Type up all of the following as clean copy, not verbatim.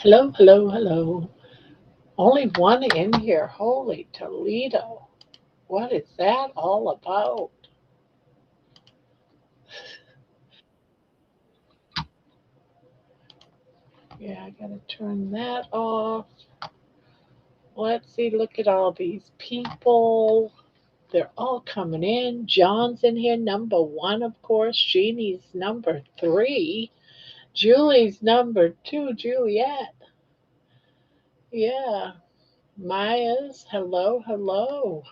Hello, hello, hello. Only one in here. Holy Toledo. What is that all about? Yeah, I gotta turn that off. Let's see, look at all these people. They're all coming in. John's in here, number one, of course. Jeannie's number three. Julie's number two. Juliet. Yeah. Maya's. Hello, hello.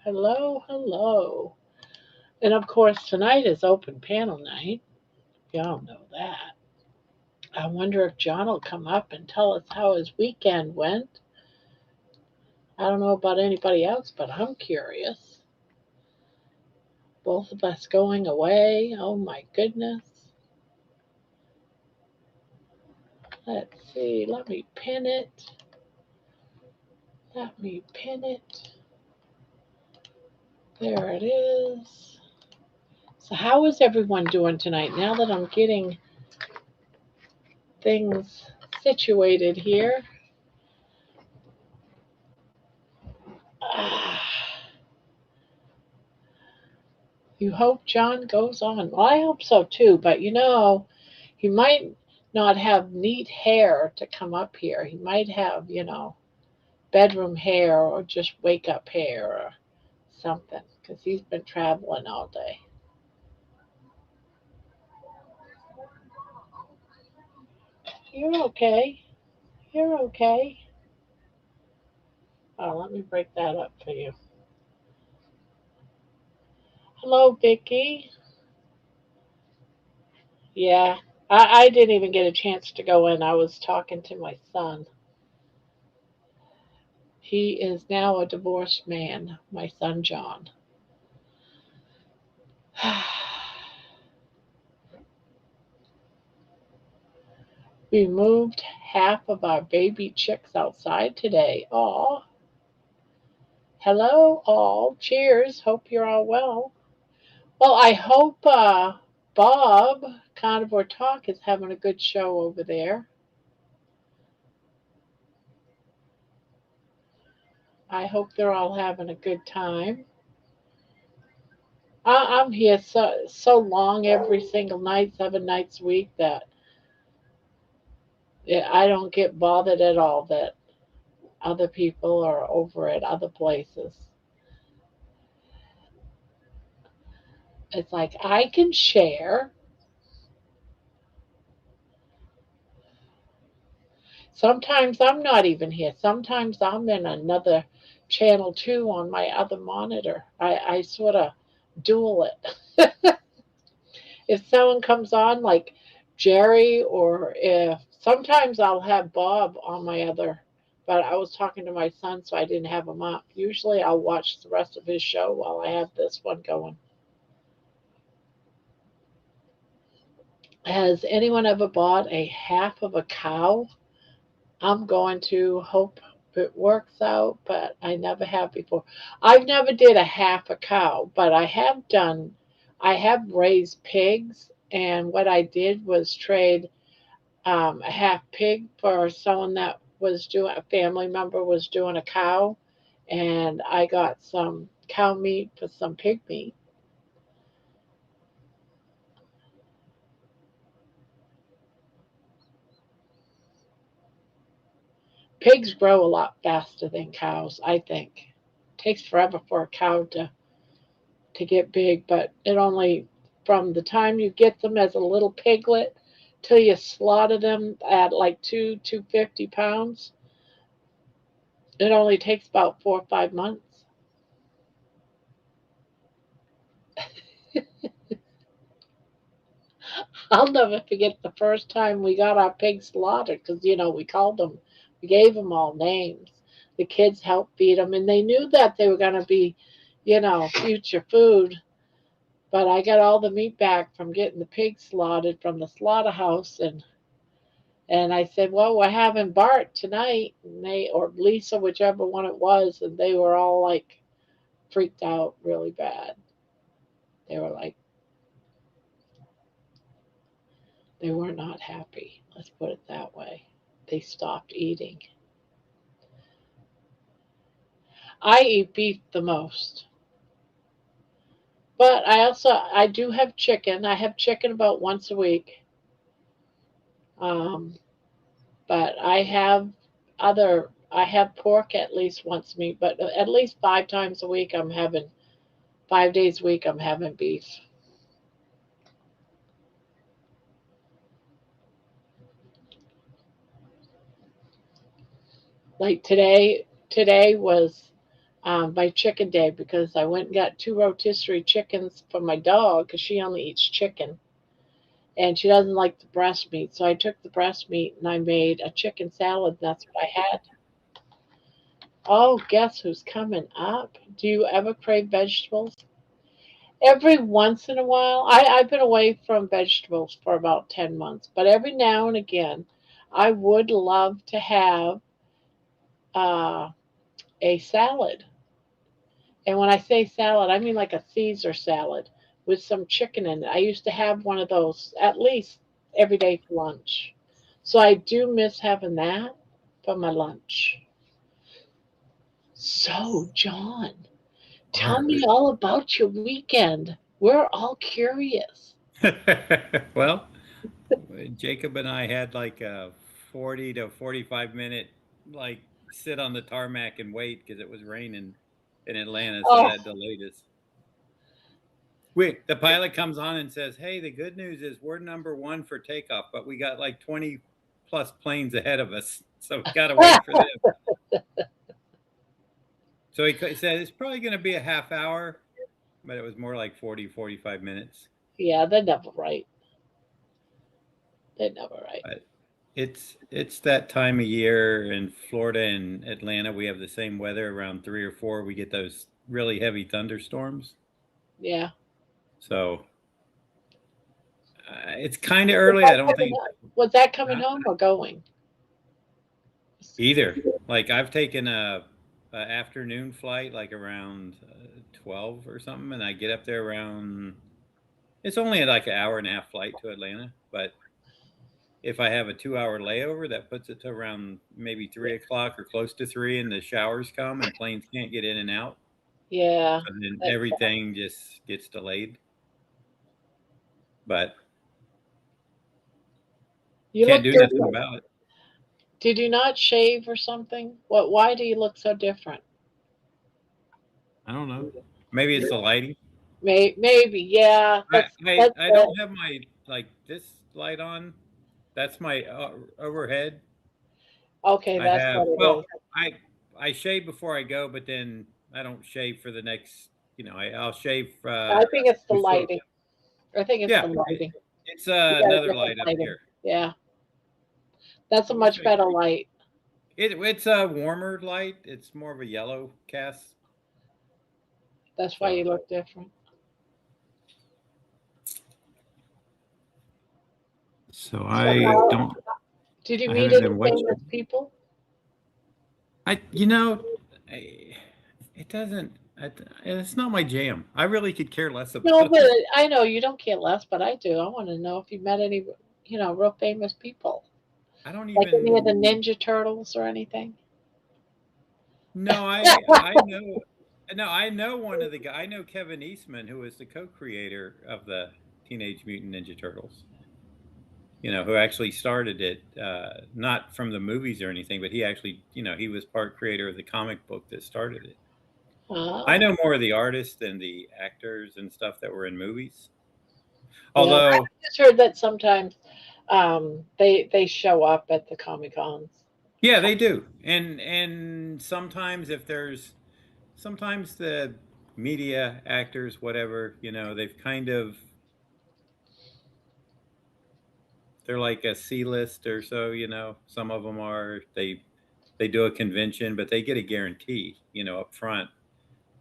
Hello, hello. And of course, tonight is open panel night. Y'all know that. I wonder if John will come up and tell us how his weekend went. I don't know about anybody else, but I'm curious. Both of us going away. Oh my goodness. Let's see. Let me pin it. Let me pin it. There it is. So, how is everyone doing tonight? Now that I'm getting things situated here. Ah, you hope John goes on. Well, I hope so too, but he might not have neat hair to come up here. He might have, bedroom hair or just wake up hair or something because he's been traveling all day. You're okay. You're okay. Oh, let me break that up for you. Hello, Vicky. Yeah, I didn't even get a chance to go in. I was talking to my son. He is now a divorced man, my son John. We moved half of our baby chicks outside today. Aw. Hello, all. Cheers. Hope you're all well. Well, I hope Bob, Carnivore Talk, is having a good show over there. I hope they're all having a good time. I'm here so long every single night, 7 nights a week, that I don't get bothered at all that other people are over at other places. It's like I can share. Sometimes I'm not even here. Sometimes I'm in another channel too on my other monitor. I sort of dual it. If someone comes on like Jerry, or if sometimes I'll have Bob on my other, but I was talking to my son, so I didn't have him up. Usually I'll watch the rest of his show while I have this one going. Has anyone ever bought a half of a cow? I'm going to hope it works out, but I never have before. I've never did a half a cow, but I have raised pigs, and what I did was trade a half pig for someone that was doing, a family member was doing a cow, and I got some cow meat for some pig meat. Pigs grow a lot faster than cows, I think. It takes forever for a cow to get big, but it only, from the time you get them as a little piglet till you slaughter them at like 250 pounds, it only takes about 4 or 5 months. I'll never forget the first time we got our pigs slaughtered because we called them, we gave them all names. The kids helped feed them, and they knew that they were going to be, future food. But I got all the meat back from getting the pigs slaughtered from the slaughterhouse, and I said, "Well, we're having Bart tonight," and they, or Lisa, whichever one it was, and they were all like freaked out really bad. They were like, they were not happy. Let's put it that way. they stopped eating. I eat beef the most. But I do have chicken. I have chicken about once a week. Um, but I have pork at least once a week, but at least 5 times a week 5 days a week I'm having beef. Like today was my chicken day because I went and got 2 rotisserie chickens for my dog because she only eats chicken and she doesn't like the breast meat. So I took the breast meat and I made a chicken salad. That's what I had. Oh, guess who's coming up? Do you ever crave vegetables? Every once in a while, I've been away from vegetables for about 10 months, but every now and again, I would love to have uh, a salad. And when I say salad, I mean like a Caesar salad with some chicken in it. I used to have one of those at least every day for lunch. So I do miss having that for my lunch. So, John, tell Mark. me all about your weekend. We're all curious. Well, Jacob and I had like a 40 to 45 minute like sit on the tarmac and wait because it was raining in Atlanta, so Oh, that delayed us. The pilot comes on and says, "Hey, the good news is we're number one for takeoff, but we got like 20 plus planes ahead of us, so we got to wait for them." So he said it's probably going to be a half hour, but it was more like 40, 45 minutes. yeah, they're never right. They're never right. But it's that time of year in Florida and Atlanta. We have the same weather around 3 or 4. We get those really heavy thunderstorms. Yeah. So it's kind of Was early. I that don't coming, think was that coming huh? home or going? Either. Like I've taken a afternoon flight, like around 12 or something, and I get up there around. It's only like an hour and a half flight to Atlanta, but if I have a 2 hour layover, that puts it to around maybe 3 o'clock or close to three, and the showers come and planes can't get in and out. Yeah. So then That, everything just gets delayed. But you can't look do nothing different. about it. Did you not shave or something? What? Why do you look so different? I don't know. Maybe it's the lighting. Maybe. Yeah. I I, That's I it. don't have my like this light on. That's my overhead. Okay, I that's have what it well, is. I I shave before I go, but then I don't shave for the next. I'll shave I think it's the before. lighting. I think it's Yeah, the lighting. it's You got a another different light up lighting. here. Yeah. That's a I wish much I better light. it's a warmer light. It's more of a yellow cast. That's why you So look different. So I how don't. did you I meet haven't any been famous watching. people? I I, it doesn't. It's not my jam. I really could care less No, about but them. I know you don't care less, but I do. I want to know if you met any, real famous people, I don't like any of even. the Ninja Turtles or anything. No, I know. No, I know one of the guys. I know Kevin Eastman, who is the co-creator of the Teenage Mutant Ninja Turtles. Who actually started it, not from the movies or anything, but he actually, he was part creator of the comic book that started it. I Oh, know more of the artists than the actors and stuff that were in movies. yeah. I Although, just heard that sometimes they show up at the Comic Cons. yeah, they do. And sometimes sometimes the media actors, whatever, they've kind of they're like a C list or so. Some of them are they do a convention, but they get a guarantee, up front.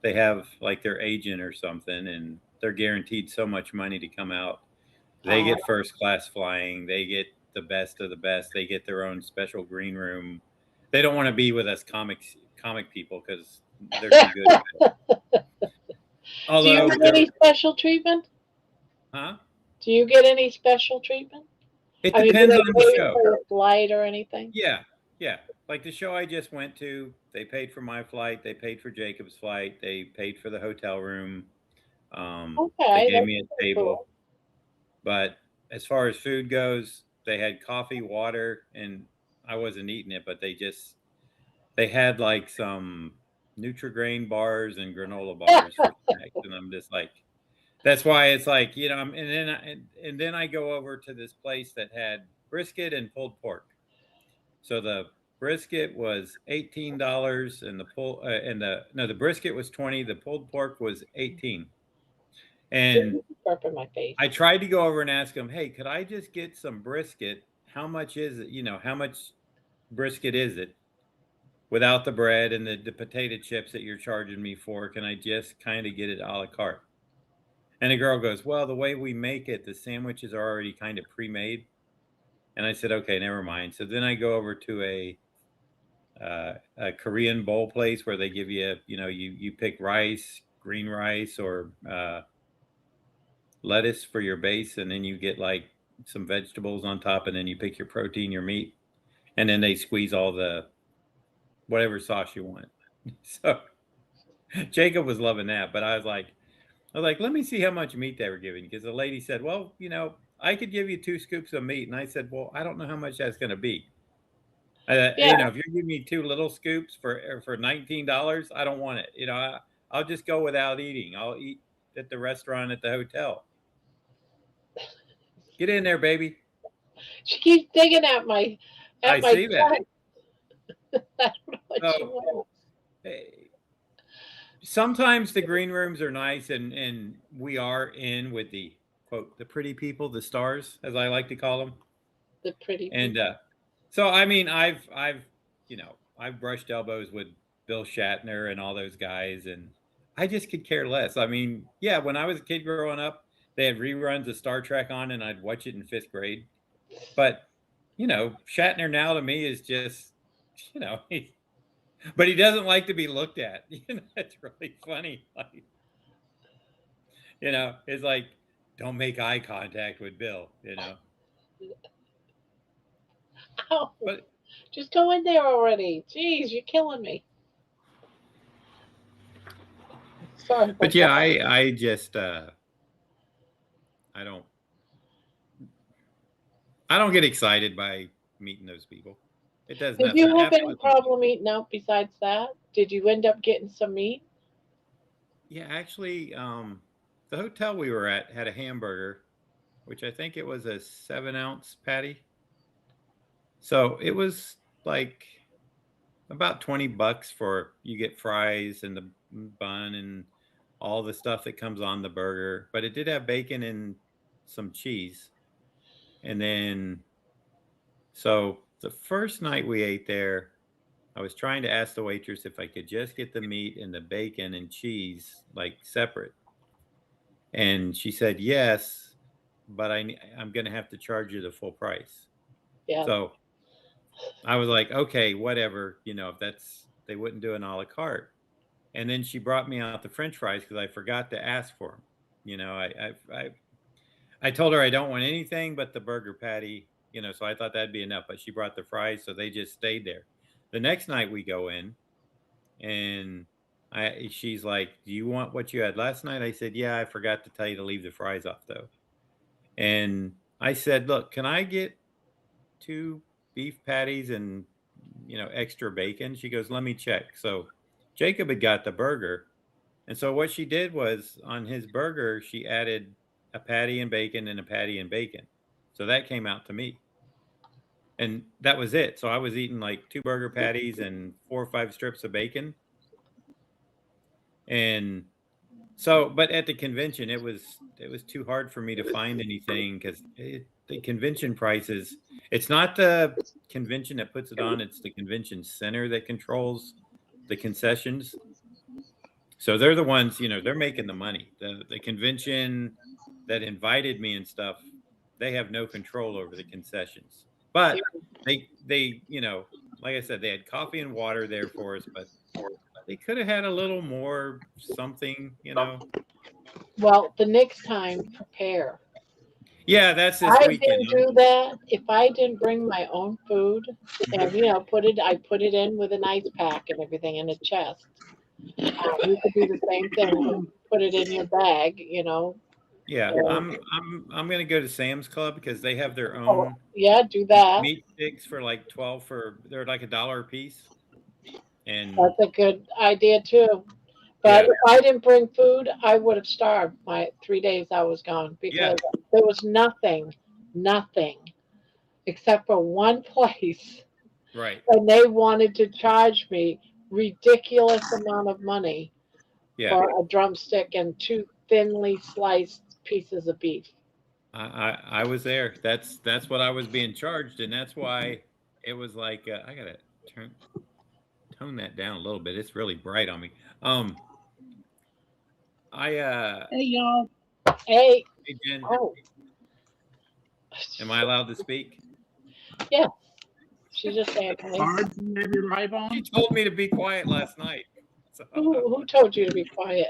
They have like their agent or something, and they're guaranteed so much money to come out. They Uh, get first class flying. They get the best of the best. They get their own special green room. They don't want to be with us comic people because they're too good at it. do you Although get any special treatment? huh? Do you get any special treatment? It I mean, do depends they on the pay show. for your flight or anything? Yeah, yeah. Like the show I just went to, they paid for my flight, they paid for Jacob's flight, they paid for the hotel room. They Okay, gave that's me a pretty table. cool. But as far as food goes, they had coffee, water, and I wasn't eating it, but they had like some Nutri-Grain bars and granola bars for snacks, and I'm just like, that's why it's like, and then I go over to this place that had brisket and pulled pork. So the brisket was $18, and the pull and the no, the brisket was 20, the pulled pork was 18. And Burp in my face. I tried to go over and ask him, "Hey, could I just get some brisket? How much is it? How much brisket is it without the bread and the potato chips that you're charging me for? Can I just kind of get it a la carte?" And the girl goes, "Well, the way we make it, the sandwiches are already kind of pre-made." And I said, "Okay, never mind." So then I go over to a Korean bowl place where they give you, you pick rice, green rice, or lettuce for your base, and then you get like some vegetables on top, and then you pick your protein, your meat, and then they squeeze all the whatever sauce you want. So Jacob was loving that, but I was like, let me see how much meat they were giving, because the lady said, well, I could give you 2 scoops of meat, and I said, well, I don't know how much that's going to be. Yeah, If you're giving me 2 little scoops for $19, I don't want it. I'll just go without eating. I'll eat at the restaurant at the hotel. Get in there, baby. she keeps digging at I my see that. chest. I don't know what she So wants. eh, sometimes the green rooms are nice, and we are in with the quote the pretty people, the stars, as I like to call them. The pretty And people. so I mean, I've brushed elbows with Bill Shatner and all those guys, and I just could care less. I mean, yeah, when I was a kid growing up, they had reruns of Star Trek on, and I'd watch it in 5th grade. But Shatner now to me is just, you know, he, but he doesn't like to be looked at. It's really funny. Like, it's like, don't make eye contact with Bill. Ow. But Just go in there already. Jeez, you're killing me. Sorry but about yeah, that. I just I don't I don't get excited by meeting those people. It does Did nothing. you have any Absolutely. problem eating out besides that? Did you end up getting some meat? Yeah, actually, the hotel we were at had a hamburger, which I think it was a 7-ounce patty. So it was like about $20 for you get fries and the bun and all the stuff that comes on the burger. But it did have bacon and some cheese. And then, so the first night we ate there, I was trying to ask the waitress if I could just get the meat and the bacon and cheese like separate. And she said yes, but I'm going to have to charge you the full price. Yeah. So I was like, okay, whatever, if they wouldn't do an a la carte. And then she brought me out the French fries because I forgot to ask for them. I told her I don't want anything but the burger patty, so I thought that'd be enough. But she brought the fries, so they just stayed there. The next night we go in, and she's like, "Do you want what you had last night?" I said, "Yeah, I forgot to tell you to leave the fries off though." And I said, "Look, can I get 2 beef patties and extra bacon?" She goes, "Let me check." So Jacob had got the burger, and so what she did was on his burger she added a patty and bacon and a patty and bacon. So that came out to me. And that was it. So I was eating like 2 burger patties and 4 or 5 strips of bacon. And so, but at the convention, it was too hard for me to find anything because the convention prices. It's not the convention that puts it on; it's the convention center that controls the concessions. So they're the ones, they're making the money. The convention that invited me and stuff, they have no control over the concessions. But they, like I said, they had coffee and water there for us, but they could have had a little more something. Well, the next time, prepare. Yeah, that's this I weekend. didn't do that. If I didn't bring my own food and I put it in with an ice pack and everything in a chest. You could do the same thing. Put it in your bag. Yeah, And, I'm gonna go to Sam's Club because they have their oh, own yeah, do that. meat sticks for like 12 for they're like $1 a piece. And That's a good idea too. But yeah, if I didn't bring food, I would have starved my 3 days I was gone yeah, because there was nothing except for one place, right. and they wanted to charge me ridiculous amount of money Yeah. for a drumstick and two thinly sliced pieces of beef. I was there. That's what I was being charged, and that's why it was like I gotta turn tone that down a little bit. It's really bright on me. Um, I Hey y'all. Hey, hey Jen, oh, am I allowed to speak? yeah, she just saying hi. Barb, you have your live She on? told me to be quiet last night. So Who told you to be quiet?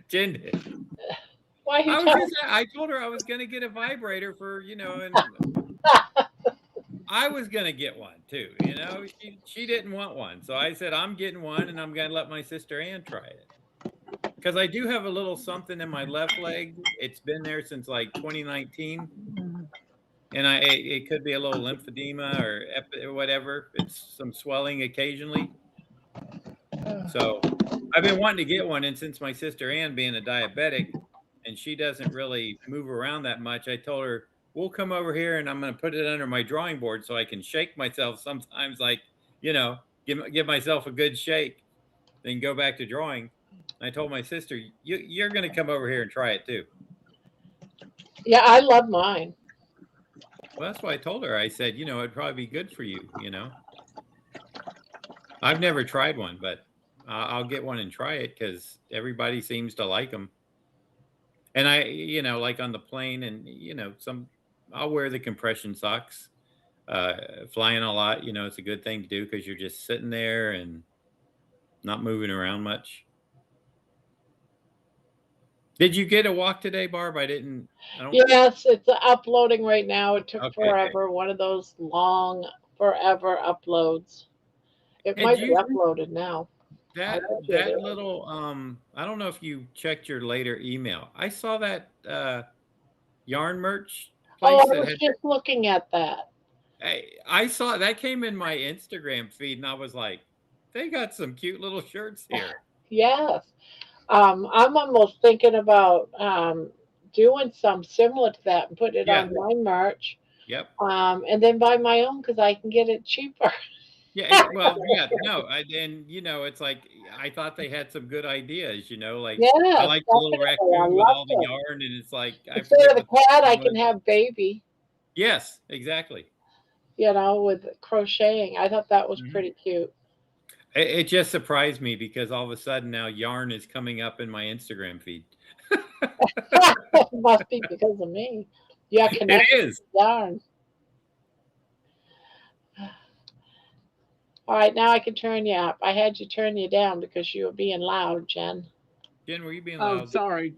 Jen did. Why you I was telling? just I told her I was gonna get a vibrator for, and I was gonna get one too, She didn't want one. So I said, I'm getting one and I'm gonna let my sister Ann try it. Because I do have a little something in my left leg. It's been there since like 2019. And it could be a little lymphedema or whatever. It's some swelling occasionally. So I've been wanting to get one, and since my sister Ann being a diabetic, and she doesn't really move around that much, I told her, "We'll come over here, and I'm gonna put it under my drawing board so I can shake myself sometimes, like, give myself a good shake, then go back to drawing." And I told my sister, "You're gonna come over here and try it too." Yeah, I love mine. Well, that's why I told her. I said, "It'd probably be good for you." I've never tried one, but I'll get one and try it because everybody seems to like them. And like on the plane and, I'll wear the compression socks. Flying a lot, it's a good thing to do because you're just sitting there and not moving around much. Did you get a walk today, Barb? I don't, Yes, it's uploading right now. It took okay. forever. One of those long, forever uploads. It And might be you, uploaded now. I that, bet you it that is. little, I don't know if you checked your later email. I saw that, yarn merch Oh, place I that was had just looking at that. I saw that came in my Instagram feed, and I was like, "They got some cute little shirts here." Yes. I'm almost thinking about doing some similar to that and putting it Yeah. on my merch, Yep. and then buy my own because I can get it cheaper. Yeah. Well, yeah. No. And it's like I thought they had some good ideas. Like I Yes, like the little definitely. I raccoon with love all the it. yarn, and it's like I Instead forget of what the cat, the I name can was. have baby, Yes. Exactly. with crocheting. I thought that was Mhm. pretty cute. It just surprised me because all of a sudden now yarn is coming up in my Instagram feed. It must be because of me. Yeah, It connected is. yarn. All right, now I can turn you up. I had you turn you down because you were being loud, Jen. Jen, were you being Oh, loud? sorry.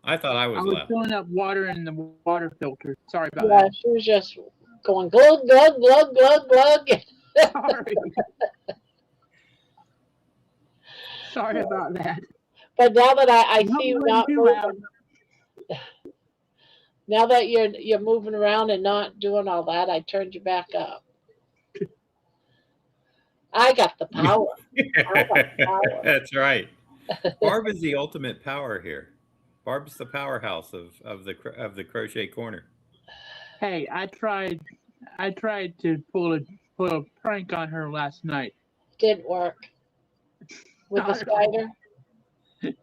I thought I I was was loud. filling up water in the water filter. Sorry about Yeah, that. she was just going glug glug glug glug glug. Sorry. Sorry about that. But now that I I hope see it you wasn't not too loud. moving, now that you're moving around and not doing all that, I turned you back up. I got the power. I got the power. That's right. Barb is the ultimate power here. Barb's the powerhouse of the crochet corner. Hey, I tried to pull a prank on her last night. Didn't work with the Not at all. spider.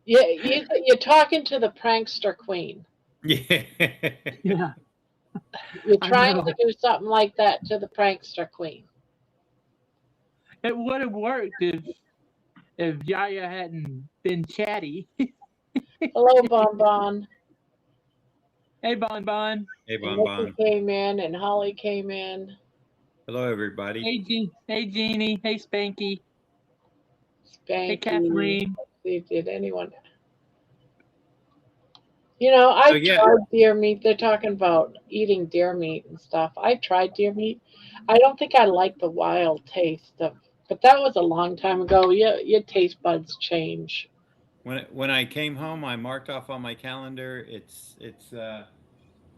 You're talking to the prankster queen. Yeah. Yeah, You're I trying know. to do something like that to the prankster queen. It would have worked if Yaya hadn't been chatty. Hello, Bon Bon. Hey, Bon Bon. Hey, And Bon Nikki Bon. came in, and Holly came in. Hello, everybody. Hey, Jeannie. Hey, Spanky. Hey, Spanky. Kathleen. Let's see, did anyone? I So yeah, tried deer meat. They're talking about eating deer meat and stuff. I tried deer meat. I don't think I like the wild taste of, but that was a long time ago. Your taste buds change. when I came home, I marked off on my calendar.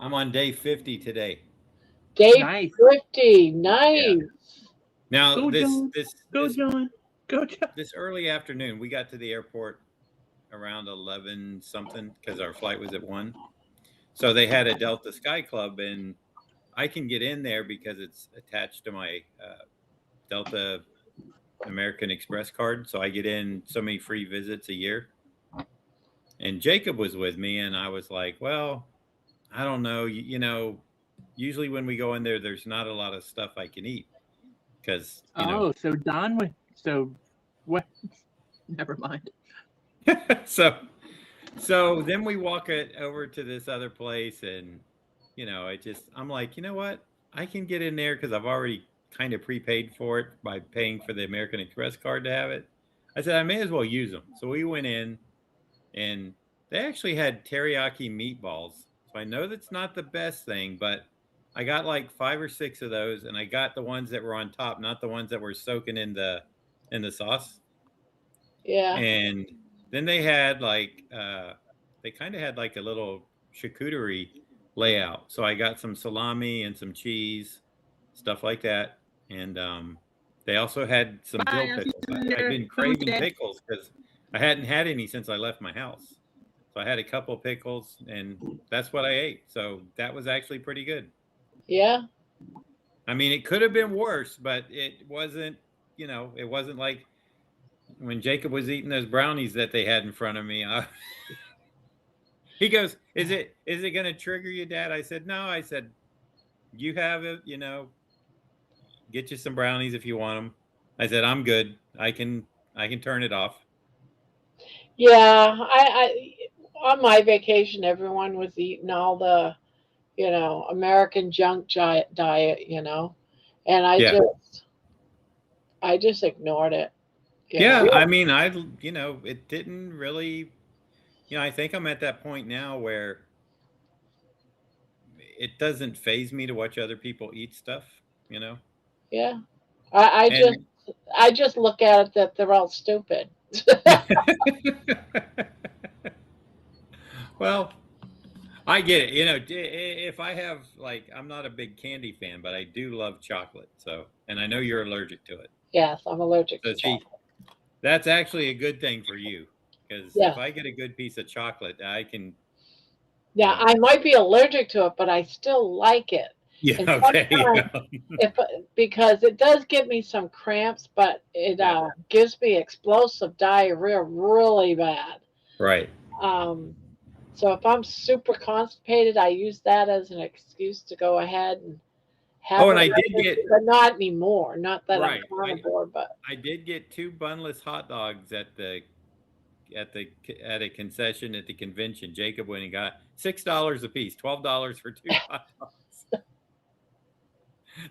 I'm on day 50 today. Day Nice. 50, Yeah. nice. Now Go John. Go John. Go John. this early afternoon, we got to the airport around 11 something because our flight was at 1. So they had a Delta Sky Club, and I can get in there because it's attached to my Delta American Express card. So I get in so many free visits a year. And Jacob was with me, and I was like, well, I don't know. Usually when we go in there, there's not a lot of stuff I can eat because, Oh, so Don went. So what? Never mind. so so then we walk it over to this other place, and I'm like, you know what? I can get in there because I've already kind of prepaid for it by paying for the American Express card to have it. I said I may as well use them. So we went in, and they actually had teriyaki meatballs. So I know that's not the best thing, but I got like 5 or 6 of those, and I got the ones that were on top, not the ones that were soaking in the sauce. Yeah. And then they had they kind of had like a little charcuterie layout. So I got some salami and some cheese, stuff like that. And they also had some dill Bye. I'll see pickles. you I'd later. been Go craving Dad. pickles because I hadn't had any since I left my house. So I had a couple pickles, and that's what I ate. So that was actually pretty good. Yeah. I mean, it could have been worse, but it wasn't like when Jacob was eating those brownies that they had in front of me. He goes, "Is it going to trigger you, Dad?" I said, "No." I said, "You have it. Get you some brownies if you want them." I said, "I'm good. I can turn it off." Yeah. On my vacation, everyone was eating all the, American diet, and Yeah, I just ignored it. yeah. I mean, it didn't really. I think I'm at that point now where it doesn't phase me to watch other people eat stuff. You know, Yeah. I just and I just look at it that they're all stupid. well, I get it. If I have I'm not a big candy fan, but I do love chocolate. So, and I know you're allergic to it. Yes, I'm allergic So to see, chocolate. that's actually a good thing for you because if Yes. I get a good piece of chocolate, I can, you Yeah, know, I might be allergic to it, but I still like it. yeah, And okay, sometimes, if because it does give me some cramps, but it yeah, gives me explosive diarrhea really bad. right. Um, so if I'm super constipated, I use that as an excuse to go ahead and Oh, have and it, I did get but not anymore. Not that I'm right. carnivore, but I did get 2 bunless hot dogs at the at a concession at the convention. Jacob went and got $6 a piece, $12 for 2 hot dogs.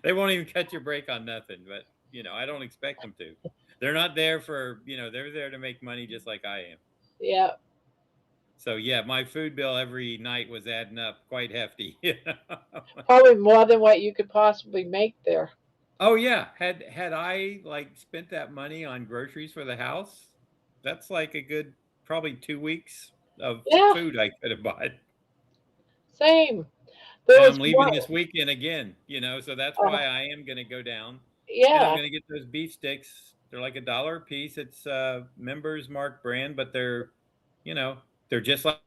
They won't even cut your break on nothing, but I don't expect them to. They're not there they're there to make money just like I am. yeah, So yeah, my food bill every night was adding up quite hefty. probably more than what you could possibly make there. Oh yeah, had I spent that money on groceries for the house, that's like a good probably 2 weeks of Yeah, food I could have bought. same. There And was I'm leaving one. this weekend again, so that's why I am going to go down, and I'm Yeah, going to get those beef sticks. They're like $1 a piece. It's Members Mark brand, but you know, they're just like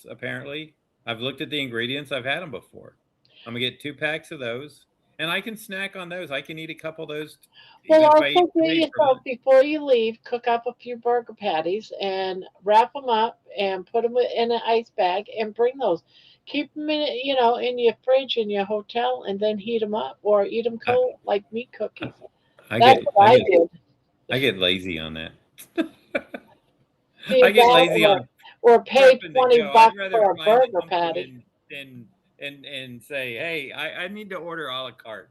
apparently. I've looked at the ingredients. I've had them before. I'm gonna get 2 packs of those, and I can snack on those. I can eat a couple of those, well, even if I eat also do 3 for yourself lunch. before you leave, cook up a few burger patties and wrap them up and put them in an ice bag and bring those. Keep them in your fridge in your hotel and then heat them up or eat them I, cold like meat cookies. I That's get, what I I get, did. I get lazy on that. See I get that lazy on or pay prepping to 20 go. I'd bucks rather for a find burger something patty. and say, hey, I need to order a la carte.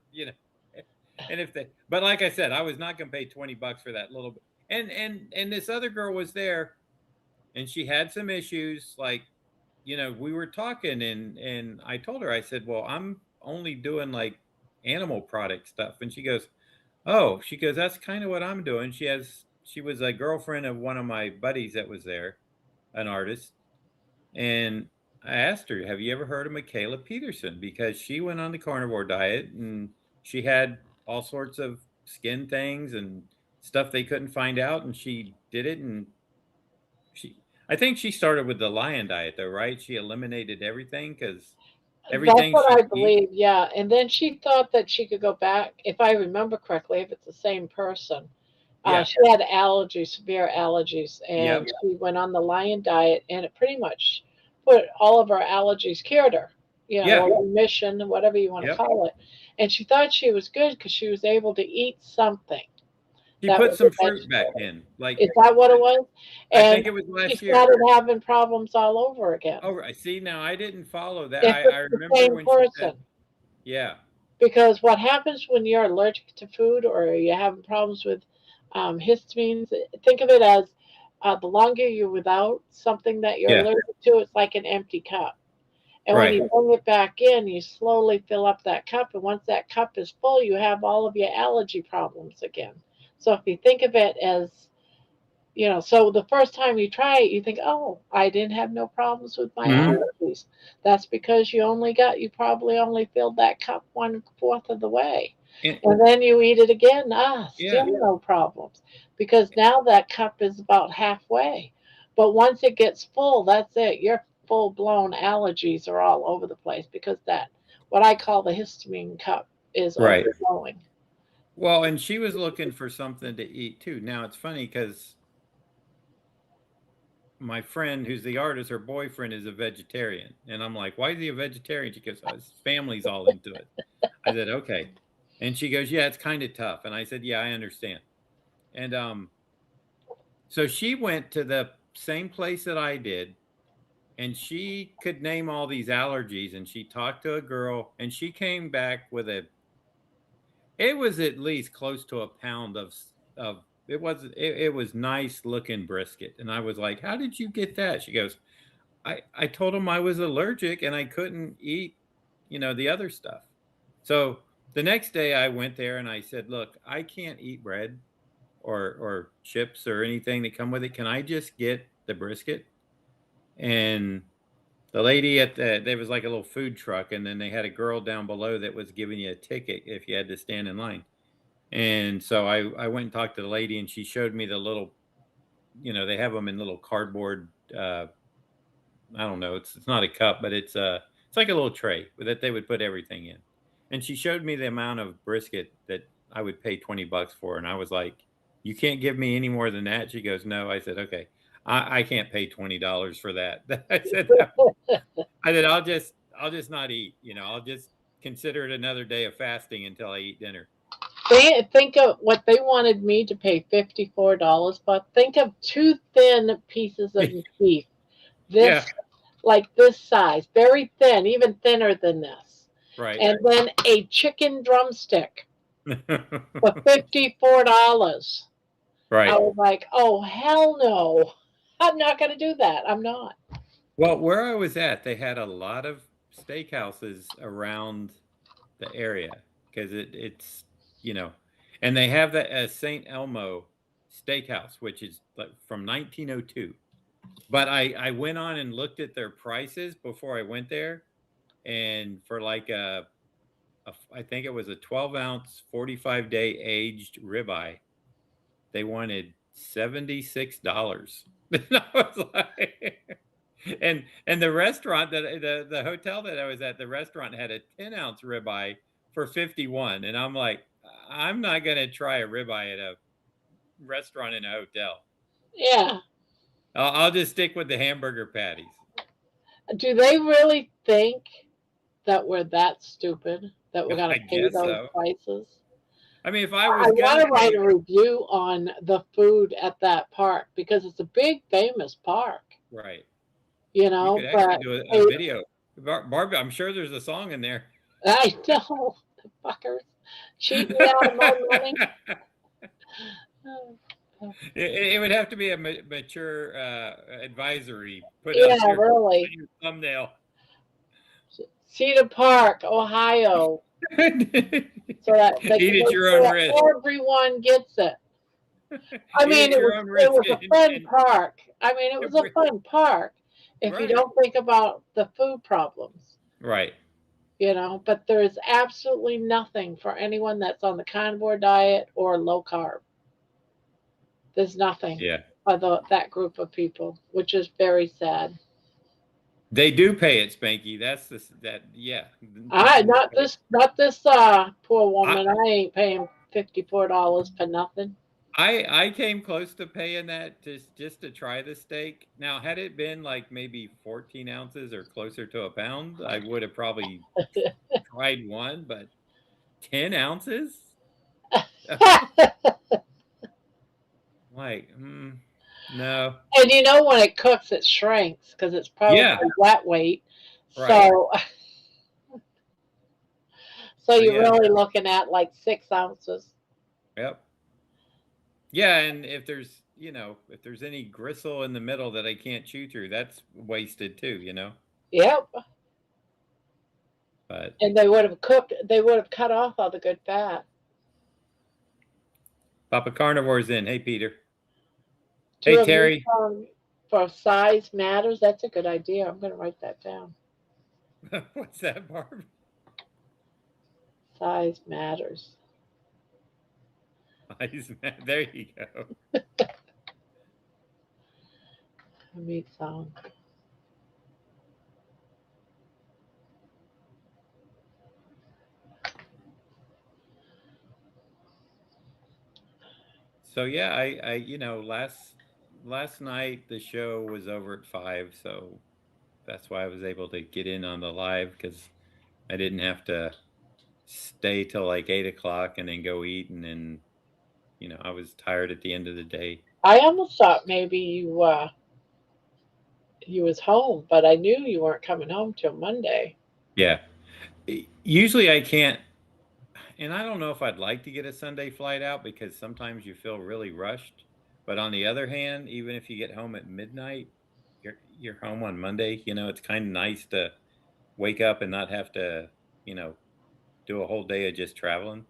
And if they, but like I said, I was not going to pay 20 bucks for that little bit. And this other girl was there, and she had some issues. Like we were talking, and I told her, I said, well, I'm only doing like animal product stuff. And she goes, oh, she goes, that's kind of what I'm doing. She was a girlfriend of one of my buddies that was there, an artist. And I asked her, have you ever heard of Michaela Peterson? Because she went on the carnivore diet and she had all sorts of skin things and stuff they couldn't find out. And she did it. And I think she started with the lion diet though, right? She eliminated everything because That's everything what she I eat. believe, yeah. And then she thought that she could go back, if I remember correctly, if it's the same person. Yeah. She had allergies, severe allergies, and Yep. she went on the lion diet, and it pretty much put all of her allergies, cured her, Yeah. or remission, whatever you want to Yep. call it. And she thought she was good because she was able to eat something She that put was a some fruit back vegetable. in. Like, Is that what it was? I And think it was she last year. started having problems all over again. Oh, I see. Now I didn't follow that. If I it's the remember same when she said, person. yeah, Because what happens when you're allergic to food or you're having problems with histamines, think of it as the longer you're without something that you're yeah, allergic to, it's like an empty cup. And when right, you bring it back in, you slowly fill up that cup. And once that cup is full, you have all of your allergy problems again. So if you think of it as so the first time you try it, you think, oh, I didn't have no problems with my hmm, allergies. That's because you probably only filled that cup 1/4 of the way. and And then you eat it again, yeah, still no problems. Because now that cup is about halfway. But once it gets full, that's it. Your full blown allergies are all over the place because what I call the histamine cup, is right. overflowing. Well, and she was looking for something to eat too. Now it's funny because my friend, who's the artist, her boyfriend is a vegetarian, and I'm like, why is he a vegetarian? She goes, oh, his family's all into it. I said, okay, and she goes, yeah, it's kind of tough, and I said, yeah, I understand. And so she went to the same place that I did, and she could name all these allergies, and she talked to a girl, and she came back with it was at least close to a pound of it was nice looking brisket, and I was like, how did you get that? She goes, I told him I was allergic and I couldn't eat, the other stuff. So the next day I went there and I said, look, I can't eat bread or chips or anything that come with it. Can I just get the brisket? And the lady there was like a little food truck, and then they had a girl down below that was giving you a ticket if you had to stand in line. And so I went and talked to the lady, and she showed me the little, they have them in little cardboard. I don't know. It's not a cup, but it's like a little tray that they would put everything in. And she showed me the amount of brisket that I would pay $20 for, and I was like, "You can't give me any more than that." She goes, "No." I said, "Okay, I can't pay $20 for that." I said, I'll just not eat. I'll just consider it another day of fasting until I eat dinner. They think of what they wanted me to pay $54, but think of two thin pieces of beef, Yeah, this like this size, very thin, even thinner than this, right. and then a chicken drumstick for $54. I Right. was like, oh hell no, I'm not going to do that. I'm not. Well, where I was at, they had a lot of steakhouses around the area because it's you know, and they have that St. Elmo Steakhouse, which is like from 1902. But I went on and looked at their prices before I went there, and for like I think it was a 12-ounce, 45-day aged ribeye, they wanted $76. And I was like, and the restaurant the hotel that I was at, the restaurant had a 10-ounce ribeye for 51, and I'm like, I'm not gonna try a ribeye at a restaurant in a hotel. Yeah. I'll just stick with the hamburger patties. Do they really think that we're that stupid that we're going I to pay guess those so. prices? I mean, if I I was want gonna to write pay, a review on the food at that park because it's a big, famous park, right, you could actually but do a they, video. Barbie, I'm sure there's a song in there. I know, the fuckers cheat me out of my money. Oh, It would have to be a mature advisory. Put Yeah, on your really. thumbnail. Cedar Park, Ohio. So that they Eat can at make your sure own that risk. everyone gets it. I Eat mean, at your own risk. it was a fun park. I mean, it was a Right. fun park if you don't think about the food problems, Right. But there is absolutely nothing for anyone that's on the carnivore diet or low carb. There's nothing Yeah. for that group of people, which is very sad. They do pay it, Spanky. That's yeah. Not this poor I, woman. I ain't paying $54 for nothing. I came close to paying that just to try the steak. Now, had it been like maybe 14 ounces or closer to a pound, I would have probably tried one, but 10 ounces? Like, no. And when it cooks, it shrinks because it's probably Yeah, wet weight. right. So you're Yeah, really looking at like 6 ounces. yep. Yeah, and if there's any gristle in the middle that I can't chew through, that's wasted too. Yep. But And they would have cut off all the good fat. Papa Carnivore's in. Hey, Peter. Two Hey, of these, Terry. for size matters. That's a good idea. I'm going to write that down. What's that, Barb? Size matters. There you go. Meat song. So yeah, I last night the show was over at 5, so that's why I was able to get in on the live because I didn't have to stay till like 8 o'clock and then go eat, and then I was tired at the end of the day. I almost thought maybe you was home, but I knew you weren't coming home till Monday. Yeah, usually I can't, and I don't know if I'd like to get a Sunday flight out because sometimes you feel really rushed. But on the other hand, even if you get home at midnight, you're home on Monday. It's kind of nice to wake up and not have to, do a whole day of just traveling.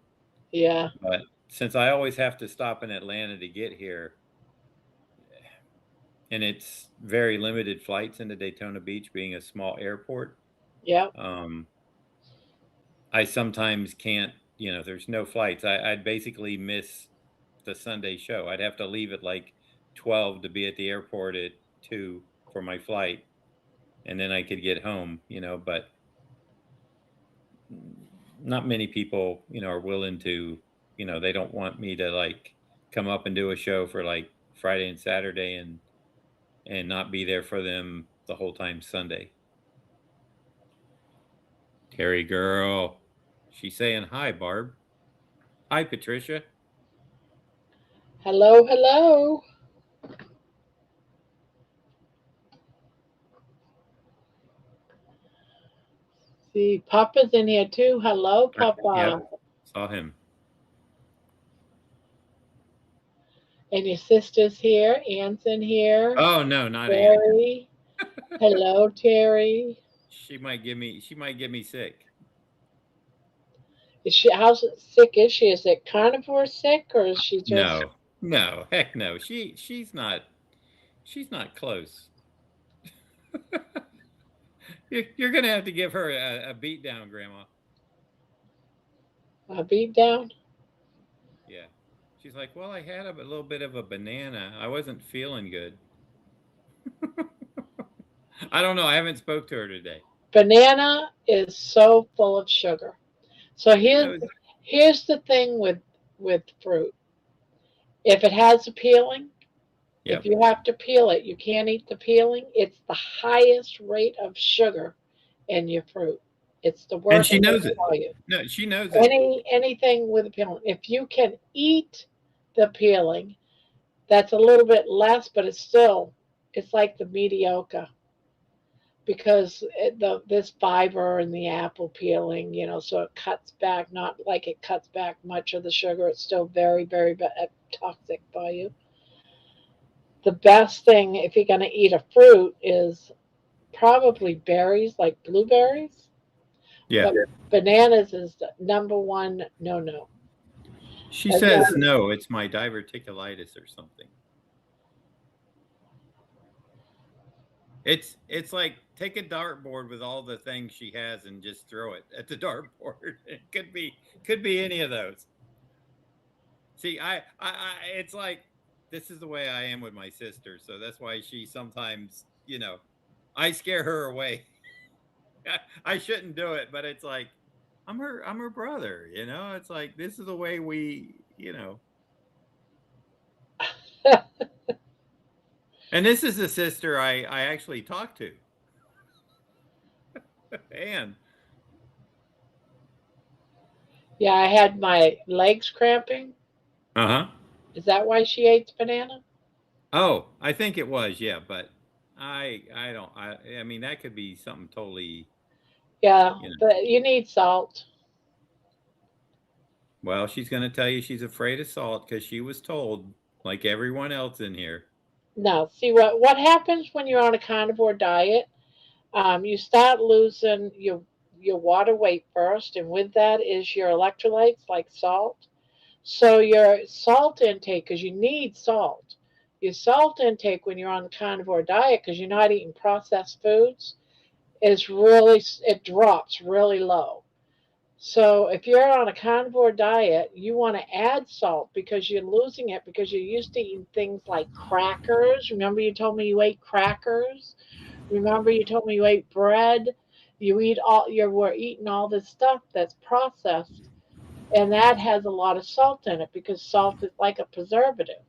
Yeah. But since I always have to stop in Atlanta to get here, and it's very limited flights into Daytona Beach being a small airport. Yeah. I sometimes can't, there's no flights. I'd basically miss the Sunday show. I'd have to leave at like 12 to be at the airport at 2 for my flight. And then I could get home, but not many people, are willing to, they don't want me to like come up and do a show for like Friday and Saturday and not be there for them the whole time Sunday. Terry girl. She's saying hi, Barb. Hi, Patricia. Hello, hello. See, Papa's in here too. Hello, Papa. Yep, saw him. And your sister's here. Ann's in here. Oh no, not Terry. Hello, Terry. She might get me sick. How sick is she? Is it carnivore sick or is she just No, heck no. She's not close. You're gonna have to give her a beat down, Grandma. a beat down? Yeah. She's like, well, I had a little bit of a banana. I wasn't feeling good. I don't know. I haven't spoke to her today. Banana is so full of sugar. So here's the thing with fruit. If it has a peeling, Yep. if you have to peel it, you can't eat the peeling. It's the highest rate of sugar in your fruit. It's the worst. And she knows it. No, she knows it. Anything with a peeling. If you can eat the peeling, that's a little bit less, but it's like the mediocre because this fiber in the apple peeling, so it cuts back, not like it cuts back much of the sugar. It's still very, very toxic for you. the best thing if you're going to eat a fruit is probably berries, like blueberries. Yeah. But bananas is the number one no no. She And says then, no, it's my diverticulitis or something. It's like take a dartboard with all the things she has and just throw it at the dartboard. It could be any of those. See, it's like this is the way I am with my sister, so that's why she sometimes, I scare her away. I shouldn't do it, but it's like I'm her brother, It's like this is the way we. And this is the sister I actually talked to. And yeah, I had my legs cramping. uh-huh. Is that why she ate the banana? Oh, I think it was, yeah, but I don't I mean that could be something totally, Yeah, you know. but you need salt. Well, she's going to tell you she's afraid of salt because she was told, like everyone else in here. No, see what happens when you're on a carnivore diet? You start losing your water weight first, and with that is your electrolytes like salt. So your salt intake, because you need salt, your salt intake when you're on the carnivore diet, because you're not eating processed foods, is really it drops really low. So if you're on a carnivore diet, you want to add salt because you're losing it because you're used to eating things like crackers. Remember you told me you ate crackers? Remember you told me you ate bread? You were eating all this stuff that's processed and that has a lot of salt in it because salt is like a preservative.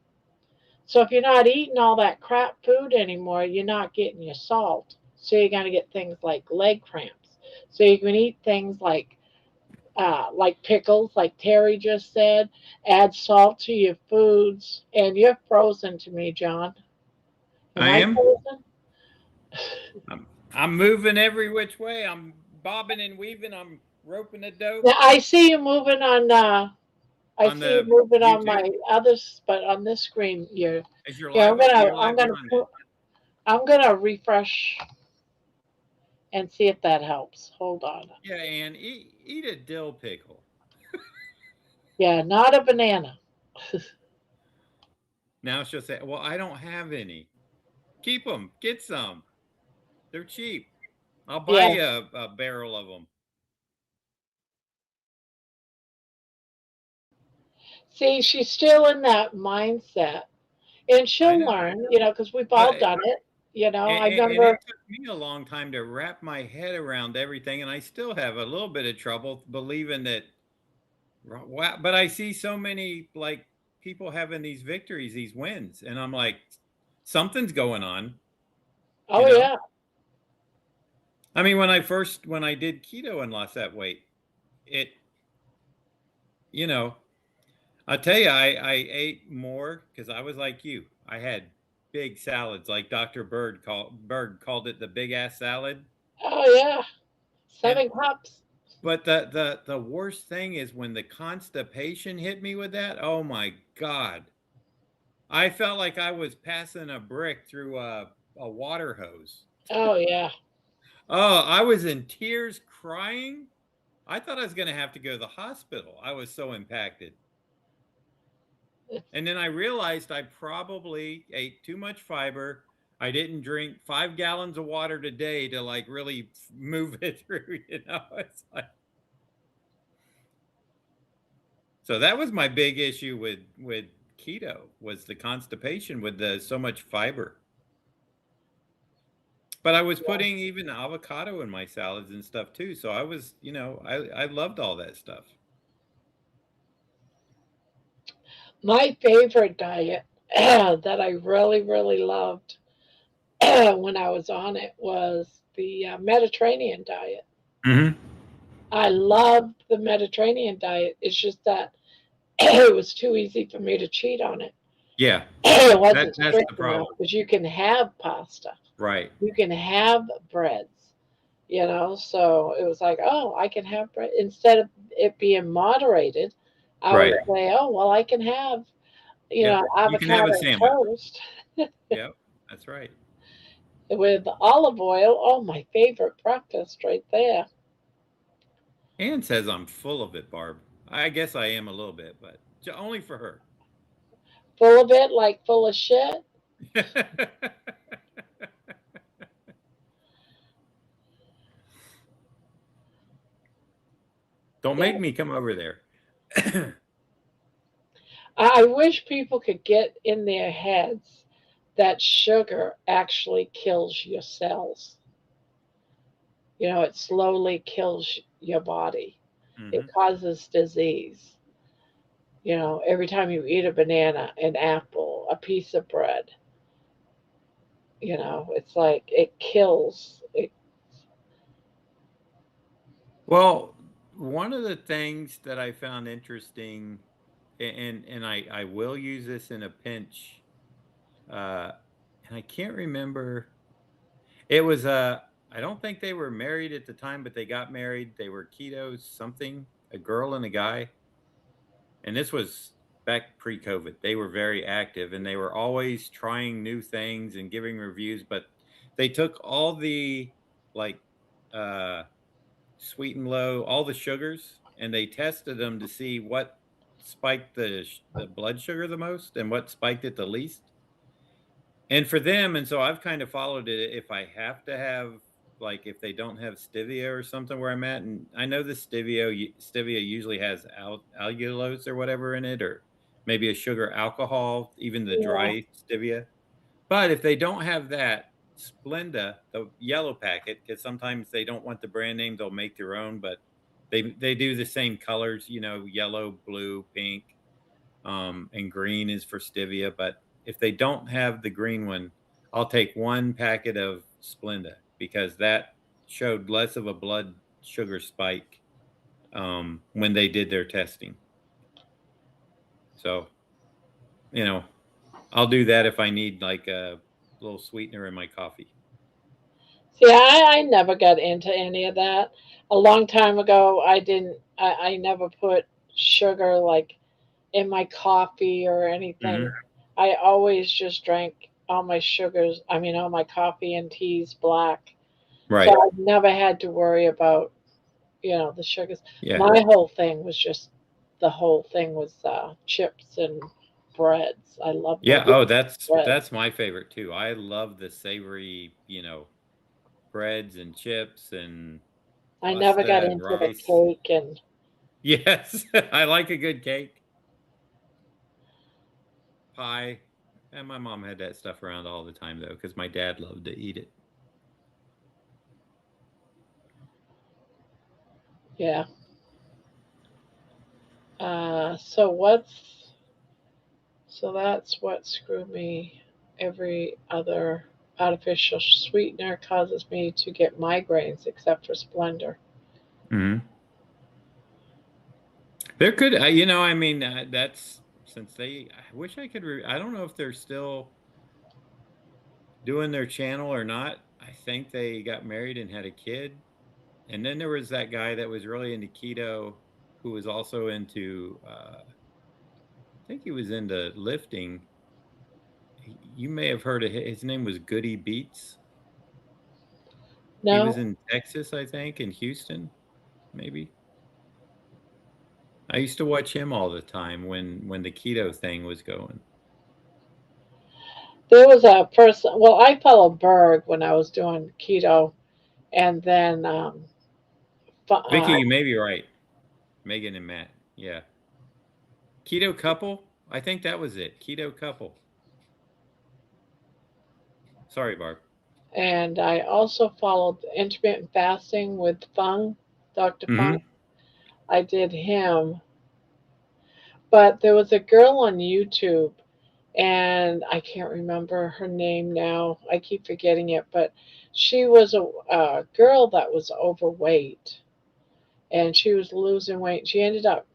So if you're not eating all that crap food anymore, you're not getting your salt. So you're going to get things like leg cramps. So you can eat things like pickles, like Terry just said. Add salt to your foods, and you're frozen to me, John. Am I I am. frozen? I'm moving every which way. I'm bobbing and weaving. I'm roping a dope Now, I see you moving on. I on see you the moving on my YouTube. others, but on this screen, you're. Is your Yeah, live you're I'm live gonna on put, I'm gonna refresh and see if that helps. Hold on. Yeah, and eat a dill pickle. Yeah, not a banana. Now she'll say, "Well, I don't have any. Keep them. Get some. They're cheap. I'll buy Yeah. you a barrel of them." See, she's still in that mindset, and I she'll know. learn. Because we've Well, all done it. I and it remember. took me a long time to wrap my head around everything, and I still have a little bit of trouble believing that. Wow, but I see so many like people having these victories, these wins, and I'm like, something's going on, you Oh know. yeah. I mean, when I did keto and lost that weight, it, you know, I'll tell you, I ate more because I was like you. I had big salads, like Dr. Berg called it the big ass salad, Oh yeah. and 7 cups. but the worst thing is when the constipation hit me with that. Oh my God. I felt like I was passing a brick through a water hose. Oh yeah. Oh, I was in tears crying. I thought I was going to have to go to the hospital. I was so impacted. And then I realized I probably ate too much fiber. I didn't drink 5 gallons of water a day to like really move it through, It's like, so that was my big issue with keto was the constipation with the so much fiber. But I was Yeah. putting even avocado in my salads and stuff too. So I was, I loved all that stuff. My favorite diet that I really, really loved when I was on it was the Mediterranean diet. Hmm. I loved the Mediterranean diet. It's just that it was too easy for me to cheat on it. Yeah, It wasn't that's the strict enough problem. because you can have pasta, Right, you can have breads. So it was like, oh, I can have bread instead of it being moderated. I would right. say, oh, well, I can have Yeah, you can have a avocado sandwich. toast. Yep, that's right. with olive oil. Oh, my favorite breakfast right there. Anne says I'm full of it, Barb. I guess I am a little bit, but only for her. Full of it, like full of shit. Don't Yeah. make me come over there. I wish people could get in their heads that sugar actually kills your cells. It slowly kills your body. It Hmm. causes disease. Every time you eat a banana, an apple, a piece of bread, it's like it kills. Well, one of the things that I found interesting, and I will use this in a pinch, uh, and I can't remember. It was I don't think they were married at the time, but they got married. They were keto something, a girl and a guy, and this was back pre-COVID. They were very active, and they were always trying new things and giving reviews. But they took all the like uh, sweet and low, all the sugars, and they tested them to see what spiked the blood sugar the most and what spiked it the least. And for them, and so I've kind of followed it. If I have to have, like, if they don't have stevia or something where I'm at, and I know the stevia usually has allulose or whatever in it, or maybe a sugar alcohol, even the Yeah, dry stevia. But if they don't have that, Splenda, the yellow packet, because sometimes they don't want the brand name, they'll make their own, but they do the same colors, yellow, blue, pink, and green is for stevia. But if they don't have the green one, I'll take one packet of Splenda because that showed less of a blood sugar spike when they did their testing. So, you know, I'll do that if I need like a little sweetener in my coffee. see, I never got into any of that. A long time ago, I didn't. I never put sugar like in my coffee or anything. Hmm. I always just drank all my sugars. I mean, all my coffee and teas black. So Right. I've never had to worry about the sugars. Yeah. My whole thing was just the whole thing was chips and breads. I love my Yeah. Oh, that's breads. that's my favorite too. I love the savory, breads and chips and I never got pasta and into the rice. cake and Yes, I like a good cake, pie. And my mom had that stuff around all the time though, because my dad loved to eat it. yeah. So that's what screwed me. Every other artificial sweetener causes me to get migraines except for Splendor. Hmm. There could, I mean, that's since they. I wish I could. I don't know if they're still doing their channel or not. I think they got married and had a kid. And then there was that guy that was really into keto, who was also into, I think he was into lifting. You may have heard of his name was Goody Beats. He was No, in Texas, I think, in Houston, maybe. I used to watch him all the time when the keto thing was going. there was a person. Well, I followed Berg when I was doing keto, and then Vicky, you may be right. Megan and Matt. Yeah. Keto couple? I think that was it. Keto couple. Sorry, Barb. and I also followed intermittent fasting with Fung, Dr. Fung. Hmm. I did him, but there was a girl on YouTube, and I can't remember her name now. I keep forgetting it, but she was a girl that was overweight, and she was losing weight. She ended up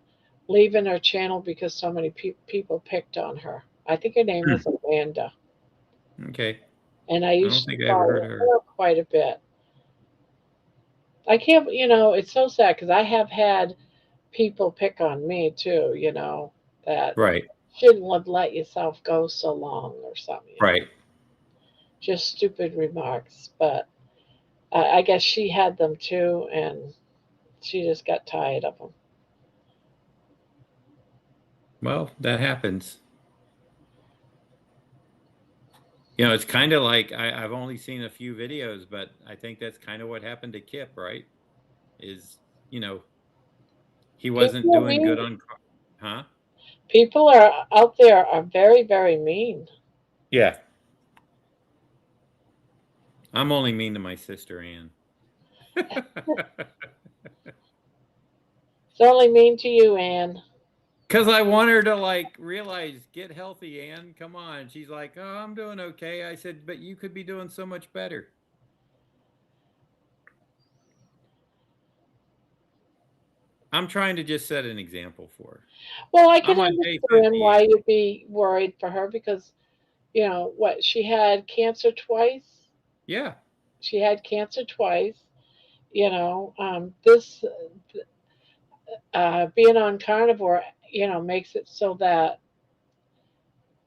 leaving her channel because so many people picked on her. I think her name was Amanda, Okay. and I I don't used to think I ever heard follow of her. her quite a bit. I can't, it's so sad because I have had people pick on me too, that Right. Shouldn't have let yourself go so long or something. Right. Just stupid remarks. But I guess she had them too, and she just got tired of them. Well, that happens. It's kind of like I've only seen a few videos, but I think that's kind of what happened to Kip, right? Is, you know, he wasn't People are doing mean. good on, huh? People are out there are very, very mean. Yeah. I'm only mean to my sister, Ann. It's only mean to you, Anne. Because I want her to like realize, get healthy, Ann. Come on. She's like, oh, I'm doing okay. I said, but you could be doing so much better. I'm trying to just set an example for her. Well, I can I'm on day understand 50, why Ann. you'd be worried for her because, what, she had cancer twice? Yeah. She had cancer twice. This being on carnivore, makes it so that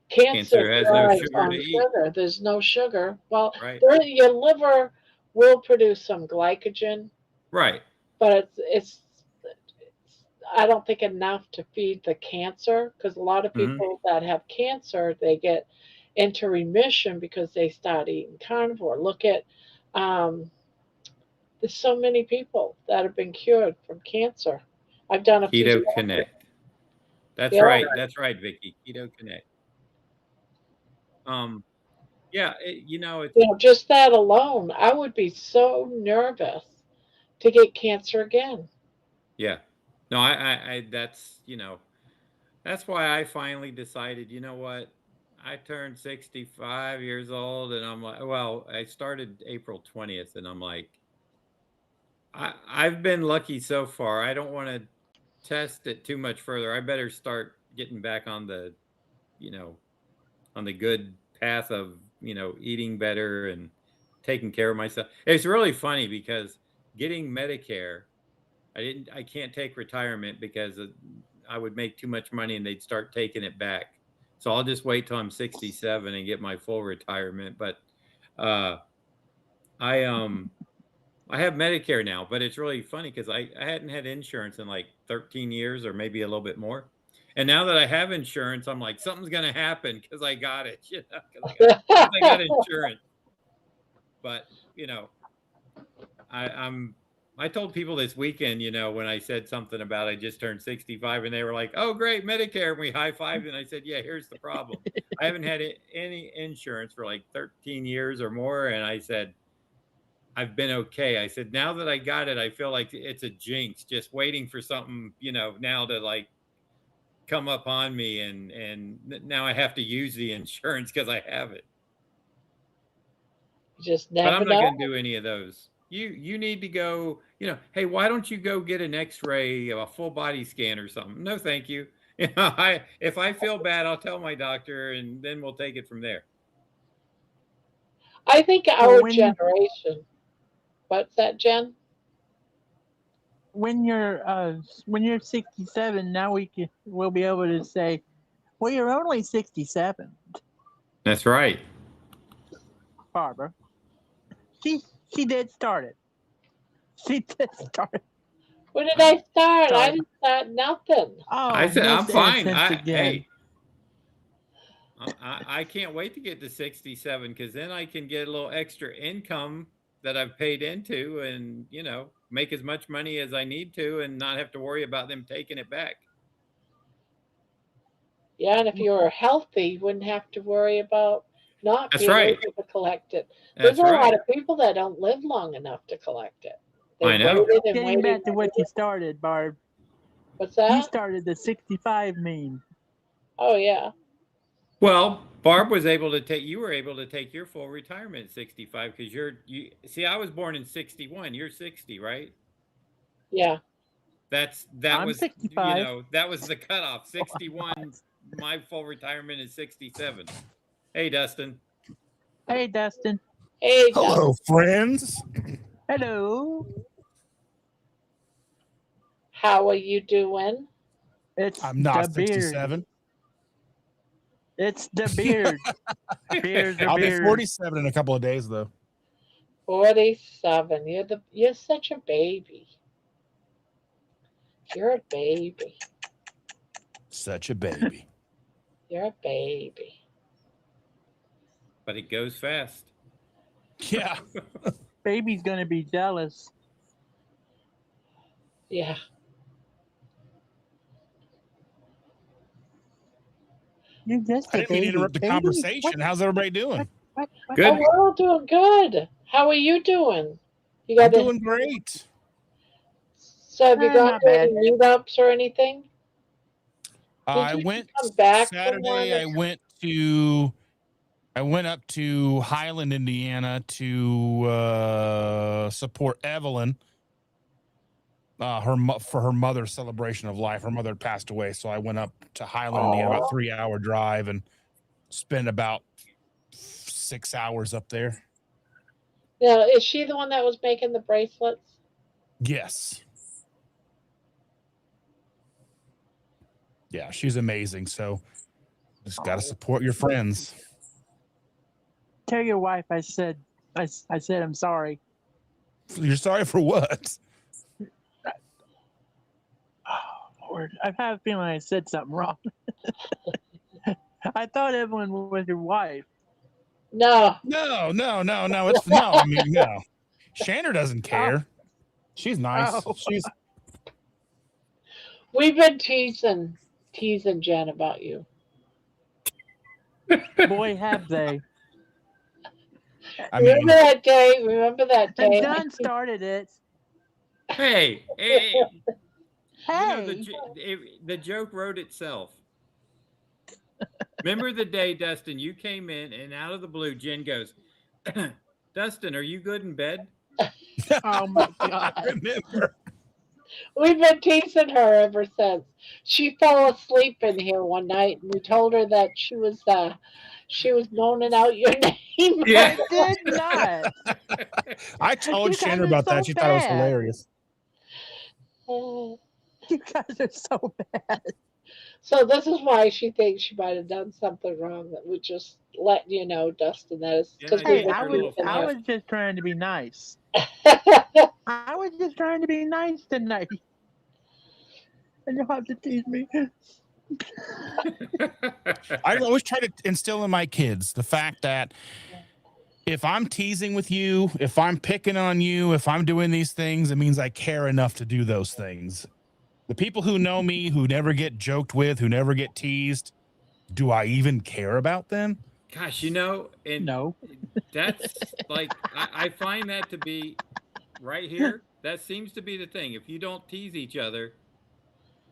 cancer Cancer has no thrives sugar to on eat. sugar. There's no sugar. Well, Right. your liver will produce some glycogen, Right. but I don't think enough to feed the cancer because a lot of Hmm. people that have cancer they get into remission because they start eating carnivore. Look at um, there's so many people that have been cured from cancer. I've done a few Keto studies. Connect. That's Yeah, right. That's right, Vicky. Keto Connect. Um, yeah, it's just that alone, I would be so nervous to get cancer again. yeah. No, that's why I finally decided, you know what? I turned 65 years old and I'm like, well, I started April 20th and I'm like, I've been lucky so far. I don't want to test it too much further. I better start getting back you know, on the good path of, eating better and taking care of myself. It's really funny because getting Medicare, I can't take retirement because I would make too much money and they'd start taking it back. So I'll just wait till I'm 67 and get my full retirement. But uh, I I have Medicare now, but it's really funny because I hadn't had insurance in like 13 years or maybe a little bit more. And now that I have insurance, I'm like, something's gonna happen because I got it, because I got insurance. But you know, I'm I told people this weekend, when I said something about I just turned 65 and they were like, "Oh, great, Medicare." And we high-fived and I said, "Yeah, here's the problem. I haven't had any insurance for like 13 years or more." And I said, "I've been okay." I said, "Now that I got it, I feel like it's a jinx, just waiting for something, now to like come up on me and now I have to use the insurance because I have it." You just But never I'm not know. going to do any of those. You need to go, hey, why don't you go get an X-ray, a full body scan or something? No, thank you. If I feel bad, I'll tell my doctor and then we'll take it from there. I think Well, our generation. What's that, Jen? when you're 67, now we'll be able to say, well, you're only 67, That's right. Barbara. She did start it. She did start it. When did I start? I Sorry. didn't start nothing. I Oh, said I'm Miss fine. Innocence again. Hey, I can't wait to get to 67 because then I can get a little extra income that I've paid into and, make as much money as I need to and not have to worry about them taking it back. Yeah, and if you were healthy, you wouldn't have to worry about not That's being right. able to collect it. There's That's a lot right. of people that don't live long enough to collect it. I They've know. waited and Getting waited back to and what you waited. started, Barb. What's You that? started the 65 meme. Oh, yeah. Well, Barb was able to take, you were able to take your full retirement at 65 because see, I was born in 61. You're 60, right? Yeah. That I'm was, 65. that was the cutoff. 61, my full retirement is 67. Hey, Dustin. Hey, Dustin. Hey, Hello, Dustin. friends. Hello. How are you doing? It's I'm the not beard. 67. It's the beard. Beards are I'll be beards. 47 in a couple of days, though. 47. You're such a baby. You're a baby. Such a baby. You're a baby. But it goes fast. Yeah. Baby's gonna be jealous. Yeah. You're just I a didn't mean baby. to interrupt the Baby? conversation. How's everybody doing? What? Good. Oh, we're all doing good. How are you doing? You I'm got doing great. So have you gone Not to bad. any meetups or anything? I you went come back from Saturday. one? I went up to Highland, Indiana to support Evelyn. For her mother's celebration of life. Her mother had passed away, so I went up to Highland, Indiana, about a 3-hour drive, and spent about 6 hours up there. Yeah, is she the one that was making the bracelets? Yes. Yeah, she's amazing. So just got to support your friends. Tell your wife I said I'm sorry. You're sorry for what? Oh, Lord. I have a feeling I said something wrong. I thought Evelyn was your wife. No. No. It's no. I mean, no. Shanner doesn't care. She's nice. Oh. She's We've been teasing Jen about you. Boy, have they. I mean, Remember that day? And John started it. Hey, Hey. the joke wrote itself. Remember the day, Dustin, you came in and out of the blue, Jen goes, Dustin, are you good in bed? Oh my God. I remember. We've been teasing her ever since. She fell asleep in here one night, and we told her that she was moaning out your name. Yeah. I did not. I told You guys Shanner are about that. so She thought it was bad. hilarious. You guys are so bad. So this is why she thinks she might have done something wrong. That we just letting you know, Dustin. That is because Yeah, we've Hey, been her little teasing I her. was just trying to be nice. I was just trying to be nice tonight. And you'll have to tease me. I always try to instill in my kids the fact that if I'm teasing with you, if I'm picking on you, if I'm doing these things, it means I care enough to do those things. The people who know me, who never get joked with, who never get teased, do I even care about them? Gosh, and No. that's like I find that to be right here. That seems to be the thing. If you don't tease each other,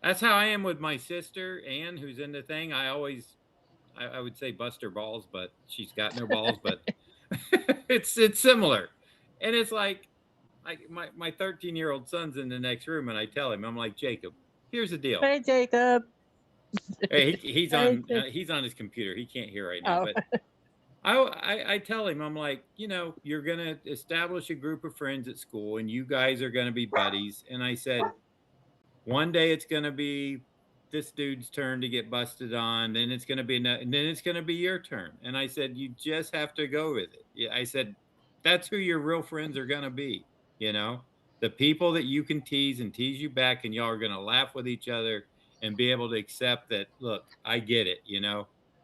that's how I am with my sister Ann, who's in the thing. I would say bust her balls, but she's got no balls. But it's similar, and it's like my 13-year-old son's in the next room, and I tell him, I'm like, Jacob, here's the deal. Hey, Jacob. Hey, he's Hey, on he's on his computer. He can't hear right now, Oh. but I tell him, I'm like, you're gonna establish a group of friends at school, and you guys are gonna be buddies. And I said, one day it's gonna be this dude's turn to get busted on, then it's gonna be and then it's gonna be your turn. And I said, you just have to go with it. Yeah, I said, that's who your real friends are gonna be. The people that you can tease and tease you back, and y'all are gonna laugh with each other and be able to accept that. Look, I get it.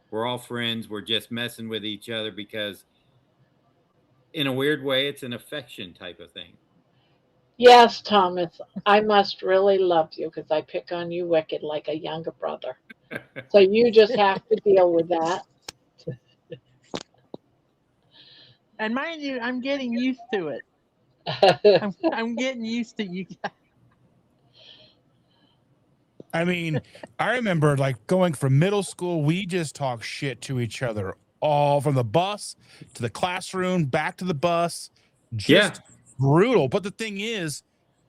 We're all friends. We're just messing with each other because, in a weird way, it's an affection type of thing. Yes, Thomas. I must really love you because I pick on you wicked like a younger brother. So you just have to deal with that. And mind you, I'm getting used to it. I'm getting used to you guys. I mean, I remember like going from middle school, we just talk shit to each other all from the bus to the classroom, back to the bus, just brutal. But the thing is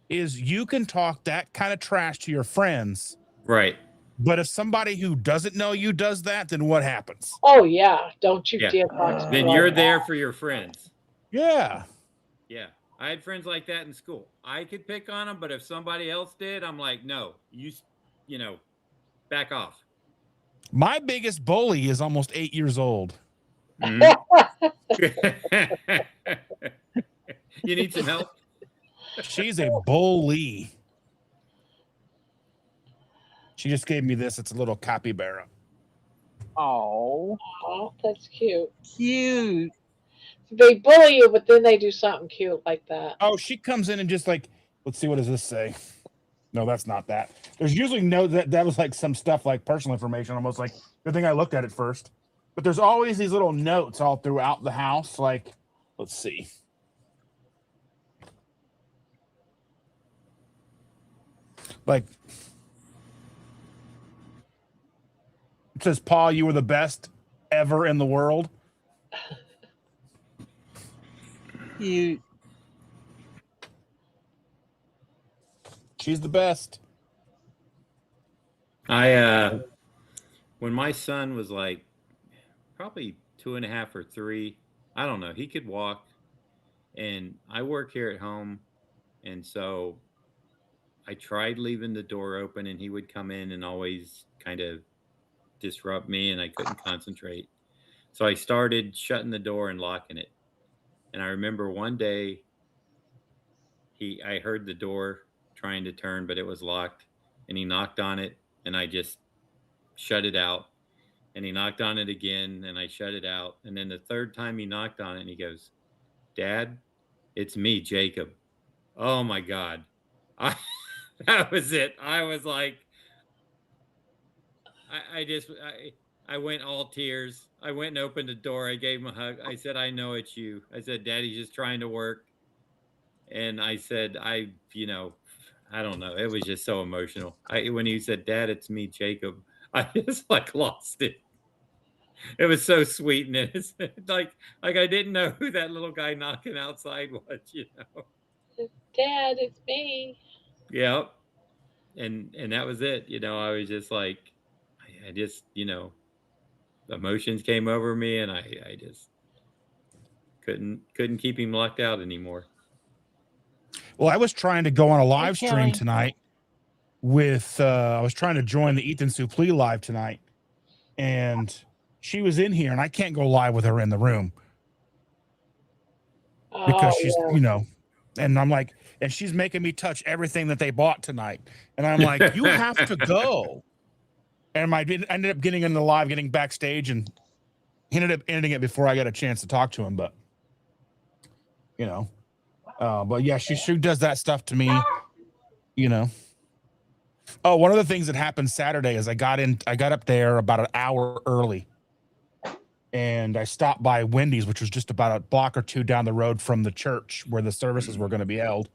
you can talk that kind of trash to your friends. Right. But if somebody who doesn't know you does that, then what happens? Oh yeah, don't you Yeah. dare talk to me Then like you're that. there for your friends. Yeah. Yeah. I had friends like that in school. I could pick on them, but if somebody else did, I'm like, no, you back off. My biggest bully is almost 8 years old. Mm. You need some help? She's a bully. She just gave me this. It's a little capybara. Oh, Oh, that's cute. cute. They bully you, but then they do something cute like that. Oh, she comes in and just like, let's see, what does this say? No, that's not that. There's usually no, that was like some stuff like personal information, almost like, good thing I looked at it first. But there's always these little notes all throughout the house. Like, let's see. Like, it says, Paul, you were the best ever in the world. Cute. She's the best. When my son was like probably 2.5 or 3, I don't know, he could walk, and I work here at home, and so I tried leaving the door open, and he would come in and always kind of disrupt me, and I couldn't concentrate. So I started shutting the door and locking it. And I remember one day I heard the door trying to turn, but it was locked, and he knocked on it, and I just shut it out. And he knocked on it again, and I shut it out. And then the third time he knocked on it, and he goes, "Dad, it's me, Jacob." Oh my God. That was it. I was like, I went all tears. I went and opened the door. I gave him a hug. I said, "I know it's you." I said, "Daddy's just trying to work." And I said, I don't know. It was just so emotional. When he said, "Dad, it's me, Jacob," I just like lost it. It was so sweet, and it's like I didn't know who that little guy knocking outside was, Dad, it's me. Yep. And that was it. I was just like, I just, emotions came over me, and I just couldn't keep him locked out anymore. Well, I was trying to go on a live Hey, stream Kelly. tonight with I was trying to join the Ethan Suplee live tonight, and she was in here, and I can't go live with her in the room because she's, and I'm like, and she's making me touch everything that they bought tonight, and I'm like, you have to go. And I ended up getting in the live, getting backstage, and he ended up ending it before I got a chance to talk to him. But but yeah, she does that stuff to me, Oh, one of the things that happened Saturday is I got up there about an hour early, and I stopped by Wendy's, which was just about a block or two down the road from the church where the services were going to be held.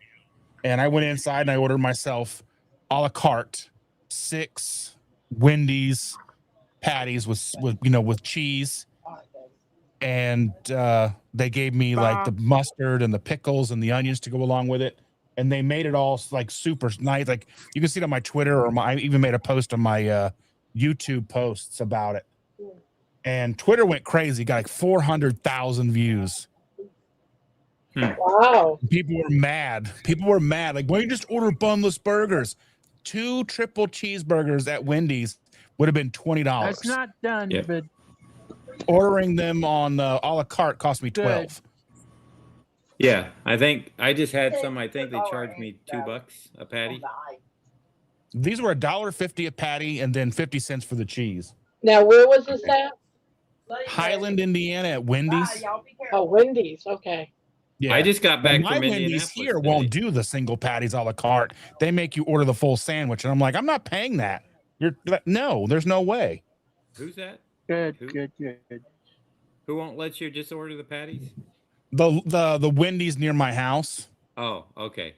And I went inside and I ordered myself a la carte 6 Wendy's patties with cheese. And they gave me like the mustard and the pickles and the onions to go along with it. And they made it all like super nice. Like you can see it on my Twitter, or I even made a post on my YouTube posts about it. And Twitter went crazy, got like 400,000 views. Wow. People were mad. Like, why don't you just order bunless burgers? 2 triple cheeseburgers at Wendy's would have been $20. That's not done, Yeah. but Ordering them on a la carte cost me $12. Yeah, I think I just had some. I think they charged me $2 a patty. These were $1.50 a patty, and then 50 cents for the cheese. Now, where was this at? Highland, Indiana, at Wendy's. Oh, Wendy's. Okay. Yeah, I just got back my from Wendy's Indianapolis here today. won't do the single patties a la carte. They make you order the full sandwich, and I'm like, I'm not paying that. No, there's no way. Who's that? good. Who won't let you just order the patties? The Wendy's near my house. Oh, okay.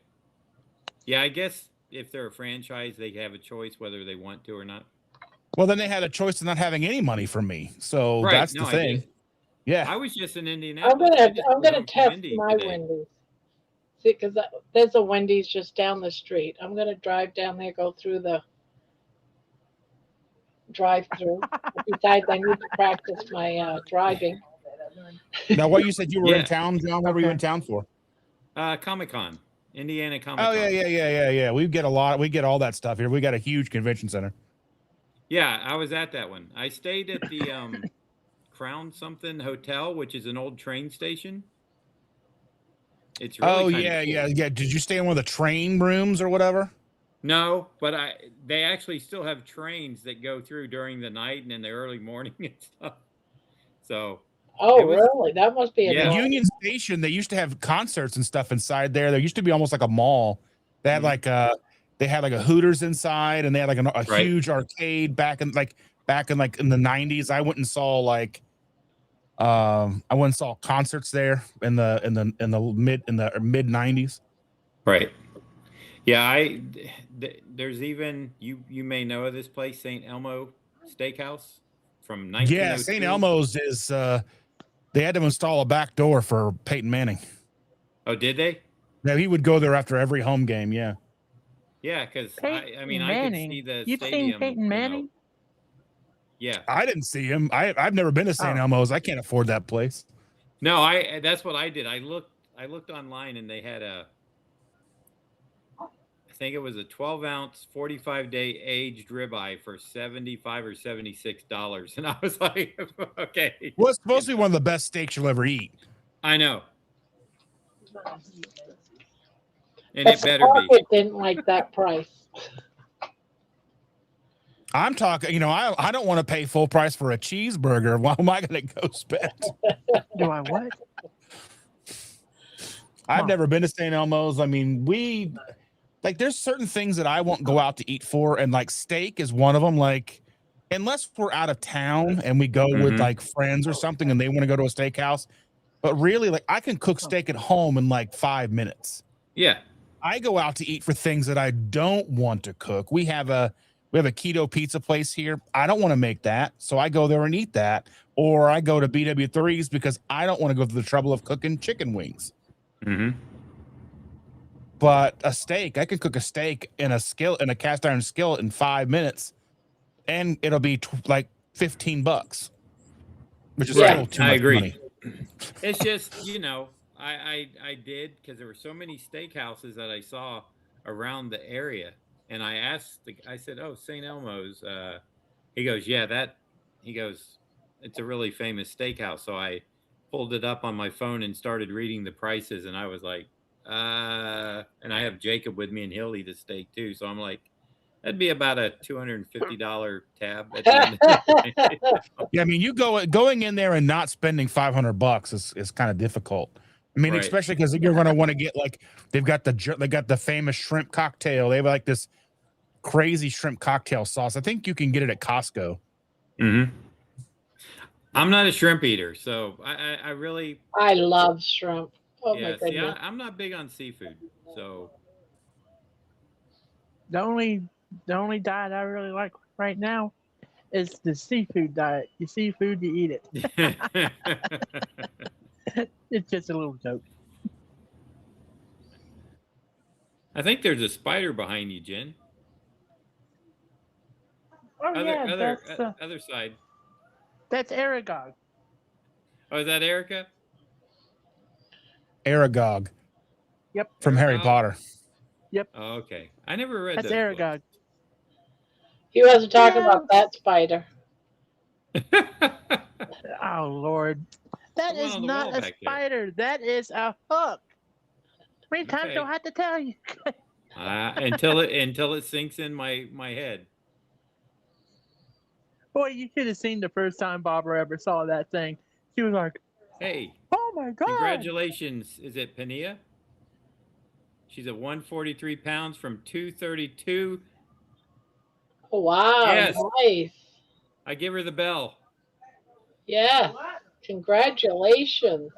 Yeah, I guess if they're a franchise, they have a choice whether they want to or not. Well, then they had a choice of not having any money from me. So Right. that's No, the I thing. did. Yeah. I was just in I'm Indianapolis. I just gonna drove to test Indy my today. Wendy's. See, because there's a Wendy's just down the street. I'm gonna drive down there, go through the drive-through. Besides, I need to practice my driving. Now, what you said you were Yeah. in town, John? What were you in town for? Comic-Con, Indiana Comic-Con. Oh yeah. We get all that stuff here. We got a huge convention center. Yeah, I was at that one. I stayed at the Crown something Hotel, which is an old train station. It's really Oh kind of yeah, cool. yeah. Did you stay in one of the train rooms or whatever? No, but they actually still have trains that go through during the night and in the early morning and stuff. So Oh, it was really? That must be a Yeah. nice. Union Station, they used to have concerts and stuff inside there. There used to be almost like a mall. They had Mhm. like they had like a Hooters inside, and they had like a Right. huge arcade back in in the 90s. I went and saw I went and saw concerts there in the mid 90s. Right. Yeah, there's even you may know of this place, St. Elmo Steakhouse from Yeah, St. 1902. Elmo's is they had to install a back door for Peyton Manning. Oh, did they? Yeah, he would go there after every home game. Yeah. Yeah, because I mean Peyton I could Manning. see the You've seen stadium. Peyton Manning? Yeah. I didn't see him. I've never been to St. Oh. Elmo's. I can't afford that place. No, that's what I did. I looked online and they had I think it was a 12-ounce, 45-day aged ribeye for $75 or $76, and I was like, okay. Well, it's supposed to be one of the best steaks you'll ever eat. I know, and But it the better be. market didn't like that price. I'm talking, I don't want to pay full price for a cheeseburger. Why am I going to go spend? Do I what? I've never been to St. Elmo's. I mean, there's certain things that I won't go out to eat for, and like steak is one of them. Like, unless we're out of town and we go with Mhm. like friends or something and they want to go to a steakhouse, but really, like, I can cook steak at home in like 5 minutes. Yeah. I go out to eat for things that I don't want to cook. We have a keto pizza place here. I don't want to make that, so I go there and eat that. Or I go to BW3's because I don't want to go through the trouble of cooking chicken wings. Mm-hmm. But a steak, I can cook a steak in a cast iron skillet in 5 minutes, and it'll be like $15, which is still too much I agree. money. It's just I did because there were so many steakhouses that I saw around the area, and I said, "Oh, St. Elmo's." He goes, "Yeah, He goes, "It's a really famous steakhouse." So I pulled it up on my phone and started reading the prices, and I was like, and I have Jacob with me, and he'll eat a steak too. So I'm like, that'd be about a $250 tab at the end of the day. Yeah, I mean, going in there and not spending $500 is kind of difficult. I mean, Right. especially because you're going to want to get like they got the famous shrimp cocktail. They have like this crazy shrimp cocktail sauce. I think you can get it at Costco. Mm-hmm. I'm not a shrimp eater, so I really I love shrimp. Oh my yeah. See, goodness. I'm not big on seafood, so The only diet I really like right now is the seafood diet. You see food, you eat it. It's just a little joke. I think there's a spider behind you, Jen. Oh yeah, Other side. that's Aragog. Oh, is that Erica? Aragog. Yep. From Harry Aragog? Potter. Yep. Oh, okay. I never read That's those Aragog. He wasn't talking about that spider. books. Oh Lord, that One is on the not wall a back there. spider. That is a hook. How many times do Okay. I have to tell you? Until it sinks in my head. Boy, you should have seen the first time Barbara ever saw that thing. She was like, Hey, "Oh my god!" congratulations. Is it Pania? She's at 143 pounds from 232. Oh, wow, Yes. nice. I give her the bell. Yeah, congratulations.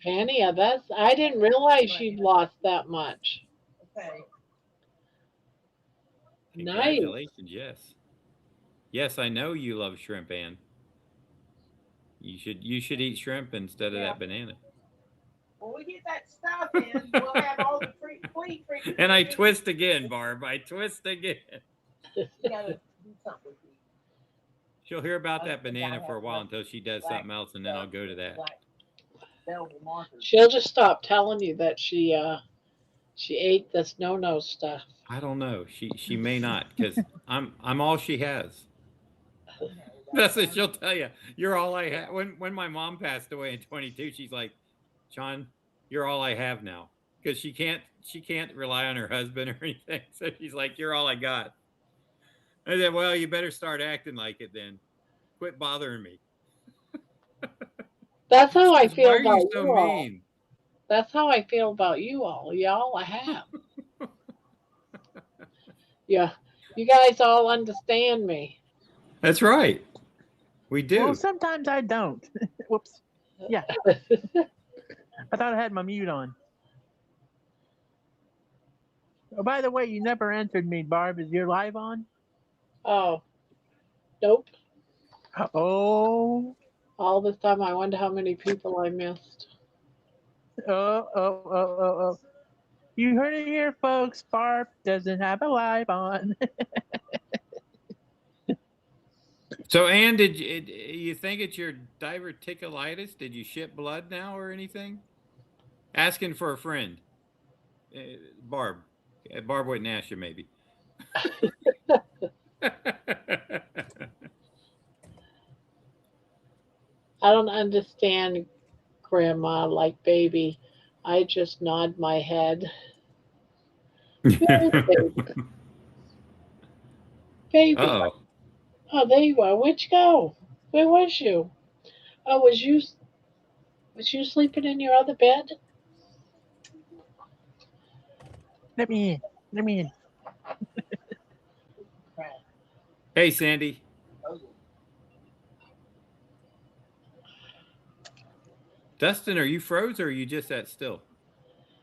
Penny, I didn't realize she'd lost that much. Nice. Congratulations, yes. Yes, I know you love shrimp, Ann. You should eat shrimp instead of that banana. When we get that stuff in, we'll have all the free. And I twist again, Barb. I twist again. You gotta do something with these. She'll hear about that banana for a while until she does something else, and then I'll go to that. Black velvet markers. She'll just stop telling you that she She ate this no stuff. I don't know. She may not, because I'm all she has. That's what she'll tell you. You're all I have. When my mom passed away in 22, she's like, John, you're all I have now, because she can't rely on her husband or anything. So she's like, you're all I got. I said, well, you better start acting like it then. Quit bothering me. That's how I She says, why feel are about you so you all. mean? That's how I feel about you all. Y'all I have. Yeah. You guys all understand me. That's right. We do. Well, sometimes I don't. Whoops. Yeah. I thought I had my mute on. Oh, by the way, you never answered me, Barb. Is your live on? Oh. Nope. Oh. All this time I wonder how many people I missed. Oh. You heard it here, folks. Barb doesn't have a live on. So, Ann, did you think it's your diverticulitis? Did you shit blood now or anything? Asking for a friend. Barb. Barb wouldn't ask you, maybe. I don't understand, Grandma, like baby. I just nod my head. Where is baby? Baby. Uh-oh. Oh, there you are. Where'd you go? Where was you? Oh, was you sleeping in your other bed? Let me in. Let me in. Hey, Sandy. Dustin, are you froze or are you just that still?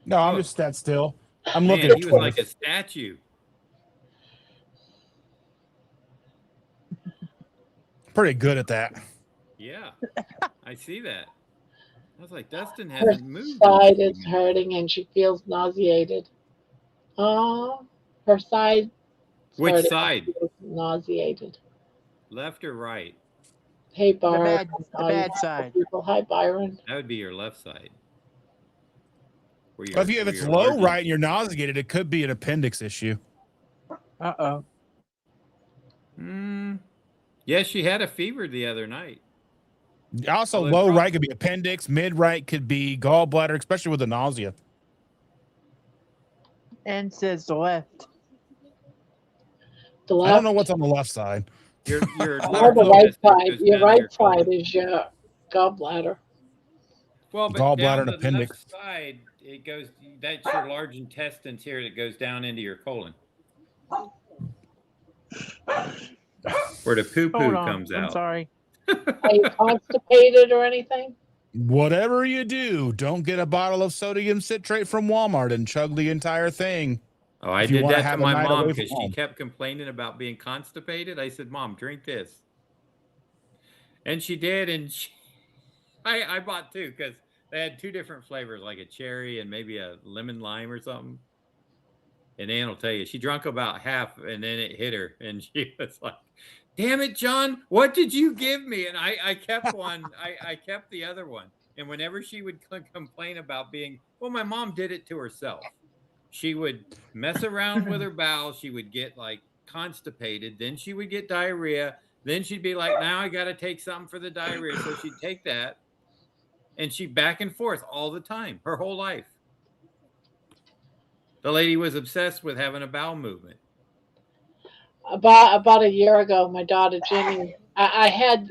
No, I'm Oh. just that still. I'm Man, looking at he was Twitter. like a statue. Pretty good at that. Yeah, I see that. I was like, Dustin Her hasn't moved. side is hurting and she feels nauseated. Oh, her side. Which hurting and side? she feels nauseated. Left or right? Hey, The Barb. bad side. People. Hi, Byron. That would be your left side. Well, if it's low right and you're nauseated, it could be an appendix issue. Uh-oh. Yeah, she had a fever the other night. Also, low right could be appendix. Mid right could be gallbladder, especially with the nausea. And says the left. The left. I don't know what's on the left side. Your the right side. Your right side is your gallbladder. Well, but gallbladder down and the appendix. left side, it goes. That's your large intestines here that goes down into your colon, where the poo comes out. I'm sorry. Are you constipated or anything? Whatever you do, don't get a bottle of sodium citrate from Walmart and chug the entire thing. Oh, I did that to my mom because she kept complaining about being constipated. I said, Mom, drink this. And she did, and I bought two because they had two different flavors, like a cherry and maybe a lemon lime or something. And Ann will tell you, she drank about half, and then it hit her, and she was like, damn it, John, what did you give me? And I kept one. I kept the other one. And whenever she would complain about being, well, my mom did it to herself. She would mess around with her bowels. She would get like constipated. Then she would get diarrhea. Then she'd be like, now I got to take something for the diarrhea. So she'd take that. And she back and forth all the time, her whole life. The lady was obsessed with having a bowel movement. About a year ago, my daughter Jenny, I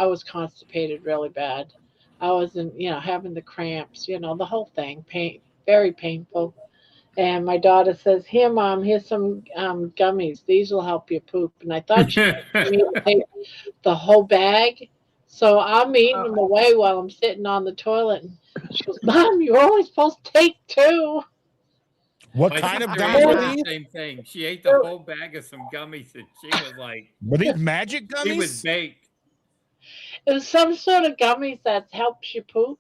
was constipated really bad. I wasn't, having the cramps, the whole thing, very painful. And my daughter says, "Here, Mom, here's some gummies. These will help you poop." And I thought she wanted me to take the whole bag. So I'm eating them away while I'm sitting on the toilet. And she goes, "Mom, you're only supposed to take two." What kind of gummies were these? Same thing. She ate the whole bag of some gummies, and she was like, "Were these magic gummies?" She was baked. It was some sort of gummies that helps you poop.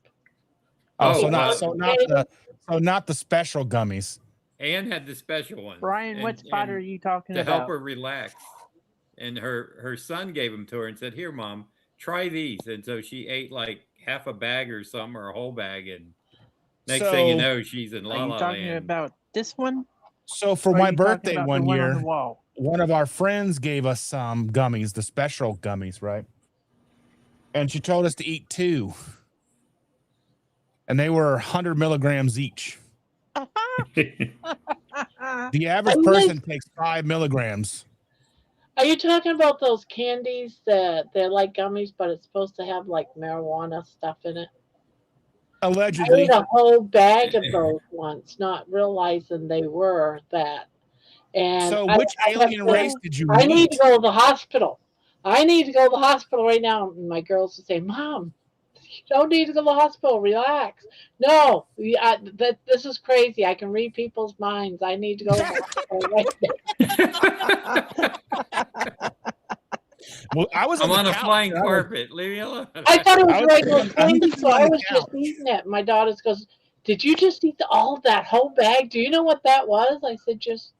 So not the special gummies. Ann had the special ones. Brian, what spot are you talking about? To help her relax. And her son gave them to her and said, "Here, Mom, try these." And so she ate like half a bag or something, or a whole bag, and Next thing you know, she's in La Are you La talking Land. about this one? So for Or are my you talking birthday about one the one on year, the wall? one of our friends gave us some gummies, the special gummies, right? And she told us to eat 2. And they were 100 milligrams each. The average person takes 5 milligrams. Are you talking about those candies that they're like gummies, but it's supposed to have like marijuana stuff in it? I Allegedly. ate a whole bag of those once, not realizing they were that. And So I which kept alien saying, race did you I need to meet? go to the hospital. I need to go to the hospital right now. And my girls would say, Mom, you don't need to go to the hospital. Relax. No, this is crazy. I can read people's minds. I need to go to the hospital right now. Well, I was I'm on on the a couch. flying and I was- carpet. Leave me alone. I thought it I was was regular sitting on- candy, I'm so I on the was just couch. eating it. My daughter goes, Did you just eat all that whole bag? Do you know what that was? I said, Just,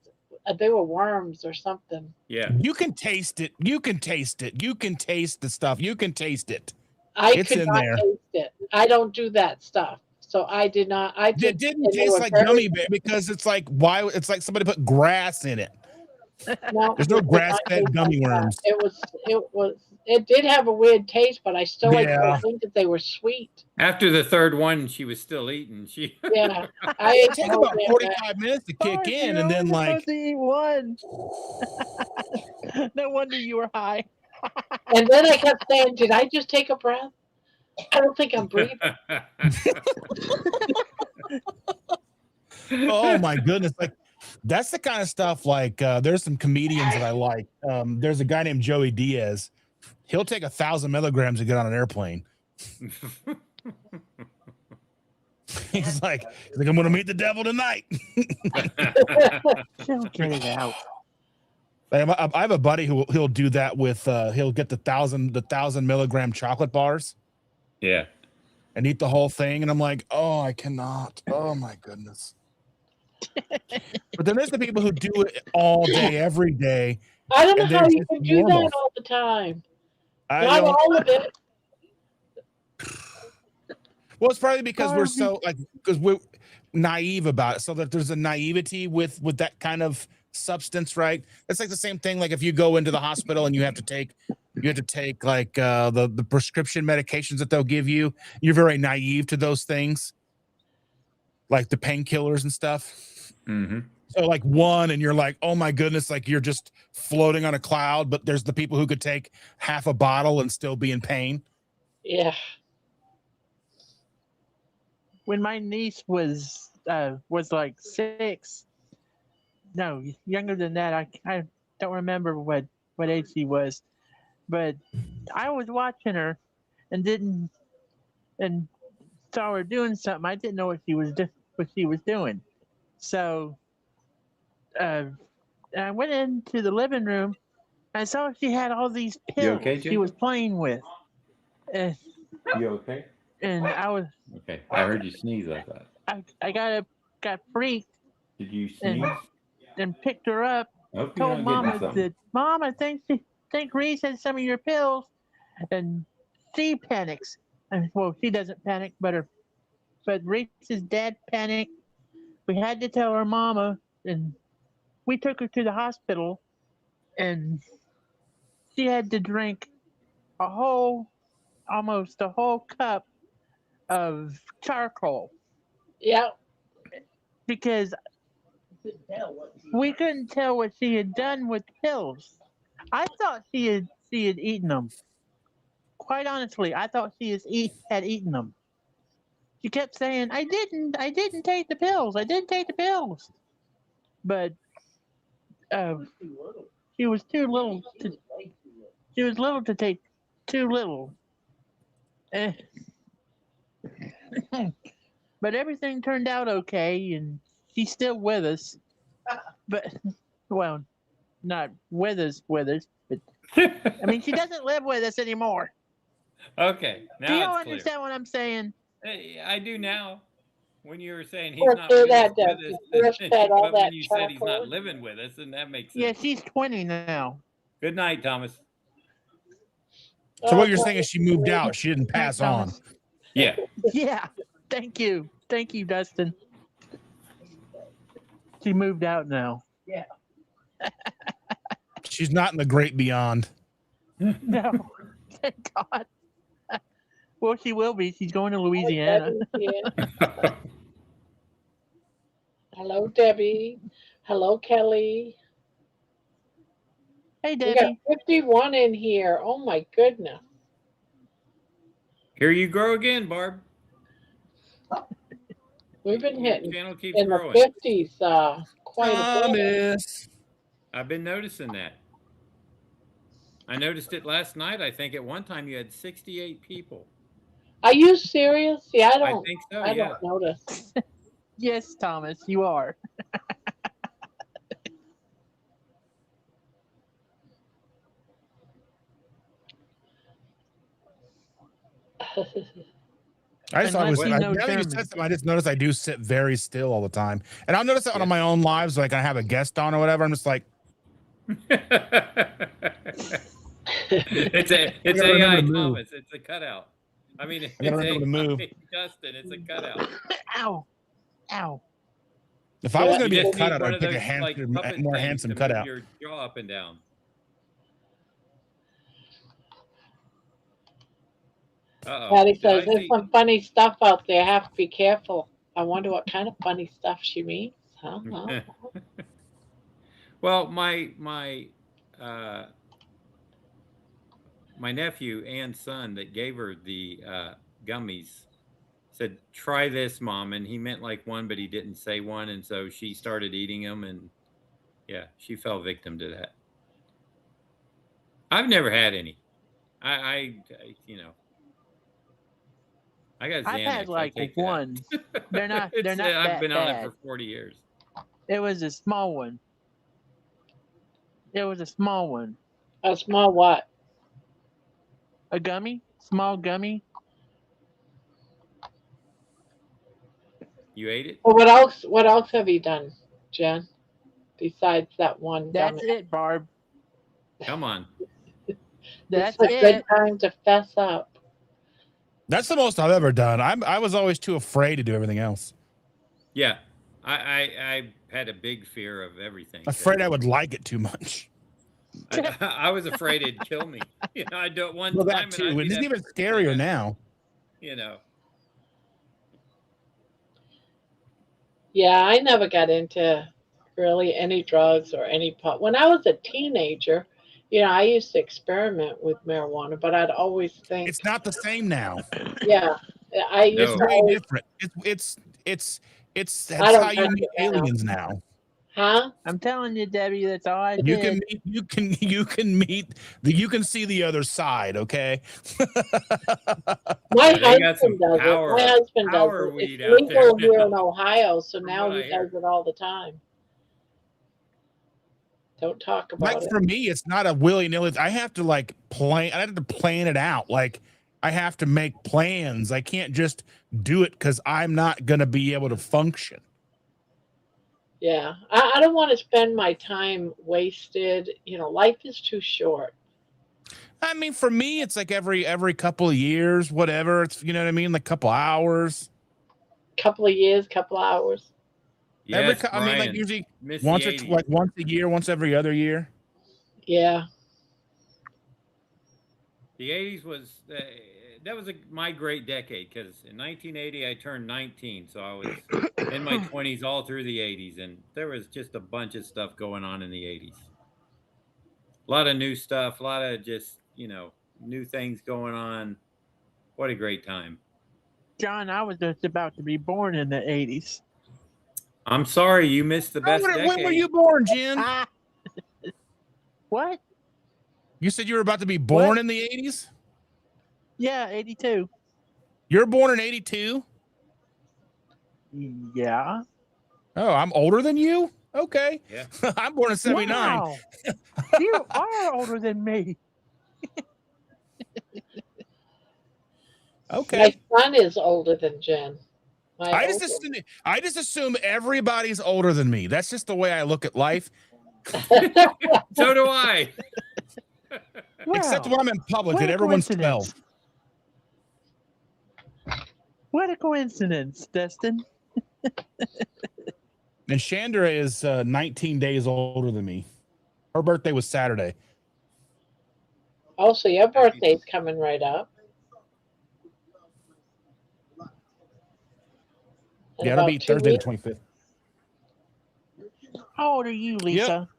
they were worms or something. Yeah. You can taste it. You can taste it. You can taste the stuff. You can taste it. I It's could in not there. taste it. I don't do that stuff. So I did not. I It just, didn't and they taste were like very, gummy bear because it's like why it's like somebody put grass in it. no, There's no it did not grass-fed taste gummy like that. worms. It did have a weird taste, but I still ate Yeah. the thing that they were sweet. After the third one, she was still eating. She Yeah, I It ate the take whole about damn 45 minutes to kick Sorry, in, you're and then only like supposed to eat one. No wonder you were high. bag. And then I kept saying, "Did I just take a breath? I don't think I'm breathing." oh my goodness, like that's the kind of stuff like there's some comedians that I like. There's a guy named Joey Diaz. He'll take 1,000 milligrams to get on an airplane. He's like, I'm gonna meet the devil tonight. She'll get it out. I have a buddy who he'll do that with he'll get the 1,000 milligram chocolate bars Yeah. and eat the whole thing. And I'm like, oh, I cannot. Oh my goodness. But then there's the people who do it all day, every day. I don't And know how they're you just can do normal. that all the time. I Not don't. all of it. Well, it's probably because we're so like because we're naive about it. So that there's a naivety with that kind of substance, right? It's like the same thing. Like if you go into the hospital and you have to take like the prescription medications that they'll give you. You're very naive to those things, like the painkillers and stuff. Mm-hmm. So like one, and you're like, oh my goodness, like you're just floating on a cloud. But there's the people who could take half a bottle and still be in pain. Yeah. When my niece was like 6, no, younger than that. I don't remember what age she was, but I was watching her and saw her doing something. I didn't know what she was doing. So I went into the living room. I saw she had all these pills okay, she Jake? was playing with. You okay? And I was Okay. I heard you sneeze, I thought. I got freaked Did you sneeze? and picked her up. I hope you're Told not getting Mama something. that Mom, I think Reese had some of your pills, and she panics. And well, she doesn't panic, but Reese's dad panicked. We had to tell her Mama, and we took her to the hospital, and she had to drink almost a whole cup of charcoal Yeah. because we couldn't tell what she had done with the pills. I thought she had eaten them. Quite honestly, I thought she had eaten them. She kept saying, I didn't take the pills. I didn't take the pills. But she was too little to take too little. But everything turned out okay, and she's still with us. But, well, not with us, but I mean, she doesn't live with us anymore. Okay. Now Do you it's clear. understand what I'm saying? Hey, I do now. When you were saying he's Well, not say with that, us, Deb. with You us, first had all but that when you said he's not charcoal. living with us, then that makes sense. Yeah, she's 20 now. Good night, Thomas. So what you're saying is she moved out. She didn't pass on. Thomas. Yeah. Yeah, thank you. thank you, Dustin. She moved out now. Yeah. She's not in the great beyond. No, thank God. Well, she will be. She's going to Louisiana. Debbie's here. Hello, Debbie. Hello, Kelly. Hey, We got Debbie. 51 in here. Oh my goodness. Here you grow again, Barb. We've been Your hitting channel keeps in growing. the 50s quite a bit. Thomas. I've been noticing that. I noticed it last night. I think at one time you had 68 people. Are you serious? See, I I don't think so, I yeah. don't notice. Yes, Thomas, you are. I just Unless always, you I, know now that you German. said something, I just noticed I do sit very still all the time. And I'll notice that Yeah. on my own lives, like I have a guest on or whatever. I'm just like, it's gotta AI remember to move. Thomas. It's a cutout. I mean, it's I gotta remember to move. AI Dustin. It's a cutout. Ow. Ow. If I was Yeah. going to You be a just need cutout, one I'd of pick a those handsome, puppet more things handsome to move cutout. your jaw up and down. Patty Did says I there's see? some funny stuff out there. Have to be careful. I wonder what kind of funny stuff she means. Huh? Well, my nephew and son that gave her the gummies said, "Try this, Mom," and he meant like one, but he didn't say one, and so she started eating them, and yeah, she fell victim to that. I've never had any. I you know, I got Xanax. I've had I like take that. one. They're not. They're It's, not I've that been on it bad. for 40 years. It was a small one. It was a small one. A small what? A gummy. Small gummy. You ate it? Well, what else? What else have you done, Jen? Besides that one That's gummy? it, Barb. Come on. That's It's a good it. time to fess up. That's the most I've ever done. I was always too afraid to do everything else. Yeah, I had a big fear of everything. Afraid I would like it too much. I was afraid it'd kill me. You know, I do it one Well, time, that and I'd too. be And it's that even person scarier that, now. You know. Yeah, I never got into really any drugs or any pot. When I was a teenager, I used to experiment with marijuana, but I'd always think, It's not the same now. yeah, I used No. It's to way always, different. It's I that's don't how you touch meet it now. aliens now. Huh? I'm telling you, Debbie. That's all I You did. you can see the other side, okay? My Yeah, they got some husband does power- it. My husband does power it. weed It's out legal there here now, in Ohio, so from now what he I hear. does it all the time. Don't talk about Like it. for me, it's not a willy-nilly. I have to I have to plan it out. Like I have to make plans. I can't just do it because I'm not gonna be able to function. Yeah, I don't want to spend my time wasted. Life is too short. I mean, for me, it's like every couple of years, whatever. It's you know what I mean, like a couple hours. Couple of years, couple hours. Yes, I mean, like Brian, usually miss once the or 80s. like once a year, once every other year. Yeah. The 80s was that was my great decade because in 1980 I turned 19, so I was in my 20s all through the 80s, and there was just a bunch of stuff going on in the 80s. A lot of new stuff, a lot of just new things going on. What a great time! John, I was just about to be born in the 80s. I'm sorry you missed the best decade. When were you born, Jen? Ah. What? You said you were about to be born What? in the 80s? Yeah, 82. You're born in 82? Yeah. Oh, I'm older than you? Okay. Yeah. I'm born in 79. Wow. You are older than me. Okay. My son is older than Jen. I just assume everybody's older than me. That's just the way I look at life. So do I. Wow. Except when I'm in public what and a everyone's coincidence. 12. What a coincidence, Dustin. And Chandra is 19 days older than me. Her birthday was Saturday. Oh, so your birthday's coming right up. In Yeah, it'll about be 2 Thursday the weeks. 25th. How old are you, Lisa?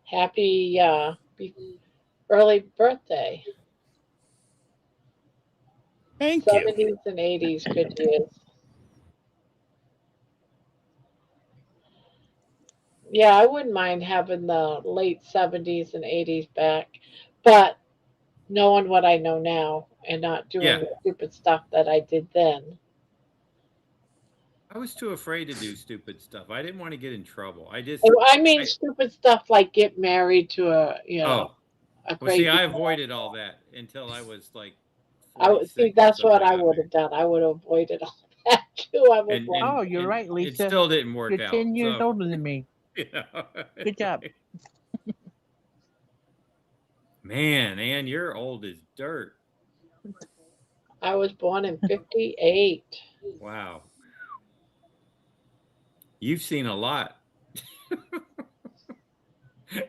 Happy early birthday. Thank you. 70s and 80s, good years. Yeah, I wouldn't mind having the late 70s and 80s back, but knowing what I know now and not doing Yeah. the stupid stuff that I did then. I was too afraid to do stupid stuff. I didn't want to get in trouble. I mean, stupid stuff like get married to a Oh, a well, see, crazy. I avoided all that until I was like I would see 46 or that's something. what I got would have married. done. I would have avoided all that too. I was And, like, Oh, you're and right, it Lisa. still didn't work You're out. 10 years so, older than me. you know. Good job. Man, Ann, you're old as dirt. I was born in 58. Wow. You've seen a lot.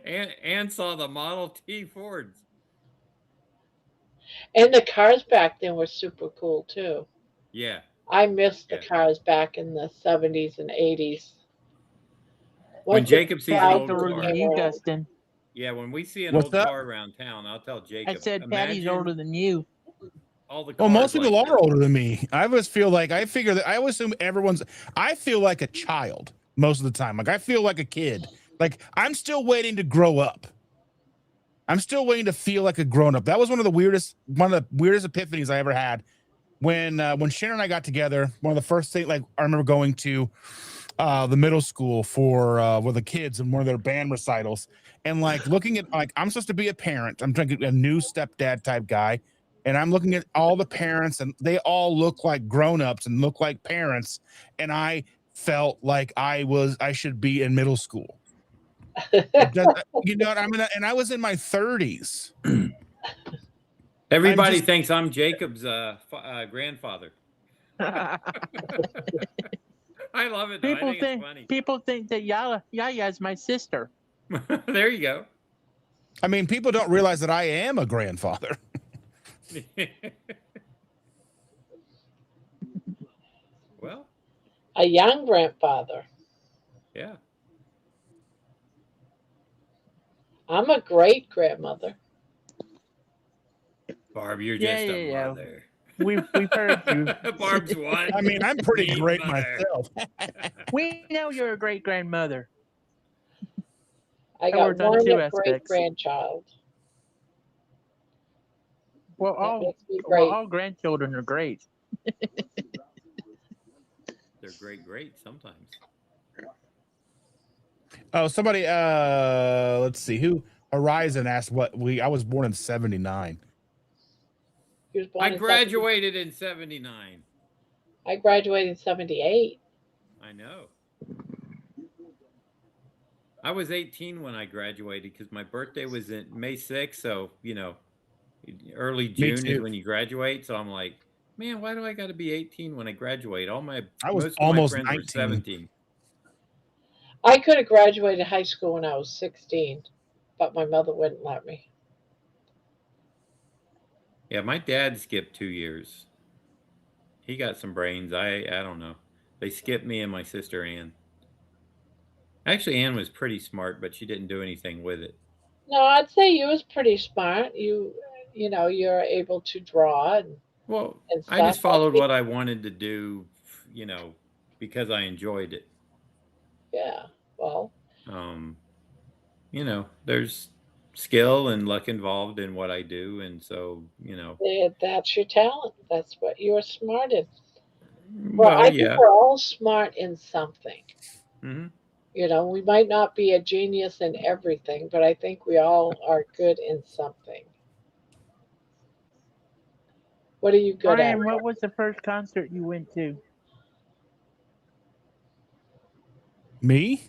and saw the Model T Fords. And the cars back then were super cool too. Yeah. I missed the Yeah. cars back in the 70s and 80s. When Once the Jacob sees an Patty's old older car. than you, Dustin. Yeah, when we see an What's old that? car around town, I'll tell Jacob. I said Patty's imagine older than you. all the cars Well, most people like are this. older than me. I always feel like I always assume I feel like a child most of the time. Like I feel like a kid. Like I'm still waiting to grow up. I'm still waiting to feel like a grown up. That was one of the weirdest epiphanies I ever had when Shannon and I got together. One of the first things, like I remember going to the middle school for with the kids and one of their band recitals, and like looking at like I'm supposed to be a parent. I'm trying to get a new stepdad type guy, and I'm looking at all the parents, and they all look like grown ups and look like parents, and I felt like I should be in middle school. It does, you know what I mean? And I was in my 30s. Everybody thinks I'm Jacob's grandfather. I love it, though. I think it's funny. People think that Yaya is my sister. There you go. I mean, people don't realize that I am a grandfather. Well, a young grandfather. yeah. I'm a great grandmother. Barb, you're just a mother. We've heard you. Barb's one. I mean, I'm pretty Mean great mother. myself. We know you're a great grandmother. I That got works on one two great aspects. grandchild. Well, That makes me great. all grandchildren are great. They're great sometimes. Oh, somebody let's see who Horizon asked I was born in 79. He was born I in graduated in 79. I graduated in 78. I know. I was 18 when I graduated because my birthday was in May 6th. So, early June is when you graduate. So I'm like, man, why do I got to be 18 when I graduate? I was most almost of my friends 19. were 17. I could have graduated high school when I was 16, but my mother wouldn't let me. Yeah, my dad skipped 2 years. He got some brains. I don't know. They skipped me and my sister Ann. Actually, Ann was pretty smart, but she didn't do anything with it. No, I'd say you was pretty smart. You're able to draw and stuff. I just followed what I wanted to do, because I enjoyed it. Yeah, well. There's skill and luck involved in what I do, and so, That's your talent. That's what you're smart in. Well, I think we're all smart in something. Mm-hmm. We might not be a genius in everything, but I think we all are good in something. What are you good Brian, at? what was the first concert you went to? Me?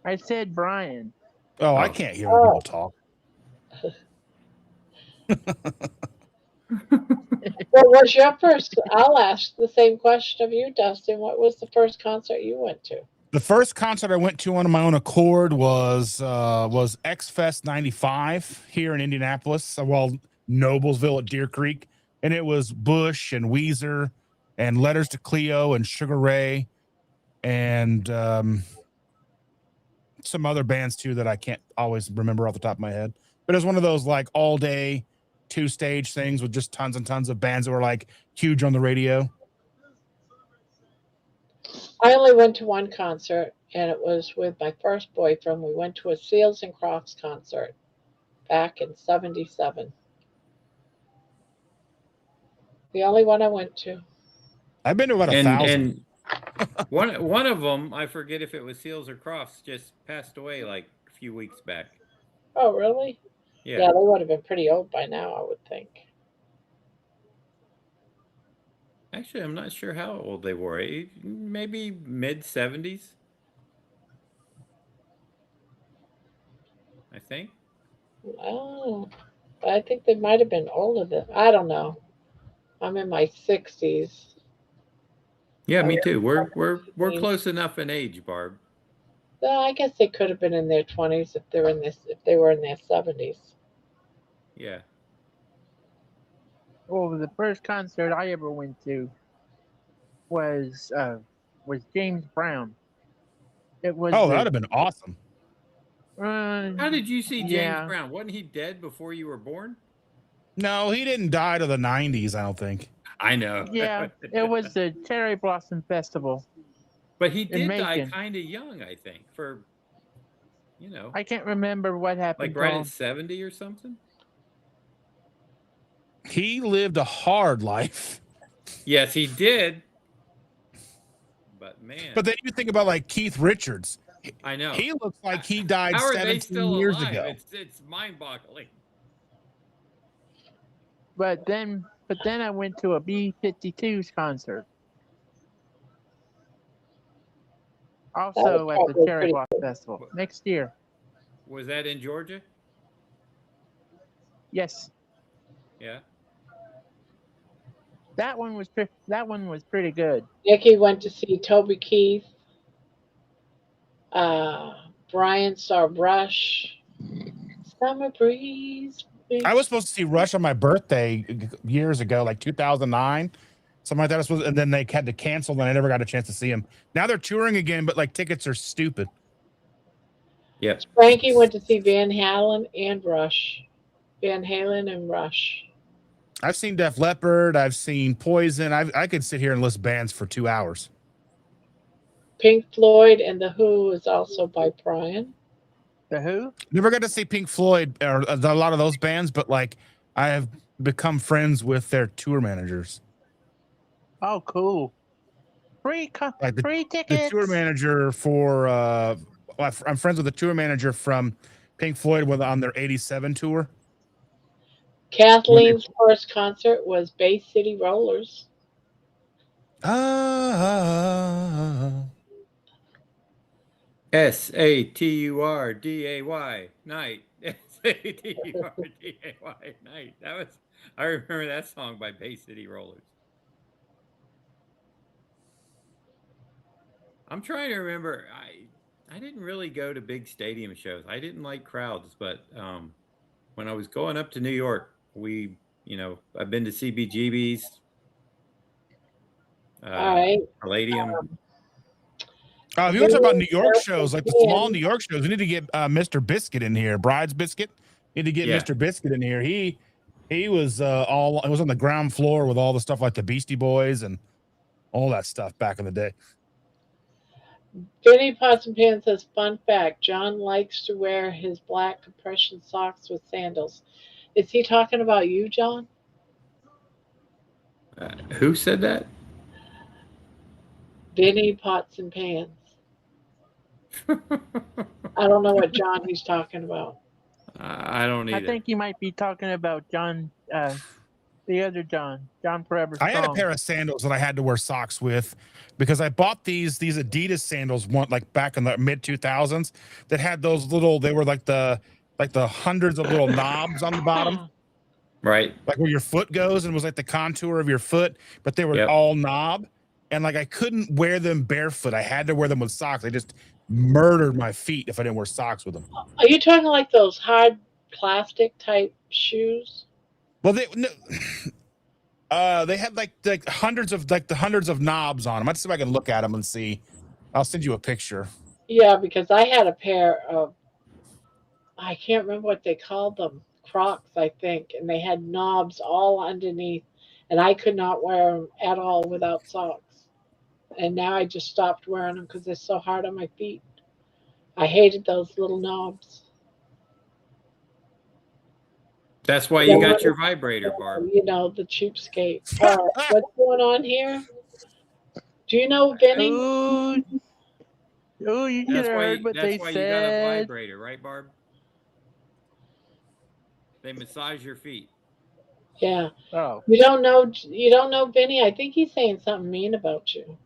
I said Brian. Oh, I can't hear people talk. What was your first? I'll ask the same question of you, Dustin. What was the first concert you went to? The first concert I went to on my own accord was X Fest '95 here in Indianapolis, well, Noblesville at Deer Creek, and it was Bush and Weezer and Letters to Cleo and Sugar Ray and some other bands too that I can't always remember off the top of my head. But it was one of those like all day, 2-stage things with just tons and tons of bands that were like huge on the radio. I only went to one concert, and it was with my first boyfriend. We went to a Seals and Crofts concert back in '77. The only one I went to. I've been to about 1,000. And one of them, I forget if it was Seals or Crofts, just passed away like a few weeks back. Oh, really? Yeah. Yeah, they would have been pretty old by now, I would think. Actually, I'm not sure how old they were. Maybe mid-70s. I think. Oh, I think they might have been older than. I don't know. I'm in my 60s. Yeah, me too. We're close enough in age, Barb. Well, I guess they could have been in their 20s if they were in their 70s. Yeah. Well, the first concert I ever went to was James Brown. It was Oh, that'd have been awesome. How did you see James yeah. Brown? Wasn't he dead before you were born? No, he didn't die to the 90s, I don't think. I know. Yeah, it was the Cherry Blossom Festival. But he did die Macon. kind of young, I think, for, you know, I can't remember what happened. like right to at him. 70 or something. He lived a hard life. Yes, he did. But man, But then you think about like Keith Richards. I know. He looks like he died How are they 17 still years alive? ago. It's mind-boggling. But then I went to a B-52s concert. Also at the probably Cherry pretty Blossom Festival next year. Was that in Georgia? Yes, Yeah. that one was pretty good. Nikki went to see Toby Keith. Brian saw Rush. Summer breeze. I was supposed to see Rush on my birthday years ago, like 2009, something like that. And then they had to cancel, and I never got a chance to see him. Now they're touring again, but like tickets are stupid. Yep. Frankie went to see Van Halen and Rush. Van Halen and Rush. I've seen Def Leppard. I've seen Poison. I could sit here and list bands for 2 hours. Pink Floyd and The Who is also by Brian. The Who? Never got to see Pink Floyd or a lot of those bands, but like I have become friends with their tour managers. Oh, cool. Free The tickets. tour manager for I'm friends with the tour manager from Pink Floyd on their '87 tour. Kathleen's first concert was Bay City Rollers. SATURDAY night. SATURDAY night. I remember that song by Bay City Rollers. I'm trying to remember. I didn't really go to big stadium shows. I didn't like crowds, but when I was going up to New York, I've been to CBGB's. All right. Palladium. If you want to talk about New York shows, like the small New York shows, we need to get Mr. Biscuit in here. Bride's Biscuit. Need to get Mr. Biscuit in here. He was it was on the ground floor with all the stuff like the Beastie Boys and all that stuff back in the day. Vinny Pots and Pans says, fun fact, John likes to wear his black compression socks with sandals. Is he talking about you, John? Who said that? Vinny Pots and Pans. I don't know what John he's talking about. I don't either. I think you might be talking about John, the other John Forever Strong. I had a pair of sandals that I had to wear socks with because I bought these Adidas sandals like back in the mid 2000s that had those little, they were like the hundreds of little knobs on the bottom. Right. like where your foot goes, and it was like the contour of your foot, but they were Yep. all knob. And like I couldn't wear them barefoot. I had to wear them with socks. They just murdered my feet if I didn't wear socks with them. Are you talking like those hard plastic type shoes? Well, they had like hundreds of knobs on them. Let's see if I can look at them and see. I'll send you a picture. Yeah, because I had a pair of, I can't remember what they called them, Crocs, I think, and they had knobs all underneath, and I could not wear them at all without socks. And now I just stopped wearing them because they're so hard on my feet. I hated those little knobs. That's why you got your vibrator, Barb. You know, the cheapskate. What's going on here? Do you know Vinny? Ooh, you should have heard what they That's why you got a said. vibrator, right, Barb? They massage your feet. Yeah. Oh, You don't know Vinny? I think he's saying something mean about you.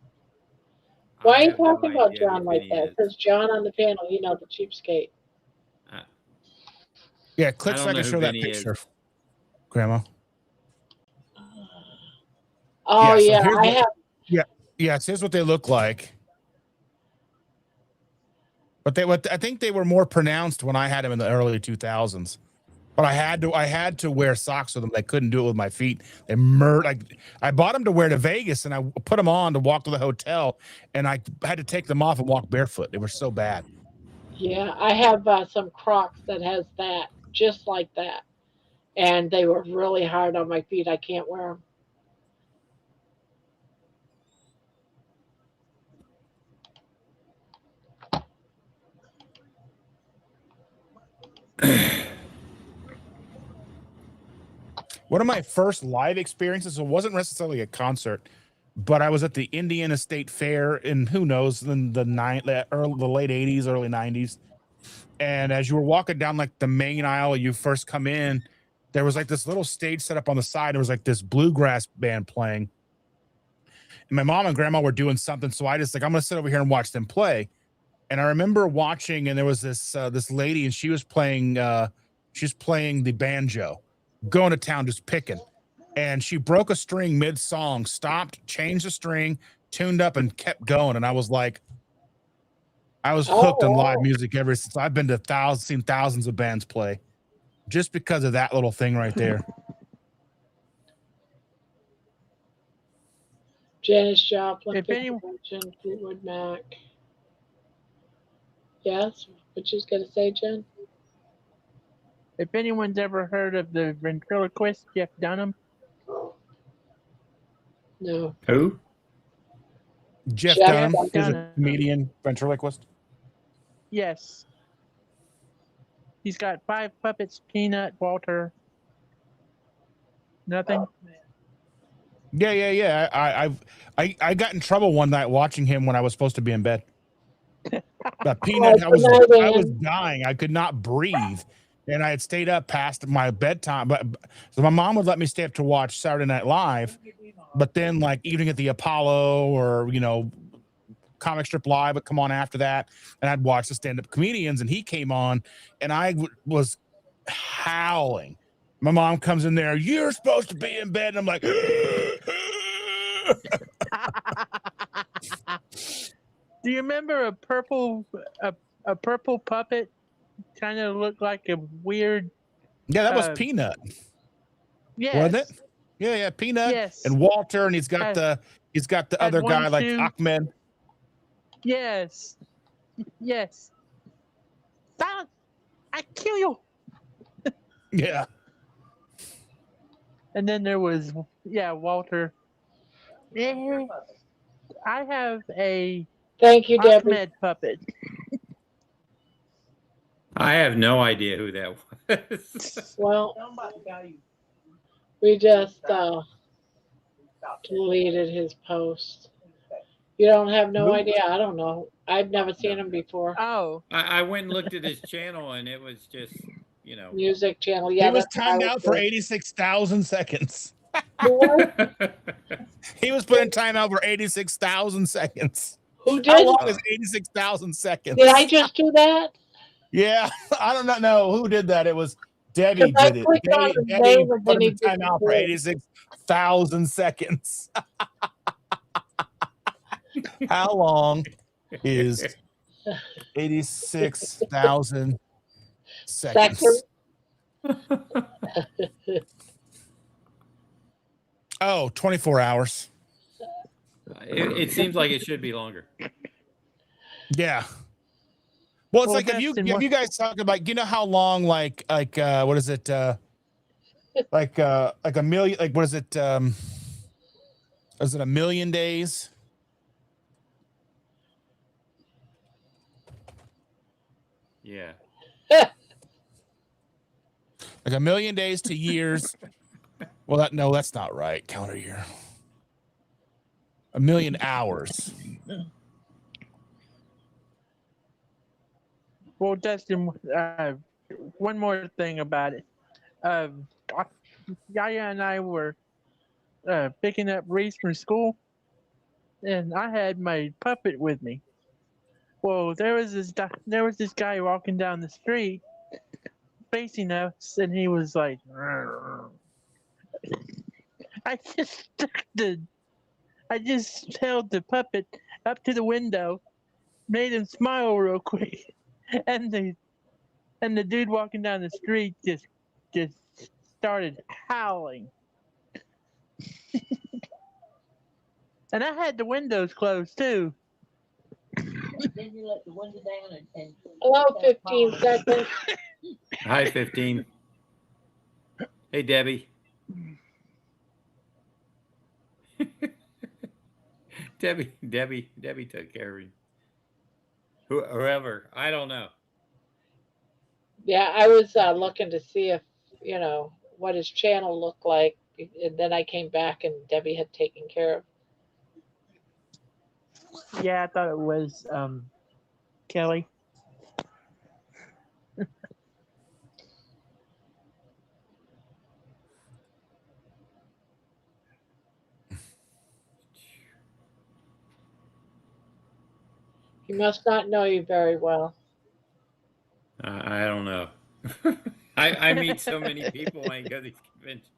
Why I are you have no talking about idea who John like Vinny that? is. It says John on the panel, you know, the cheapskate. Yeah, click so I don't know can who show that Vinny is. picture, Grandma. Oh Yeah, so yeah, here's I what- have. Yes, here's what they look like. But I think they were more pronounced when I had them in the early 2000s. But I had to wear socks with them. I couldn't do it with my feet. They I bought them to wear to Vegas, and I put them on to walk to the hotel, and I had to take them off and walk barefoot. They were so bad. Yeah, I have some Crocs that has that, just like that, and they were really hard on my feet. I can't wear them. One of my first live experiences, it wasn't necessarily a concert, but I was at the Indiana State Fair in who knows in the late 80s, early 90s. And as you were walking down like the main aisle, you first come in, there was like this little stage set up on the side. There was like this bluegrass band playing. And my mom and grandma were doing something. So I just like, I'm going to sit over here and watch them play. And I remember watching, and there was this lady, and she was playing the banjo, going to town, just picking. And she broke a string mid-song, stopped, changed the string, tuned up, and kept going. And I was like, I was hooked on live music ever since. I've been to seen thousands of bands play just because of that little thing right there. Janis Joplin, If any- Fleetwood Mac. Yes, what you was gonna say, Jen? if anyone's ever heard of the ventriloquist Jeff Dunham, No. Who? Jeff Jeff Dunham is a Dunham. comedian, ventriloquist. yes, he's got 5 puppets: Peanut, Walter. Nothing. Yeah. I got in trouble one night watching him when I was supposed to be in bed. The Peanut, I was dying. I could not breathe, and I had stayed up past my bedtime. But so my mom would let me stay up to watch Saturday Night Live, but then like Evening at the Apollo or Comic Strip Live would come on after that, and I'd watch the stand-up comedians, and he came on, and I was howling. My mom comes in there, you're supposed to be in bed, and I'm like, Do you remember a purple puppet? Kind of looked like a weird. yeah, that was Peanut, Yes. wasn't it? Yeah, Peanut Yes. and Walter, and he's got the other one guy like shoe. Ahmed. Yes. Yes. Silence! I kill you. Yeah. And then there was Walter. Eh, I have a Thank you, Debbie. Ahmed puppet. I have no idea who that was. Well, Somebody got you. we just deleted his post. You don't have no Nope. idea? I don't know. I've never seen him before. Oh, I went and looked at his channel, and it was just, Music channel. Yeah, He was that's what I timed out for doing. 86,000 seconds. Who was? He was put in timeout for 86,000 seconds. Who How did? long is 86,000 seconds? Did I just do that? Yeah, I don't know who did that. It was Debbie I did it. clicked on his Debbie name and put then him he in timeout for disappeared. 86,000 seconds. How long is 86,000 seconds? Oh, 24 hours. It seems like it should be longer. Yeah. Well, it's Well, like if you guys talk about, you know how long like what is it like a million, like what is it is it a million days? Yeah. Like a million days to years. Well, that's not right. Calendar year. A million hours. Well, Dustin, one more thing about it. Uh, Yaya and I were picking up Reese from school, and I had my puppet with me. Well, there was this guy walking down the street facing us, and he was like, I just held the puppet up to the window, made him smile real quick, and the dude walking down the street just started howling. And I had the windows closed too. Then you let the window down and Hello, 15 seconds. Hi, 15. Hey, Debbie. Debbie took care of him. Whoever, I don't know. Yeah, I was looking to see if, what his channel looked like. And then I came back and Debbie had taken care of. Yeah, I thought it was Kelly. He must not know you very well. I don't know. I meet so many people when I go to these conventions.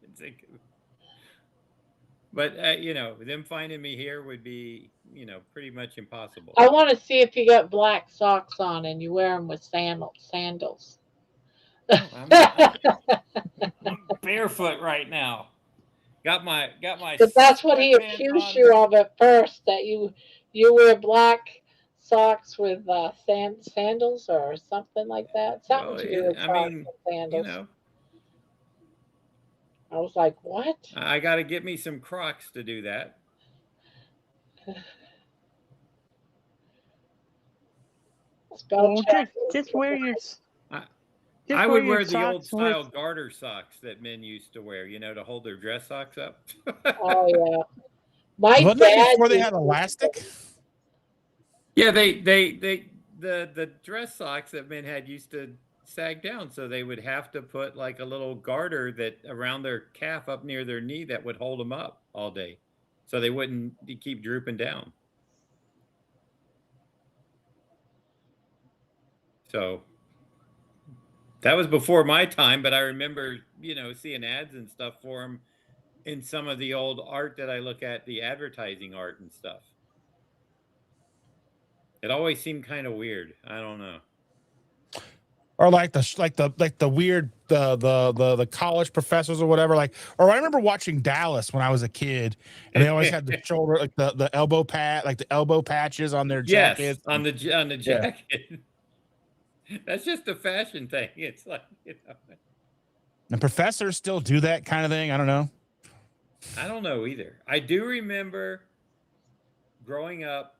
But, them finding me here would be, pretty much impossible. I want to see if you got black socks on and you wear them with sandals. Oh, I'm barefoot right now. Got my. But that's what he sweatpants accused on. you of at first, that you wear black socks with sandals or something like that. Something Well, to do with I socks mean, and sandals. I was like, what? I got to get me some Crocs to do that. Spell Well, check. just wear your. I would wear the old style garter socks that men used to wear, to hold their dress socks up. Oh yeah, my Wasn't dad. that before they had elastic? Yeah, the dress socks that men had used to sag down, so they would have to put like a little garter that around their calf up near their knee that would hold them up all day, so they wouldn't keep drooping down. So that was before my time, but I remember, seeing ads and stuff for them in some of the old art that I look at, the advertising art and stuff. It always seemed kind of weird. I don't know. Or like the weird the college professors or whatever. Or I remember watching Dallas when I was a kid, and they always had the shoulder, like the elbow pad, like the elbow patches on their jackets. Yes, on the jacket. Yeah. That's just a fashion thing. It's like, And professors still do that kind of thing. I don't know. I don't know either. I do remember growing up,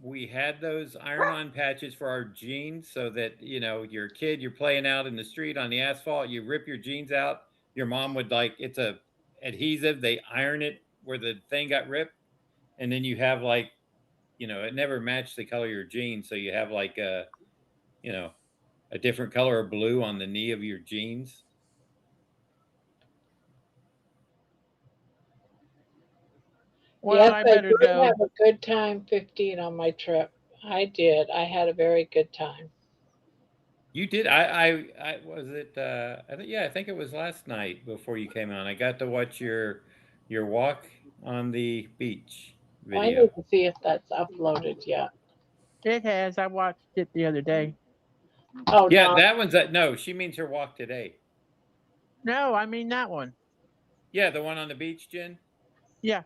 we had those iron-on patches for our jeans, so that, you're a kid, you're playing out in the street on the asphalt, you rip your jeans out, your mom would it's a adhesive, they iron it where the thing got ripped, and then you have it never matched the color of your jeans, so you have a different color of blue on the knee of your jeans. Well, yes, I I better did go. have a good time 15 on my trip. I did. I had a very good time. You did. I was it. I think, yeah, I think it was last night before you came on. I got to watch your walk on the beach I video. need to see if that's uploaded yet. It has. I watched it the other day. Oh, Yeah, no. that one's that. No, she means her walk today. No, I mean that one. Yeah, the one on the beach, Jen. Yeah.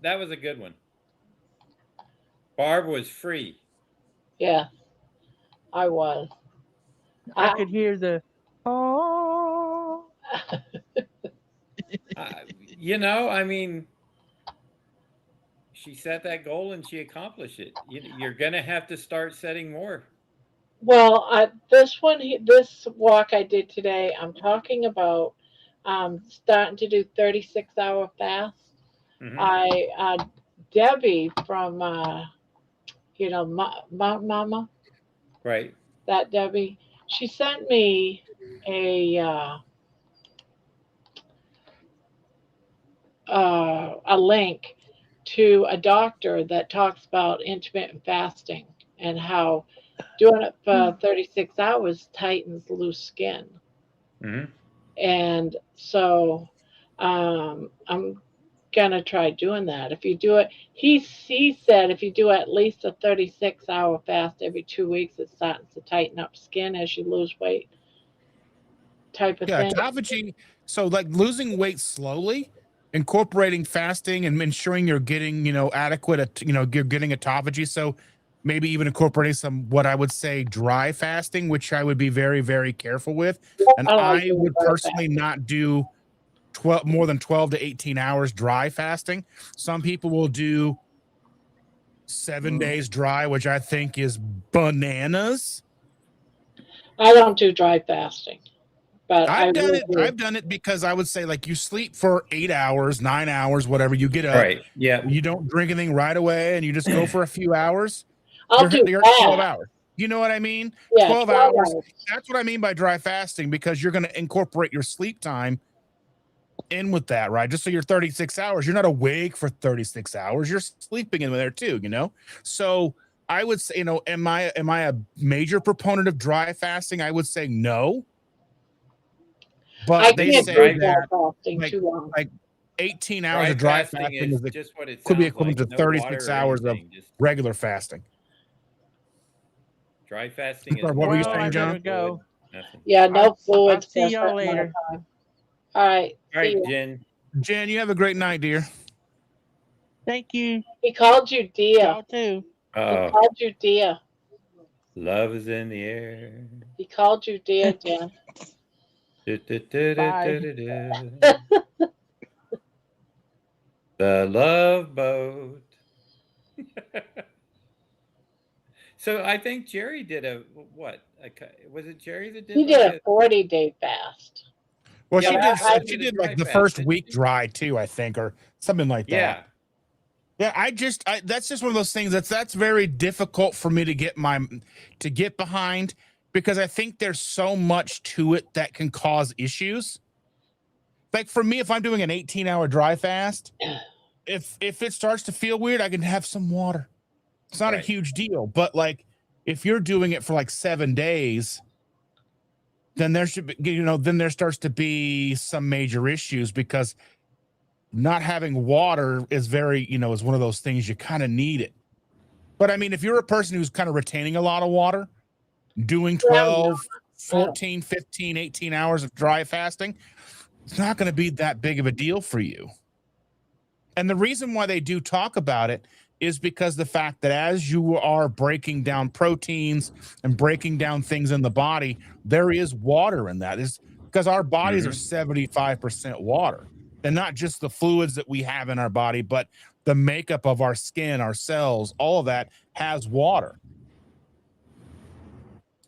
That was a good one. Barb was free. Yeah, I was. I could hear the oh. You know, I mean, she set that goal and she accomplished it. You're gonna have to start setting more. Well, this walk I did today, I'm talking about starting to do 36-hour fast. Hmm. I Debbie from Mount Mama, Right. that Debbie, she sent me a link to a doctor that talks about intermittent fasting and how doing it for 36 hours tightens loose skin. Hmm. And so I'm gonna try doing that. If you do it, he said if you do at least a 36-hour fast every 2 weeks, it starts to tighten up skin as you lose weight, type of Yeah, thing. autophagy. So like losing weight slowly, incorporating fasting and ensuring you're getting, adequate, you're getting autophagy. So maybe even incorporating some, what I would say, dry fasting, which I would be very, very careful with. And I don't like I doing would dry personally fasting. not do more than 12 to 18 hours dry fasting. Some people will do 7 days dry, which I think is bananas. I don't do dry fasting, but I I've done will it. do. I've done it because I would say, like, you sleep for 8 hours, 9 hours, whatever. You get up, Right. Yeah. you don't drink anything right away, and you just go for a few hours. I'll do You're at 12 that. hours. You know what I mean? Yeah, 12 12 hours. hours. That's what I mean by dry fasting, because you're going to incorporate your sleep time in with that, right? Just so you're 36 hours. You're not awake for 36 hours. You're sleeping in there too, So I would say, am I a major proponent of dry fasting? I would say no. But I they can't say do dry that fasting like too long. like 18 hours Dry of dry fasting fasting is just what it could be sounds equivalent like. to No 36 water or hours of anything. Just regular fasting. dry fasting is Sorry, what no were you Well, saying, I water, no better John? fluid, go. nothing. Yeah, I'll, no I'll fluids for see a y'all certain amount of later. time. All right. All See right, ya. Jen. Jen, you have a great night, dear. Thank you. He called you dear. Y'all too. He Oh, called you dear. love is in the air. He called you dear, Jen. Bye. The Love Boat. So I think Jerry did a what? Was it Jerry that did He did like a a? 40-day fast. Well, Yeah, she But but did. she I also She did a did like dry the fast, first didn't week she? dry too, I think, or something like that. Yeah. Yeah, that's just one of those things that's very difficult for me to get behind, because I think there's so much to it that can cause issues. Like for me, if I'm doing an 18-hour dry fast, if it starts to feel weird, I can have some water. It's not a Right. huge deal, but like if you're doing it for like 7 days, then then there starts to be some major issues, because not having water is is one of those things you kind of need it. But I mean, if you're a person who's kind of retaining a lot of water, doing Yeah, I'm 12, not. 14, 15, 18 hours of dry fasting, it's not going to be that big of a deal for you. And the reason why they do talk about it is because the fact that as you are breaking down proteins and breaking down things in the body, there is water in that. Is because our bodies are 75% water, and not just the fluids that we have in our body, but the makeup of our skin, our cells, all of that has water.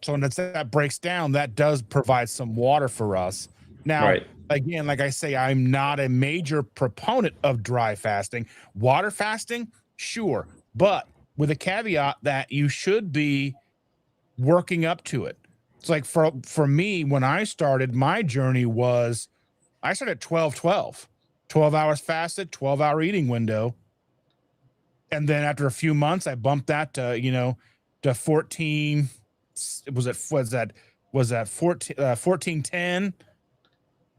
So when that breaks down, that does provide some water for us. Now, Right. again, like I say, I'm not a major proponent of dry fasting. Water fasting, sure, but with a caveat that you should be working up to it. It's like for me, when I started, my journey was I started 12 hours fasted, 12-hour eating window. And then after a few months, I bumped that to 14. Was that was that 1410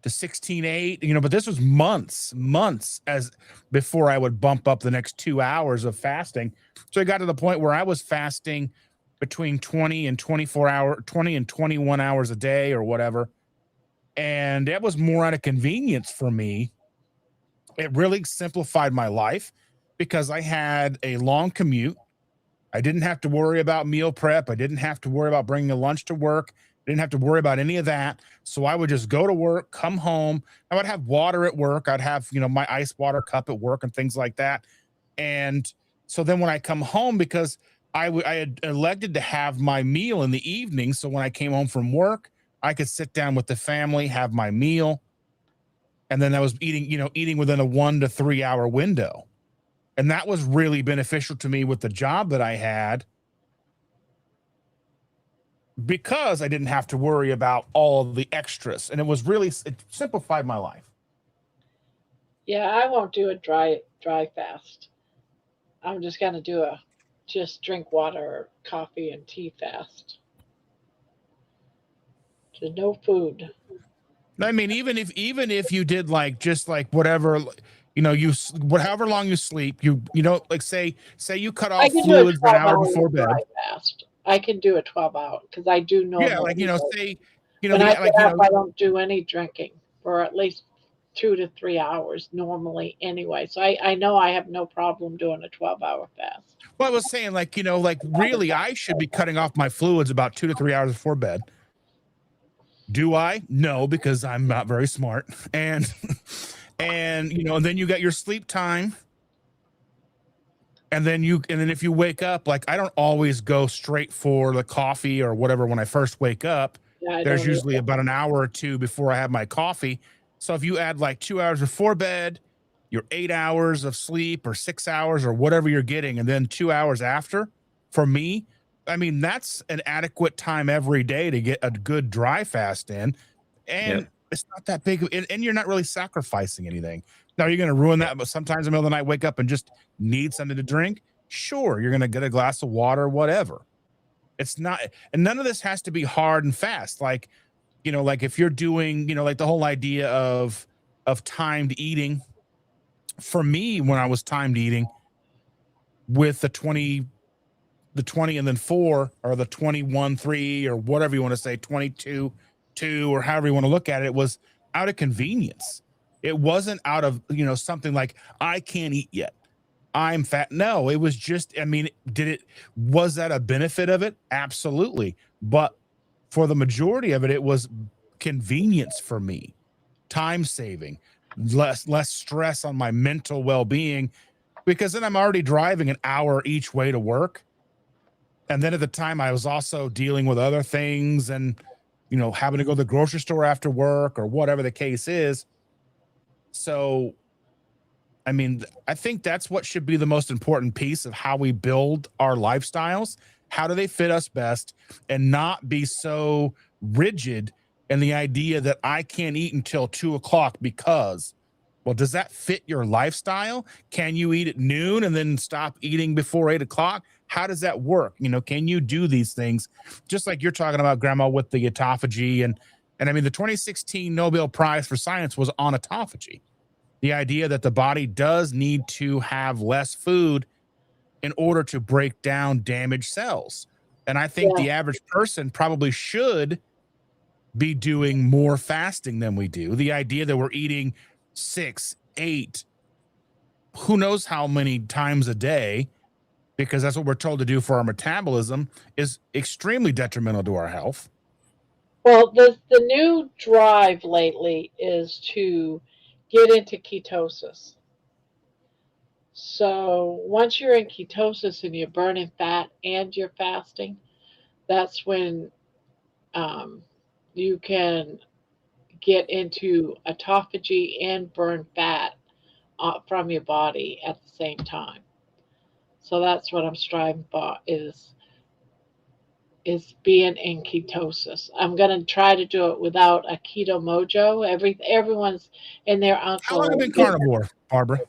to 16:8, but this was months as before I would bump up the next 2 hours of fasting. So it got to the point where I was fasting between 20 and 21 hours a day or whatever. And that was more out of convenience for me. It really simplified my life because I had a long commute. I didn't have to worry about meal prep. I didn't have to worry about bringing a lunch to work. I didn't have to worry about any of that. So I would just go to work, come home. I would have water at work. I'd have, my ice water cup at work and things like that. And so then when I come home, because I had elected to have my meal in the evening. So when I came home from work, I could sit down with the family, have my meal. And then I was eating within a 1 to 3 hour window. And that was really beneficial to me with the job that I had because I didn't have to worry about all the extras. And it simplified my life. Yeah, I won't do a dry fast. I'm just gonna do just drink water or coffee and tea fast. So no food. I mean, even if you did just whatever, however long you sleep, say you cut I off can do a fluids an 12 hour hour before bed. dry fast. I can do a 12-hour because I do Yeah, normal. say, When I get up, I don't do any drinking for at least 2 to 3 hours normally anyway. So I know I have no problem doing a 12-hour fast. well, I was saying really I should be cutting off my fluids about 2 to 3 hours before bed. Do I? No, because I'm not very smart. And and then you got your sleep time. And then if you wake up, I don't always go straight for the coffee or whatever when I first wake up. Yeah, There's usually about an hour or two before I have my coffee. So if you add 2 hours before bed, your 8 hours of sleep or 6 hours or whatever you're getting, and then 2 hours after, for me, I mean, that's an adequate time every day to get a good dry fast in. And it's not that big. And you're not really sacrificing anything. Now, you're going to ruin that, but sometimes in the middle of the night, wake up and just need something to drink. Sure, you're going to get a glass of water, whatever. It's not, and none of this has to be hard and fast. If you're doing, the whole idea of timed eating. For me, when I was timed eating with the 20 and then 4 or the 21-3 or whatever you want to say, 22-2 or however you want to look at it, it was out of convenience. It wasn't out of, something like I can't eat yet, I'm fat. No, it was just, was that a benefit of it? Absolutely. But for the majority of it, it was convenience for me, time saving, less stress on my mental well-being, because then I'm already driving an hour each way to work. And then at the time I was also dealing with other things and, having to go to the grocery store after work or whatever the case is. So, I think that's what should be the most important piece of how we build our lifestyles. How do they fit us best and not be so rigid in the idea that I can't eat until 2:00 because, well, does that fit your lifestyle? Can you eat at noon and then stop eating before 8:00? How does that work? Can you do these things? Just like you're talking about, Grandma, with the autophagy. And the 2016 Nobel Prize for Science was on autophagy. The idea that the body does need to have less food in order to break down damaged cells. And I think the average person probably should be doing more fasting than we do. The idea that we're eating 6, 8, who knows how many times a day, because that's what we're told to do for our metabolism, is extremely detrimental to our health. Well, the new drive lately is to get into ketosis. So once you're in ketosis and you're burning fat and you're fasting, that's when you can get into autophagy and burn fat from your body at the same time. So that's what I'm striving for is being in ketosis. I'm gonna try to do it without a keto mojo. Everyone's in their How uncle. long have you been carnivore, Barbara?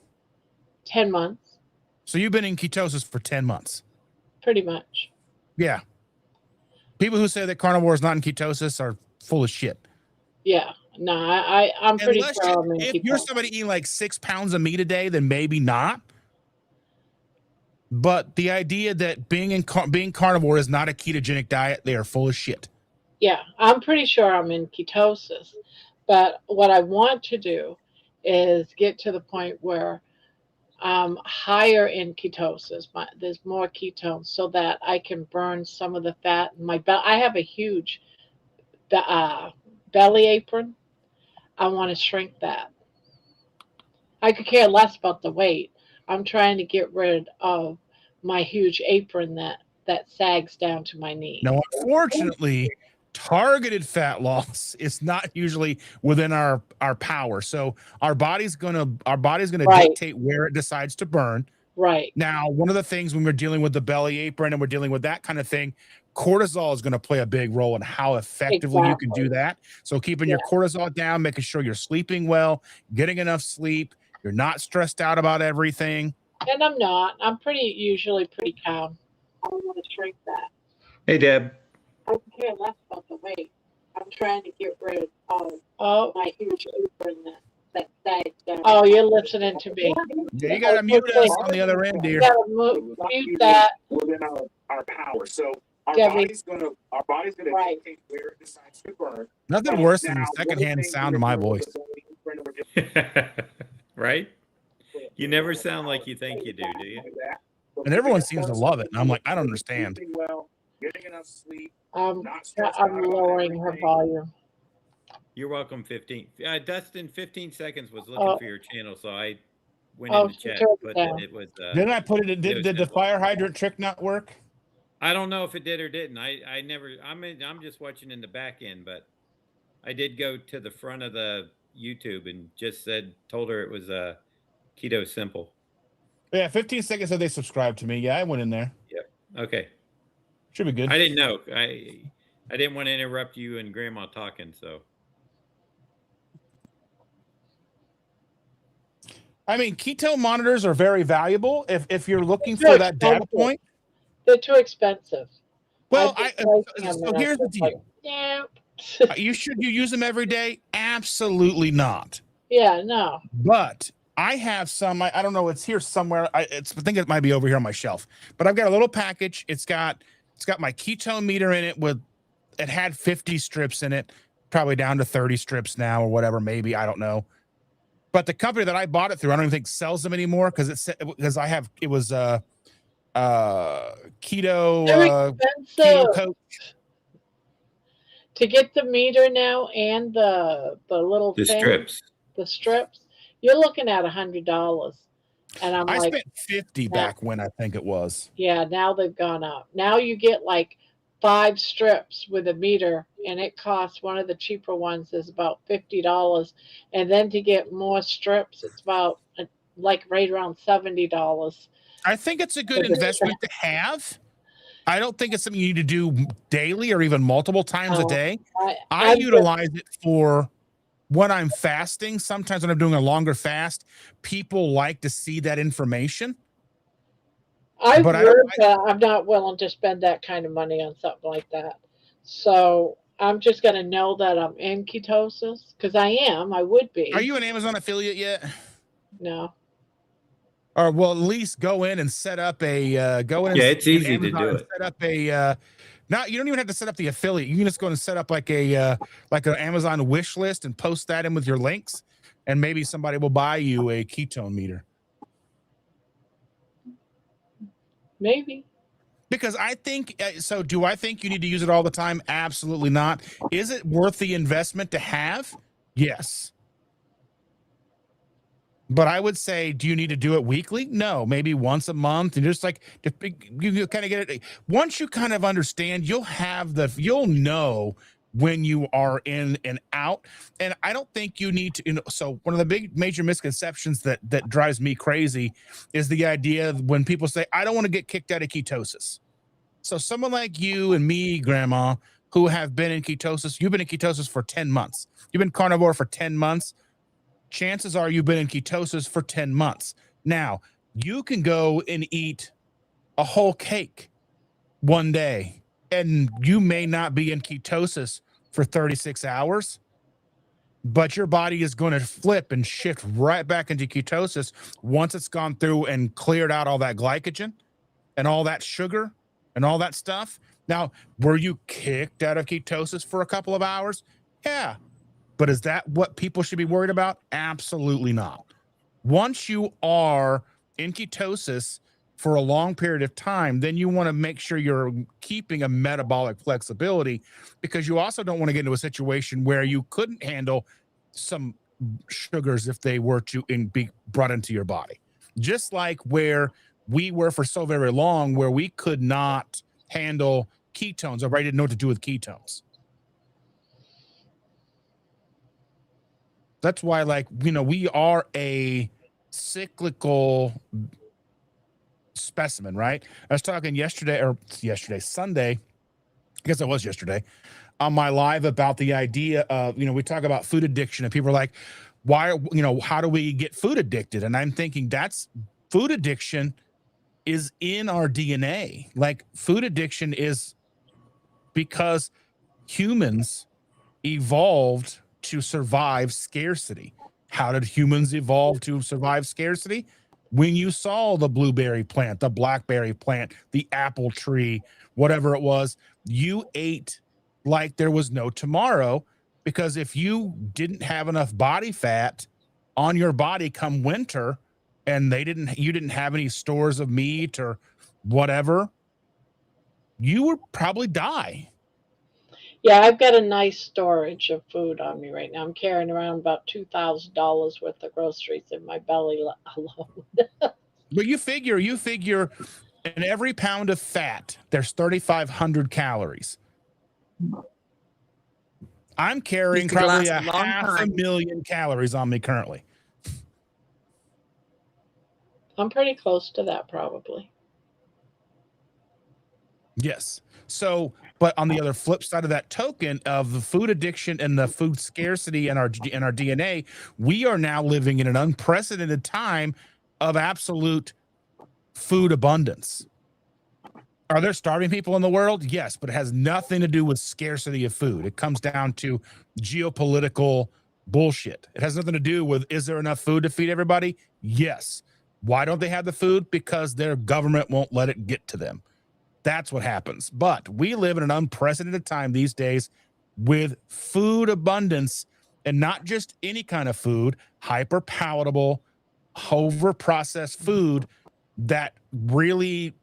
10 months, So you've been in ketosis for 10 months. pretty much. Yeah. People who say that carnivore is not in ketosis are full of shit. Yeah. No, I'm pretty Unless sure I'm in if you're ketosis. somebody eating like 6 pounds of meat a day, then maybe not. But the idea that being carnivore is not a ketogenic diet, they are full of shit. Yeah, I'm pretty sure I'm in ketosis. But what I want to do is get to the point where I'm higher in ketosis. There's more ketones so that I can burn some of the fat in my belly. I have a huge belly apron. I want to shrink that. I could care less about the weight. I'm trying to get rid of my huge apron that sags down to my knees. Now, unfortunately, targeted fat loss is not usually within our power. So our body's gonna Right. dictate where it decides to burn. Right. Now, one of the things when we're dealing with the belly apron and we're dealing with that kind of thing, cortisol is going to play a big role in how effectively you can do that. So keeping your cortisol down, making sure you're sleeping well, getting enough sleep, you're not stressed out about everything. And I'm not. I'm usually pretty calm. I want to shrink that. Hey, Deb. I could care less about the weight. I'm trying to get rid of my huge apron that sags down. Oh, you're listening to me. Yeah, you got to mute us on the other end, dear. You got to mute that. Within our power. So our Debbie. body's gonna Right. dictate where it decides to burn. Nothing worse than the secondhand sound of my voice. Right? You never sound like you think you do you? And everyone seems to love it. And I'm like, I don't understand. Well, getting enough sleep. I'm lowering her volume. You're welcome. 15. Dustin, 15 seconds was looking for your channel, so I went in the she chat. turned But it down. it was. Didn't I put it in? Did the fire hydrant trick not work? I don't know if it did or didn't. I never. I'm just watching in the back end, but I did go to the front of the YouTube and just told her it was keto simple. Yeah, 15 seconds said they subscribed to me. Yeah, I went in there. Yep. Okay. Should be good. I didn't know. I didn't want to interrupt you and Grandma talking, so. I mean, keto monitors are very valuable if you're looking for that data point. They're too expensive. Well, so here's the deal. Yeah. Should you use them every day? Absolutely not. Yeah, no. But I have some. I don't know. It's here somewhere. I think it might be over here on my shelf. But I've got a little package. It's got my ketone meter in it. It had 50 strips in it, probably down to 30 strips now or whatever. Maybe, I don't know. But the company that I bought it through, I don't even think sells them anymore because it was keto coach. To get the meter now and the little strips, you're looking at $100. And I spent 50 back when I think it was. Yeah, now they've gone up. Now you get like 5 strips with a meter, and it costs, one of the cheaper ones is about $50. And then to get more strips, it's about like right around $70. I think it's a good investment to have. I don't think it's something you need to do daily or even multiple times a day. I utilize it for when I'm fasting. Sometimes when I'm doing a longer fast, people like to see that information. I've heard that I'm not willing to spend that kind of money on something like that. So I'm just going to know that I'm in ketosis because I would be. Are you an Amazon affiliate yet? No. Or well, at least go in and set up a it's easy to do it. Set up a you don't even have to set up the affiliate. You can just go and set up like an Amazon wish list and post that in with your links, and maybe somebody will buy you a ketone meter. Maybe. Because I think so. Do I think you need to use it all the time? Absolutely not. Is it worth the investment to have? Yes. But I would say, do you need to do it weekly? No, maybe once a month. And just like you kind of get it. Once you kind of understand, you'll know when you are in and out. And I don't think you need to, so one of the big major misconceptions that drives me crazy is the idea of when people say, I don't want to get kicked out of ketosis. So someone like you and me, Grandma, who have been in ketosis, you've been in ketosis for 10 months. You've been carnivore for 10 months. Chances are you've been in ketosis for 10 months. Now, you can go and eat a whole cake one day and you may not be in ketosis for 36 hours, but your body is going to flip and shift right back into ketosis once it's gone through and cleared out all that glycogen and all that sugar and all that stuff. Now, were you kicked out of ketosis for a couple of hours? Yeah. But is that what people should be worried about? Absolutely not. Once you are in ketosis for a long period of time, then you want to make sure you're keeping a metabolic flexibility, because you also don't want to get into a situation where you couldn't handle some sugars if they were to be brought into your body. Just like where we were for so very long, where we could not handle ketones, or I didn't know what to do with ketones. That's why, like, you know, we are a cyclical specimen, right? I was talking Sunday, I guess it was yesterday, on my live about the idea of, you know, we talk about food addiction and people are like, why, you know, how do we get food addicted? And I'm thinking that's food addiction is in our DNA. Like, food addiction is because humans evolved to survive scarcity. How did humans evolve to survive scarcity? When you saw the blueberry plant, the blackberry plant, the apple tree, whatever it was, you ate like there was no tomorrow, because if you didn't have enough body fat on your body come winter and you didn't have any stores of meat or whatever, you would probably die. Yeah, I've got a nice storage of food on me right now. I'm carrying around about $2,000 worth of groceries in my belly alone. But you figure in every pound of fat, there's 3,500 calories. I'm carrying This could probably last a a long half a time. million calories on me currently. I'm pretty close to that, probably. Yes. So, but on the other flip side of that token of the food addiction and the food scarcity in our DNA, we are now living in an unprecedented time of absolute food abundance. Are there starving people in the world? Yes, but it has nothing to do with scarcity of food. It comes down to geopolitical bullshit. It has nothing to do with, is there enough food to feed everybody? Yes. Why don't they have the food? Because their government won't let it get to them. That's what happens. But we live in an unprecedented time these days with food abundance, and not just any kind of food, hyper palatable, over processed food that really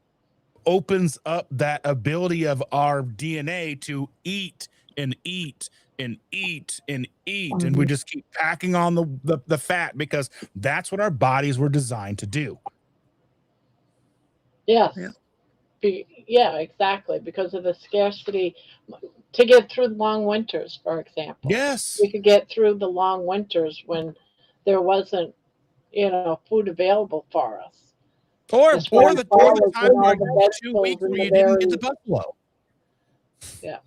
opens up that ability of our DNA to eat and eat and eat and eat. And we just keep packing on the fat, because that's what our bodies were designed to do. Yes. Yeah. Yeah, exactly. Because of the scarcity, to get through long winters, for example. Yes. We could get through the long winters when there wasn't, food available for us. Or As far as the far as time when where all the 2 vegetables weeks and where the you didn't get the berries. buffalo. Yeah.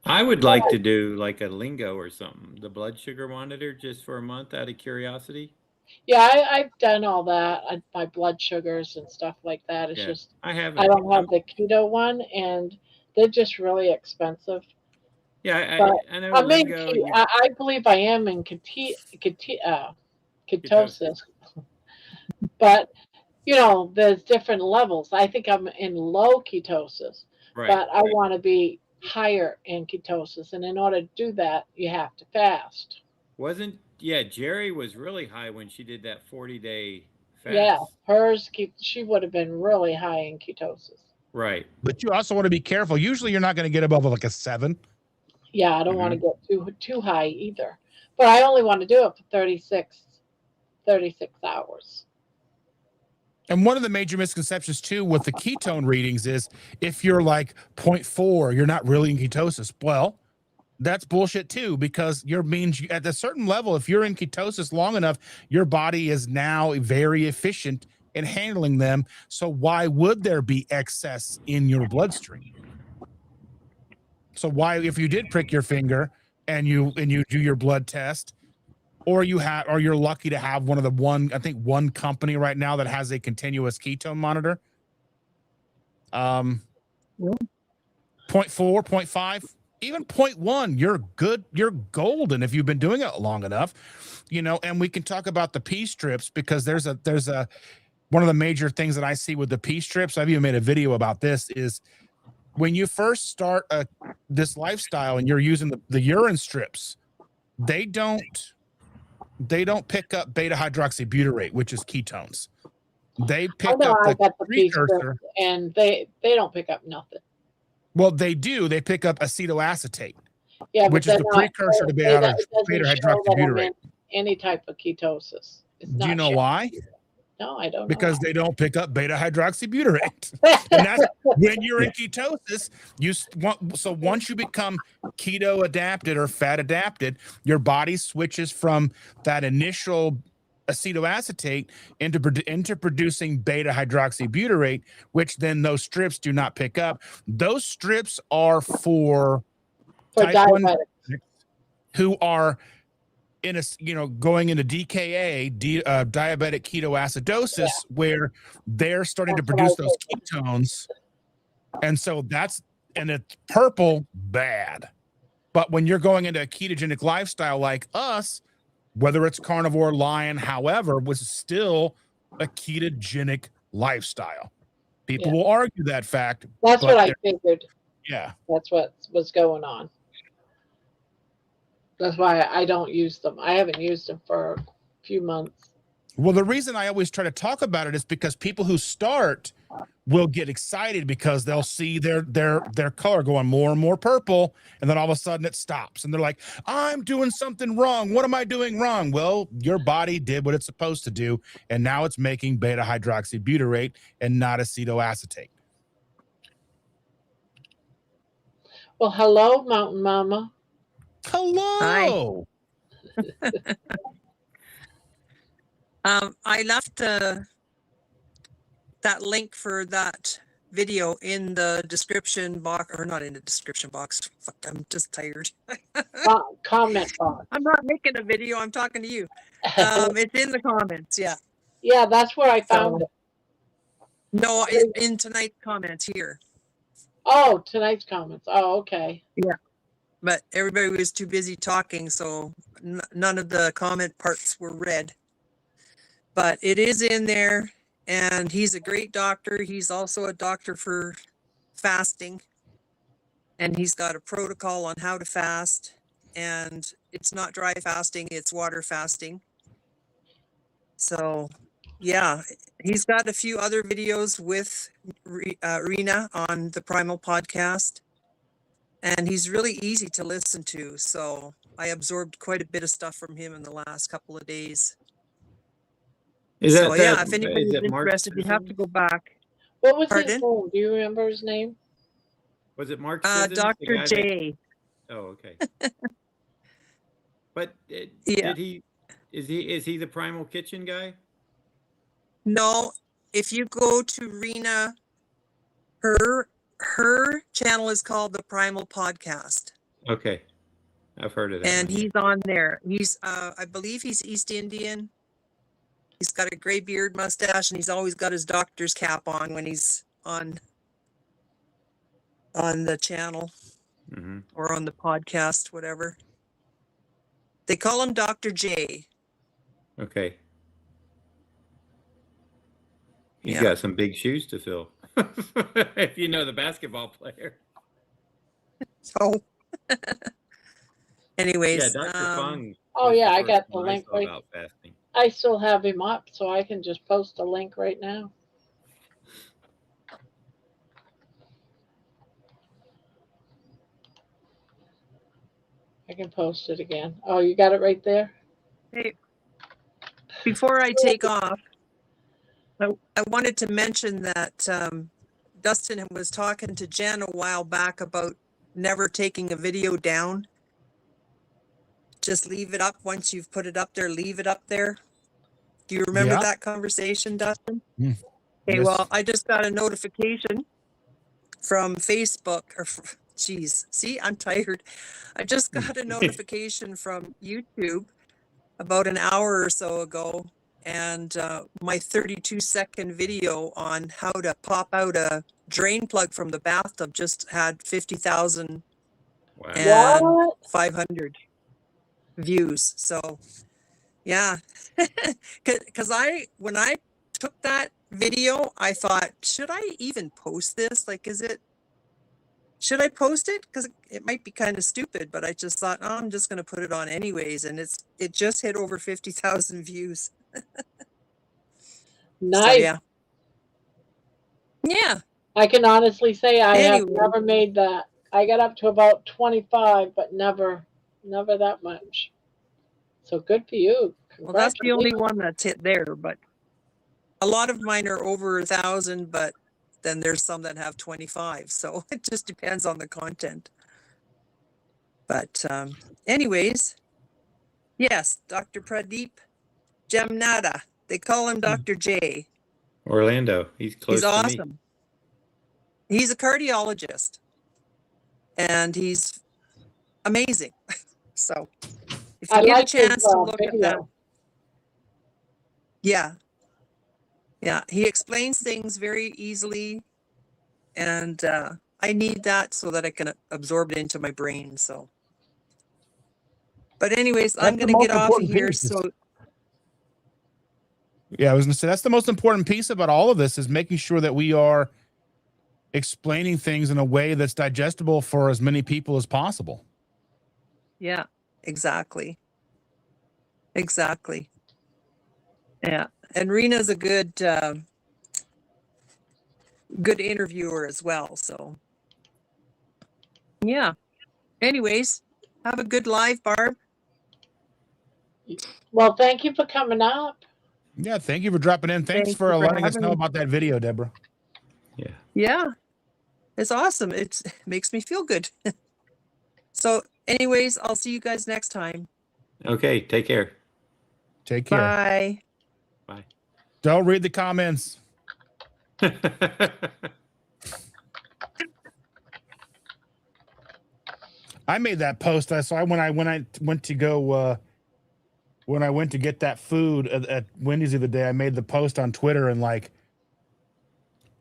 I would like to do like a lingo or something, the blood sugar monitor, just for a month out of curiosity. Yeah, I've done all that. My blood sugars and stuff like that. It's Yeah, just I haven't. I don't have the keto one, and they're just really expensive. Yeah, But I know I'm in. lingo. I believe I am in ketosis, but there's different levels. I think I'm in low ketosis, Right. but I want to be higher in ketosis, and in order to do that, you have to fast. Jerry was really high when she did that 40-day fast. Yeah, she would have been really high in ketosis. Right. But you also want to be careful. Usually you're not going to get above like a 7. Yeah, I don't want to get too high either. But I only want to do it for 36 hours. And one of the major misconceptions too with the ketone readings is if you're like 0.4, you're not really in ketosis. Well, that's bullshit too, because at a certain level, if you're in ketosis long enough, your body is now very efficient in handling them. So why would there be excess in your bloodstream? So why, if you did prick your finger and you do your blood test, or you're lucky to have one company right now that has a continuous ketone monitor, 0.4, 0.5, even 0.1, you're good. You're golden if you've been doing it long enough, and we can talk about the pea strips because there's a one of the major things that I see with the pea strips. I've even made a video about this is when you first start this lifestyle and you're using the urine strips, they don't pick up beta hydroxybutyrate, which is ketones. They pick know up I the got the piece precursor. and they don't pick up nothing. Well, they do. They pick up acetoacetate, Yeah, which is the precursor to beta doesn't show that I'm hydroxybutyrate. in any type of ketosis. It's Do you not know showing. why? No, I don't know. Because they don't pick up beta hydroxybutyrate. And that's when you're in ketosis. So once you become keto adapted or fat adapted, your body switches from that initial acetoacetate into producing beta hydroxybutyrate, which then those strips do not pick up. Those strips are for type 1 diabetics who are in going into DKA, diabetic ketoacidosis, where they're starting to produce those ketones. And so it's purple, bad. But when you're going into a ketogenic lifestyle like us, whether it's carnivore, lion, however, was still a ketogenic lifestyle. People will argue that fact. That's what I figured. Yeah. That's what was going on. That's why I don't use them. I haven't used them for a few months. Well, the reason I always try to talk about it is because people who start will get excited because they'll see their color going more and more purple, and then all of a sudden it stops, and they're like, "I'm doing something wrong. What am I doing wrong?" Well, your body did what it's supposed to do, and now it's making beta hydroxybutyrate and not acetoacetate. Well, hello, Mountain Mama. Hello. I left that link for that video in the description box, or not in the description box. Fuck, I'm just tired. Comment box. I'm not making a video. I'm talking to you. It's in the comments. Yeah. Yeah, that's where I found it. No, it's in tonight's comments here. Oh, tonight's comments. Oh, okay. Yeah. But everybody was too busy talking, so none of the comment parts were read. But it is in there, and he's a great doctor. He's also a doctor for fasting, and he's got a protocol on how to fast, and it's not dry fasting, it's water fasting. So, yeah, he's got a few other videos with Rena on the Primal podcast. And he's really easy to listen to. So I absorbed quite a bit of stuff from him in the last couple of days. If anybody's interested, you have to go back. What was his name? Do you remember his name? Was it Mark Sissons, Dr. J. Oh, okay. But is he the Primal Kitchen guy? No, if you go to Rena, her channel is called the Primal Podcast. Okay. I've heard of that. And he's on there. He's I believe he's East Indian. He's got a gray beard, mustache, and he's always got his doctor's cap on when he's on the channel or on the podcast, whatever. They call him Dr. J. Okay. He's got some big shoes to fill. If you know the basketball player. So, anyways. Yeah, Dr. Fung. Oh, yeah, I got the link right. About fasting. I still have him up, so I can just post a link right now. I can post it again. Oh, you got it right there? Hey, before I take off, I wanted to mention that Dustin was talking to Jen a while back about never taking a video down. Just leave it up. Once you've put it up there, leave it up there. Do you remember that conversation, Dustin? Okay, yes. Well, I just got a notification from Facebook. See, I'm tired. I just got a notification from YouTube about an hour or so ago, and my 32-second video on how to pop out a drain plug from the bathtub just had 50,000 Wow. and What? 500 views. So yeah, because when I took that video, I thought, should I even post this? Like, should I post it? Because it might be kind of stupid, but I just thought, oh, I'm just going to put it on anyways. And it just hit over 50,000 views. Nice. So yeah. Yeah. I can honestly say I have Anyway. never made that. I got up to about 25, but never that much. So good for you. Well, that's the only Congratulations. one that's hit there, but a lot of mine are over 1,000, but then there's some that have 25. So it just depends on the content. But anyways, yes, Dr. Pradeep Jamnada. They call him Dr. J. Orlando. He's close He's to me. awesome. He's a cardiologist and he's amazing. So if you I get like a chance his to look at that. video. Yeah. Yeah. He explains things very easily. And I need that so that I can absorb it into my brain. So, but anyways, I'm That's the going to most get off of important here. piece is- So Yeah, I was gonna say that's the most important piece about all of this is making sure that we are explaining things in a way that's digestible for as many people as possible. yeah, exactly. Exactly. Yeah. And Rena's a good interviewer as well. So yeah. Anyways, have a good live, Barb. Well, thank you for coming up. Yeah, thank you for dropping in. Thanks Thank for you for letting us having know me. about that video, Deborah. Yeah. Yeah. It's awesome. It makes me feel good. So anyways, I'll see you guys next time. Okay. Take care. Take care. Bye. Don't read the comments. I made that post. I saw when I went to go when I went to get that food at Wendy's the other day. I made the post on Twitter and like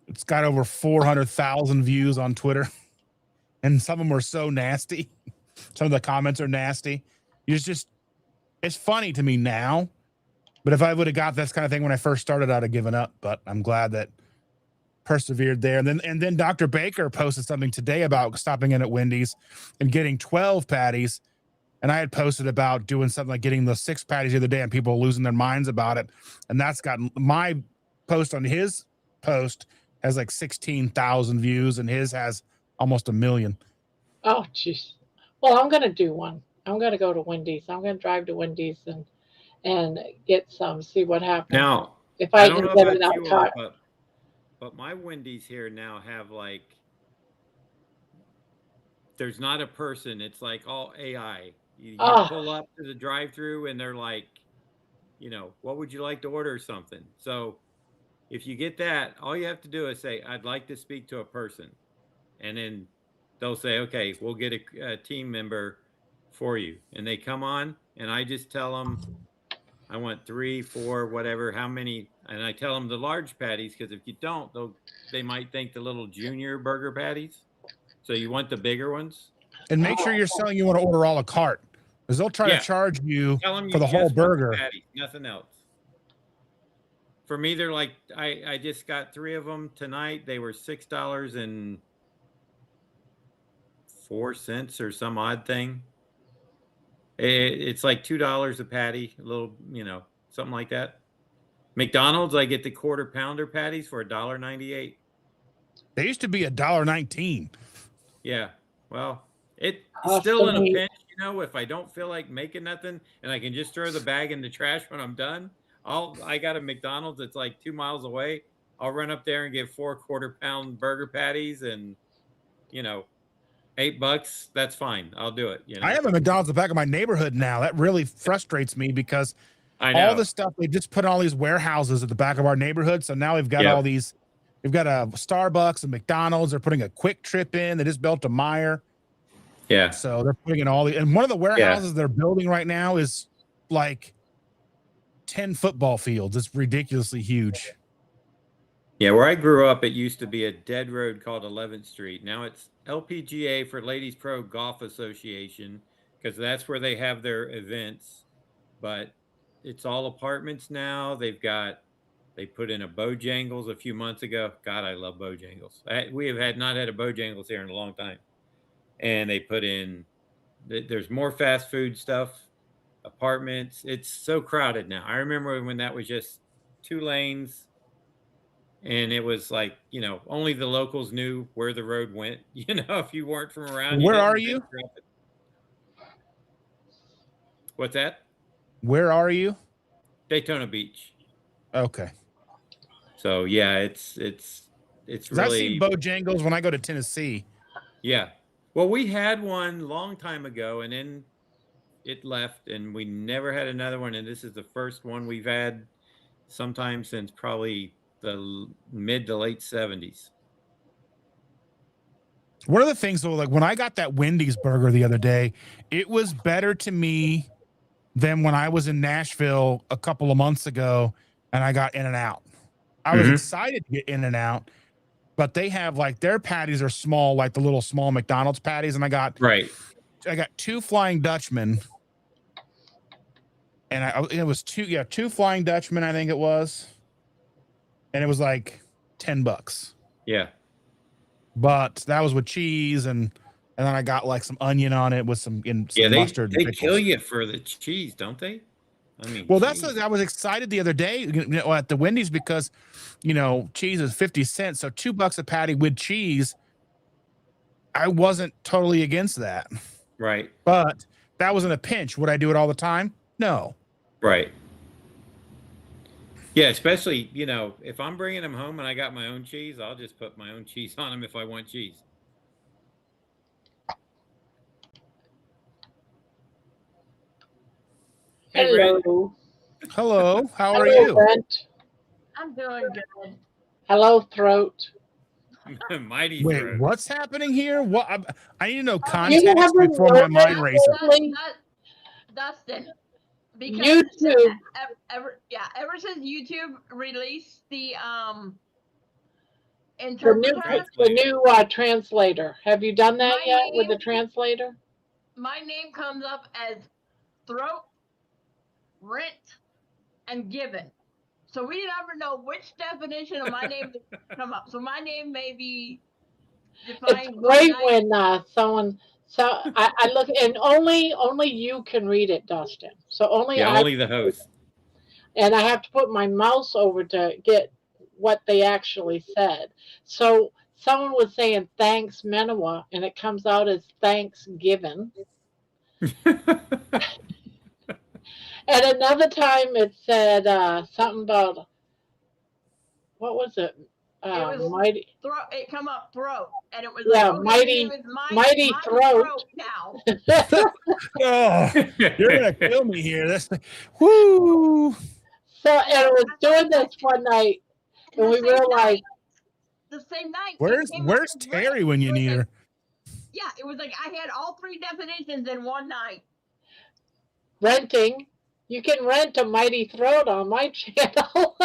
it's got over 400,000 views on Twitter, and some of them are so nasty. Some of the comments are nasty. It's funny to me now, but if I would have got this kind of thing when I first started, I'd have given up. But I'm glad that persevered there. And then Dr. Baker posted something today about stopping in at Wendy's and getting 12 patties. And I had posted about doing something like getting the 6 patties the other day and people losing their minds about it. And that's gotten my post on his post has like 16,000 views and his has almost 1 million. Oh, jeez. Well, I'm going to do one. I'm going to go to Wendy's. I'm going to drive to Wendy's and get some, see what happens. Now, if I I don't can know get it about out you all, car. but my Wendy's here now have like, there's not a person. It's like all AI. You pull up to the drive-through and they're like, what would you like to order or something? So if you get that, all you have to do is say, I'd like to speak to a person. And then they'll say, okay, we'll get a team member for you. And they come on and I just tell them, I want 3, 4, whatever, how many. And I tell them the large patties, because if you don't, they might think the little junior burger patties. So you want the bigger ones. And make sure you're selling you want to order a la carte, because they'll try to charge you for the whole burger. Patty, nothing else. For me, they're like, I just got 3 of them tonight. They were $6.04 or some odd thing. It's like $2 a patty, a little, something like that. McDonald's, I get the quarter pounder patties for $1.98. They used to be $1.19. Yeah. Well, it's still in a pinch, if I don't feel like making nothing and I can just throw the bag in the trash when I'm done. I got a McDonald's that's like 2 miles away. I'll run up there and get 4 quarter-pound burger patties and, $8. That's fine. I'll do it. I have a McDonald's at the back of my neighborhood now. That really frustrates me because all the stuff they just put in all these warehouses at the back of our neighborhood. So now we've got all these. We've got a Starbucks and McDonald's. They're putting a Quick Trip in. They just built a Meijer. Yeah. So they're putting in all the, and one of the warehouses they're building right now is like 10 football fields. It's ridiculously huge. Yeah, where I grew up, it used to be a dead road called 11th Street. Now it's LPGA for Ladies Pro Golf Association because that's where they have their events. But it's all apartments now. They put in a Bojangles a few months ago. God, I love Bojangles. We have not had a Bojangles here in a long time. And they put in, there's more fast food stuff, apartments. It's so crowded now. I remember when that was just 2 lanes. And it was like, only the locals knew where the road went. If you weren't from around, Where didn't are you? drop it. What's that? Where are you? Daytona Beach. Okay. So yeah, it's 'Cause I see really Bojangles when I go to Tennessee. yeah. Well, we had one long time ago, and then it left, and we never had another one. And this is the first one we've had sometime since probably the mid to late 70s. One of the things though, like when I got that Wendy's burger the other day, it was better to me than when I was in Nashville a couple of months ago and I got In-N-Out. I was excited to get In-N-Out, but they have like their patties are small, like the little small McDonald's patties, and I got 2 Flying Dutchmen, and it was 2 Flying Dutchmen, I think it was, and it was like $10. Yeah. But that was with cheese, and then I got like some onion on it with some mustard. They kill you for the cheese, don't they? I mean, well, that's what I was excited the other day at the Wendy's because, cheese is 50 cents, so $2 a patty with cheese. I wasn't totally against that, right? But that wasn't a pinch. Would I do it all the time? No. Right. Yeah, especially if I'm bringing them home and I got my own cheese, I'll just put my own cheese on them if I want cheese. Hey, Hello. Hello. How are Hello, you? Brent. I'm doing good. Hello, Throat. Mighty Wait, throat. what's happening here? What? I need to know You context haven't before my noticed mind races. lately? Dustin, because YouTube. ever since YouTube released the The interpreter, new translator. Have you done that My yet with the name- translator? my name comes up as throat, rent, and given. So we never know which definition of my name to come up. So my name may be It's defined. great when someone. So I look, and only you can read it, Dustin. So only I. Only the host. And I have to put my mouse over to get what they actually said. So someone was saying thanks, Menawa, and it comes out as Thanksgiving. And another time it said something about, what was it? was Mighty. Throat. It come up throat, and it was Yeah, like, okay, mighty- it was mighty throat. now. Oh, you're gonna kill me here. That's whoo. So and it was doing this one night, and we realized The same night. it Where's came up Where's as Terry rent. when you It was need like- her? Yeah, it was like I had all 3 definitions in one night. renting. You can rent a Mighty Throat on my channel.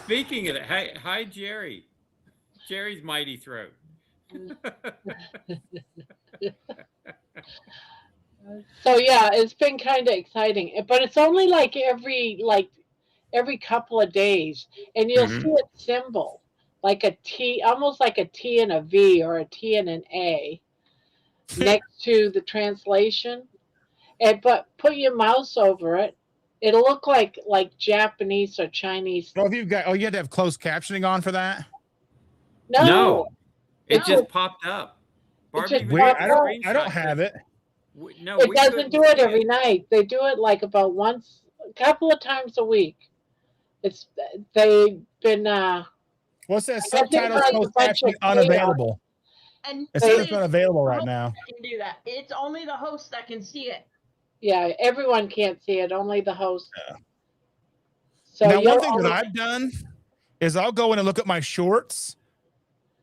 Speaking of that, hi Jerry. Jerry's mighty throat. So yeah, it's been kind of exciting, but it's only like every couple of days, and you'll Mhm. see a symbol like a T, almost like a T and a V or a T and an A next to the translation. And but put your mouse over it, it'll look like Japanese or Chinese. Oh, you had to have closed captioning on for that. No, it No. just popped up. just Barbie Wait, I don't have it. No, It we doesn't couldn't do it see every night. They do it like about once, a couple of times a week. They've been What's that I think subtitles it's closed a bunch of captioning unavailable? And It They- says it's unavailable right now. can do that. It's only the host that can see it. yeah, everyone can't see it, only the host. Yeah. So Now, you'll one thing that only- I've done is I'll go in and look at my shorts,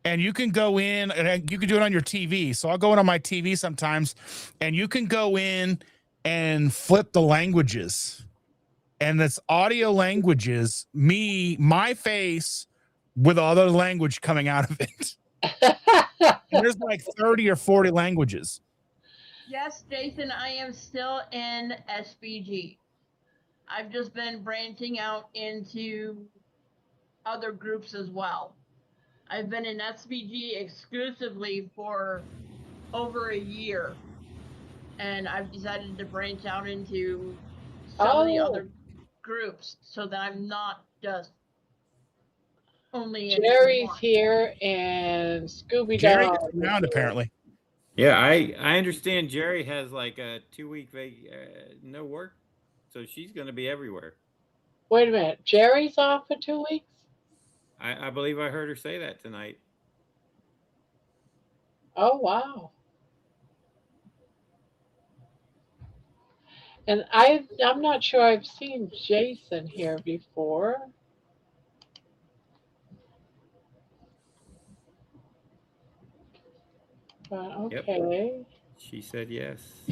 and you can go in and you can do it on your TV. So I'll go in on my TV sometimes, and you can go in and flip the languages. and this audio languages, my face with other language coming out of it. And there's like 30 or 40 languages. Yes, Jason, I am still in SBG. I've just been branching out into other groups as well. I've been in SBG exclusively for over a year, and I've decided to branch out into some of the other groups so that I'm not just only in Jerry's one. here and Scooby Jerry Dog. gets around apparently. Yeah, I understand Jerry has like a 2-week no work, so she's going to be everywhere. Wait a minute. Jerry's off for 2 weeks? I believe I heard her say that tonight. Oh, wow. And I'm not sure I've seen Jason here before. But Yep. okay. She said yes.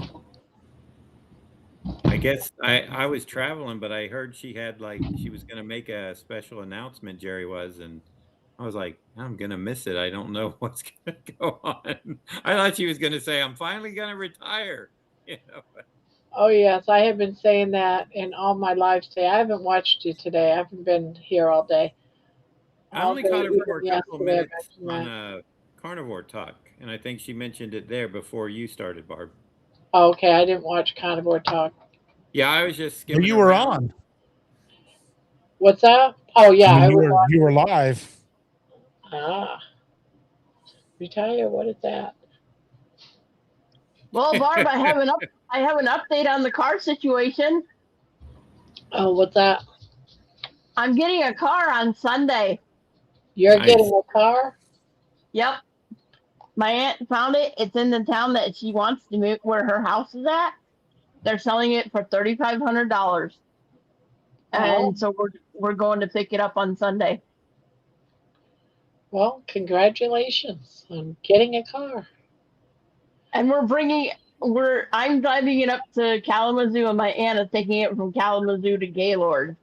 I guess I was traveling, but I heard she had like she was going to make a special announcement. Jerry was, and I was like, I'm going to miss it. I don't know what's going to go on. I thought she was going to say, I'm finally going to retire. You know. Oh, yes. I have been saying that in all my life today. I haven't watched you today. I haven't been here all day. I All only day, caught her even for a couple of yesterday, I minutes mentioned on that. Carnivore Talk, and I think she mentioned it there before you started, Barb. Oh, okay. I didn't watch Carnivore Talk. Yeah, I was just skimming You were around. on. What's that? Oh, yeah. I was on. You were live. Ah. Retire? What is that? Well, Barb, I have an update on the car situation. Oh, what's that? I'm getting a car on Sunday. You're Nice. getting a car? Yep. My aunt found it. It's in the town that she wants to move, where her house is at. They're selling it for $3,500, and so we're going to pick it up on Sunday. Well, congratulations on getting a car. And I'm driving it up to Kalamazoo, and my aunt is taking it from Kalamazoo to Gaylord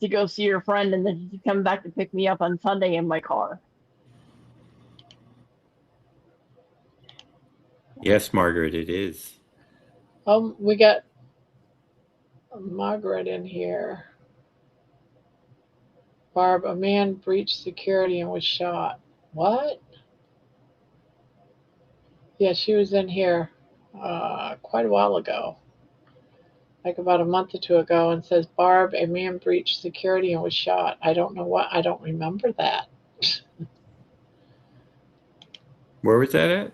to go see her friend, and then she's coming back to pick me up on Sunday in my car. Yes, Margaret, it is. We got Margaret in here. Barb, a man breached security and was shot. What? Yeah, she was in here quite a while ago, like about a month or two ago, and says, Barb, a man breached security and was shot. I don't know what. I don't remember that. Where was that at?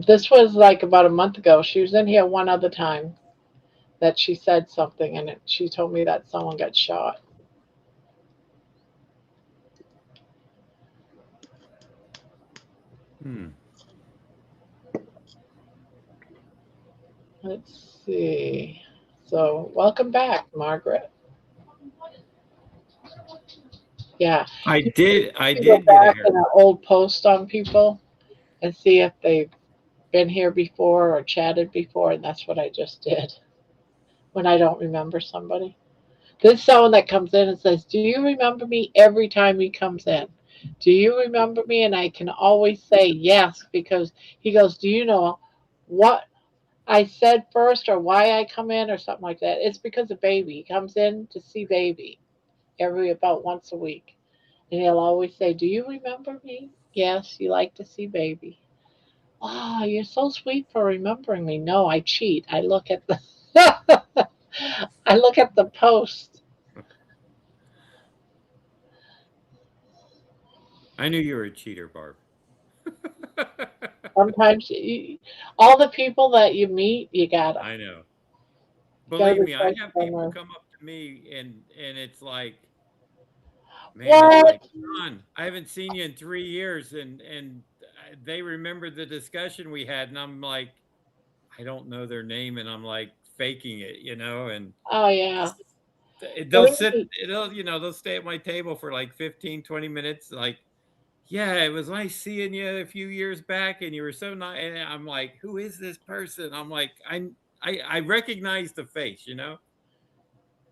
This was like about a month ago. She was in here one other time that she said something, and she told me that someone got shot. Let's see. So, welcome back, Margaret. Yeah. I did Go get a back haircut. in our old post on people and see if they've been here before or chatted before, and that's what I just did when I don't remember somebody. There's someone that comes in and says, do you remember me every time he comes in? Do you remember me? And I can always say yes, because he goes, do you know what I said first or why I come in or something like that? It's because of baby. He comes in to see baby about once a week. And he'll always say, do you remember me? Yes, you like to see baby. Oh, you're so sweet for remembering me. No, I cheat. I look at the I look at the post. I knew you were a cheater, Barb. Sometimes all the people that you meet, you gotta. I know. Gotta Believe me, I respect have them, people or- come up to me and it's like, man, What? it's like, John, I haven't seen you in 3 years, and they remember the discussion we had, and I'm like, I don't know their name, and I'm like faking it, you know, and Oh yeah. they'll Believe sit, me, they'll stay at my table for like 15, 20 minutes, like, yeah, it was nice seeing you a few years back, and you were so nice. And I'm like, who is this person? I'm like, I recognize the face,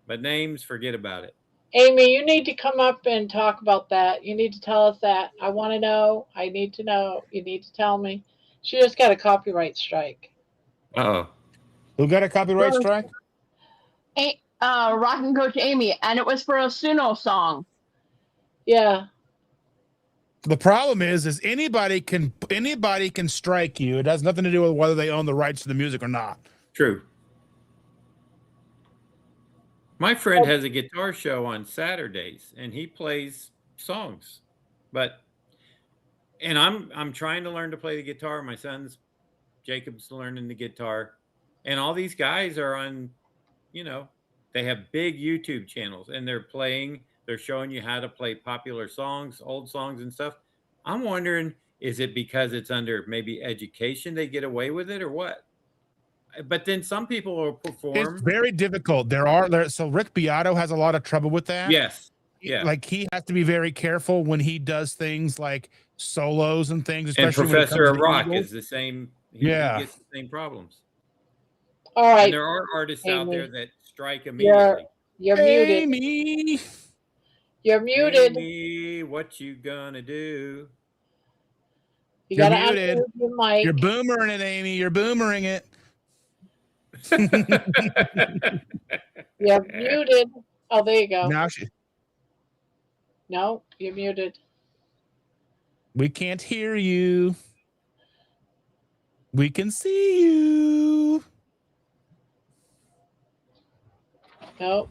but names, forget about it. Amy, you need to come up and talk about that. You need to tell us that. I want to know. I need to know. You need to tell me. She just got a copyright strike. Oh, Who got a copyright strike? Rockin' Coach Amy, and it was for a Suno song. Yeah. The problem is anybody can strike you. It has nothing to do with whether they own the rights to the music or not. true. My friend has a guitar show on Saturdays, and he plays songs, and I'm trying to learn to play the guitar. My son's Jacob's learning the guitar, and all these guys are on, they have big YouTube channels, and they're showing you how to play popular songs, old songs and stuff. I'm wondering, is it because it's under maybe education they get away with it or what? But then some people will perform. It's very difficult. So Rick Beato has a lot of trouble with that. Yes. Yeah. Like he has to be very careful when he does things like solos and things, And especially Professor when it comes to Rock Eagles. is the same. He gets the same problems. All right. And there are artists out Amy. there that strike immediately. You're Amy. muted. You're muted. Amy, what you gonna do? You You're gotta muted. unmute your mic. You're boomering it, Amy. You're boomering it. You're muted. Oh, there you go. Now No, you're muted. we can't hear you. We can see you. No.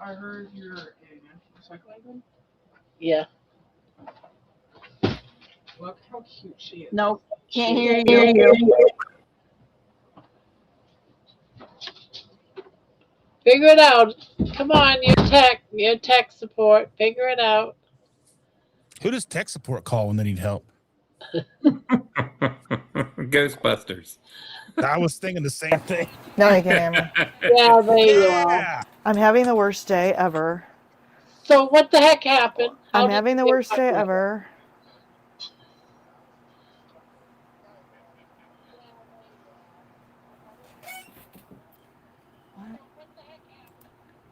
I heard you're a recycling. Yeah. Look how cute she is. Nope, can't hear you. Figure it out. Come on, your tech support. Figure it out. Who does tech support call when they need help? Ghostbusters. I was thinking the same thing. Now you can hear me. Yeah, there you are. Yeah. I'm having the worst day ever. So what the heck happened? How I'm did having you the get worst day copyright? ever.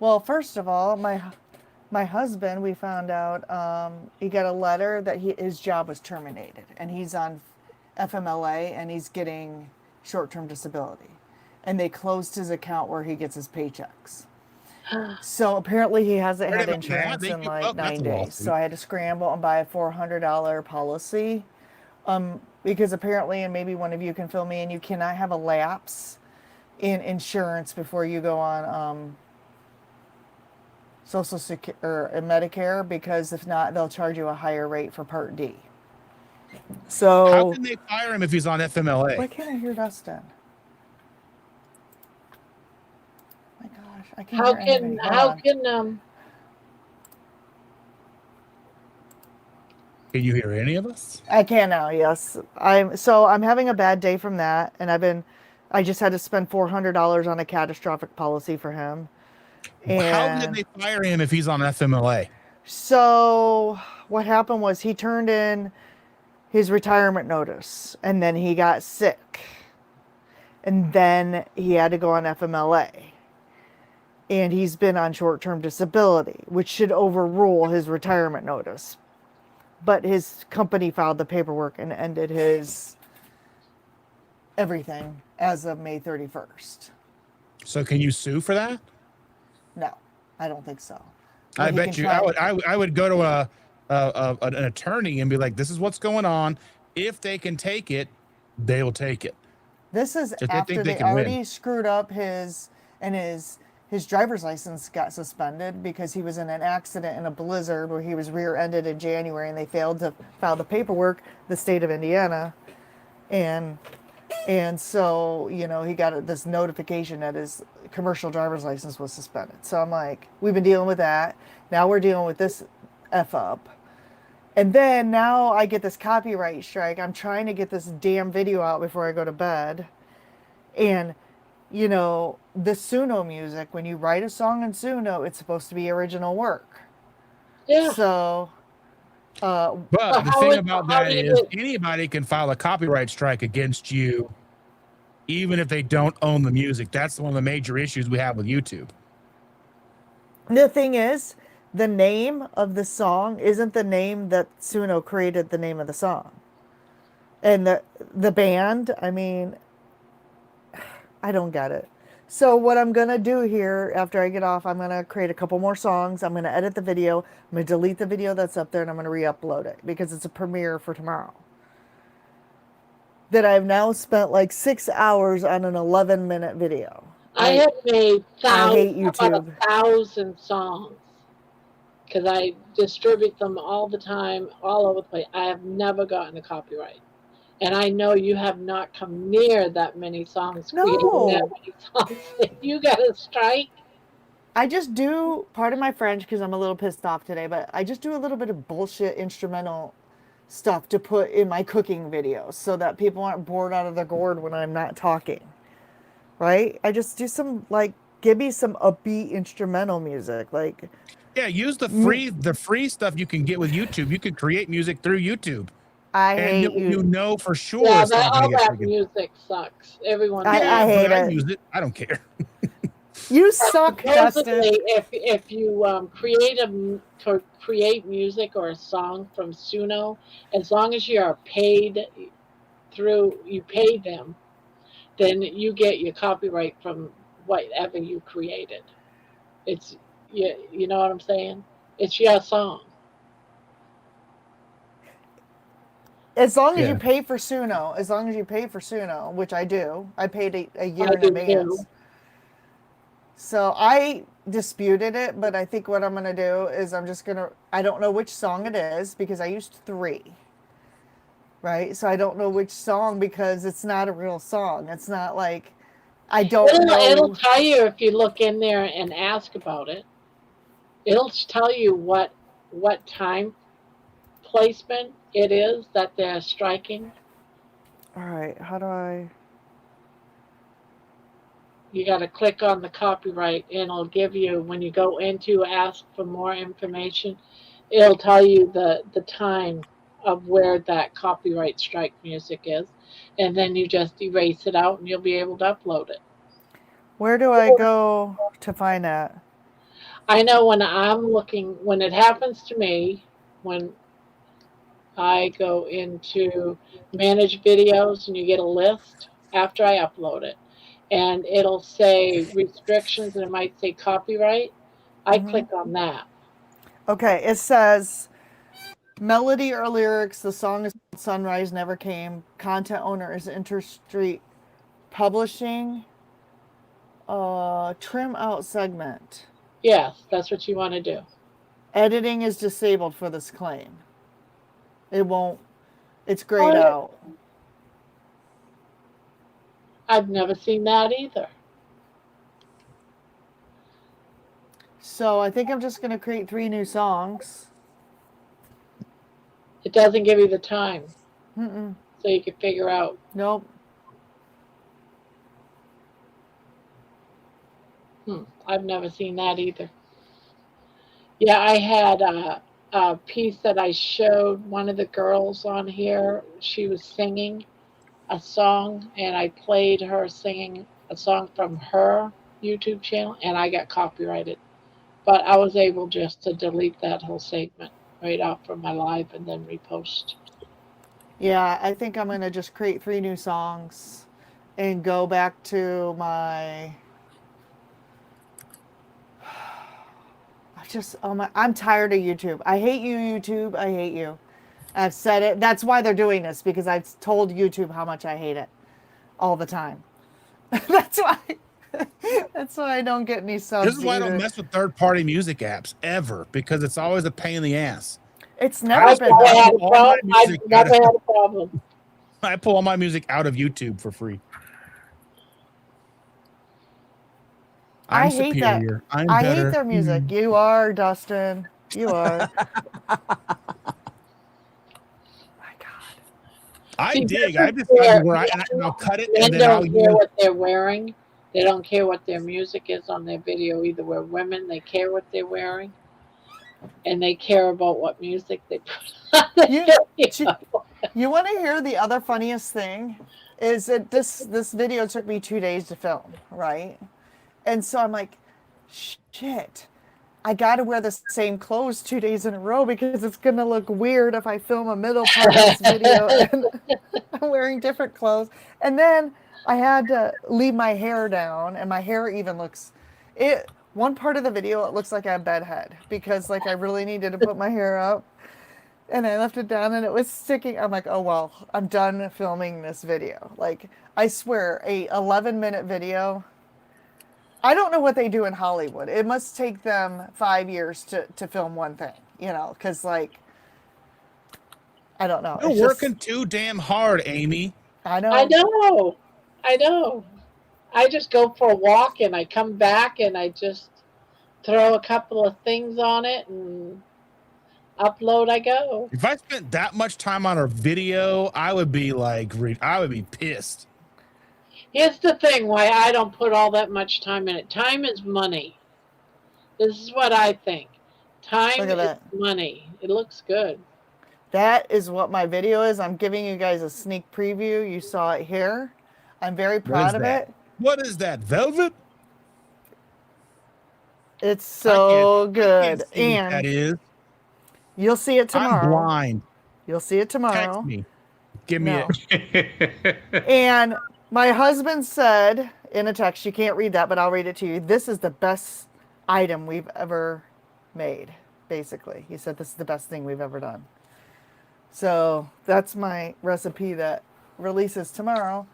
Well, first of all, my husband, we found out he got a letter that his job was terminated, and he's on FMLA, and he's getting short-term disability, and they closed his account where he gets his paychecks. So apparently he hasn't Wait a had minute, insurance they in give like up, that's 9 a days. lawsuit. So I had to scramble and buy a $400 policy. Because apparently, and maybe one of you can fill me in, you cannot have a lapse in insurance before you go on Social Security or Medicare, because if not, they'll charge you a higher rate for Part D. So How can they fire him if he's on FMLA? why can't I hear Dustin? My gosh, I can't How hear can anything. Hold how on. can Can you hear any of us? I can now, yes. I'm having a bad day from that, and I just had to spend $400 on a catastrophic policy for him. How And did they fire him if he's on FMLA? so what happened was he turned in his retirement notice, and then he got sick, and then he had to go on FMLA, and he's been on short-term disability, which should overrule his retirement notice. But his company filed the paperwork and ended his everything as of May 31st. So can you sue for that? No, I don't think so. I But he bet can you. try- I would go to an attorney and be like, "This is what's going on. If they can take it, they will take it." This is If they after think they they can win. already screwed up his driver's license got suspended because he was in an accident in a blizzard where he was rear-ended in January, and they failed to file the paperwork, the state of Indiana, and so he got this notification that his commercial driver's license was suspended. So I'm like, we've been dealing with that. Now we're dealing with this F up. And then now I get this copyright strike. I'm trying to get this damn video out before I go to bed. And, the Suno music, when you write a song in Suno, it's supposed to be original work. yeah. So But But the how thing is- about how that do you is get- anybody can file a copyright strike against you, even if they don't own the music. That's one of the major issues we have with YouTube. The thing is, the name of the song isn't the name that Suno created the name of the song. And the band, I mean, I don't get it. So what I'm going to do here after I get off, I'm going to create a couple more songs. I'm going to edit the video. I'm going to delete the video that's up there and I'm going to re-upload it because it's a premiere for tomorrow. That I've now spent like 6 hours on an 11-minute video. I have made I hate about YouTube. 1,000 songs because I distribute them all the time, all over the place. I have never gotten a copyright. And I know you have not come near that many songs, creating that No. many songs. You got a strike? I just do, pardon my French because I'm a little pissed off today, but I just do a little bit of bullshit instrumental stuff to put in my cooking videos so that people aren't bored out of their gourd when I'm not talking. Right? I just do some, like, give me some upbeat instrumental music. Like, Yeah, use the free stuff you can get with YouTube. You can create music through YouTube. I And hate you. you know for sure Yeah, it's but not all going to get that taken. music sucks. Everyone I hate but I it. use it. I don't care. You suck, Dustin. supposedly, if you create music or a song from Suno, as long as you are paid you pay them, then you get your copyright from whatever you created. It's you know what I'm saying? It's your song. As long as Yeah. you pay for Suno, which I do, I paid a year I in do advance. too. So I disputed it, but I think what I'm going to do is I don't know which song it is because I used 3. Right? So I don't know which song because it's not a real song. It's not like, I don't know. It'll tell you if you look in there and ask about it. It'll tell you what time placement it is that they're striking. All right, how do I? You got to click on the copyright and it'll give you, when you go into ask for more information, it'll tell you the time of where that copyright strike music is. And then you just erase it out and you'll be able to upload it. Where do I go to find that? I know when it happens to me, when I go into manage videos and you get a list after I upload it, and it'll say restrictions and it might say copyright. I click on that. Okay, it says melody or lyrics. The song is called Sunrise Never Came. Content owner is Interstreet Publishing. Trim out segment. Yes, that's what you want to do. Editing is disabled for this claim. It won't. It's grayed out. I've never seen that either. So I think I'm just going to create 3 new songs. It doesn't give you the time, Mm-mm. so you can figure out. Nope. I've never seen that either. Yeah, I had a piece that I showed one of the girls on here. She was singing a song, and I played her singing a song from her YouTube channel, and I got copyrighted. But I was able just to delete that whole segment right off from my live and then repost. Yeah, I think I'm going to just create 3 new songs and go back to my... I'm tired of YouTube. I hate you, YouTube. I hate you. I've said it. That's why they're doing this, because I've told YouTube how much I hate it all the time. That's why I don't get any subs. This is why I don't mess with third-party music apps ever, because it's always a pain in the ass. It's never I've been never that. had a problem. I've never had a problem. I pull all my music out of YouTube for free. I I'm hate superior. that. I'm I better. hate their music. You are, Dustin. You are. My God. I See, dig. this I is just where I'll cut it Men and then I'll don't care use. what they're wearing. They don't care what their music is on their video either. We're women, they care what they're wearing. and they care about what music they put on the video. You want to hear the other funniest thing? Is that this video took me 2 days to film, right? And so I'm like, shit, I got to wear the same clothes 2 days in a row because it's going to look weird if I film a middle part of this video and I'm wearing different clothes. And then I had to leave my hair down, and my hair even looks, one part of the video, it looks like I have bedhead because like I really needed to put my hair up. And I left it down and it was sticking. I'm like, oh, well, I'm done filming this video. Like, I swear, a 11-minute video. I don't know what they do in Hollywood. It must take them 5 years to film one thing, because, like, I don't know. You're working too damn hard, Amy. I know. I know. I just go for a walk and I come back and I just throw a couple of things on it and upload I go. If I spent that much time on a video, I would be pissed. Here's the thing why I don't put all that much time in it. Time is money. This is what I think. Time is money. It looks good. That is what my video is. I'm giving you guys a sneak preview. You saw it here. I'm very proud of it. What is that, velvet? It's so good. And that is. You'll see it tomorrow. I'm blind. You'll see it tomorrow. Text me. Give me it. And my husband said in a text, you can't read that, but I'll read it to you. This is the best item we've ever made, basically. He said this is the best thing we've ever done. So that's my recipe that releases tomorrow.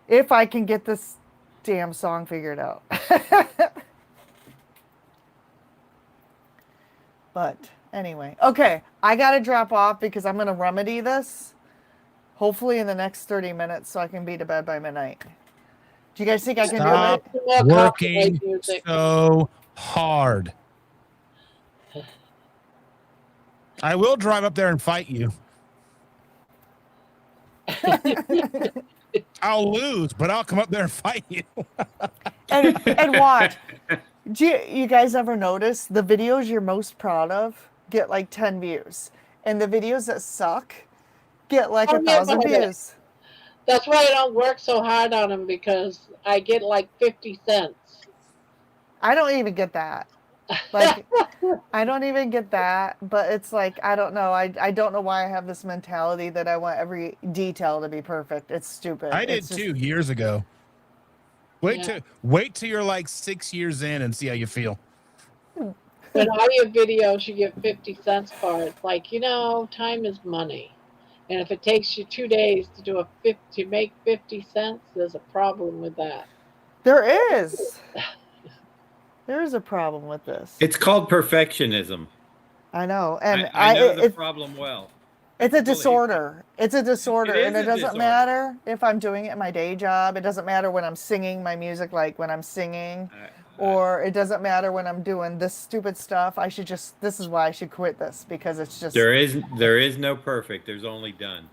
If I can get this damn song figured out. But anyway, okay, I got to drop off because I'm going to remedy this hopefully in the next 30 minutes so I can be to bed by midnight. Do you guys think I can do it? Working so hard. I will drive up there and fight you. I'll lose, but I'll come up there and fight you. and watch. Do you guys ever notice the videos you're most proud of get like 10 views, and the videos that suck get like 1,000 views? That's why I don't work so hard on them, because I get like 50 cents. I don't even get that. Like, I don't even get that, but it's like, I don't know. I don't know why I have this mentality that I want every detail to be perfect. It's stupid. I did too years ago. Wait till you're like 6 years in and see how you feel. When all your videos you get 50 cents for, it's like, time is money. And if it takes you 2 days to make 50 cents, there's a problem with that. There is. There is a problem with this. It's called perfectionism. I know. And I know the problem well. It's a disorder. It's a disorder. And it doesn't matter if I'm doing it in my day job. It doesn't matter when I'm singing my music, like when I'm singing. Or it doesn't matter when I'm doing this stupid stuff. This is why I should quit this, because it's just... There is no perfect. There's only done.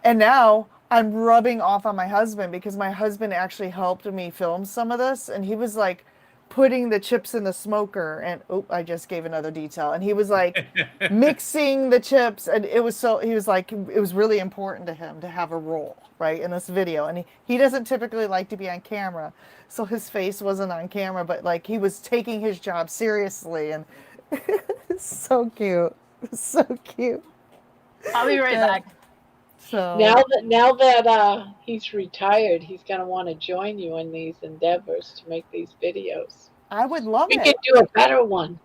And now I'm rubbing off on my husband, because my husband actually helped me film some of this. And he was like putting the chips in the smoker, and I just gave another detail. And he was like mixing the chips, and he was like, it was really important to him to have a role, right, in this video. And he doesn't typically like to be on camera, so his face wasn't on camera, but like he was taking his job seriously, and it's so cute. It's so cute. I'll be right back. So now that he's retired, he's gonna want to join you in these endeavors to make these videos. I would love it. We could do a better one.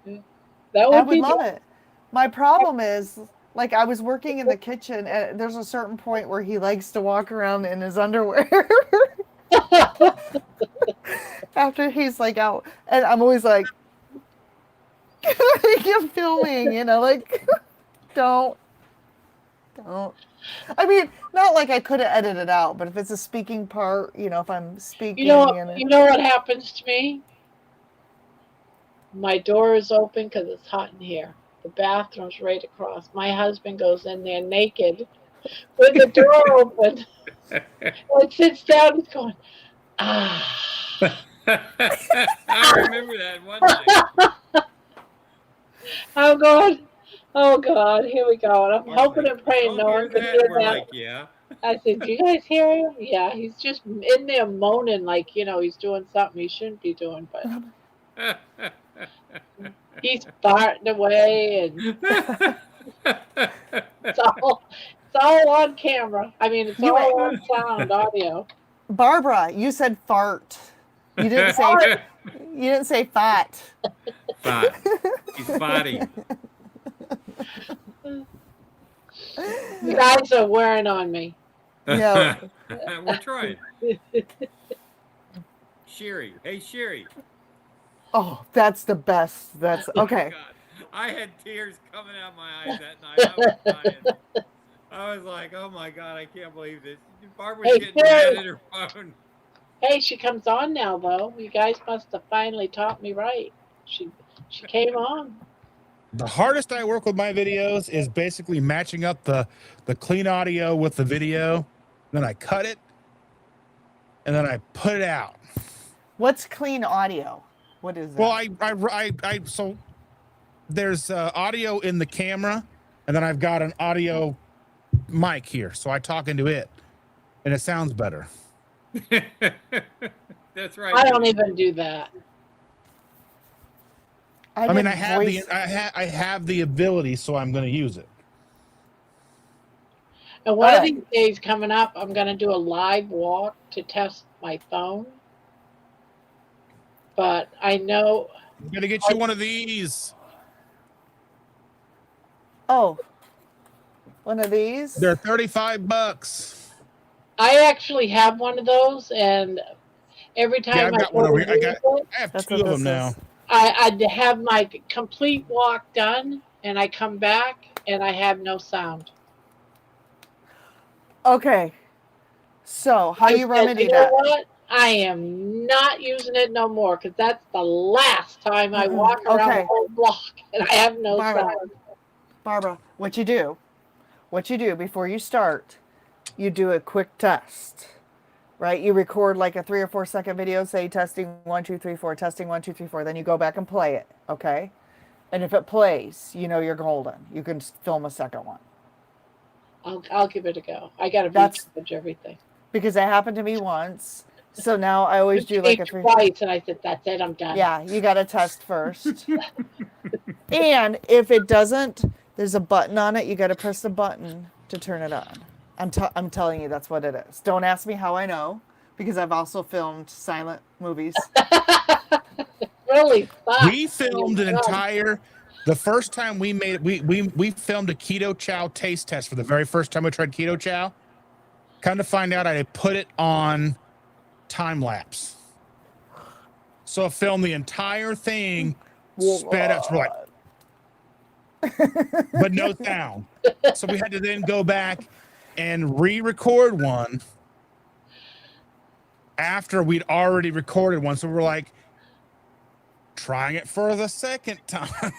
I would love it. My problem is, like, I was working in the kitchen, and there's a certain point where he likes to walk around in his underwear after he's like out, and I'm always like, you're filming, like, don't. I mean, not like I could have edited it out, but if it's a speaking part, if I'm speaking. You know what happens to me? My door is open because it's hot in here. The bathroom's right across. My husband goes in there naked with the door open. And sits down and going, I remember that one night. Oh God. Oh God. Here we go. And I'm We're hoping like, and praying y'all no hear one can that? hear We're that. like, yeah. I said, "Do you guys hear him?" Yeah, he's just in there moaning like he's doing something he shouldn't be doing, but he's farting away, and it's all on camera. I mean, it's You all on sound, audio. Barbara, you said fart. You didn't say fat. Fine. He's fighting. You guys are wearing on me. Yeah. We're trying. Sherry. Hey, Sherry. Oh, that's the best. That's Oh okay. my God. I had tears coming out my eyes that night. I was dying. I was like, oh my God, I can't believe this. Barbara's Hey, getting mad Sherry. at her phone. Hey, she comes on now, though. You guys must have finally taught me right. She came on. The hardest I work with my videos is basically matching up the clean audio with the video. Then I cut it, and then I put it out. What's clean audio? What is that? Well, I so there's audio in the camera, and then I've got an audio mic here, so I talk into it, and it sounds better. That's right. I don't even do that. I mean, I have the ability, so I'm going to use it. And one of these days coming up, I'm going to do a live walk to test my phone. But I know I'm going to get you one of these. Oh, one of these? They're $35. I actually have one of those, and every time I've got one over here. I have two of them now. I have my complete walk done, and I come back, and I have no sound. Okay. So, how you remedy you know that? What? I am not using it no more, because that's the last time I walk around the whole block, and I have no sound. Barbara, what you do before you start, you do a quick test, right? You record like a 3 or 4 second video, say testing 1 2 3 4, testing 1 2 3 4. Then you go back and play it, okay? And if it plays, you're golden. You can film a second one. I'll give it a go. I got to research everything. Because that happened to me once. So now I always do like a 3 twice, and I said, "That's it, I'm done." Yeah, you got to test first. And if it doesn't, there's a button on it. You got to press the button to turn it on. I'm telling you, that's what it is. Don't ask me how I know, because I've also filmed silent movies. Really? We filmed an entire. The first time we made it, we filmed a keto chow taste test for the very first time we tried keto chow. Come to find out, I put it on time lapse. So I filmed the entire thing, sped up. We're like, but no sound. So we had to then go back and re-record one after we'd already recorded one. So we're like trying it for the second time.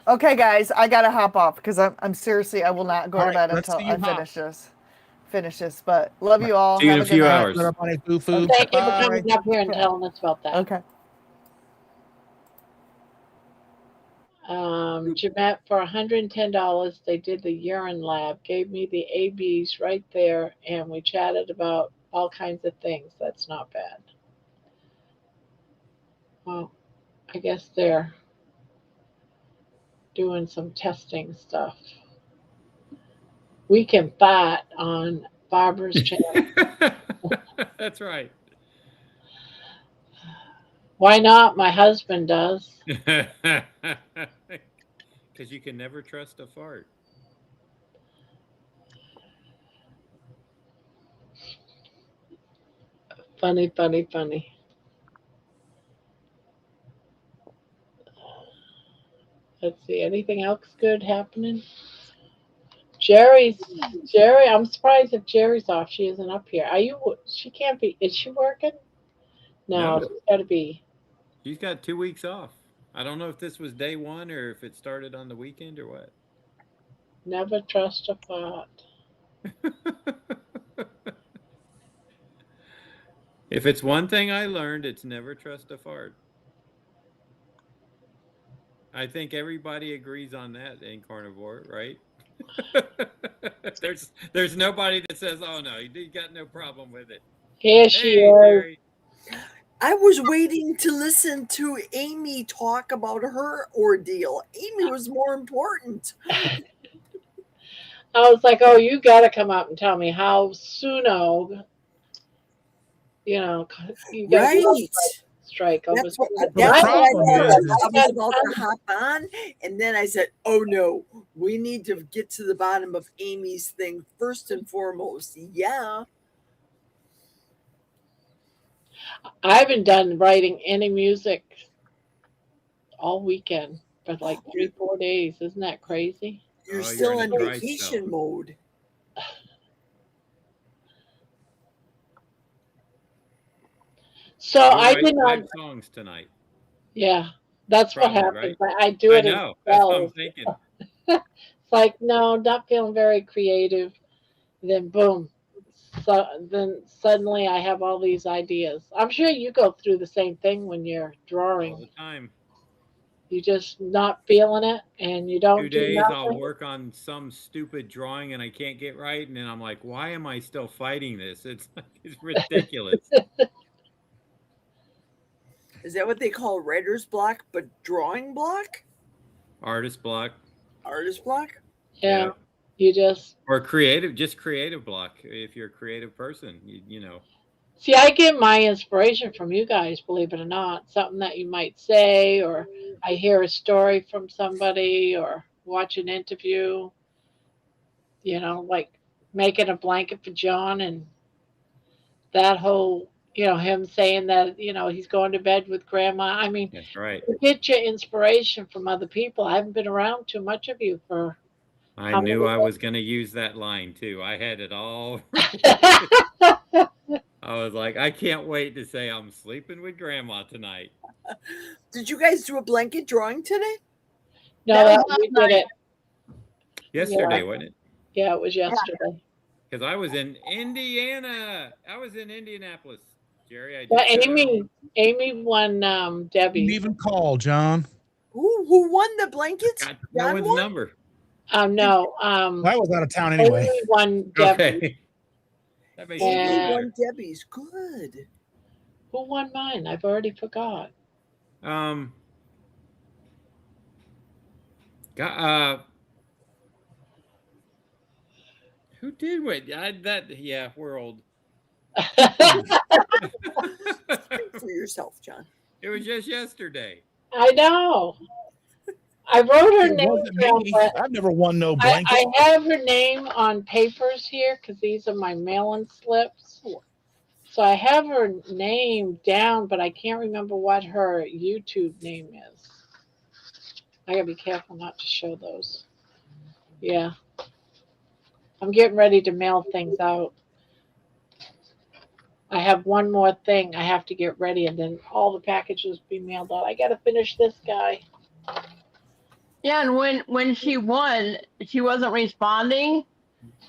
Okay, guys, I gotta hop off because I'm seriously, I will not go to bed until I finish this. But love you all. See you in a few hours. Thank you for coming up here and telling us about that. Okay. Jeanette, for $110, they did the urine lab, gave me the ABs right there, and we chatted about all kinds of things. That's not bad. Well, I guess they're doing some testing stuff. We can fight on Barbara's channel. That's right. Why not? My husband does. Because you can never trust a fart. Funny, funny, funny. Let's see. Anything else good happening? Jerry, I'm surprised if Jerry's off. She isn't up here. She can't be. Is she working? No, she's got to be. She's got 2 weeks off. I don't know if this was day one or if it started on the weekend or what. Never trust a fart. If it's one thing I learned, it's never trust a fart. I think everybody agrees on that in carnivore, right? there's nobody that says, "Oh no, you got no problem with it." Here she Hey, is. Jerry. I was waiting to listen to Amy talk about her ordeal. Amy was more important. I was like, oh, you got to come up and tell me how Suno, you know, you got Right. strike over. That's what I The problem thought. is- I was about to hop on, and then I said, "Oh no, we need to get to the bottom of Amy's thing first and foremost." Yeah, I haven't done writing any music all weekend for like 3-4 days. Isn't that crazy? you're Oh, still you're in in a dry vacation spell. mode. So You'll I write did not. 5 songs tonight. Yeah, that's Probably, what happens. right? I do I it in know. That's what I'm spells. thinking. It's like, no, not feeling very creative. Then boom. So then suddenly I have all these ideas. I'm sure you go through the same thing when you're All drawing. the time. You just not feeling it and you 2 don't do days I'll nothing. work on some stupid drawing and I can't get right, and then I'm like, why am I still fighting this? It's ridiculous. Is that what they call writer's block, but drawing block? Artist block. Artist block? Yeah. You just Or just creative block if you're a creative person, you know. see, I get my inspiration from you guys, believe it or not. Something that you might say, or I hear a story from somebody, or watch an interview, you know, like making a blanket for John and that whole, you know, him saying that, you know, he's going to bed with grandma. I mean, That's right. you get your inspiration from other people. I haven't been around too much of you for I how knew many I was going to use that line too. I had it all. I was like, I can't wait to say I'm sleeping with grandma tonight. Did you guys do a blanket drawing today? No, That was that, last we did night. it. Yesterday, wasn't it? Yeah, it was yesterday. Because I was in Indiana. I was in Indianapolis, Jerry. I But just got home. Amy won Didn't Debbie's. even call, John. Who won the blankets? Got no John one's won? number. No, I was out of town anyway. Amy won Debbie's. Okay. That makes Amy it even better. won Debbie's. Good. Who won mine? I've already forgot. Who did win? Yeah, we're old. Speak for yourself, John. It was just yesterday. I know. I wrote her It name wasn't down, me. but I've never won no I blanket. have her name on papers here because these are my mail-in slips. So I have her name down, but I can't remember what her YouTube name is. I gotta be careful not to show those. Yeah. I'm getting ready to mail things out. I have one more thing I have to get ready, and then all the packages be mailed out. I gotta finish this guy. Yeah, and when she won, she wasn't responding,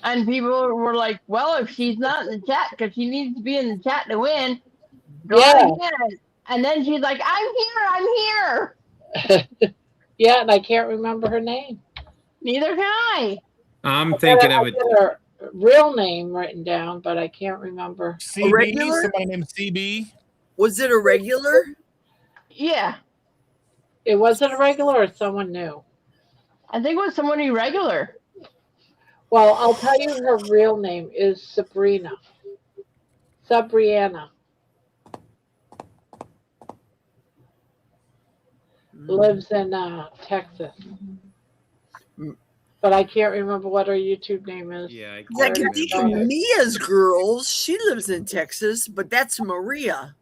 and people were like, "Well, if she's not in the chat, because she needs to be in the chat to win, go Yeah. again." And then she's like, "I'm here." Yeah, and I can't remember her name. Neither can I. I'm thinking I of it. got her real name written down, but I can't remember. CB, regular? somebody named CB. Was it a regular? Yeah, It wasn't a regular or someone new. I think it was someone irregular. Well, I'll tell you her real name is Sabriana. Lives in Texas. But I can't remember what her YouTube name is. Yeah, I can think of Mia's girls. She lives in Texas, but that's Maria.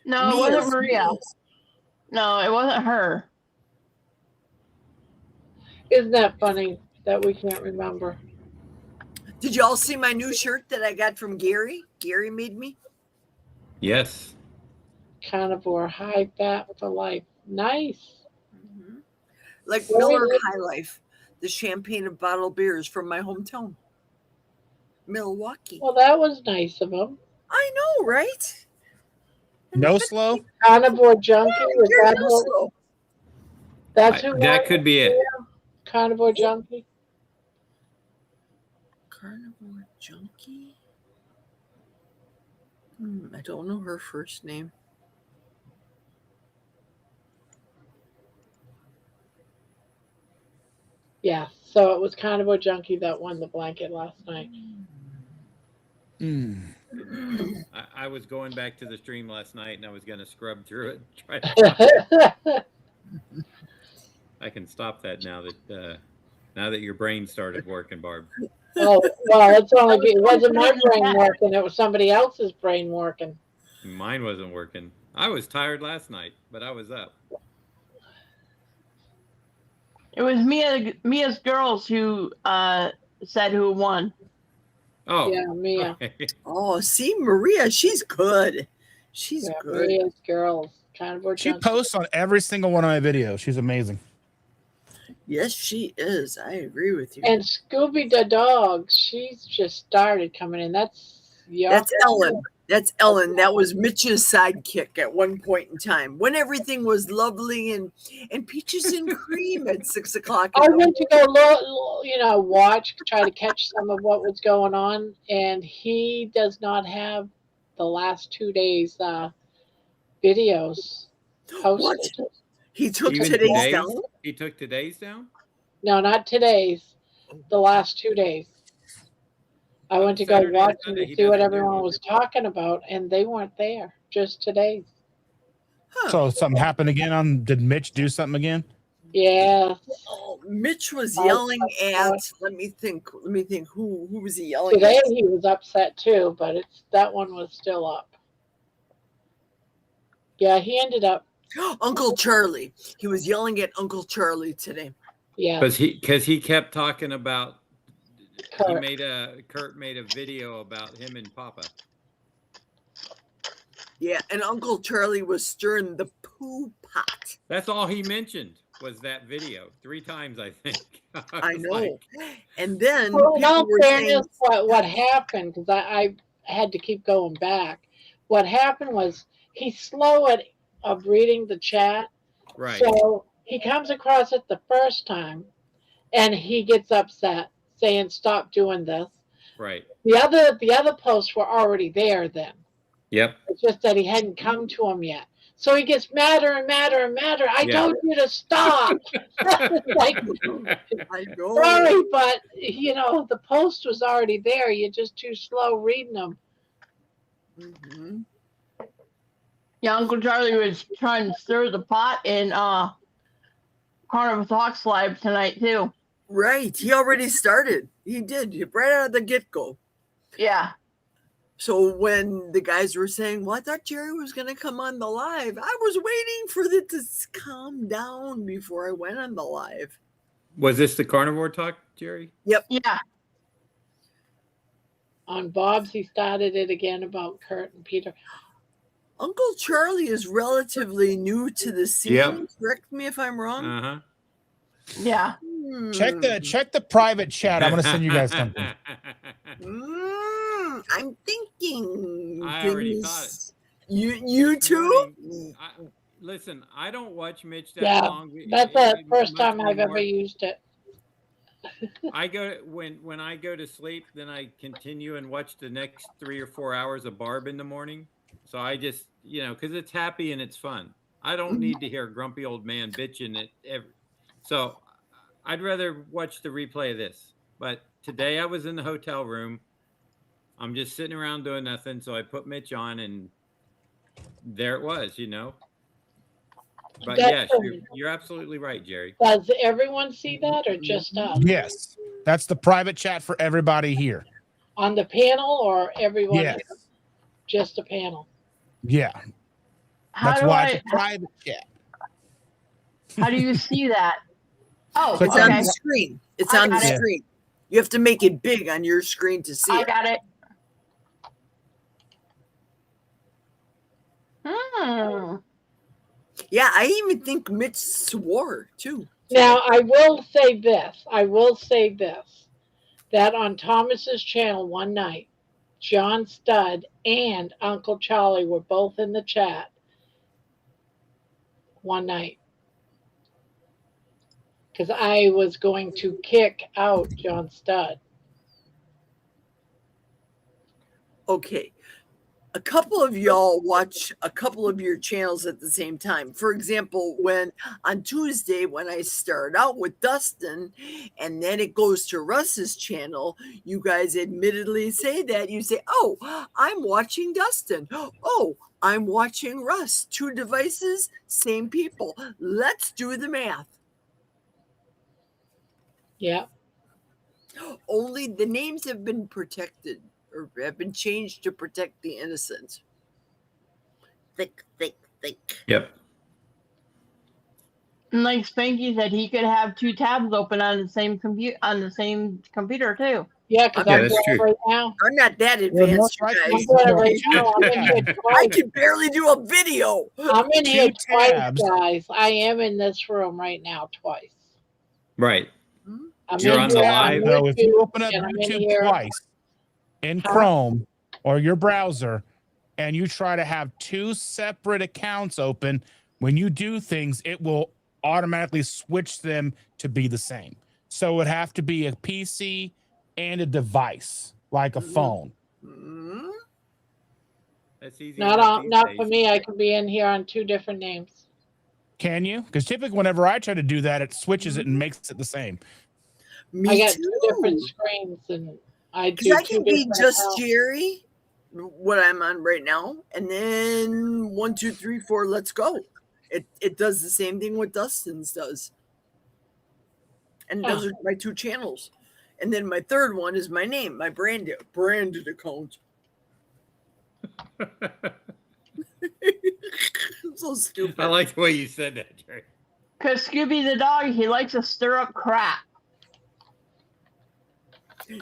No, it wasn't Maria. No, it wasn't her. Isn't that funny that we can't remember? Did y'all see my new shirt that I got from Gary? Gary made me. Yes. Carnivore, high fat for life. Nice. Mm-hmm. Like Very Miller good. High Life, the champagne of bottled beers from my hometown, Milwaukee. Well, that was nice of him. I know, right? No slow. Carnivore junkie. Yeah, Was Gary that whole, Oslo. That's who That won could be it. Carnivore Junkie. Carnivore Junkie? I don't know her first name. Yeah, so it was Carnivore Junkie that won the blanket last night. I was going back to the stream last night, and I was going to scrub through it. Try to find it. I can stop that now that your brain started working, Barb. Oh, well, it wasn't my brain working, it was somebody else's brain working. Mine wasn't working. I was tired last night, but I was up. It was Mia's girls who said who won. Oh, Yeah, Mia. okay. Oh, see, Maria, she's good. She's good. Mia's girls. Carnivore She Junkie. posts on every single one of my videos. She's amazing. Yes, she is. I agree with you. And Scooby the dog, she's just started coming in. That's Ellen. That's Ellen. That was Mitch's sidekick at one point in time when everything was lovely and peaches and cream at 6 o'clock. I went to go watch, try to catch some of what was going on, and he does not have the last 2 days videos posted. What? He took Even today's down? He took today's down? No, not today's. The last 2 days. I went to go Saturday and watch them Sunday, to he see what doesn't do everyone it. was talking about, and they weren't there. Just today's. Huh. So something happened again did Mitch do something again? Yeah. Oh, Mitch was yelling at. Let me think. Who was he yelling Today at? he was upset too, but that one was still up. Yeah, he ended up. Uncle Charlie. He was yelling at Uncle Charlie today. Yeah. Because he kept talking about. Kurt. Kurt made a video about him and Papa. Yeah, and Uncle Charlie was stirring the poo pot. That's all he mentioned was that video 3 times, I think. I was know. like, And then Well, in people all were saying, fairness, what happened, because I had to keep going back, what happened was he's slow at reading the chat. right. So he comes across it the first time, and he gets upset, saying, "Stop doing this." Right. The other posts were already there then. Yep. It's just that he hadn't come to him yet. So he gets madder and madder and madder. I Yeah. told you to stop. Like, I know. sorry, but the post was already there. You're just too slow reading them. Mm-hmm. Yeah, Uncle Charlie was trying to stir the pot in Carnival Talks Live tonight too. Right. He already started. He did. Right out of the get-go. Yeah. So when the guys were saying, well, I thought Jerry was going to come on the live, I was waiting for it to calm down before I went on the live. Was this the carnivore talk, Jerry? Yep. Yeah. On Bob's, he started it again about Kurt and Peter. Uncle Charlie is relatively new to the scene. Yep. Correct me if I'm wrong. Uh-huh. Yeah. Check the private chat. I'm gonna send you guys something. I'm thinking. I already thought it. You too? Listen, I don't watch Mitch that Yeah, long. that's the first much time I've anymore. ever used it. I go when I go to sleep, then I continue and watch the next 3 or 4 hours of Barb in the morning. So I just, because it's happy and it's fun. I don't need to hear a grumpy old man bitching at every. So I'd rather watch the replay of this. But today I was in the hotel room. I'm just sitting around doing nothing. So I put Mitch on and there it was, But yes, you're absolutely right, Jerry. Does everyone see that or just us? Yes, that's the private chat for everybody here. On the panel or everyone? Yes. Just a panel. Yeah, that's why it's a private chat. How do you see that? Oh, Click It's okay. on the screen. It's on the got it. screen. You have to make it big on your screen to see I it. got it. Yeah, I even think Mitch swore too. Now, I will say this. That on Thomas's channel one night, John Studd and Uncle Charlie were both in the chat one night. because I was going to kick out John Studd. Okay. A couple of y'all watch a couple of your channels at the same time. For example, when on Tuesday, when I start out with Dustin and then it goes to Russ's channel, you guys admittedly say that. You say, oh, I'm watching Dustin. Oh, I'm watching Russ. 2 devices, same people. Let's do the math. Yeah. Only the names have been protected or have been changed to protect the innocent. Thick. Yep. And like Spanky said, he could have 2 tabs open on the same computer too. Yeah, because Yeah, I'm that's doing it true. right now. I'm not that Well, advanced, most you likely I'm guys. doing it right now. I'm in here tabs. I twice. can barely do a video. I'm in here 2 twice, tabs. guys. I am in this room right now twice. Right. I'm You're in on the here live. on Though, if you YouTube, open up and I'm in YouTube here. twice in Huh? Chrome or your browser, and you try to have 2 separate accounts open, when you do things, it will automatically switch them to be the same. So it would have to be a PC and a device, like a phone. Mhm. That's easy Not enough on, these not days. for me. I can be in here on 2 different names. Can you? Because typically, whenever I try to do that, it switches it and makes it the same. I Me got too. 2 different screens, and I Because do I 2 can be different just accounts. Jerry, what I'm on right now, and then 1, 2, 3, 4, let's go. It does the same thing what Dustin's does. And those Huh. are my 2 channels. And then my third one is my name, my branded account. So stupid. I like the way you said that, Jerry. Because Scooby the dog, he likes to stir up crap.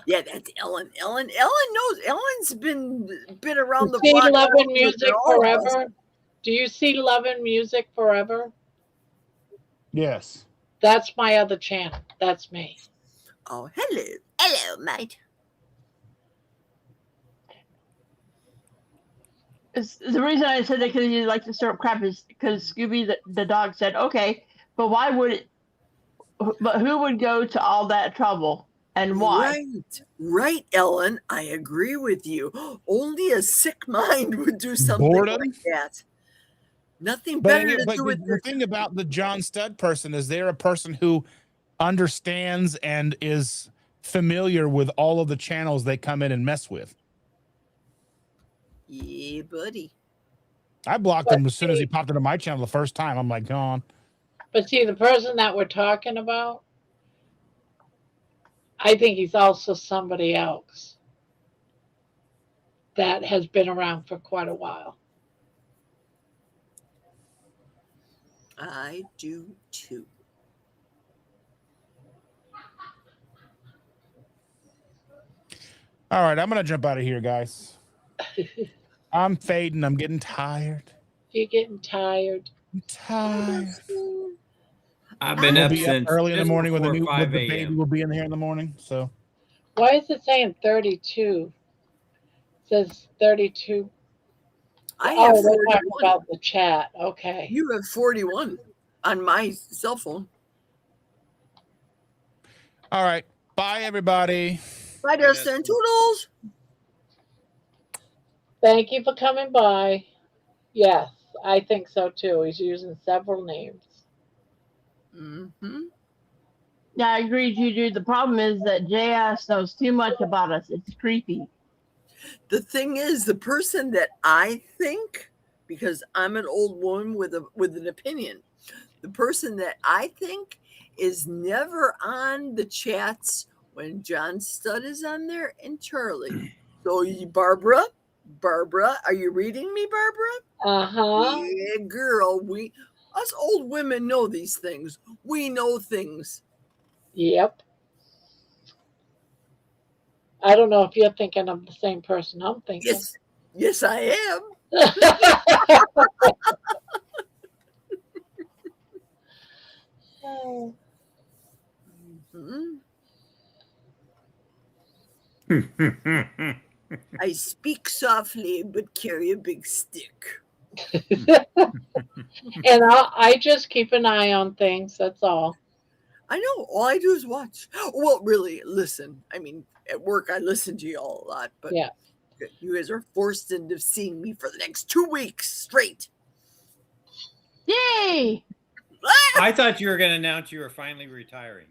Yeah, that's Ellen. Ellen knows. Ellen's been around You the see block. Love and longer Music than all of us. Forever? Do you see Love and Music Forever? Yes. That's my other channel. That's me. Oh, hello, mate. The reason I said that because he likes to stir up crap is because Scooby the dog said, okay, but why would it, but who would go to all that trouble and why? Right, Ellen. I agree with you. Only a sick mind would do something Boredom? like that. Nothing But, better to do with the their thing about the John Studd person is they're a person who understands and is familiar with all of the channels they come in and mess with. Yeah, buddy. I blocked him as soon as he popped into my channel the first time. I'm like, gone. But see, the person that we're talking about, I think he's also somebody else that has been around for quite a while. I do too. All right, I'm gonna jump out of here, guys. I'm fading. I'm getting tired. You're getting tired. I'm tired. I've been We'll up be up since early in the just morning with the before 5 baby a.m. will be in here in the morning. So Why is it saying 32? It says 32. I have Oh, they're 41. talking about the chat. Okay. You have 41 on my cell phone. all right. Bye everybody. Bye, Dustin. Toodles. Thank you for coming by. Yes, I think so too. He's using several names. Mm-hmm. Yeah, I agree with you, dude. The problem is that JS knows too much about us. It's creepy. The thing is, the person that I think, because I'm an old woman with an opinion, the person that I think is never on the chats when John Studd is on there and Charlie. So Barbara, are you reading me, Barbara? Uh-huh. Yeah, girl. Us old women know these things. We know things. Yep. I don't know if you're thinking of the same person I'm thinking. Yes, I am. Mm-hmm. I speak softly but carry a big stick. And I just keep an eye on things. That's all. I know. All I do is watch. Well, really, listen. I mean, at work, I listen to y'all a lot, but Yeah. you guys are forced into seeing me for the next 2 weeks straight. Yay! I thought you were going to announce you were finally retiring.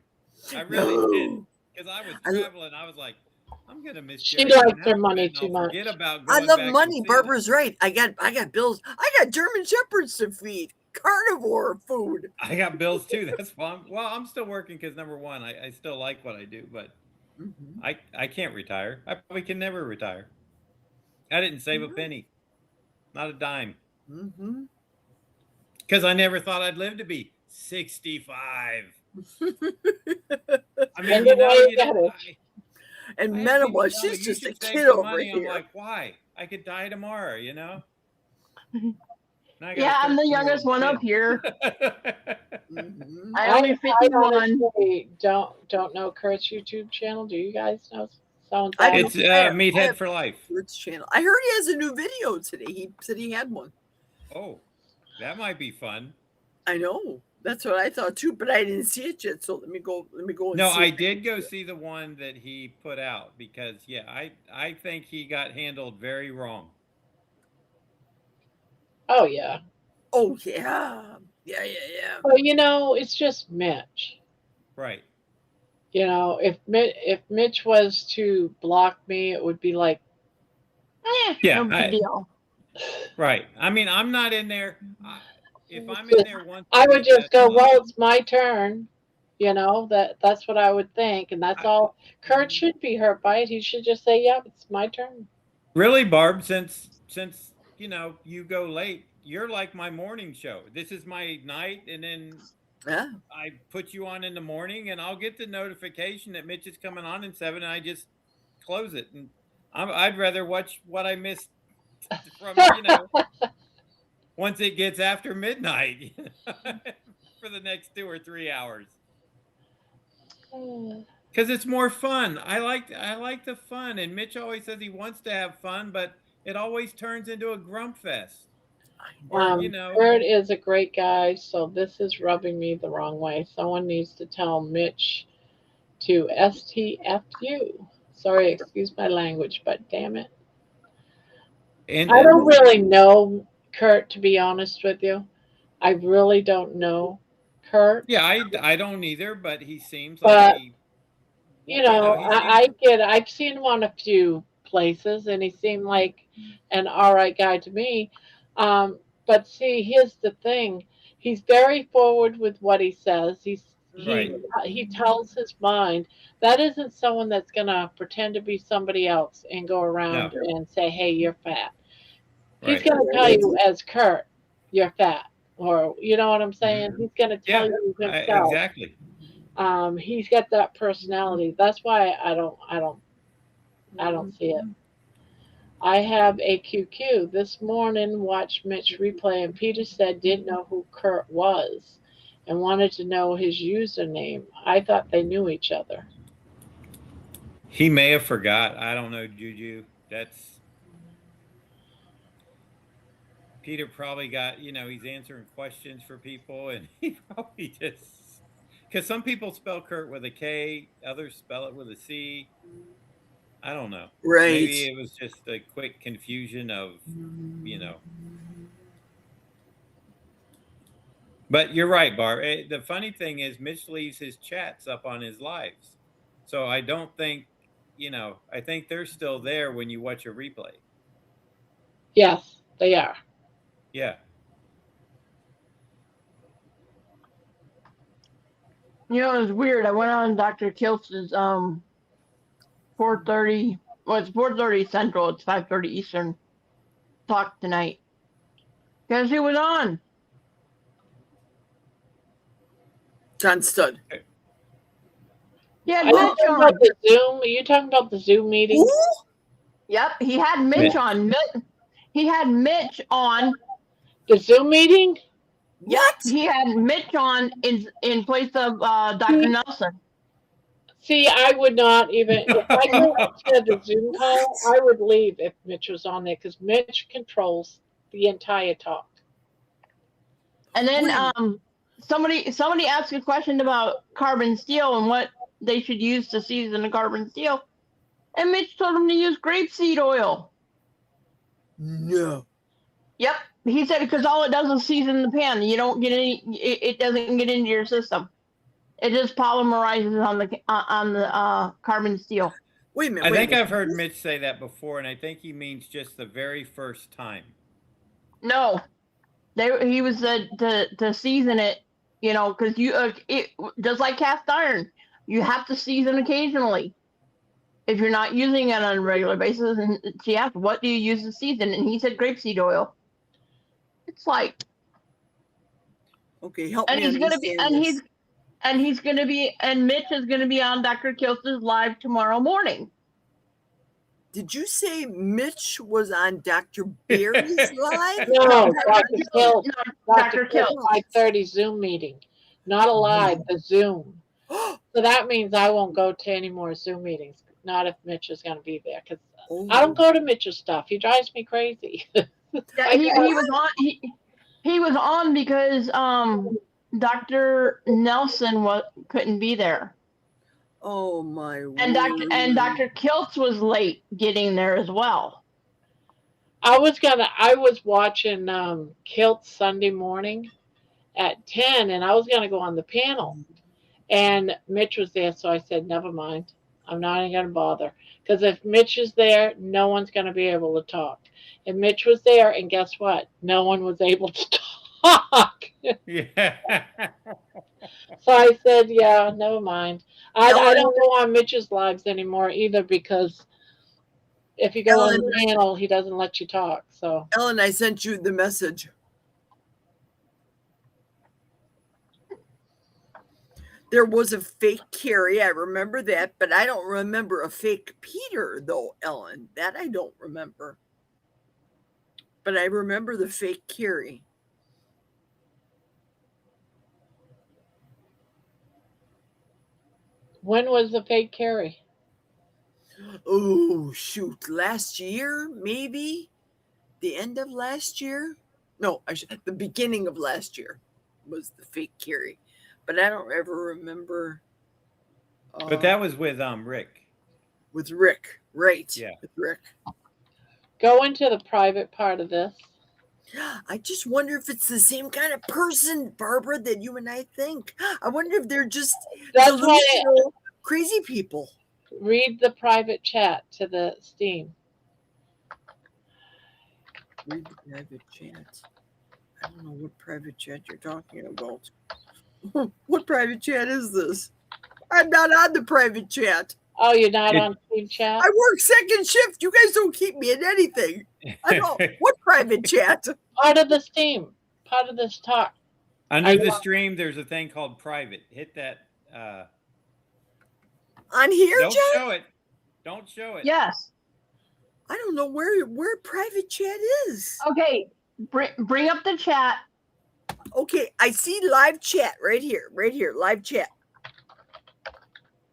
I really did. Because I was traveling. I was like, I'm going to miss She Jerry's likes her money announcement, and too I'll much. forget about I going love back money. and seeing Barbara's right. I got bills. I got German shepherds to feed. Carnivore food. I got bills too. That's fine. Well, I'm still working because number one, I still like what I do, but I can't retire. I probably can never retire. I didn't save a penny, not a dime, because I never thought I'd live to be 65. I mean, And I had Meta people was, tell me, she's "You just a should save kid some over money." I'm here. like, why? I could die tomorrow, you know? Now I got a Yeah, I'm the 13-year-old youngest one up kid. here. Mm-hmm. I only 51. honestly don't know Kurt's YouTube channel. Do you guys know? Sounds It's I Meathead have for Life. Kurt's channel. I heard he has a new video today. He said he had one. Oh, that might be fun. I know. That's what I thought too, but I didn't see it yet. So let me go and No, see I it. did go see the one that he put out because, yeah, I think he got handled very wrong. Oh yeah. Oh yeah. Yeah. Well, you know, it's just Mitch. Right. You know, if Mitch was to block me, it would be like, Yeah, no big deal. right. I mean, I'm not in there. If I'm in there once, I would just that's go, fine. well, it's my turn. You know, that's what I would think, and that's all. Kurt should be hurt by it. He should just say, "Yeah, it's my turn." Really, Barb, since you know you go late, you're like my morning show. This is my night, and then I put you on in the morning, and I'll get the notification that Mitch is coming on in 7, and I just close it. And I'd rather watch what I missed from once it gets after midnight for the next 2 or 3 hours. Because it's more fun. I like the fun, and Mitch always says he wants to have fun, but it always turns into a grump fest. Or Kurt is a great guy, so this is rubbing me the wrong way. Someone needs to tell Mitch to STFU. Sorry, excuse my language, but damn it. And I don't really know Kurt, to be honest with you. I really don't know Kurt. Yeah, I don't either, but he seems But like I've seen him on a few places, and he seemed like an all right guy to me. But see, here's the thing: he's very forward with what he says. He tells his mind. That isn't someone that's gonna pretend to be somebody else and go around and say, "Hey, you're fat." He's gonna tell you as Kurt, "You're fat," or you know what I'm saying. He's gonna tell you himself. Exactly. He's got that personality. That's why I don't see it. I have a QQ this morning. Watched Mitch replay, and Peter said didn't know who Kurt was, and wanted to know his username. I thought they knew each other. He may have forgot. I don't know, Juju. Peter probably got, he's answering questions for people, and he probably just, because some people spell Kurt with a K, others spell it with a C. I don't know. Right. Maybe it was just a quick confusion of, But you're right, Barb. The funny thing is Mitch leaves his chats up on his lives. So I don't think, I think they're still there when you watch a replay. Yes, they are. Yeah. You know, it was weird. I went on Dr. Kiltz's 4:30. Well, it's 4:30 Central. It's 5:30 Eastern. Talk tonight. Guess who was on? John Stud. Yeah, Are you talking about the Zoom? Are you talking about the Zoom meeting? Ooh. Yep, he had Mitch on. He had Mitch on the Zoom meeting. What? He had Mitch on in place of Dr. Nelson. See, I would not even if I go to the Zoom call. I would leave if Mitch was on there because Mitch controls the entire talk. And then somebody asked a question about carbon steel and what they should use to season the carbon steel, and Mitch told them to use grapeseed oil. No. Yep, he said because all it does is season the pan. You don't get any. It doesn't get into your system. It just polymerizes on the carbon steel. Wait a minute. I wait a think minute. I've heard Mitch say that before, and I think he means just the very first time. No, he was to season it, you know, because it just like cast iron, you have to season occasionally if you're not using it on a regular basis. And she asked, "What do you use to season?" And he said, "Grapeseed oil." It's like, Okay, help and me he's gonna be, understand this. and Mitch is gonna be on Dr. Kiltz's live tomorrow morning. Did you say Mitch was on Dr. Barry's live? No, Dr. Kilt. No, Dr. Dr. Kilt. 5:30 Zoom meeting. Not a live, the Zoom. So that means I won't go to any more Zoom meetings. Not if Mitch is going to be there, because I don't go to Mitch's stuff. He drives me crazy. Yeah, he was on. He was on because Dr. Nelson couldn't be there, Oh my and Dr. Kiltz was late getting there as well. I was watching Kilt Sunday morning at 10, and I was going to go on the panel. And Mitch was there, so I said, never mind. I'm not even going to bother. Because if Mitch is there, no one's going to be able to talk. And Mitch was there, and guess what? No one was able to talk. Yeah. So I said, yeah, never mind. I don't go on Mitch's lives anymore either, because if you go on the panel, he doesn't let you talk. So Ellen, I sent you the message. There was a fake Carrie, I remember that, but I don't remember a fake Peter, though, Ellen. That I don't remember. But I remember the fake Carrie. when was the fake Carrie? Oh, shoot. Last year, maybe? The end of last year? No, the beginning of last year was the fake Carrie. But I don't ever remember. But that was with Rick. With Rick, right? Yeah. With Rick. Go into the private part of this. I just wonder if it's the same kind of person, Barbara, that you and I think. I wonder if they're just delusional, crazy people. Read the private chat to the Steam. Read the private chat. I don't know what private chat you're talking about. What private chat is this? I'm not on the private chat. Oh, you're not on Steam chat? I work second shift. You guys don't keep me in anything. I don't. What private chat? Part of the Steam. Part of this talk. Under the stream, there's a thing called private. Hit that. On here, Don't Jen? show it. Don't show it. Yes. I don't know where private chat is. Okay, bring up the chat. Okay, I see live chat right here, live chat.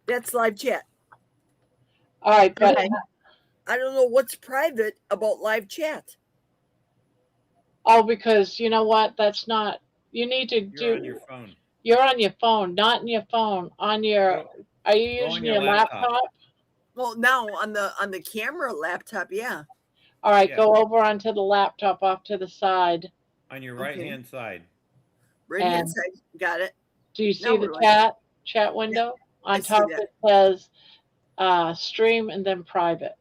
That's live chat. All right, but I don't know what's private about live chat. Oh, because you know what? That's not. You need to You're on your phone. You're on your phone, not in your phone. On your. Are you using your laptop? Well, now on the camera laptop, yeah. All right, go over onto the laptop off to the side. On your right hand side. Right hand side, got it. Do you see the chat window? Yeah, on top it says stream and then private.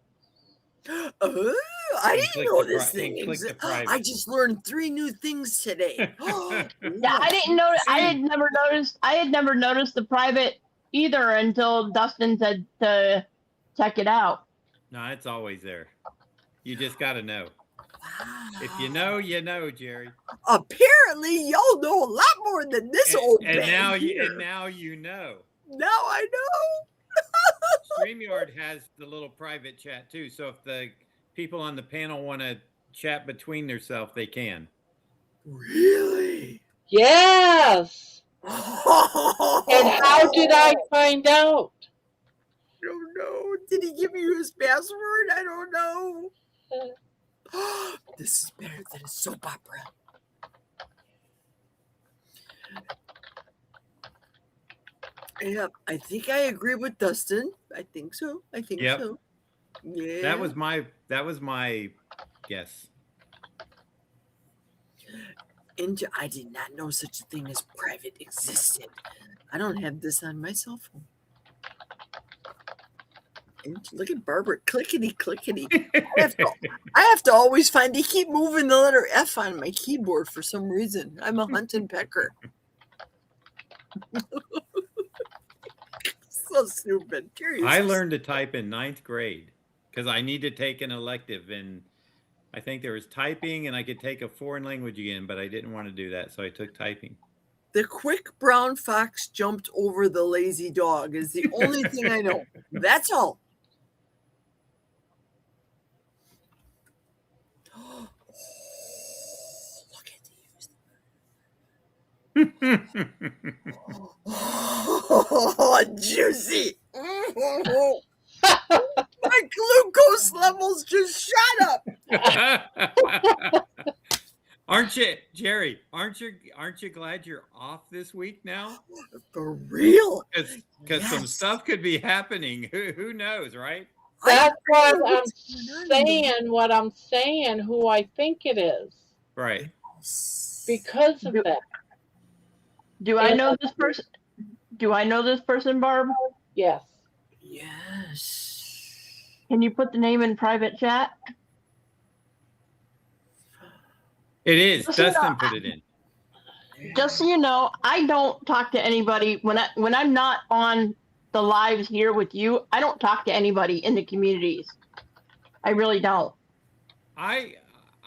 Oh, I didn't know this thing existed. I just learned 3 new things today. Yeah, I didn't know. I had never noticed the private either until Dustin said to check it out. No, it's always there. You just got to know. If you know, you know, Jerry. Apparently, y'all know a lot more than this old man. And now you know. Now I know. StreamYard has the little private chat too. So if the people on the panel want to chat between themselves, they can. Really? Yes. And how did I find out? I don't know. Did he give you his password? I don't know. This is better than a soap opera. Yep, I think I agree with Dustin. I think so. I think Yep. so. Yeah. That was my guess. And I did not know such a thing as private existed. I don't have this on my cell phone. And look at Barbara, clickety clickety. I have to always find. They keep moving the letter F on my keyboard for some reason. I'm a hunt and pecker. So stupid. Curious. I learned to type in 9th grade because I need to take an elective, and I think there was typing, and I could take a foreign language again, but I didn't want to do that, so I took typing. The quick brown fox jumped over the lazy dog is the only thing I know. That's all. Oh, look at these. Oh, juicy. My glucose levels just shot up. Aren't you, Jerry? Aren't you glad you're off this week now? For real? Because some stuff could be happening. Who knows, right? That's what I'm saying. What I'm saying, who I think it is, Right. because of that. Do I know this person? Do I know this person, Barb? Yes. Yes. Can you put the name in private chat? It is. Just so you Dustin know, put it in. Just so you know, I don't talk to anybody when I'm not on the lives here with you. I don't talk to anybody in the communities. I really don't. I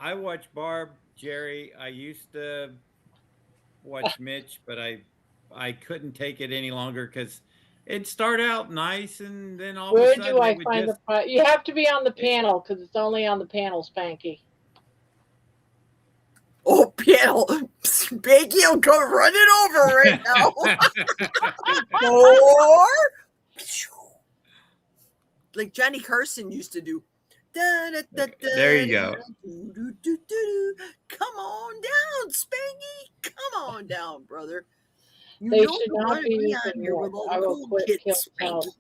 watch Barb, Jerry. I used to watch Mitch, but I couldn't take it any longer because it'd start out nice, and then all Where of a sudden do I it would find just, the? You have to be on the panel because it's only on the panel, Spanky. Oh, panel. Spanky will come running over right now. Or, like Johnny Carson used to do. There you go. Come on down, Spanky. Come on down, brother. You They know should you not want to be be on using here with more. all I the will cool quit kids, Kill's Spanky. house.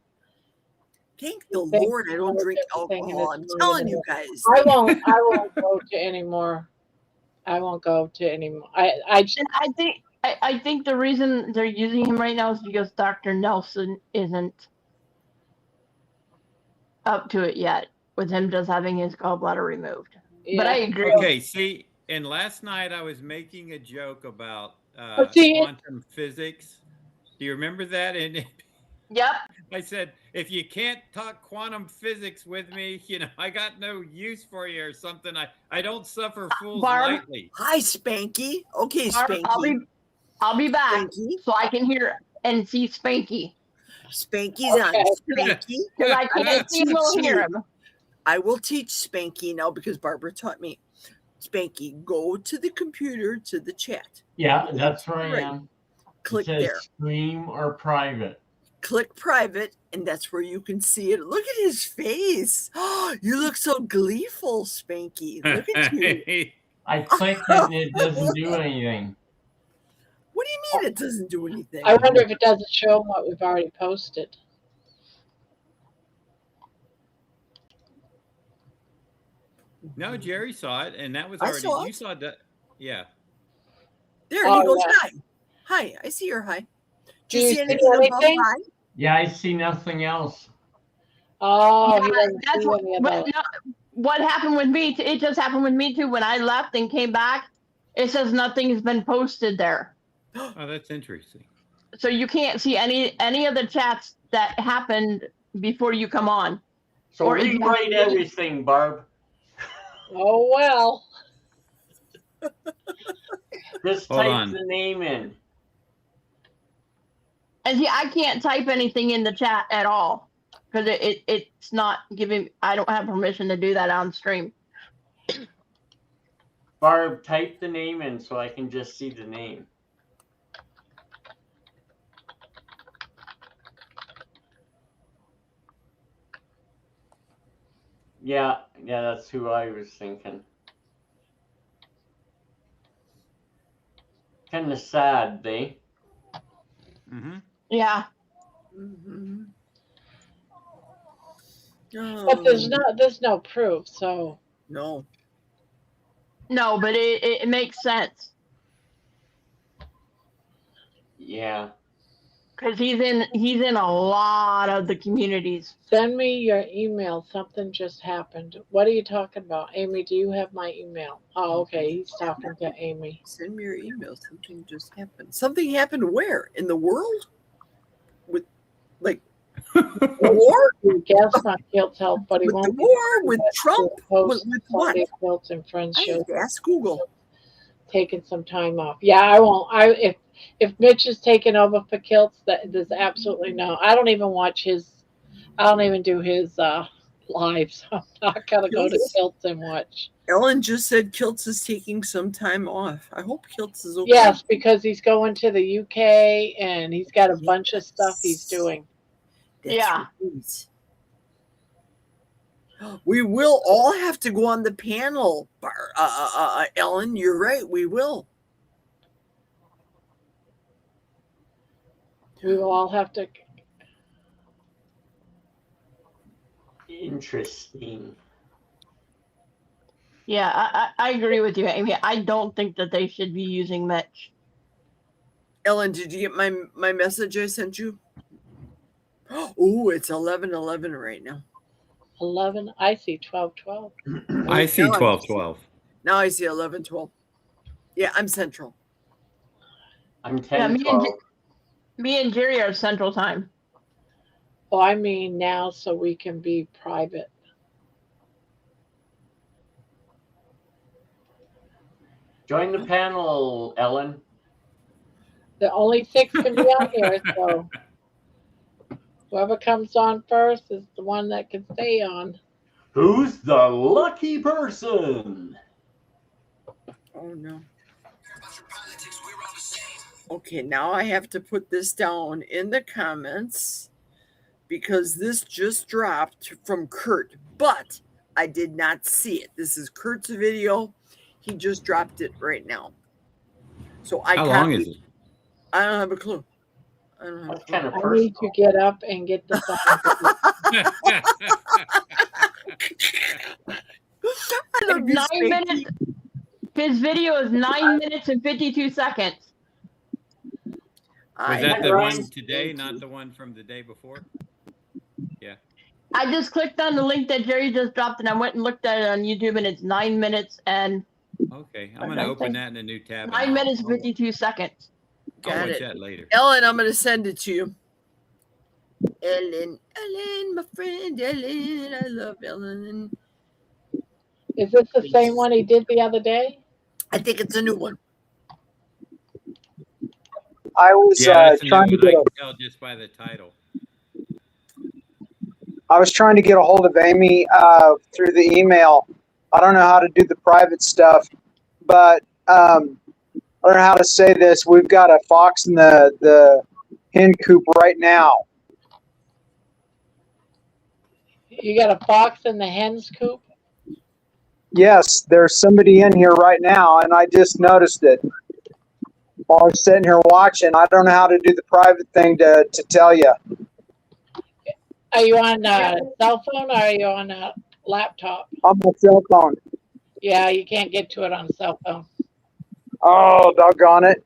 Thank the Thank Lord I don't God drink everything in alcohol. this I'm room telling you anymore. guys. I won't go to anymore. I won't go to anymore. I think the reason they're using him right now is because Dr. Nelson isn't up to it yet with him just having his gallbladder removed. Yeah. But I agree. Okay, see, and last night I was making a joke about quantum physics. Do you remember that? And yep. I said, if you can't talk quantum physics with me, I got no use for you or something. I don't suffer fools lightly. Hi, Spanky. Okay, Barb, Spanky. I'll be back Spanky. so I can hear and see Spanky. Spanky's on. Spanky. Because I can't see him or hear him. I will teach Spanky now because Barbara taught me. Spanky, go to the computer to the chat. Yeah, that's where I am. Click it says there. Stream or private. Click private, and that's where you can see it. Look at his face. Oh, you look so gleeful, Spanky. Look at you. I clicked it and it doesn't do anything. What do you mean it doesn't do anything? I wonder if it doesn't show what we've already posted. No, Jerry saw it, and that was already. You saw that, yeah. There he goes. Yeah. Hi, hi. I see your hi. Do you see anything above hi? Yeah, I see nothing else. Oh, that's what happened with me. It just happened with me too. When I left and came back, it says nothing has been posted there. Oh, that's interesting. So you can't see any of the chats that happened before you come on. So rewrite everything, Barb. Oh well. Just type the name in. And see, I can't type anything in the chat at all because it's not giving. I don't have permission to do that on stream. Barb, type the name in so I can just see the name. Yeah, that's who I was thinking. Kind of sad, Mm-hmm. Yeah. Mm-hmm. But there's no proof, so No. No, but it makes sense Yeah. because he's in a lot of the communities. send me your email. Something just happened. What are you talking about? Amy, do you have my email? Oh, okay. He's talking to Amy. Send me your email. Something just happened. Something happened where? In the world? With like war? Guest on Kilt's Health, but he With the won't war? With Trump? With what? Sunday Quilts and Friends I show. have to ask Google. Taking some time off. Yeah, I won't. If Mitch is taking over for Kilts, there's absolutely no. I don't even watch his. I don't even do his lives. I'm not gonna go to Kilts? Kilts and watch. Ellen just said Kilts is taking some time off. I hope Kilts is okay. Yes, because he's going to the UK and he's got a bunch of stuff he's doing. That's Yeah. right. We will all have to go on the panel, Ellen. You're right. We will. We will all have to. Interesting. Yeah, I agree with you, Amy. I don't think that they should be using Mitch. Ellen, did you get my message I sent you? Oh, it's 11:11 right now. 11. I see 12:12. I see 12:12. Now I see 11:12. Yeah, I'm Central. I'm Yeah, 10:12. me and Jerry are Central Time. Oh, I mean now, so we can be private. Join the panel, Ellen. The only 6 can be on here, so whoever comes on first is the one that can stay on. Who's the lucky person? Oh no. Okay, now I have to put this down in the comments because this just dropped from Kurt, but I did not see it. This is Kurt's video. He just dropped it right now. So How long is it? I don't have a clue. I don't have a That's clue. kind of I need personal. to get up and get the song. I love you, 9 Spanky. minutes. His video is 9 minutes and 52 seconds. Was that the one today, not the one from the day before? Yeah. I just clicked on the link that Jerry just dropped, and I went and looked at it on YouTube, and it's 9 minutes and Okay, I'm gonna open that in a new tab. 9 minutes 52 seconds. I'll Got watch it. that later. Ellen, I'm going to send it to you. Ellen, my friend Ellen. I love Ellen. Is this the same one he did the other day? I think it's a new one. I was Yeah, that's a new trying to one. I get can tell just by the title. I was trying to get a hold of Amy through the email. I don't know how to do the private stuff, but I don't know how to say this. We've got a fox in the hen coop right now. You got a fox in the hen's coop? Yes, there's somebody in here right now, and I just noticed it while I was sitting here watching. I don't know how to do the private thing to tell you. Are you on a cell phone or are you on a laptop? On my cell phone. Yeah, you can't get to it on a cell phone. Oh, doggone it.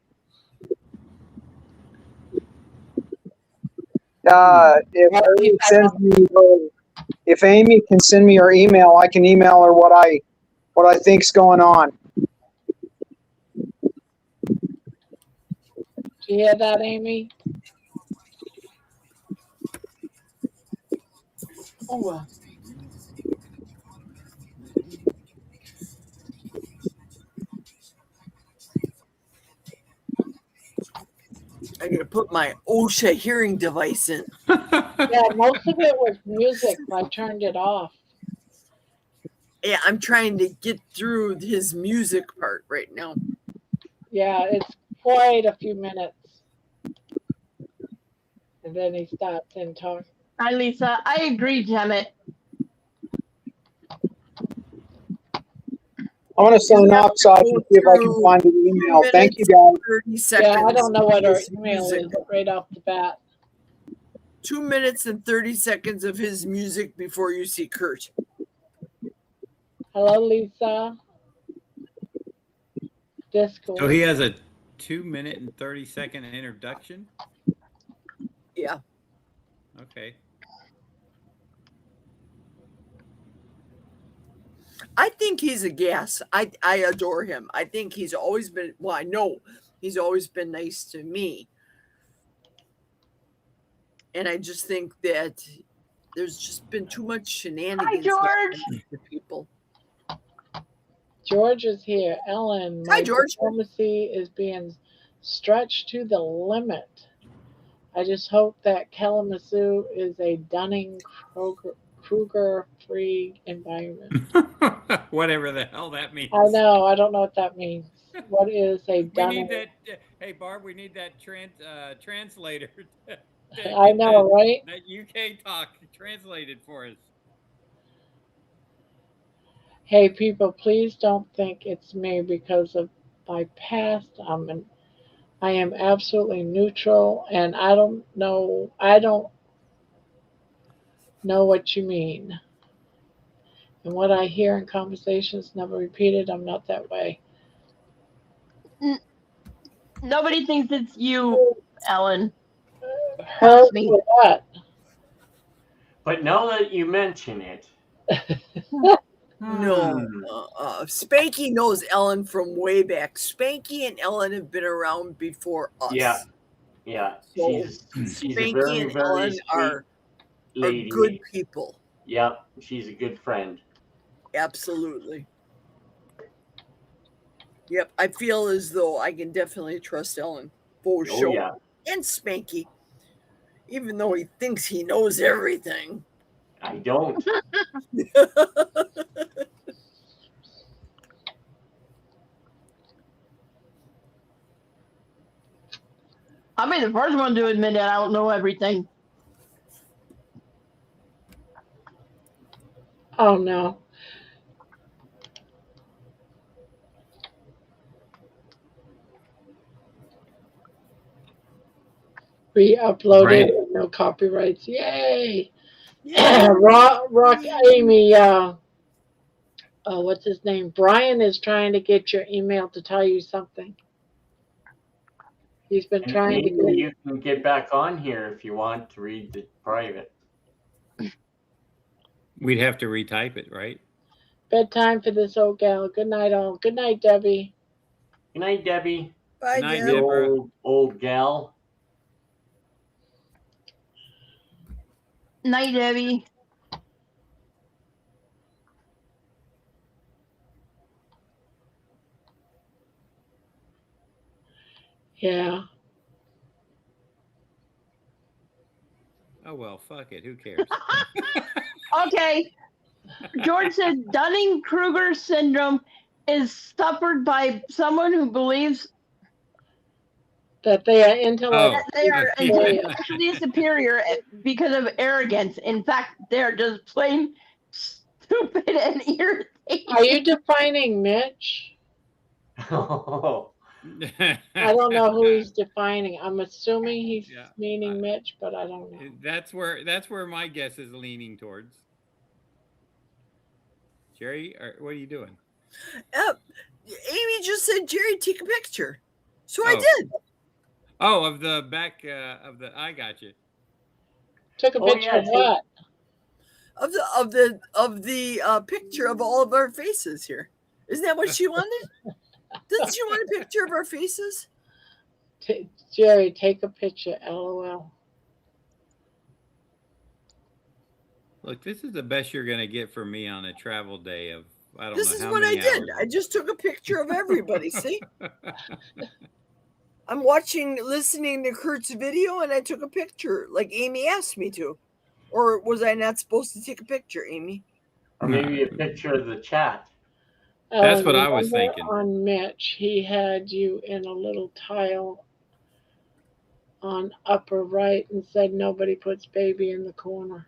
If Amy can send me her email, I can email her what I think's going on. Do you hear that, Amy? Oh, I'm going to put my OSHA hearing device in. Yeah, most of it was music. I turned it off. Yeah, I'm trying to get through his music part right now. Yeah, it's quiet a few minutes. And then he stops and talks. Hi, Lisa. I agree, Jemmett. I'm going to sign off so I can see if I can find the email. Thank you, guys. 30 seconds. Yeah, I don't know what her His email music. is right off the bat. 2 minutes and 30 seconds of his music before you see Kurt. Hello, Lisa. Discord. So he has a 2-minute and 30-second introduction. Yeah. Okay. I think he's a gas. I adore him. I think he's always been, well, I know he's always been nice to me. And I just think that there's just been too much shenanigans George. for people. George is here. Ellen, Hi, my George. diplomacy is being stretched to the limit. I just hope that Kalamazoo is a Dunning-Kruger-free environment. Whatever the hell that means. I know. I don't know what that means. What is a We Dunning? need that. Hey, Barb, we need that translator. I know, right? That UK talk translated for us. Hey, people, please don't think it's me because of my past. I am absolutely neutral, and I don't know what you mean. And what I hear in conversations never repeated. I'm not that way. Nobody thinks it's you, Ellen. Her Trust me. for what? But now that you mention it, No, Spanky knows Ellen from way back. Spanky and Ellen have been around before us. yeah, So she's a Spanky very, and very Ellen sweet are lady. good people. Yeah, she's a good friend. Absolutely. Yep, I feel as though I can definitely trust Ellen for Oh, sure. yeah. And Spanky, even though he thinks he knows everything. I don't. I'll be the first one to admit that I don't know everything. Oh no. Re-uploaded, Right. no copyrights. Yay! Yeah. Rock Amy, what's his name? Brian is trying to get your email to tell you something. He's been And trying to maybe get. you can get back on here if you want to read the private. We'd have to retype it, right? Bedtime for this old gal. Good night, all. Good night, Debbie. Good night, Debbie. Bye, Good night, Deb. Deborah. Old gal. Night, Debbie. Yeah. Oh well, fuck it. Who cares? Okay. George said Dunning-Kruger syndrome is suffered by someone who believes That they are intellect. that they are Yeah. intellectually superior because of arrogance. In fact, they're just plain stupid and irritating. Are you defining Mitch? Oh, I don't know who he's defining. I'm assuming he's Yeah. meaning Mitch, but I don't know. That's where my guess is leaning towards. Jerry, what are you doing? Amy just said, Jerry, take a picture. So I Oh. did. Oh, of the back of the. I got you. Took a Oh, picture yeah, of what? Of the picture of all of our faces here. Isn't that what she wanted? Didn't she want a picture of our faces? Jerry, take a picture. LOL. Look, this is the best you're gonna get from me on a travel day of I don't This know is how what I many did. hours. I just took a picture of everybody. See? I'm listening to Kurt's video, and I took a picture like Amy asked me to. Or was I not supposed to take a picture, Amy? or maybe a picture of the chat. That's what I was remember thinking. On Mitch, he had you in a little tile on upper right and said nobody puts baby in the corner.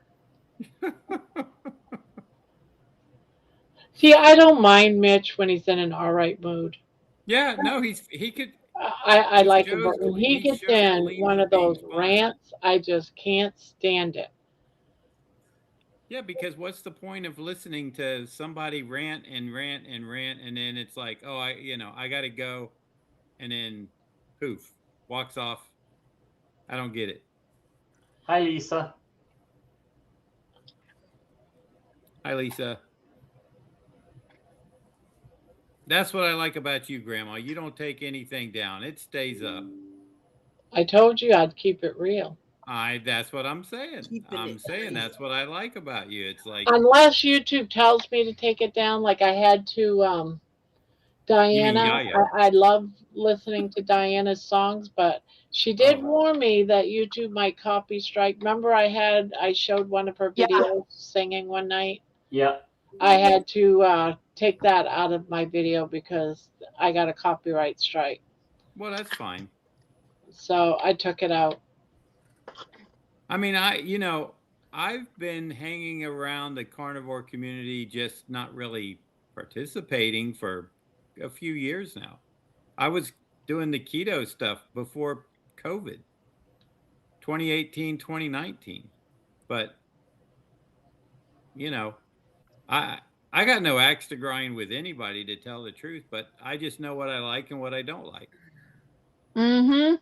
See, I don't mind Mitch when he's in an all right mood. Yeah, no, he could. I He like him, shows but when he gets shows in gleams one of of being those fun. rants, I just can't stand it. Yeah, because what's the point of listening to somebody rant and rant and rant, and then it's like, oh, I got to go, and then poof, walks off. I don't get it. Hi, Lisa. Hi, Lisa. That's what I like about you, Grandma. You don't take anything down. It stays up. I told you I'd keep it real. That's what I'm saying. Keeping I'm it saying nice. that's what I like about you. It's like, Unless YouTube tells me to take it down, like I had to you mean Diana. Yaya? I love listening to Diana's songs, but she did Oh, warn me that YouTube might copy strike. Remember I showed one of her Yeah. videos singing one night? Yeah. I had to take that out of my video because I got a copyright strike. well, that's fine. So I took it out. I mean, I've been hanging around the carnivore community, just not really participating for a few years now. I was doing the keto stuff before COVID, 2018, 2019. But, you know, I I got no axe to grind with anybody, to tell the truth, but I just know what I like and what I don't like. Mm-hmm.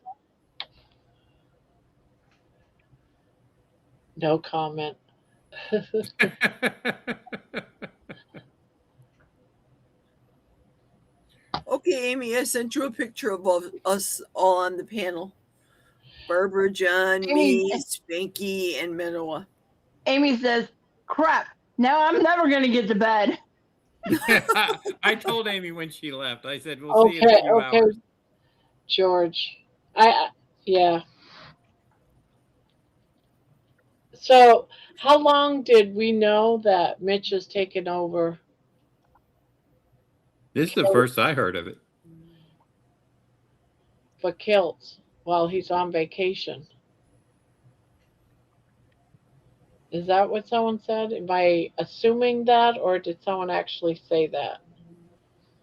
No comment. Okay, Amy, I sent you a picture of us all on the panel. Barbara, John, Amy, me, Spanky, and Manoa. Amy says, crap, now I'm never going to get to bed. I told Amy when she left. I said, "We'll see you in a Okay, few okay, hours." George. Yeah. So, how long did we know that Mitch has taken over This is the first I heard of it. for kilts while he's on vacation? Is that what someone said? Am I assuming that, or did someone actually say that?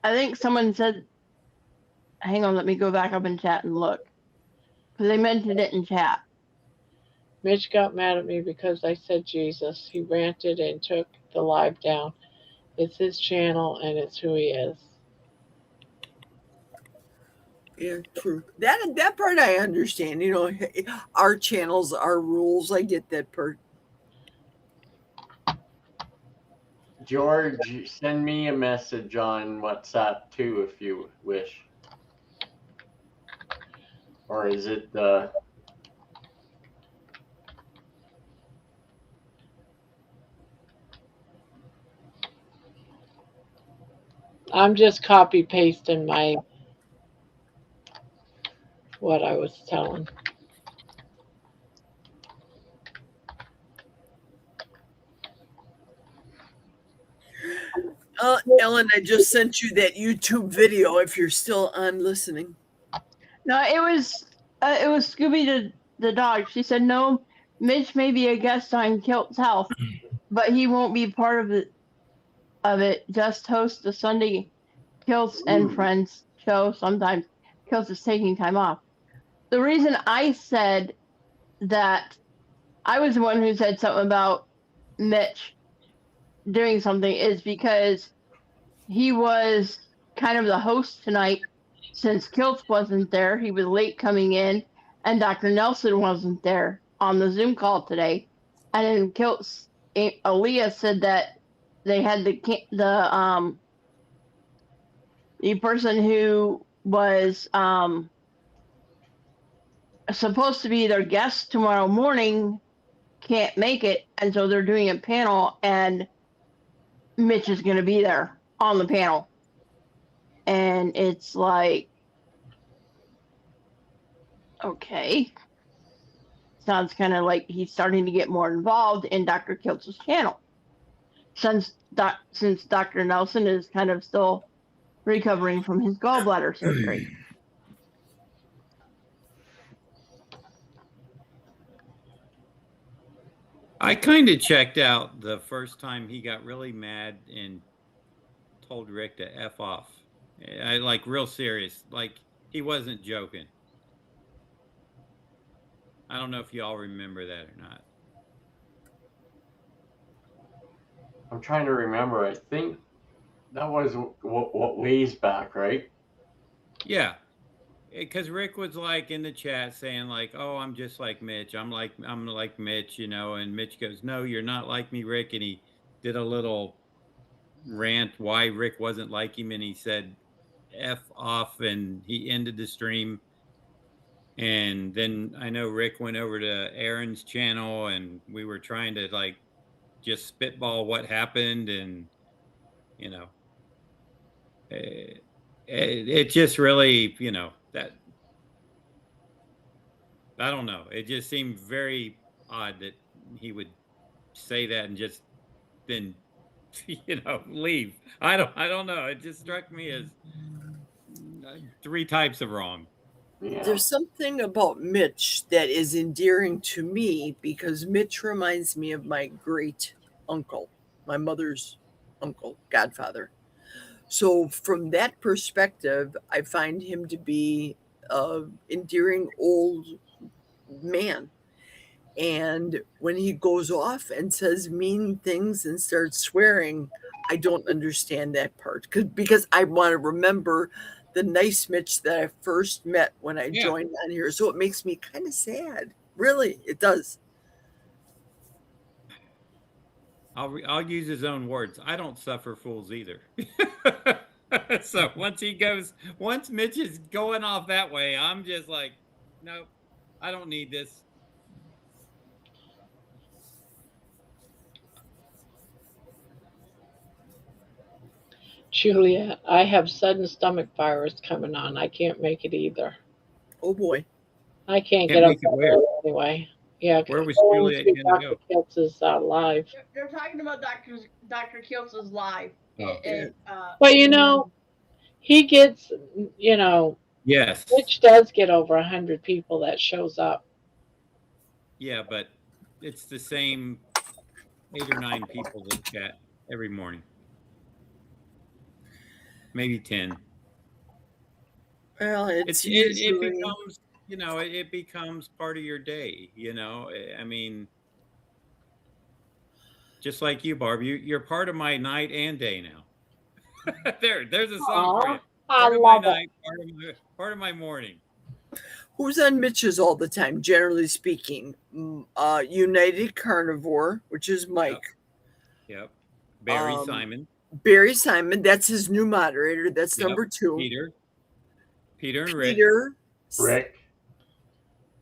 I think someone said, hang on, let me go back up in chat and look. Because they mentioned it in chat. Mitch got mad at me because I said Jesus. He ranted and took the live down. It's his channel and it's who he is. Yeah, true. That part I understand. You know, our channels, our rules. I get that part. George, send me a message on WhatsApp too if you wish. Or is it the... I'm just copy pasting what I was telling. Ellen, I just sent you that YouTube video. If you're still on listening. No, it was Scooby the dog. She said, no, Mitch may be a guest on Kilt's Health, but he won't be part of it. Just host the Sunday Kilts and Friends show. Sometimes Kilts is taking time off. The reason I said that, I was the one who said something about Mitch doing something, is because he was kind of the host tonight since Kilts wasn't there. He was late coming in, and Dr. Nelson wasn't there on the Zoom call today. And then Kilts, Aaliyah said that they had the person who was supposed to be their guest tomorrow morning can't make it, and so they're doing a panel, and Mitch is going to be there on the panel. And it's like, okay, sounds kind of like he's starting to get more involved in Dr. Kiltz's channel, since Dr. Nelson is kind of still recovering from his gallbladder surgery. I kind of checked out the first time he got really mad and told Rick to F off. I like real serious. Like he wasn't joking. I don't know if y'all remember that or not. I'm trying to remember. I think that was what ways back, right? Yeah, because Rick was like in the chat saying like, "Oh, I'm just like Mitch. I'm like Mitch," you know. And Mitch goes, "No, you're not like me, Rick." And he did a little rant why Rick wasn't like him, and he said "F off," and he ended the stream. And then I know Rick went over to Aaron's channel, and we were trying to like just spitball what happened, and you know, it just really, you know, that I don't know. It just seemed very odd that he would say that and just then, you know, leave. I don't know. It just struck me as three types of wrong. Yeah. There's something about Mitch that is endearing to me because Mitch reminds me of my great uncle, my mother's uncle, godfather. So from that perspective, I find him to be an endearing old man. And when he goes off and says mean things and starts swearing, I don't understand that part because I want to remember the nice Mitch that I first met when I Yeah. joined on here. So it makes me kind of sad. Really, it does. I'll use his own words. I don't suffer fools either. So once Mitch is going off that way, I'm just like, nope, I don't need this. Juliet, I have sudden stomach virus coming on. I can't make it either. Oh boy. I can't Can't get up make it that where? early anyway. Yeah, Where was going Juliet to gonna Dr. go? Kiltz's live. They're talking about Dr. Kiltz's live. Oh. And, But you know, he gets, you know, Yes. Mitch does get over 100 people that shows up. Yeah, but it's the same 8 or 9 people that chat every morning. Maybe 10. Well, It usually becomes, you know, it becomes part of your day, you know. I mean, just like you, Barb, you're part of my night and day now. There's a song for you. Part of my night, part of my morning. Who's on Mitch's all the time, generally speaking? United Carnivore, which is Mike. Yep. Barry Simon. Barry Simon, that's his new moderator. That's number 2. Peter and Rick.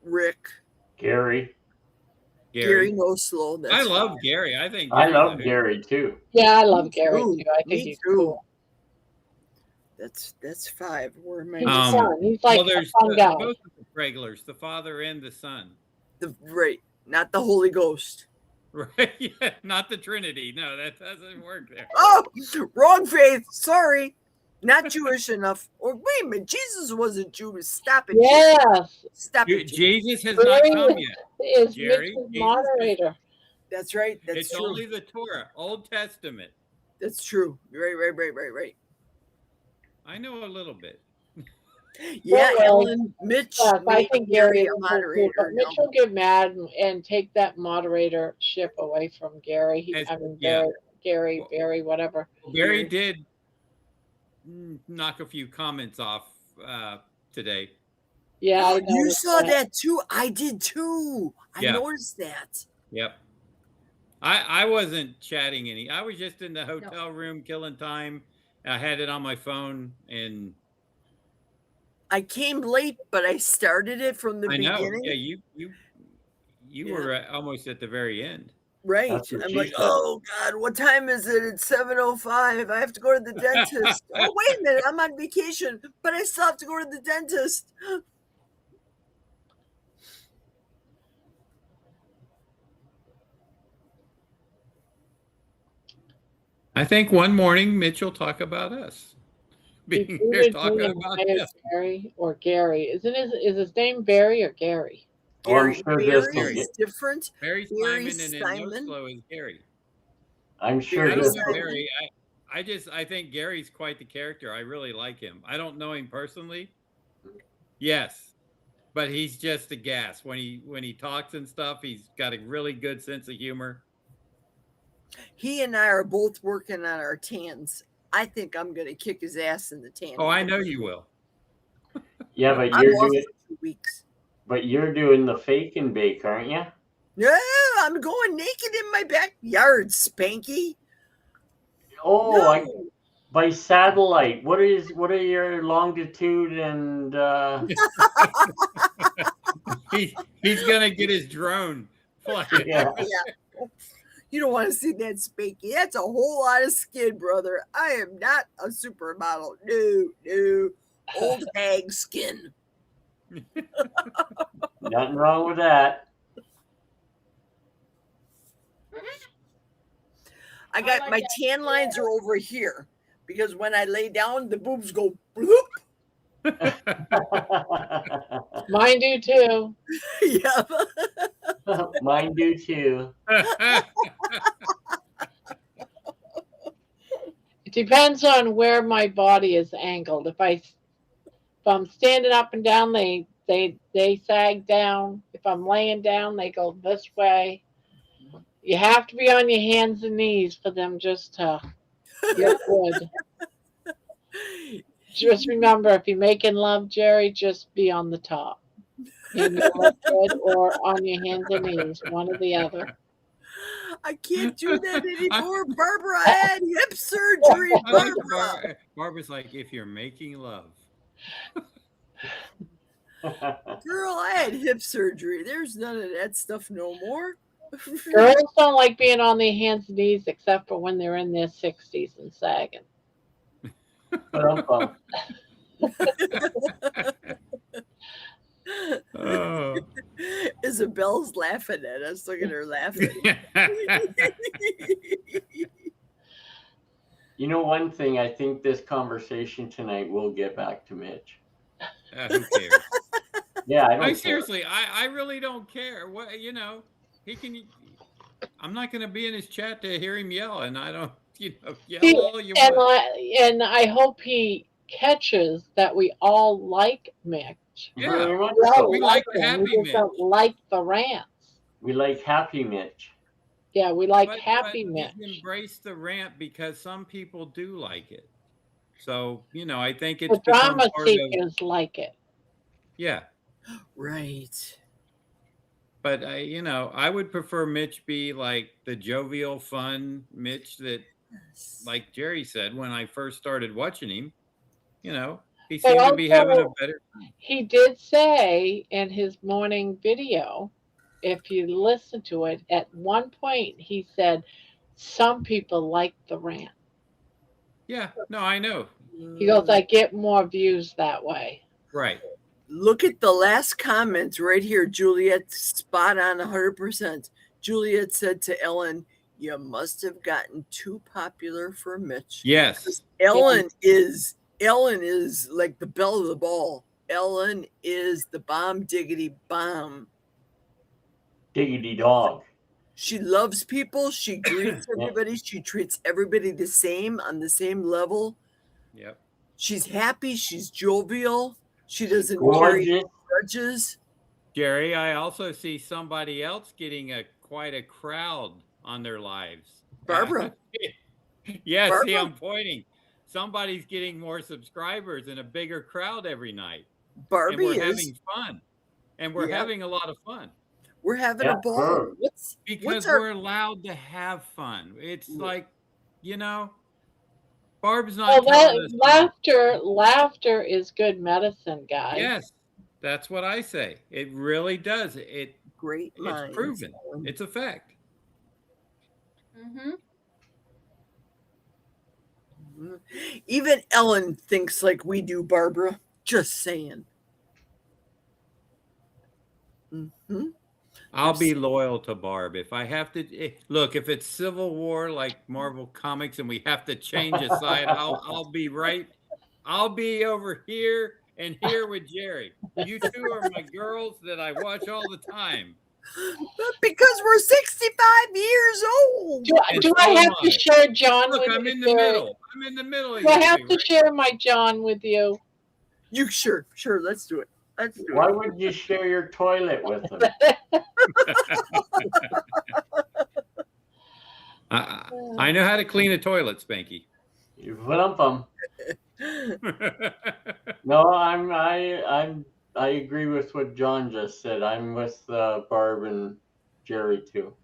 Rick. Gary No Slow. I love Gary. I think I love Gary too. Yeah, I love Gary too. I think he's too. cool. That's 5. Where am I? He's fun. He's like a fun guy. Both of the regulars, the Father and the Son. Right, not the Holy Ghost. Right, yeah, not the Trinity. No, that doesn't work there. Oh, wrong faith. Sorry, not Jewish enough. Or wait a minute, Jesus wasn't Jewish. Stop it. Yes. Stop it. Jesus has not come yet. Is Jerry, Mitch's moderator? That's right. That's it's true. only the Torah, Old Testament. That's true. Right. I know a little bit. Yeah, Well, Ellen, Mitch. Yes, I think Gary is a cool, but moderator. Mitch will get mad and take that moderatorship away from Gary. Barry, whatever. Barry did knock a few comments off today. Yeah, I you saw that too. I did too. I noticed that. Yep. I wasn't chatting any. I was just in the hotel room killing time. I had it on my phone and I came late, but I started it from the beginning. Yeah, you were almost at the very end. Right. I'm like, oh God, what time is it? It's 7:05. I have to go to the dentist. Oh, wait a minute, I'm on vacation, but I still have to go to the dentist. I think one morning Mitch will talk about us. Being here talking about us. Barry or Gary. Is his name Barry or Gary? Gary is different. Barry Simon and then Oslo is Gary. I'm sure this Gary. I think Gary's quite the character. I really like him. I don't know him personally, Yes, but he's just a gas when he talks and stuff. He's got a really good sense of humor. He and I are both working on our tans. I think I'm going to kick his ass in the tan. Oh, I know you will. Yeah, but I'm you're off doing for 2 weeks. but you're doing the fake and bake, aren't you? Yeah, I'm going naked in my backyard, Spanky. Oh, No. by satellite. What are your longitude and He's gonna get his drone flying. yeah. Yeah. You don't want to see that, Spanky. That's a whole lot of skin, brother. I am not a supermodel. No. Old hag skin. Nothing wrong with that. I got my tan lines are over here because when I lay down, the boobs go bloop. Mine do too. Yeah. Mine do too. It depends on where my body is angled. If I'm standing up and down, they sag down. If I'm laying down, they go this way. You have to be on your hands and knees for them just to get good. Just remember, if you're making love, Jerry, just be on the top. And you look good, or on your hands and knees, one or the other. I can't do that anymore, Barbara. I had hip surgery, Barbara. Barbara's like, if you're making love. Girl, I had hip surgery. There's none of that stuff no more. Girls don't like being on their hands and knees except for when they're in their 60s and sagging. Oh. Isabel's laughing at us. Look at her laughing. You know, one thing, I think this conversation tonight will get back to Mitch. Who cares? Yeah, I don't care. Seriously, I really don't care. What he can. I'm not going to be in his chat to hear him yell, and I don't, yell all you want. And I hope he catches that we all like Mitch. Yeah, we like happy we just don't like the rants. We like happy Mitch. Yeah, we like But happy Mitch. Embrace the rant because some people do like it. So I think it's The become drama part of. seekers like it. Yeah. Right. But I would prefer Mitch be like the jovial, fun Mitch that, like Jerry said, when I first started watching him, he seemed to be having a better. He did say in his morning video, if you listen to it, at one point he said, some people like the rant. Yeah, no, I know. He goes, I get more views that way. Right. Look at the last comments right here. Juliet, spot on 100%. Juliet said to Ellen, you must have gotten too popular for Mitch. Yes. Ellen is like the belle of the ball. Ellen is the bomb diggity bomb. Diggity dog. She loves people. She greets everybody. She treats everybody the same on the same level. Yep. She's happy. She's jovial. She doesn't Gorgeous. carry grudges. Jerry, I also see somebody else getting quite a crowd on their lives. Barbara. Yes, Barbara? see, I'm pointing. Somebody's getting more subscribers and a bigger crowd every night. Barbie and we're is. having fun. And we're having a lot of fun. We're having a ball. Because we're allowed to have fun. It's like, Barb's not telling us. Laughter is good medicine, guys. Yes, that's what I say. It really does. Great minds. It's proven. It's a fact. Mm-hmm. Even Ellen thinks like we do, Barbara. Just saying. Mm-hmm. I'll be loyal to Barb. If I have to look, if it's Civil War like Marvel Comics and we have to change a side, I'll be right. I'll be over here and here with Jerry. You two are my girls that I watch all the time. Because we're 65 years old. Do I have to share John Look, with I'm you? in the middle. I'm in the middle. Do I have to share my John with you? You sure, let's do it. Let's do Why it. would you share your toilet with them? I know how to clean a toilet, Spanky. You lump them. No, I agree with what John just said. I'm with Barb and Jerry too.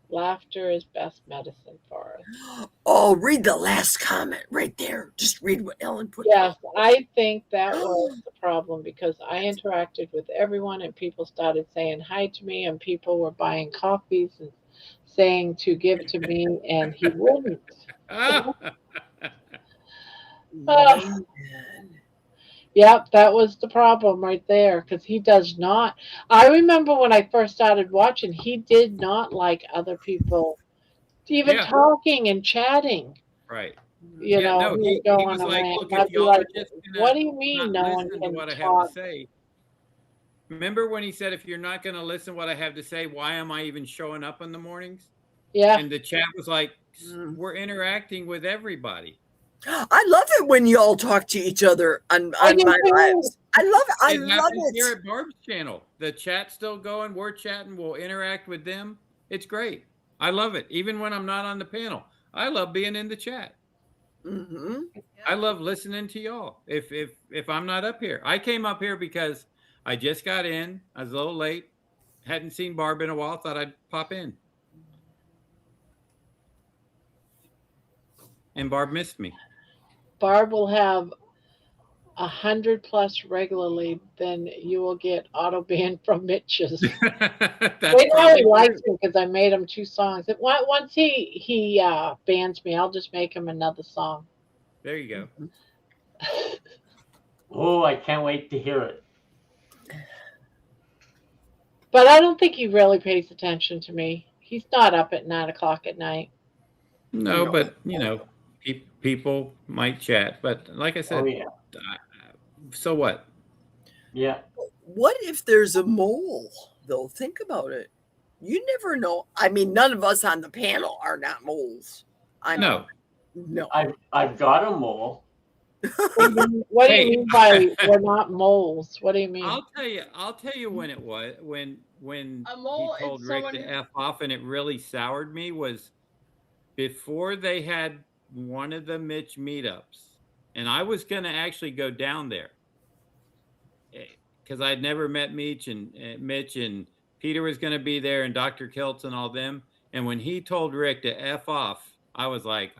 Laughter is best medicine for us. Oh, read the last comment right there. Just read what Ellen put. Yes, I think that was the problem because I interacted with everyone and people started saying hi to me and people were buying coffees and saying to give to me and he wouldn't. Man. Yep, that was the problem right there because he does not. I remember when I first started watching, he did not like other people even Yeah. talking and chatting. Right. You Yeah, know, no, he would he go was on a like, rant. look, And I'd if be y'all like, are just what do gonna you mean not no one listen to can what I have talk? to say. Remember when he said, if you're not gonna listen to what I have to say, why am I even showing up in the mornings? Yeah. And the chat was like, we're interacting with everybody. I love it when y'all talk to each other on my lives. I love it. I love happens here it. at Barb's channel. The chat's still going. We're chatting. We'll interact with them. It's great. I love it. Even when I'm not on the panel, I love being in the chat. Mm-hmm. I love listening to y'all. If I'm not up here, I came up here because I just got in. I was a little late. Hadn't seen Barb in a while. Thought I'd pop in. And Barb missed me. Barb will have 100+ regularly, then you will get auto banned from Mitch's. That's Right now probably he true. likes me because I made him 2 songs. Once he bans me, I'll just make him another song. There you go. Oh, I can't wait to hear it. But I don't think he really pays attention to me. He's not up at 9 o'clock at night. No, but you know, people might chat. But like I said, Oh yeah. So what? Yeah. What if there's a mole, though? Think about it. You never know. I mean, none of us on the panel are not moles. I know. No. I've got a mole. What do you mean by we're not moles? What do you mean? I'll tell you when it was when A mole he told is Rick someone to who- F off and it really soured me was before they had one of the Mitch meetups, and I was gonna actually go down there because I'd never met Mitch and Peter was gonna be there and Dr. Keltz and all them. And when he told Rick to F off, I was like,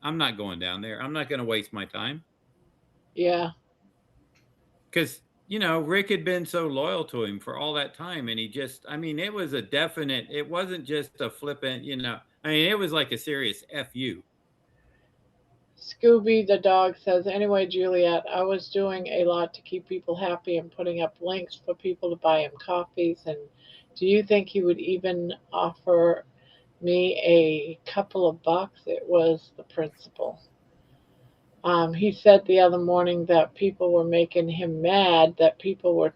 I'm not going down there. I'm not gonna waste my time. Yeah. Because, you know, Rick had been so loyal to him for all that time. And he just, I mean, it was a definite, it wasn't just a flippant, you know, I mean, it was like a serious FU. Scooby the dog says, anyway, Juliet, I was doing a lot to keep people happy and putting up links for people to buy him coffees. And do you think he would even offer me a couple of bucks? It was the principle. He said the other morning that people were making him mad, that people were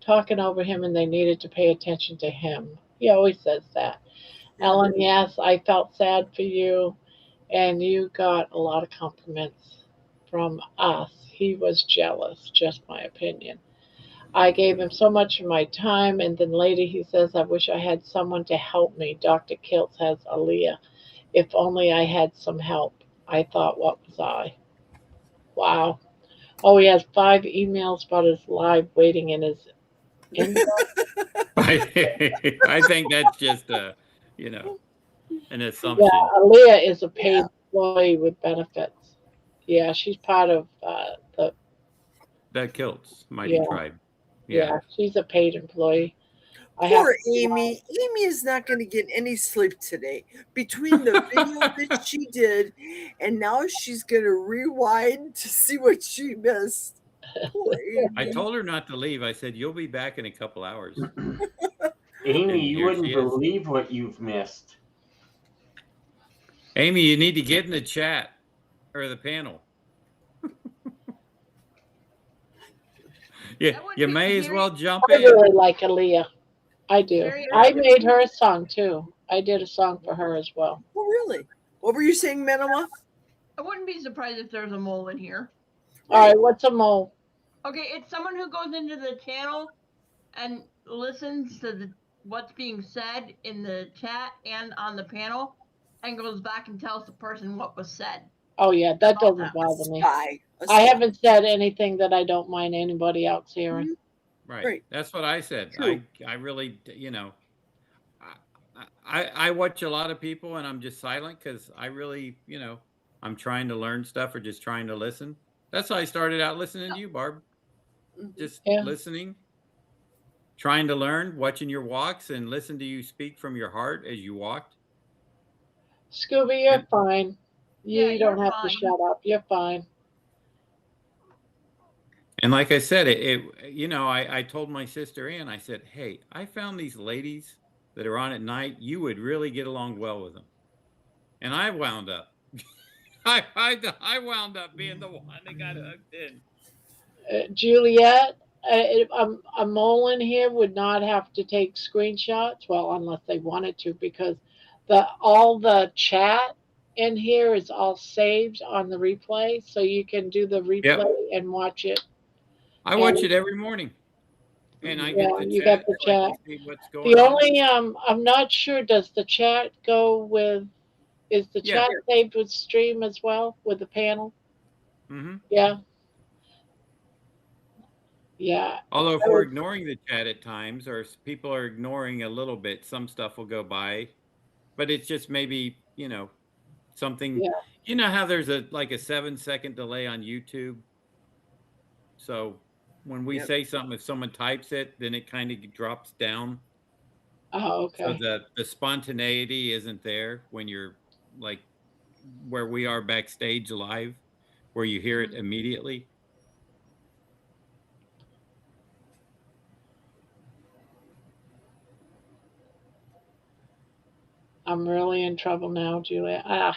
talking over him and they needed to pay attention to him. He always says that. Ellen, yes, I felt sad for you, and you got a lot of compliments from us. He was jealous, just my opinion. I gave him so much of my time, and then later he says, I wish I had someone to help me. Dr. Kiltz has Aaliyah. If only I had some help. I thought, what was I? Wow. Oh, he has 5 emails about his live waiting in his inbox. I think that's just a, you know, an assumption. Yeah, Aaliyah is a paid employee with benefits. Yeah, she's part of the. That Kiltz Mighty Yeah. Tribe. Yeah, she's a paid employee. Poor Amy. Amy is not going to get any sleep today. Between the video that she did, and now she's going to rewind to see what she missed. Poor Amy. I told her not to leave. I said, you'll be back in a couple hours. Amy, And you here wouldn't she is. believe what you've missed. Amy, you need to get in the chat or the panel. Yeah, you may as well jump I in. really like Aaliyah. I do. Very I made her a song too. I did a song for her as well. Oh, really? What were you saying, Menoma? I wouldn't be surprised if there's a mole in here. All right, what's a mole? Okay, it's someone who goes into the channel and listens to what's being said in the chat and on the panel, and goes back and tells the person what was said. Oh yeah, that All doesn't that. bother me. Spy. A I spy. haven't said anything that I don't mind anybody else hearing. Mhm. Right. Right. That's what I said. True. I really, I watch a lot of people and I'm just silent because I really, I'm trying to learn stuff or just trying to listen. That's how I started out listening to you, Barb. Just Yeah. listening, trying to learn, watching your walks and listen to you speak from your heart as you walked. Scooby, you're And- fine. You Yeah, don't you're have fine. to shut up. You're fine. And like I said, I told my sister Ann, I said, hey, I found these ladies that are on at night. You would really get along well with them. And I wound up, I wound up being the one that got hooked in. Juliet, a mole in here would not have to take screenshots. Well, unless they wanted to, because all the chat in here is all saved on the replay, so you can do the replay and watch it. I watch it every morning, and I get the you chat. got the So I can chat. see what's going The on. only I'm not sure. Does the chat go with? Is the Yeah. chat saved with stream as well with the panel? Mm-hmm. Yeah. Yeah. Although if we're ignoring the chat at times, or people are ignoring a little bit, some stuff will go by, but it's just maybe something. Yeah. You know how there's a 7-second delay on YouTube. So when we say something, if someone types it, then it kind of drops down. Oh, So okay. the spontaneity isn't there when you're like where we are backstage live, where you hear it immediately. I'm really in trouble now, Julia.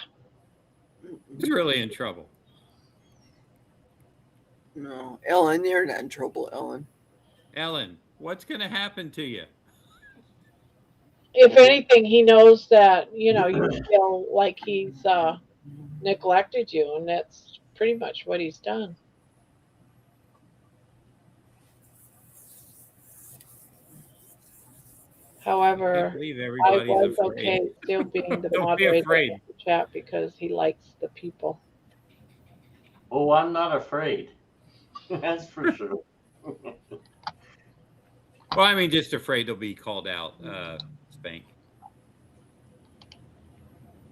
It's really in trouble. No, Ellen, you're not in trouble, Ellen. Ellen, what's going to happen to you? If anything, he knows that you feel like he's neglected you, and that's pretty much what he's done. However, I was okay still being the moderator of the chat because he likes the people. Oh, I'm not afraid. That's for sure. Well, I mean, just afraid they'll be called out, Spank.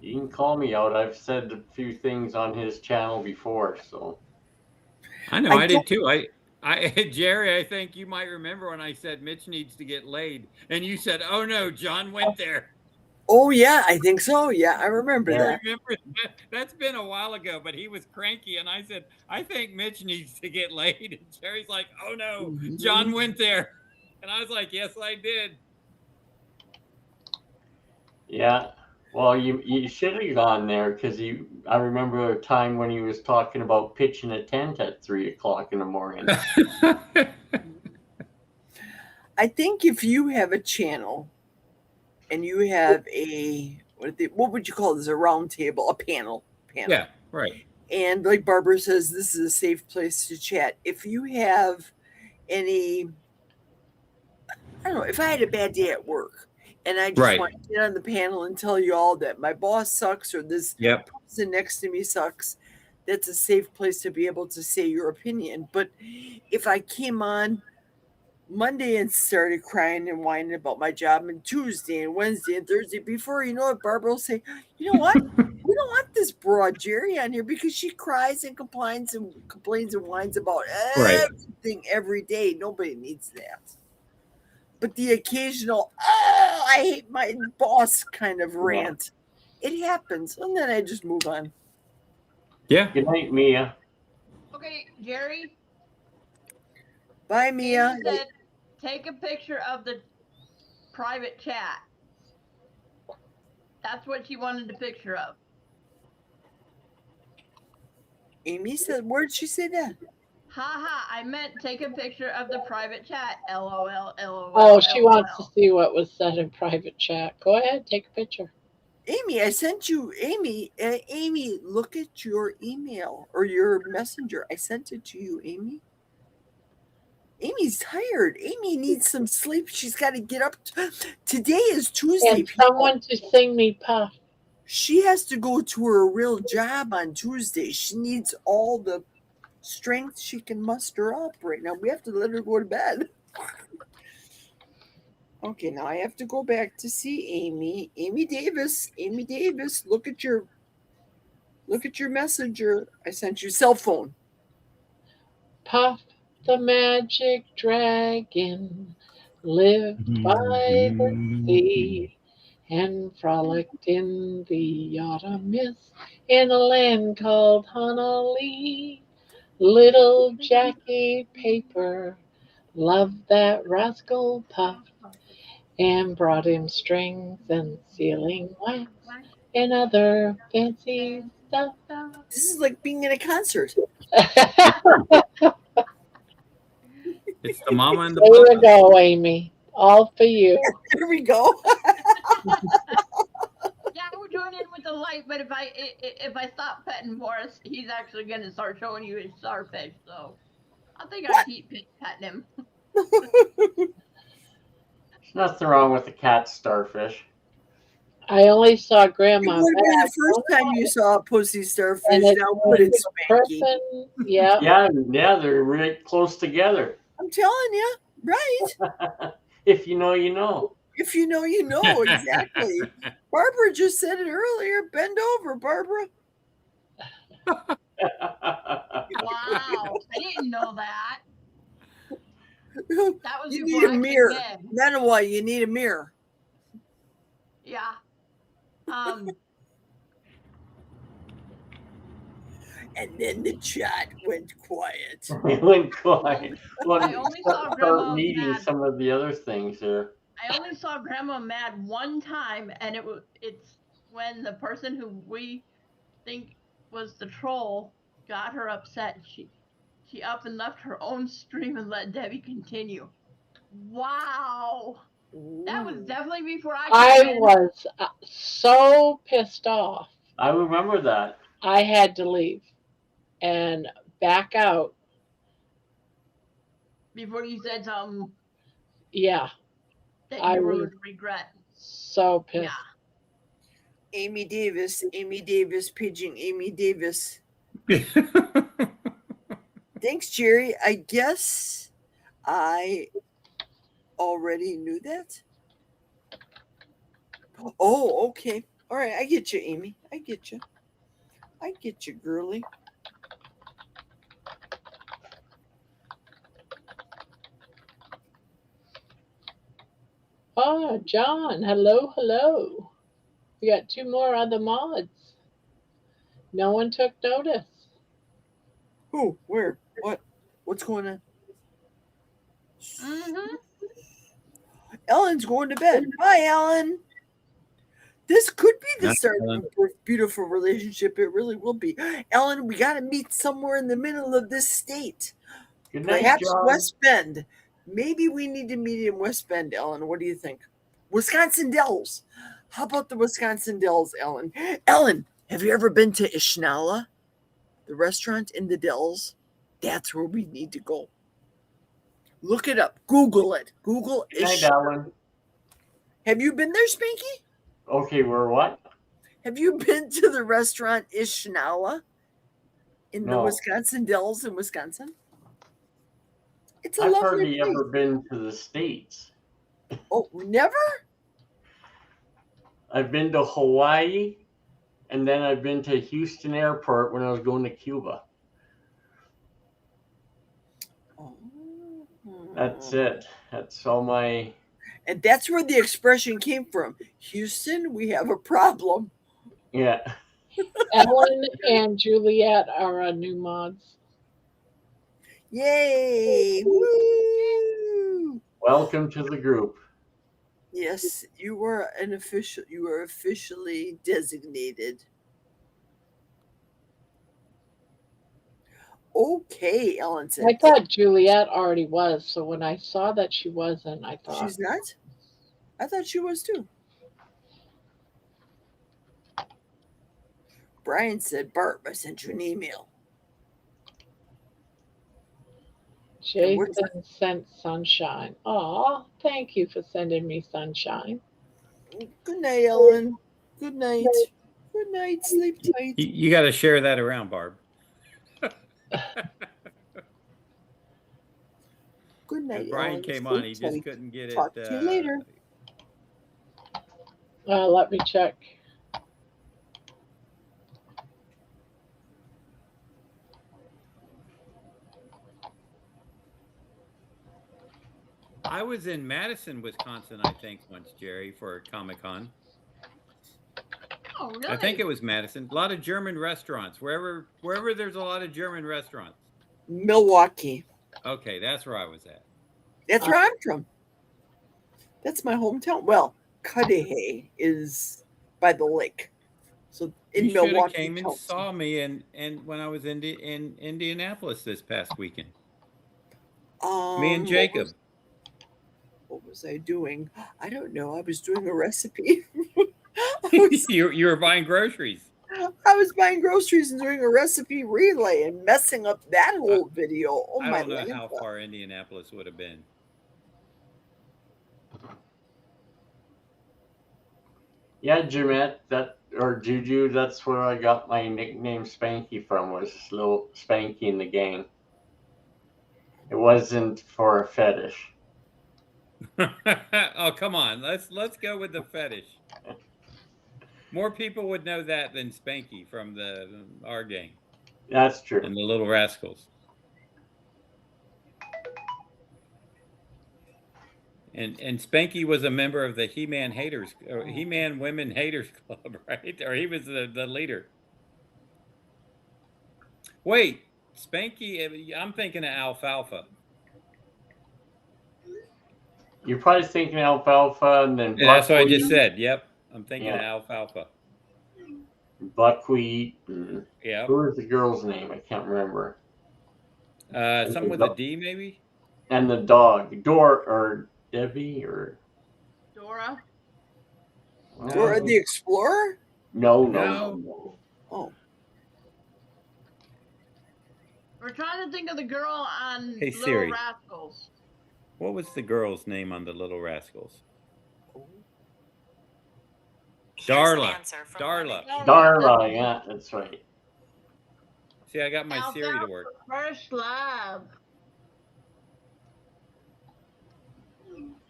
You can call me out. I've said a few things on his channel before, so. I know, I did too. Jerry, I think you might remember when I said Mitch needs to get laid, and you said, "Oh no, John went there." Oh yeah, I think so. Yeah, I remember that. Remember that? That's been a while ago, but he was cranky, and I said, "I think Mitch needs to get laid," and Jerry's like, "Oh no, John went there," and I was like, "Yes, I did." Yeah. Well, you should have gone there because I remember a time when he was talking about pitching a tent at 3 o'clock in the morning. I think if you have a channel and you have what would you call this? A round table, a panel. Yeah, right. And like Barbara says, this is a safe place to chat. If you have any, I don't know, if I had a bad day at work and I just want to get on the panel and tell you all that my boss sucks or this person next to me sucks, that's a safe place to be able to say your opinion. But if I came on Monday and started crying and whining about my job, and Tuesday and Wednesday and Thursday, before you know it, Barbara will say, you know what? We don't want this broad Jerry on here because she cries and complains and whines about everything every day. Nobody needs that. But the occasional, I hate my boss kind of rant, it happens. And then I just move on. Yeah. Good night, Mia. Okay, Jerry. Bye, Mia. Said, take a picture of the private chat. That's what she wanted a picture of. Amy said, where'd she say that? Ha, I meant take a picture of the private chat. LOL, LOL. Oh, she wants to see what was said in private chat. Go ahead, take a picture. Amy, I sent you, Amy, look at your email or your messenger. I sent it to you, Amy. Amy's tired. Amy needs some sleep. She's got to get up. Today is Tuesday. And someone to sing me Puff. She has to go to her real job on Tuesday. She needs all the strength she can muster up right now. We have to let her go to bed. Okay, now I have to go back to see Amy. Amy Davis. Amy Davis, look at your messenger. I sent you cell phone. Puff the magic dragon lived by the sea and frolicked in the autumn mist in a land called Honolulu. Little Jackie Paper loved that rascal Puff and brought him strings and sealing wax and other fancy stuff. This is like being in a concert. It's the mama and the There you papa. go, Amy. All for you. There we go. Yeah, we're doing it with the light, but if I stop petting Morris, he's actually gonna start showing you his starfish. So I think I keep petting him. There's nothing wrong with a cat starfish. I only saw It Grandma. would have been the back. first time you saw a pussy starfish. And it's Now put it spanky. person, yeah. Yeah, they're right close together. I'm telling you, right? If you know, you know. If you know, you know. Exactly. Barbara just said it earlier. Bend over, Barbara. Wow, I didn't know that. That was You before need a I came mirror. in. That's why you need a mirror. Yeah. And then the chat went quiet. It went quiet. Well, I only saw Grandma start needing mad. some of the other things there. I only saw Grandma mad one time, and it's when the person who we think was the troll got her upset. She up and left her own stream and let Debbie continue. Wow. That was definitely before I came I in. was so pissed off. I remember that. I had to leave and back out. Before you said something Yeah, that I you was would regret. so pissed. Yeah. Amy Davis, paging Amy Davis. Thanks, Jerry. I guess I already knew that. Oh, okay. All right. I get you, Amy. I get you. I get you, girly. Oh, John, hello, hello. We got two more other mods. No one took notice. Who? Where? What? What's going on? Mm-hmm. Ellen's going to bed. Bye, Ellen. This could be the Night, start Ellen. of a beautiful relationship. It really will be. Ellen, we got to meet somewhere in the middle of this state. Good night, Perhaps John. West Bend. Maybe we need to meet in West Bend, Ellen. What do you think? Wisconsin Dells. How about the Wisconsin Dells, Ellen? Ellen, have you ever been to Ishnala, the restaurant in the Dells? That's where we need to go. Look it up. Google it. Google Good night, Ishnala. Alan. Have you been there, Spanky? Okay, we're what? Have you been to the restaurant Ishnala in the No. Wisconsin Dells in Wisconsin? It's a I've lovely hardly place. ever been to the States. Oh, never? I've been to Hawaii, and then I've been to Houston Airport when I was going to Cuba. That's it. That's all my... And that's where the expression came from. Houston, we have a problem. Yeah. Ellen and Juliet are our new mods. Yay! Woo! Welcome to the group. Yes, you were an official. You were officially designated. Okay, Ellen said. I thought Juliet already was, so when I saw that she wasn't, I thought She's not? I thought she was too. Brian said, Barb, I sent you an email. Jason sent sunshine. Aw, thank you for sending me sunshine. Good night, Ellen. Good night. Good night. Sleep tight. You got to share that around, Barb. Good night, Brian Ellen. came Sleep on. He tight. just couldn't get it. Talk to you later. Let me check. I was in Madison, Wisconsin, I think, once, Jerry, for Comic-Con. Oh, really? I think it was Madison. A lot of German restaurants. Wherever there's a lot of German restaurants. Milwaukee. Okay, that's where I was at. That's where I'm from. That's my hometown. Well, Cudahy is by the lake. So in You should have Milwaukee. came and saw me and when I was in Indianapolis this past weekend. Me and Jacob. What was I doing? I don't know. I was doing a recipe. You were buying groceries. I was buying groceries and doing a recipe relay and messing up that whole video. Oh I my don't know Lanta. how far Indianapolis would have been. Yeah, Jimette, or Juju, that's where I got my nickname Spanky from, was little Spanky in the gang. It wasn't for a fetish. Oh, come on. Let's go with the fetish. More people would know that than Spanky from our gang. That's true. And the Little Rascals. And Spanky was a member of the He-Man Haters, or He-Man Women Haters Club, right? Or he was the leader. Wait, Spanky, I'm thinking of Alfalfa. You're probably thinking Alfalfa and then Yeah, that's what I Buckwheat. just said. Yep. I'm thinking of Yeah. Alfalfa. Buckwheat. Yeah. Who was the girl's name? I can't remember. Something with a D, maybe? And the dog. Or Debbie or Dora. Dora the Explorer? No. Oh. We're trying to think of the girl on Hey, Little Siri. Rascals. What was the girl's name on the Little Rascals? Darla. Darla, yeah, that's right. See, I got my Siri to Alfalfa work. First Love.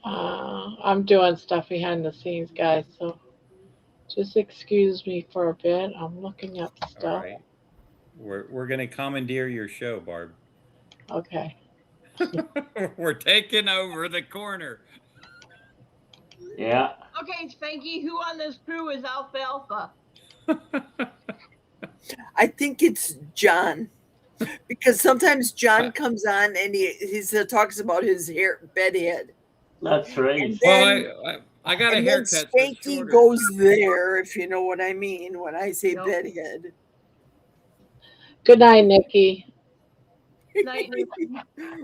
I'm doing stuff behind the scenes, guys, so just excuse me for a bit. I'm looking up All stuff. right. We're gonna commandeer your show, Barb. Okay. We're taking over the corner. Yeah. Okay, Spanky, who on this crew is Alfalfa? I think it's John. Because sometimes John comes on and he talks about his bed head. That's right. And then, Well, I got a and then haircut. So it's Spanky shorter. goes there, if you know what I mean, when I say Yep. bed head. Good night, Nikki. Night, Nikki.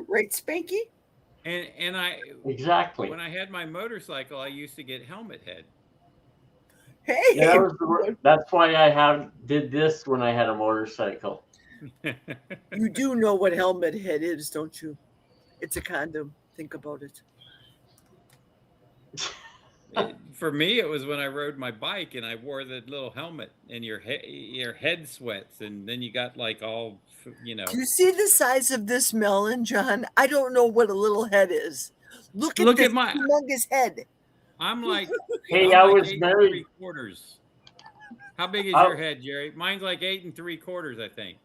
Right, Spanky? And I Exactly. when I had my motorcycle, I used to get helmet head. Hey, Yeah, that's why I did this when I had a motorcycle. you do know what helmet head is, don't you? It's a condom. Think about it. For me, it was when I rode my bike and I wore the little helmet, and your head sweats, and then you got like all, you know. Do you see the size of this melon, John? I don't know what a little head is. Look at this my humongous head. I'm like, Hey, I'm I like was 8 married. 3/4. How big is your head, Jerry? Mine's like 8 3/4, I think.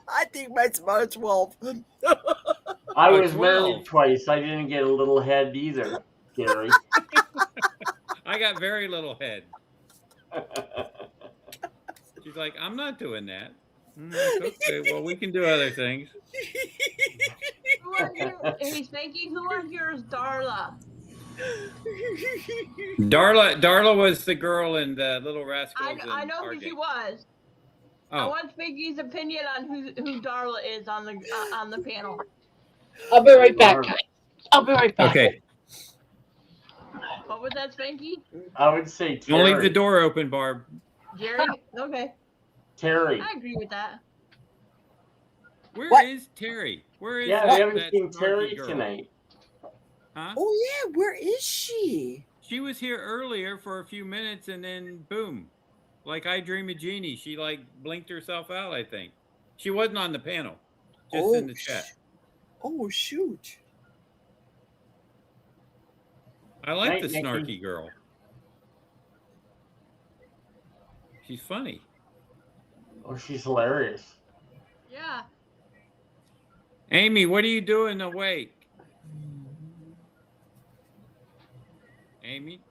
I think mine's about a 12. I Oh, was 12. married twice. I didn't get a little head either, Gary. I got very little head. She's like, I'm not doing that. Okay, well, we can do other things. Who on here? Hey, Spanky, who on here is Darla? Darla was the girl in the Little Rascals. I know who she was. I Oh, want Spanky's opinion on who Darla is on the panel. I'll be right back, guys. I'll be right back. okay. What was that, Spanky? I would say Don't leave the Terry. door open, Barb. Jerry? Okay. Terry. I agree with that. Where What? is Terry? Where is Yeah, that, we haven't that seen snarky Terry girl? tonight. Huh? Oh yeah, where is she? She was here earlier for a few minutes and then boom. Like I Dream of Jeannie, she like blinked herself out, I think. She wasn't on the panel, just in Oh, the chat. oh shoot. I like Night, the Nikki. snarky girl. She's funny. Oh, she's hilarious. Yeah. Amy, what are you doing awake? Amy?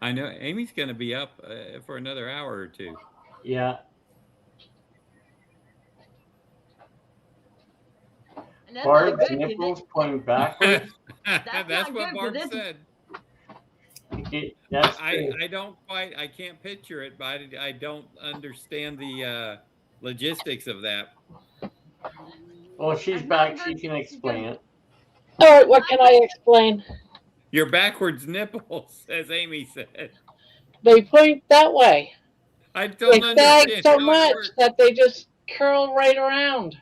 I know Amy's going to be up for another hour or two. Yeah. And that's Barb's not good. 'Cause nipples point backwards. That's That's not what good, 'cause Barb it's- said. Okay, that's I don't quite, I can't picture it, but I don't understand the logistics of that. Well, she's That's back. not She good can explain it. All right, what can I explain? Your backwards nipples, as Amy said. They point that way. I They don't sag understand so how it much works. that they just curl right around.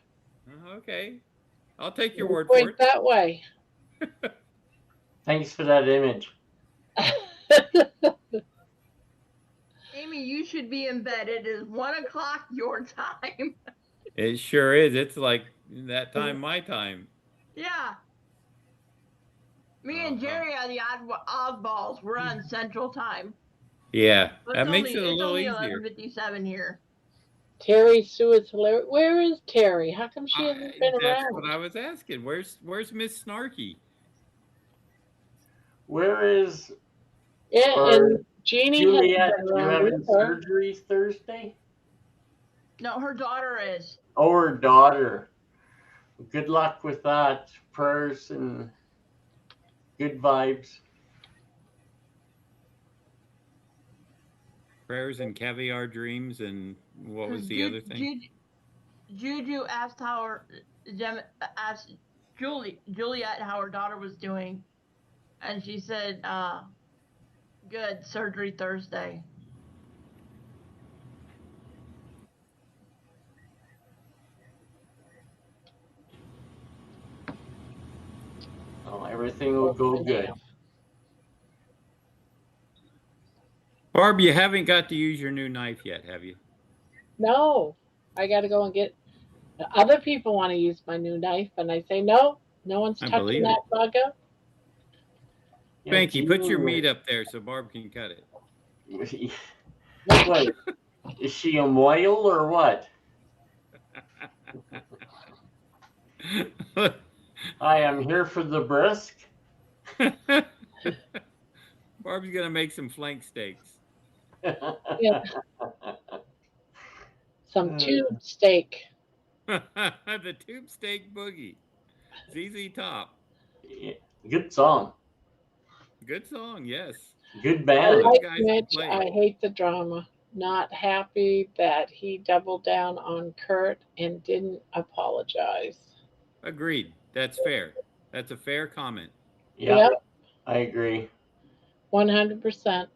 Okay. I'll take your They word for point it. that way. Thanks for that image. Amy, you should be in bed. It is 1 o'clock your time. It sure is. It's like that time, my time. Yeah. Me and Jerry are the oddballs. We're on Central Time. Yeah, But that makes it a it's little only easier. 11:57 here. Terry Sue is hilarious. Where is Terry? How come she hasn't been That's around? what I was asking. Where's Miss Snarky? Where is Yeah, or and Jeannie Juliet? hasn't been You around having either. surgery Thursday? No, her daughter is. Oh, her daughter. Good luck with that. Prayers and good vibes. Prayers and caviar dreams, and what was the other thing? Juju asked asked Juliet how her daughter was doing, and she said, "Good, surgery Thursday." Oh, everything will go good. Barb, you haven't got to use your new knife yet, have you? No, I got to go and get. Other people want to use my new knife, and I say no. No one's I touching believe that bugger. Yeah, Spanky, put your Jean- meat up there so Barb can cut it. What? Is she a moil or what? I am here for the brisk. Barb's gonna make some flank steaks. Yeah. Some tube steak. The tube steak boogie. ZZ Top. Good song. Good song, yes. Good I band. Those like guys can Mitch. play. I hate the drama. Not happy that he doubled down on Kurt and didn't apologize. Agreed. That's fair. That's a fair comment. Yeah, Yep, I agree. 100%.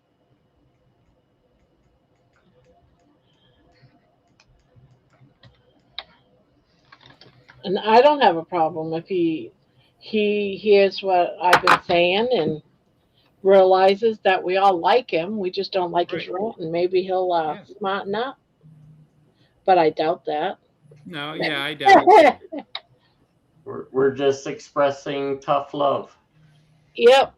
And I don't have a problem if he hears what I've been saying and realizes that we all like him. We just don't like his Right. ranting. Maybe he'll Yeah. smarten up. But I doubt that. No, yeah, I doubt it. We're just expressing tough love. Yep.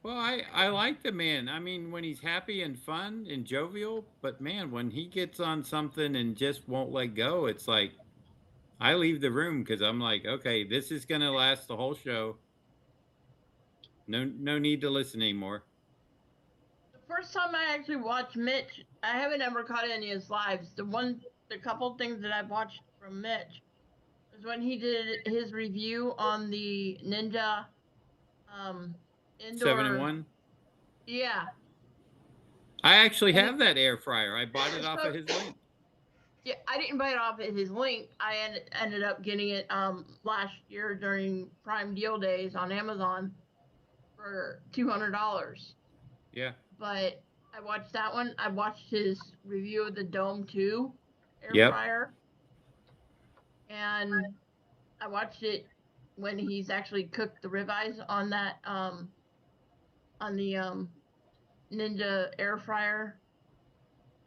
Well, I like the man. I mean, when he's happy and fun and jovial, but man, when he gets on something and just won't let go, it's like I leave the room because I'm like, okay, this is gonna last the whole show. No need to listen anymore. The first time I actually watched Mitch, I haven't ever caught any of his lives. The couple things that I've watched from Mitch was when he did his review on the Ninja indoor 7-in-1. Yeah. I actually have that air fryer. I bought it off of his link. Yeah, I didn't buy it off of his link. I ended up getting it last year during Prime Deal Days on Amazon for $200. Yeah. But I watched that one. I watched his review of the Dome 2. Yep. fryer, and I watched it when he's actually cooked the ribeyes on that on the Ninja air fryer.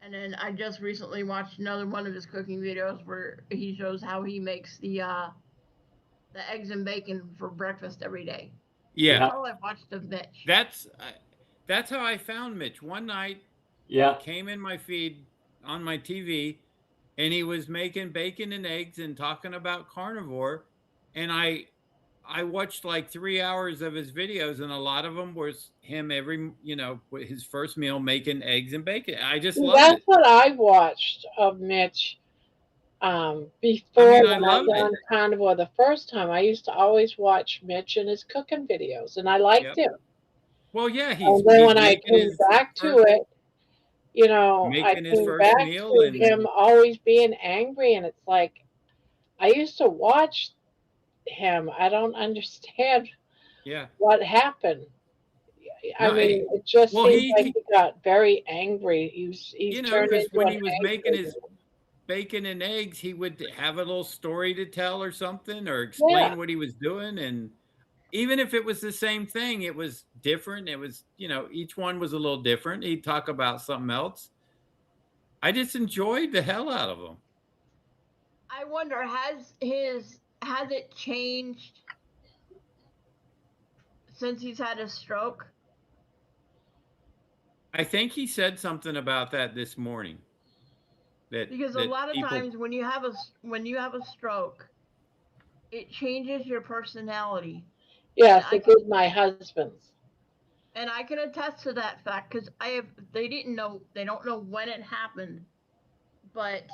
And then I just recently watched another one of his cooking videos where he shows how he makes the eggs and bacon for breakfast every day. Yeah. That's all I've watched of Mitch. That's how I found Mitch. One night, Yeah. he came in my feed on my TV, and he was making bacon and eggs and talking about carnivore, and I watched like 3 hours of his videos, and a lot of them was him his first meal making eggs and bacon. I just loved That's it. what I watched of Mitch before I when I loved got it. on carnivore the first time. I used to always watch Mitch and his cooking videos, and I liked Yep. him. Well, yeah, And then he's when I making came his back to first, it, I making his came first back meal, to and him always being angry, and it's like I used to watch him. I don't understand yeah. what happened. I No, mean, it just well, seems like he he got very angry. He's turned because into when an he was angry making his man. bacon and eggs, he would have a little story to tell or something, or Yeah, explain what he was doing. And even if it was the same thing, it was different. It was, each one was a little different. He'd talk about something else. I just enjoyed the hell out of them. I wonder, has it changed since he's had a stroke? I think he said something about that this morning. Because a That lot of people, times when you have a stroke, it changes your personality. yes, it was my husband's. And I can attest to that fact because they don't know when it happened, but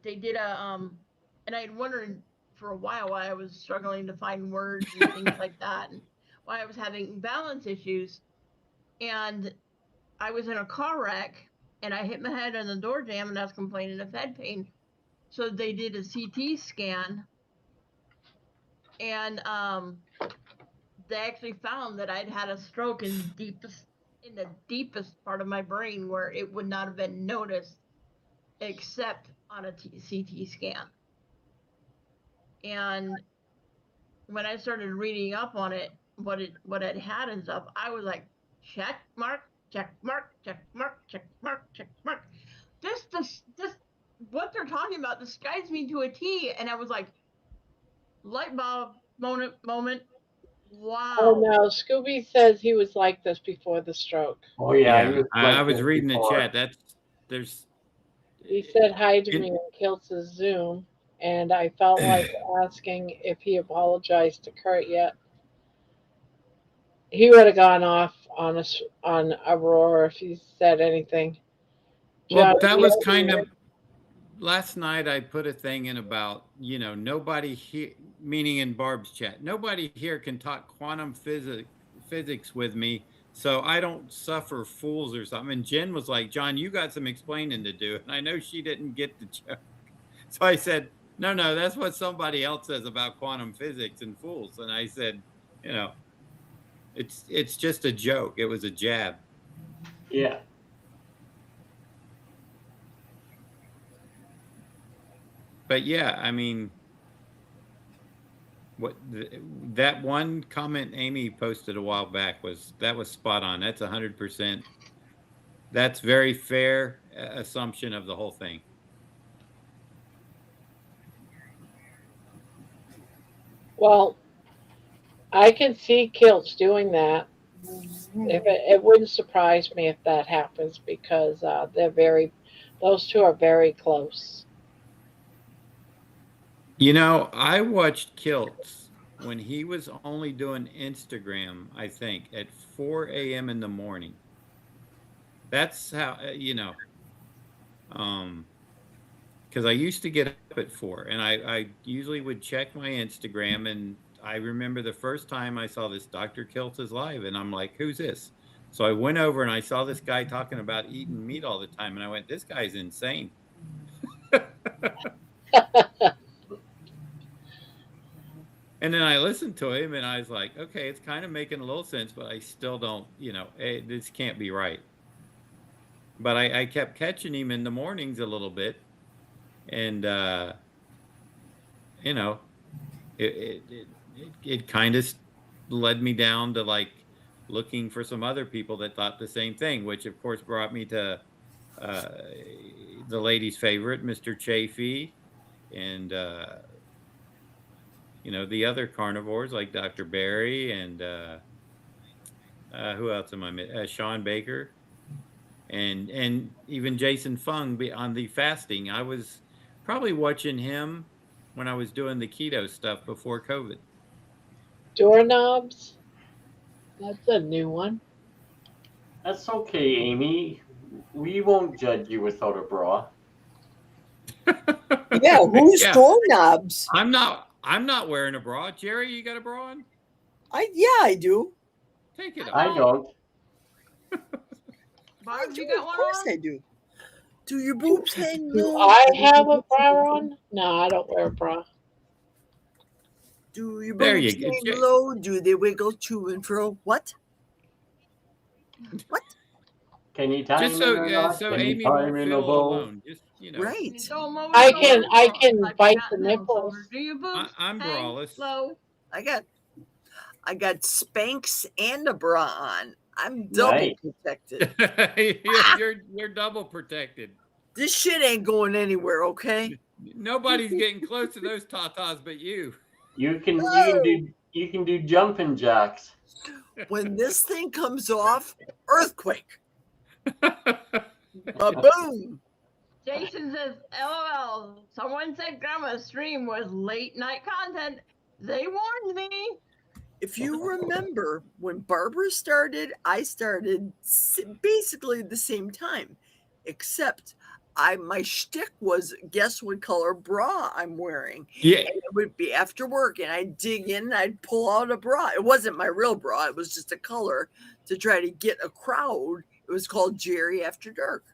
they did and I had wondered for a while why I was struggling to find words and things like that, and why I was having balance issues. And I was in a car wreck and I hit my head on the door jamb and I was complaining of head pain. So they did a CT scan, and they actually found that I'd had a stroke in the deepest part of my brain where it would not have been noticed except on a CT scan. And when I started reading up on it, what it had and stuff, I was like, check mark, check mark, check mark, check mark, check mark. This what they're talking about disguised me to a T, and I was like, light bulb moment. Wow. Oh no, Scooby says he was like this before the stroke. Oh yeah, he yeah, was I like was this reading before. the chat. There's. He said hi to In- me on Kilt's Zoom, and I felt like asking if he apologized to Kurt yet. He would have gone off on us on Aurora if he said anything. Well, John, that do was you kind have of last night. I put a thing in about nobody here, meaning in Barb's chat, nobody here can talk quantum physics with me, so I don't suffer fools or something. And Jen was like, John, you got some explaining to do, and I know she didn't get the joke, so I said, no, that's what somebody else says about quantum physics and fools. And I said, it's just a joke. It was a jab. Yeah. But yeah, I mean, that one comment Amy posted a while back was spot on. That's 100%. That's very fair assumption of the whole thing. Well, I can see Kilts doing that. If it wouldn't surprise me if that happens because those two are very close. I watched Kilts when he was only doing Instagram, I think, at 4 a.m. in the morning. That's how, because I used to get up at 4, and I usually would check my Instagram, and I remember the first time I saw this Dr. Kilts is live, and I'm like, who's this? So I went over and I saw this guy talking about eating meat all the time, and I went, this guy's insane. And then I listened to him, and I was like, okay, it's kind of making a little sense, but I still don't, this can't be right. But I kept catching him in the mornings a little bit. and you know, it kind of led me down to like looking for some other people that thought the same thing, which of course brought me to the lady's favorite, Mr. Chafee, and you know, the other carnivores like Dr. Barry and who else am I missing? Sean Baker, and even Jason Fung on the fasting. I was probably watching him when I was doing the keto stuff before COVID. Doorknobs. That's a new one. That's okay, Amy. We won't judge you without a bra. Yeah, who's Yeah. doorknobs? I'm not wearing a bra. Jerry, you got a bra on? I do. Take it off. I don't. Barb, you Of got one course on? I do. Do your boobs hang Do low? I have a bra on? No, I don't wear a bra. Do your There boobs you go. hang low? Do they wiggle to and fro? What? What? Can you time Just so in or not? so Can you Amy time won't in feel a bow? alone. Just Right. Don't move I so can much, I like can you're bite not the in them nipples. somewhere. Do your boobs I'm hang braless. low? I got Spanx and a bra on. I'm double Nice. protected. You're double protected. This shit ain't going anywhere, okay? Nobody's getting close to those tatas but you. You can No. do jumping jacks. When this thing comes off, earthquake. Ba-boom. Jason says, LOL. Someone said Grandma's stream was late night content. They warned me. If you remember, when Barbara started, I started basically at the same time, except my shtick was guess what color bra I'm wearing. Yeah. And it would be after work, and I'd dig in and I'd pull out a bra. It wasn't my real bra, it was just a color to try to get a crowd. It was called Jerry After Dark.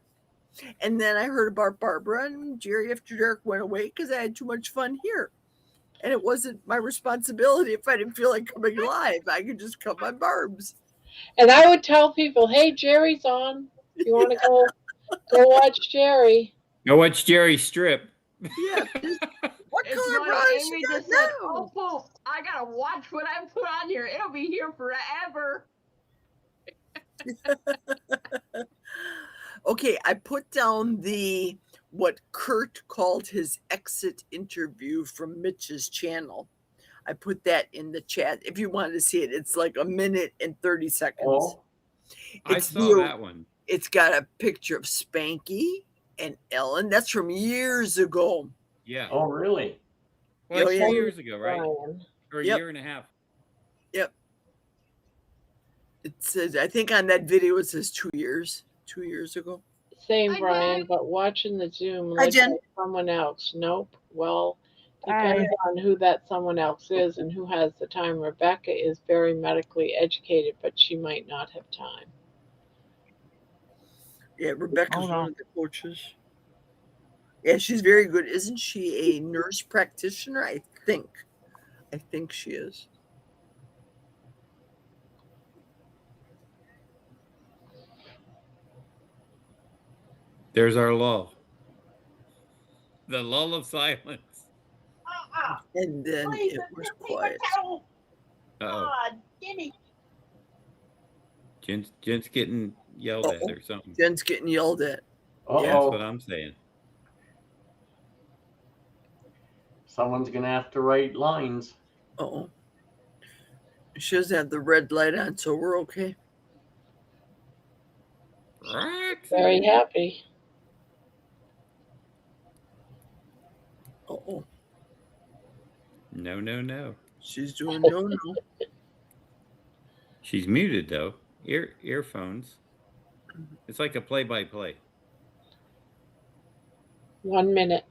And then I heard about Barbara, and Jerry After Dark went away because I had too much fun here. And it wasn't my responsibility if I didn't feel like coming live. I could just cut my barbs. And I would tell people, "Hey, Jerry's on. You want to go watch Jerry?" Go watch Jerry strip. Yeah. What It's color funny, bra is Amy she got just said, now? "Oh, poop! I gotta watch what I put on here. It'll be here forever." Okay, I put down what Kurt called his exit interview from Mitch's channel. I put that in the chat. If you wanted to see it, it's like 1 minute and 30 seconds. Oh, I saw that one. It's got a picture of Spanky and Ellen. That's from years ago. Yeah. oh, really? Well, Oh, yeah. 2 years ago, right? Brian. Or a Yep. year and a half. Yep. It says, I think on that video it says 2 years. 2 years ago. Same, Hi, Brian, Jen. but watching the Zoom Hi, like Jen. someone else. Nope. Well, Hi. depends on who that someone else is and who has the time. Rebecca is very medically educated, but she might not have time. Yeah, Rebecca's Hold one on. of the coaches. Yeah, she's very good. Isn't she a nurse practitioner? I think she is. There's our lull. The lull of silence. And then it was quiet. Uh-oh. Jen's getting yelled at or something. Jen's getting yelled at. Uh-oh. That's what I'm saying. Someone's gonna have to write lines. Uh-oh. She doesn't have the red light on, so we're okay. Very happy. Uh-oh. No. She's doing no. She's muted though. Earphones. It's like a play-by-play. 1 minute.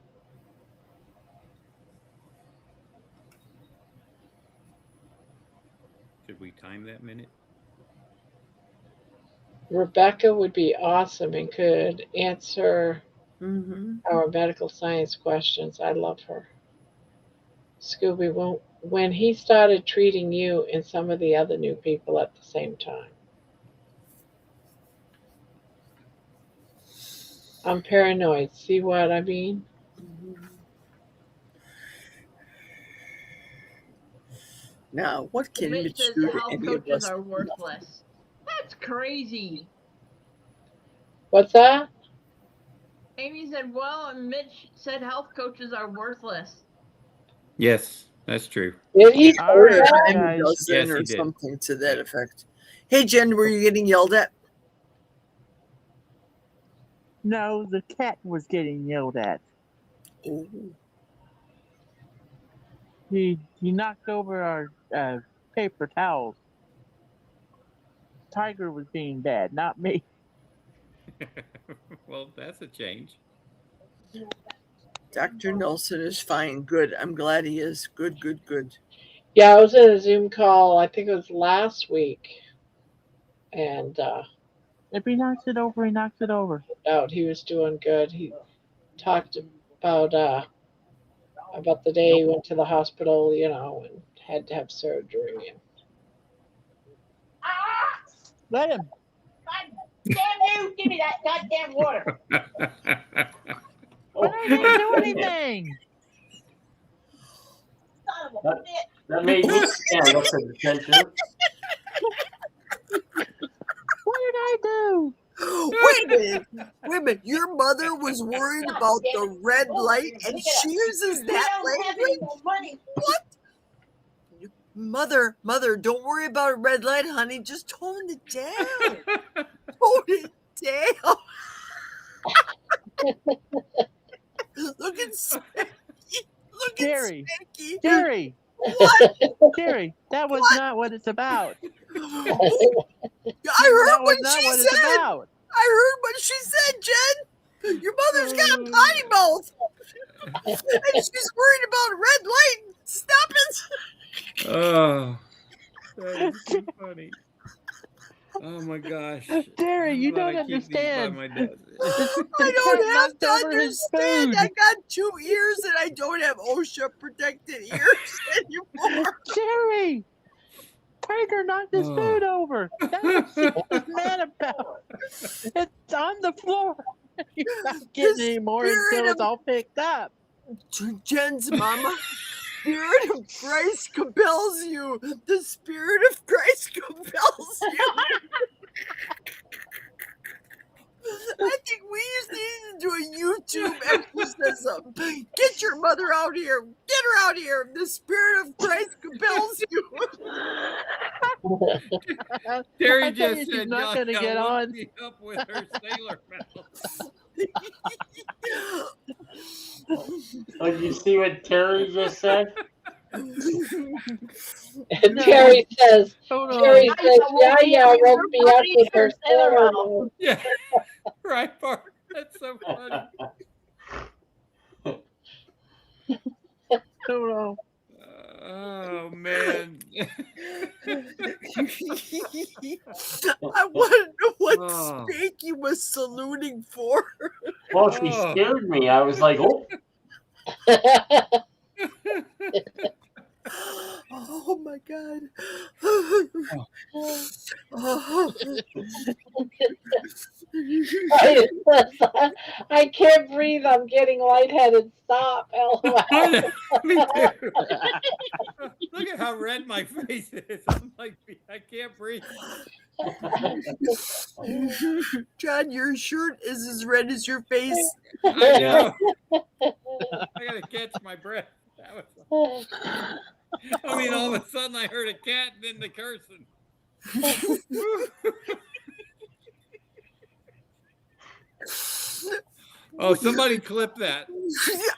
Should we time that minute? Rebecca would be awesome and could answer Mm-hmm. our medical science questions. I love her. Scooby, when he started treating you and some of the other new people at the same time. I'm paranoid. See what I mean? Mm-hmm. Now, what can Mitch says mature health any of coaches us? are worthless. That's crazy. What's that? Amy said, well, and Mitch said health coaches are worthless. Yes, that's true. Did he All say right, that? Jen guys. does Yes, or he did. something to that effect. Hey, Jen, were you getting yelled at? No, the cat was getting yelled at. Oh. He knocked over our paper towels. Tiger was being bad, not me. Well, that's a change. Dr. Nelson is fine. Good. I'm glad he is. Good, good, good. Yeah, I was in a Zoom call, I think it was last week. And If he knocks it over, he knocks it over. out he was doing good. He talked about the day he went to the hospital, and had to have surgery. Let him. Damn you! Give me that goddamn water. But I didn't do anything. Son of a bitch. That made me stand up at attention. What did I do? Wait a minute. Wait a minute. Your mother was worried about the red light and she uses that language? What? Mother, don't worry about a red light, honey. Just tone it down. Tone it down. Look at Spanky. Look Jerry. at Spanky. Jerry. What? Jerry, that was not what it's about. I heard That was what not she what it's said. about. I heard what she said, Jen. Your mother's got a potty mouth. And she's worried about a red light. Stop it. Oh, that is too funny. Oh my gosh. Jerry, I'm you glad don't I keep these by understand. my desk. I don't cat have knocked to over his understand. food. I got 2 ears and I don't have OSHA protected ears anymore. Jerry, Tiger knocked his food over. That's what she was mad about. It's on the floor. You're not getting any more until it's all picked up. Jen's mama, Spirit of Christ compels you. The Spirit of Christ compels you. I think we just need to do a YouTube exorcism. Get your mother out here. Get her out here. The Spirit of Christ compels you. Terry I tell you, just she's said, not "Y'all gonna get woke on." me up with her sailor mouth." Like you see what Terry just said? And Terry says, Hold on. Yaya woke me up with her sailor mouth. Yeah, right, Bart. That's so funny. Hold on. Oh man. I want to know what Oh. Spanky was saluting for. Well, she Oh. scared me. I was like, oh. Oh my God. I can't breathe. I'm getting lightheaded. Stop. LOL. Me too. Look at how red my face is. I'm like, I can't breathe. John, your shirt is as red as your face. I know. I gotta catch my breath. That was, I mean, all of a sudden I heard a cat and then the cursing. Oh, somebody clip that.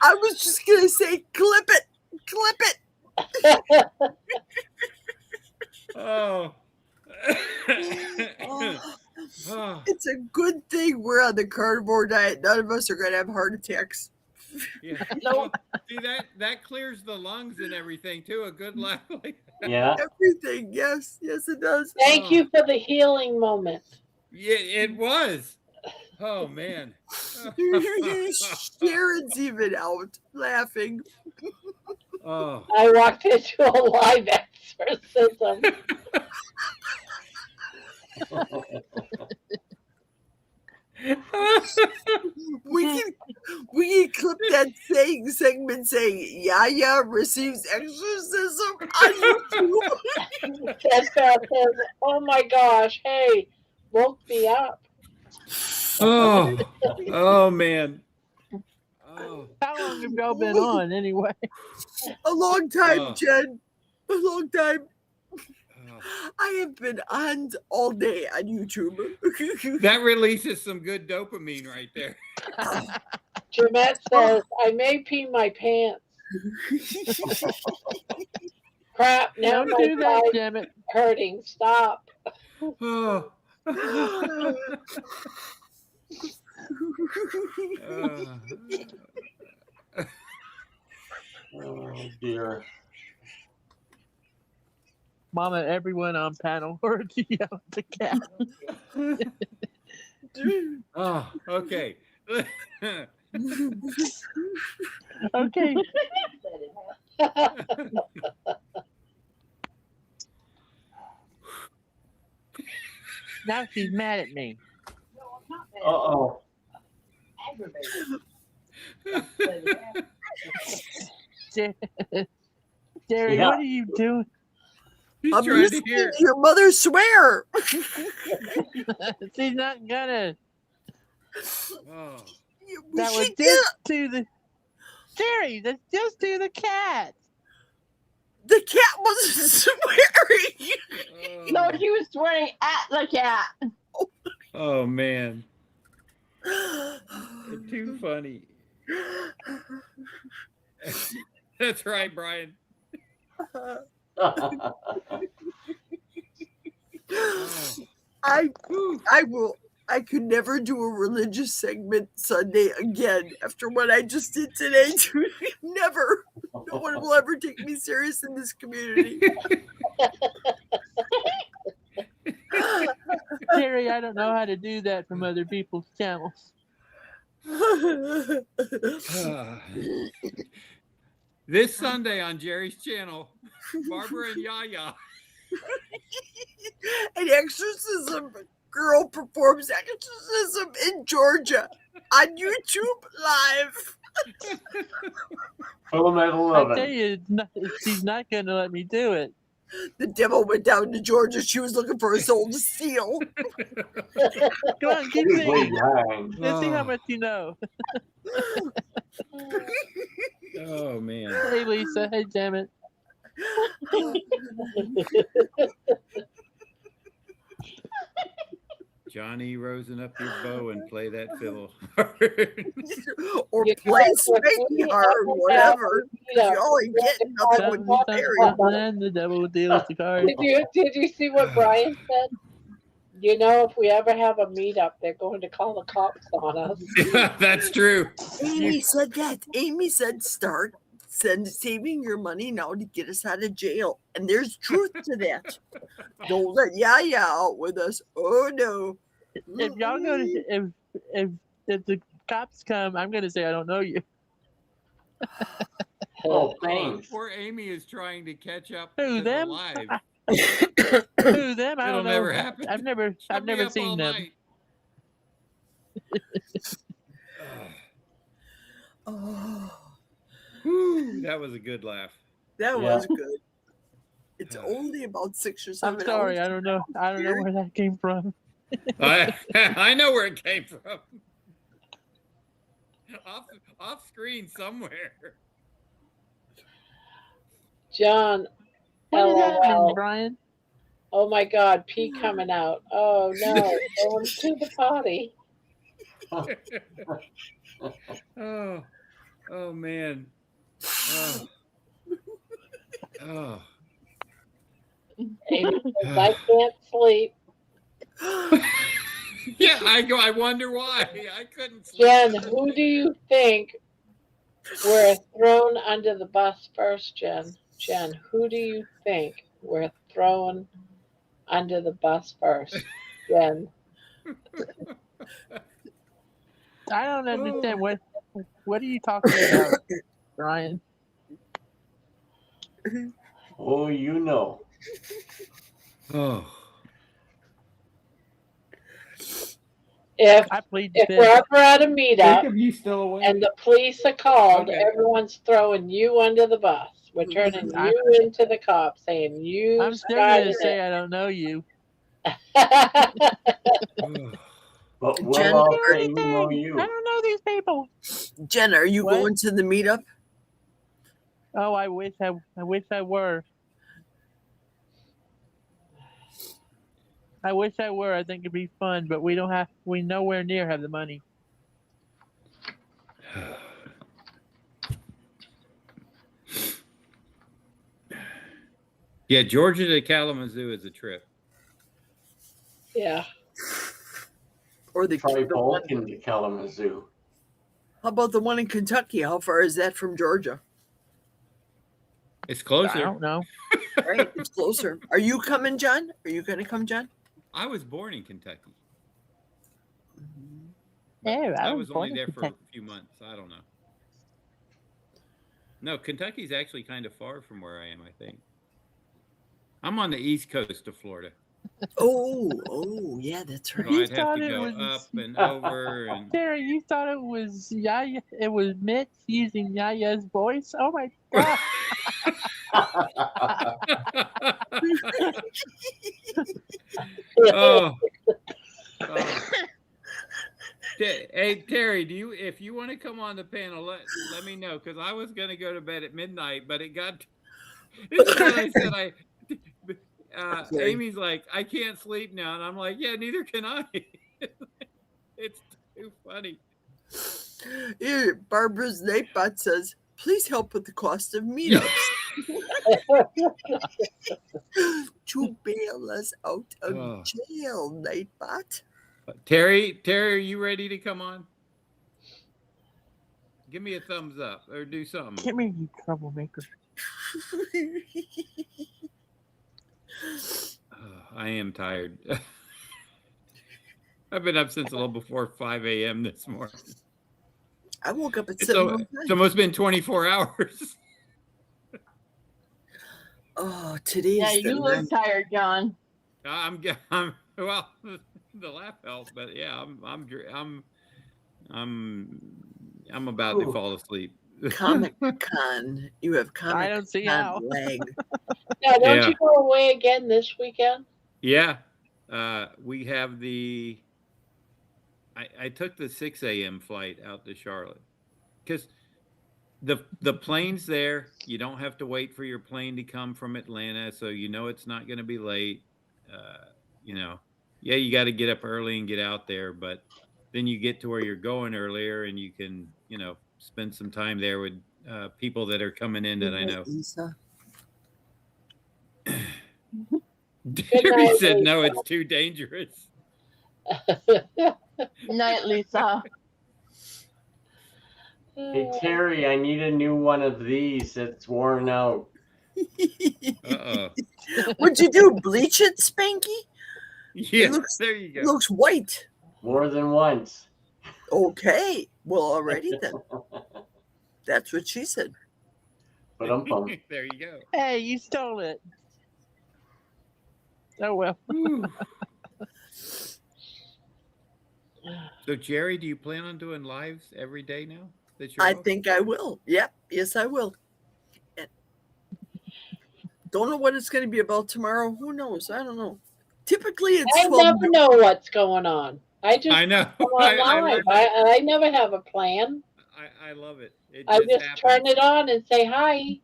I was just gonna say, clip it, clip it. Oh. Oh. It's a good thing we're on the carnivore diet. None of us are gonna have heart attacks. Yeah. Well, see that clears the lungs and everything too. A good laugh like that. Yeah. Everything, yes, it does. Thank you for the healing moment. Yeah, it was. Oh man. Sharon's even out laughing. Oh. I walked into a live exorcism. We can clip that segment saying Yaya receives exorcism on YouTube. Steadfast says, "Oh my gosh, hey, woke me up." Oh man. Oh. How long have y'all been on anyway? A long time, Oh. Jen. A long time. Oh. I have been on all day on YouTube. That releases some good dopamine right there. Jeanette says, "I may pee my pants." Crap! Now Don't my do that, side's damn it. hurting. Stop. Oh. Oh dear. Mama, everyone on panel heard you yell at the cat. Oh, okay. Okay. Now she's mad at me. Uh-oh. Jerry, Yeah. what are you doing? He's I'm trying to listening hear. to your mother swear. She's not gonna. Oh. That was She just to the Jerry. That's just to the cat. The cat wasn't swearing. No, she was swearing at the cat. Oh man. Too funny. That's right, Brian. I could never do a religious segment Sunday again after what I just did today. Never. No one will ever take me serious in this community. Jerry, I don't know how to do that from other people's channels. This Sunday on Jerry's channel, Barbara and Yaya. An exorcism girl performs exorcism in Georgia on YouTube Live. Film at I 11. tell you, she's not going to let me do it. The devil went down to Georgia. She was looking for a soul to steal. Come on, keep Way singing. behind. Let's see how much you know. Oh man. Hey, Lisa. Hey, damn it. Johnny, rosen up your bow and play that fiddle. Or You play know, spanky hard, whatever. Y'all ain't getting nothing with me, period. And the devil would deal with the cards. Did you see what Brian said? You know, if we ever have a meetup, they're going to call the cops on us. That's true. Amy said that. Amy said start saving your money now to get us out of jail. And there's truth to that. Don't let Yaya out with us. Oh no. If y'all go to if the cops come, I'm gonna say I don't know you. Oh, thanks. Poor Amy is trying to catch up Who, to them? the live. Who them? I It'll don't know. never happen. I've never Kept me up all seen them. night. Oh, Whew, that was a good laugh. that Yeah. was good. It's only about 6 or 7 I'm sorry, hours. I don't know. I don't know where that came from. I know where it came from. Off screen somewhere. John, What is happening, LOL. Brian? Oh my God, pee coming out. Oh no, going to the potty. Oh man. Oh. Oh. Amy says, I can't sleep. Yeah, I wonder why. I couldn't sleep. Jen, who do you think were thrown under the bus first, Jen? Jen, who do you think were thrown under the bus first? Jen. I don't understand what are you talking about, Brian? Oh, you know. I plead the if fifth. we're ever at a Think meetup of you still awake. and the police are called, Okay. everyone's throwing you under the bus. We're turning you into the cops, saying you I'm still gonna started say I don't know you. it. But we'll Jen, all I say don't we know know anything. you. I don't know these people. Jen, are you What? going to the meetup? Oh, I wish I were. I wish I were. I think it'd be fun, but we nowhere near have the money. Yeah, Georgia to Kalamazoo is a trip. Yeah. Or the one? Balkan to Kalamazoo. How about the one in Kentucky? How far is that from Georgia? It's closer. I don't know. Right, it's closer. Are you coming, John? Are you going to come, John? I was born in Kentucky. Yeah, I I was only born in there for Kentucky. a few months. I don't know. No, Kentucky's actually kind of far from where I am, I think. I'm on the east coast of Florida. Oh, yeah, that's right. So I'd have to go up and over. And Terry, you thought it was Yaya? It was Mitch using Yaya's voice? Oh my god! oh. Hey Terry, if you want to come on the panel, let me know, because I was gonna go to bed at midnight, but it got. This is what I said. Amy's like, I can't sleep now, and I'm like, yeah, neither can I. It's too funny. Here, Barbara's Nightbot says, please help with the cost of meetups. To bail us out of jail, Nightbot. Terry, are you ready to come on? Give me a thumbs up or do something. Get me, you troublemaker. I am tired. I've been up since a little before 5 a.m. this morning. I woke up at 7. It's almost been 24 hours. Oh, today's Yeah, you look tired, John. I'm well. The laugh helped, but yeah, I'm about to fall asleep. Comic Con. You have Comic Con. I don't see how. Leg. Now, don't you go away again this weekend? Yeah, we have I took the 6 a.m. flight out to Charlotte because the plane's there. You don't have to wait for your plane to come from Atlanta, so you know it's not going to be late. Yeah, you got to get up early and get out there, but then you get to where you're going earlier, and you can spend some time there with people that are coming in that I know. Lisa. Terry said, no, it's too dangerous. Night, Lisa. Hey, Terry, I need a new one of these that's worn out. Uh-oh. What'd you do? Bleach it, Spanky? Yeah, there you go. It looks white. More than once. Okay. Well, already then. That's what she said. But there you go. Hey, you stole it. Oh well. So, Jerry, do you plan on doing lives every day now? I think I will. Yep. Yes, I will. And don't know what it's going to be about tomorrow. Who knows? I don't know. Typically, it's I 12 never know what's going on. I know. Go on live. I never have a plan. I love it. I just turn it on and say hi.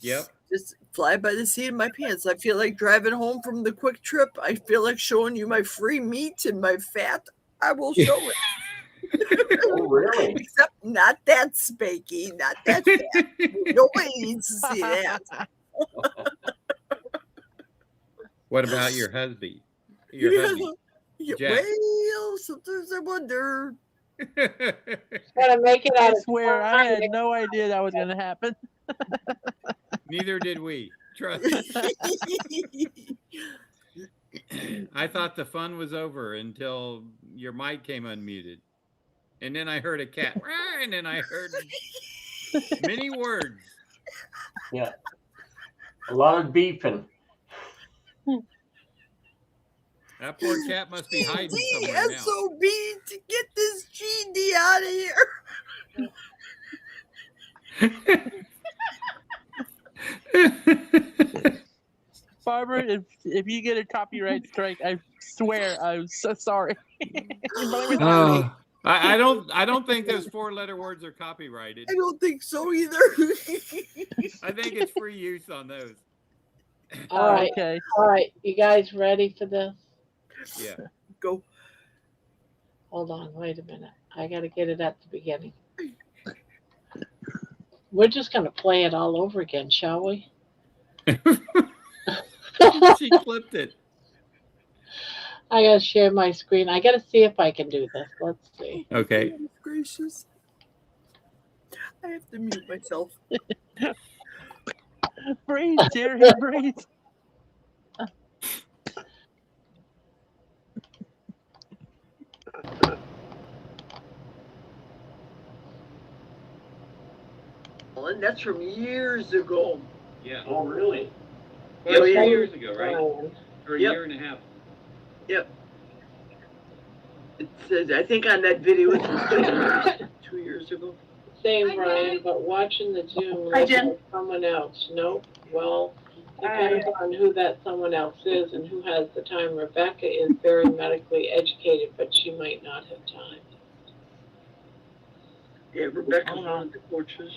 Yep. Just fly by the seat of my pants. I feel like driving home from the quick trip. I feel like showing you my free meat and my fat. I will show it. Oh, really? Except not that Spanky, not that fat. Nobody needs to see that. What about your husband? Your hubby? Jack. Well, sometimes I wonder. Gotta make it out I swear, I had no idea that was going to happen. Neither did we. Trust me. I thought the fun was over until your mic came unmuted. And then I heard a cat. And then I heard many words. Yeah. A lot of beeping. That poor cat must be hiding GD somewhere now. SOB to get this GD out of here. Barbara, if you get a copyright strike, I swear I'm so sorry. Blame it on me. Oh, I don't think those 4-letter words are copyrighted. I don't think so either. I think it's free use on those. All right. Okay. All right. You guys ready for this? Yeah. Go. Hold on. Wait a minute. I got to get it at the beginning. We're just going to play it all over again, shall we? She clipped it. I got to share my screen. I got to see if I can do this. Let's see. Okay. Goodness gracious. I have to mute myself. Breathe, Jerry, breathe. And that's from years ago. Yeah. Oh, really? Well, Yeah. 2 years ago, right? Brian. Or a Yep. year and a half. Yep. It says, I think on that video it was 2 years ago. Same, Brian, but watching the Zoom Hi, like Jen. someone else. Nope. Well, depends on who that someone else is and who has the time. Rebecca is very medically educated, but she might not have time. Yeah, Rebecca's one of the coaches.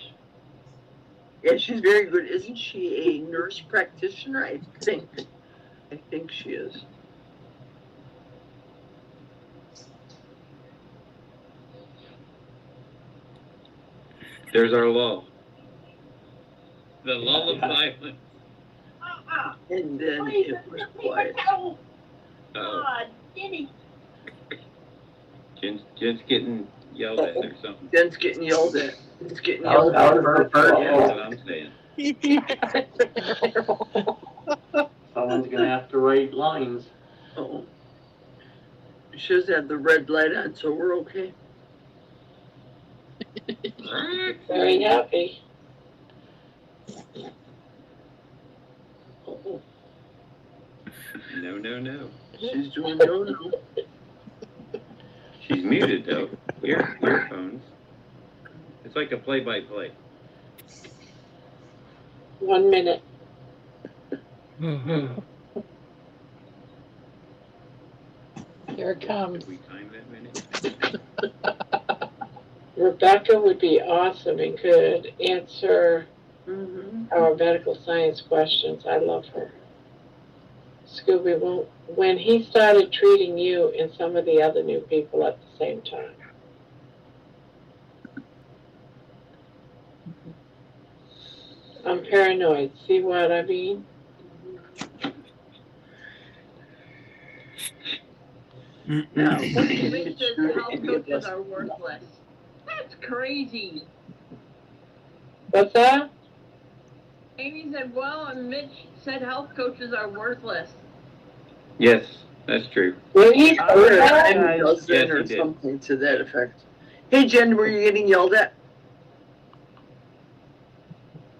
Yeah, she's very good. Isn't she a nurse practitioner? I think she is. There's our lull. The lull of silence. And then it was quiet. Uh-oh. Jen's getting yelled at or something. Jen's getting yelled at. It's getting That yelled at. was her That's what I'm saying. Someone's gonna have to write lines. Oh. She does have the red light on, so we're okay. Very happy. No, no, no. She's doing no. She's muted though. Earphones. It's like a play-by-play. 1 minute. Here it comes. Did we time that minute? Rebecca would be awesome and could answer our medical science questions. I love her. Scooby, when he started treating you and some of the other new people at the same time. I'm paranoid. See what I mean? Now, Mitch says the health coaches are worthless. That's crazy. What's that? Amy said, well, and Mitch said health coaches are worthless. Yes, that's true. When he or Yes, he did. something to that effect. Hey, Jen, were you getting yelled at?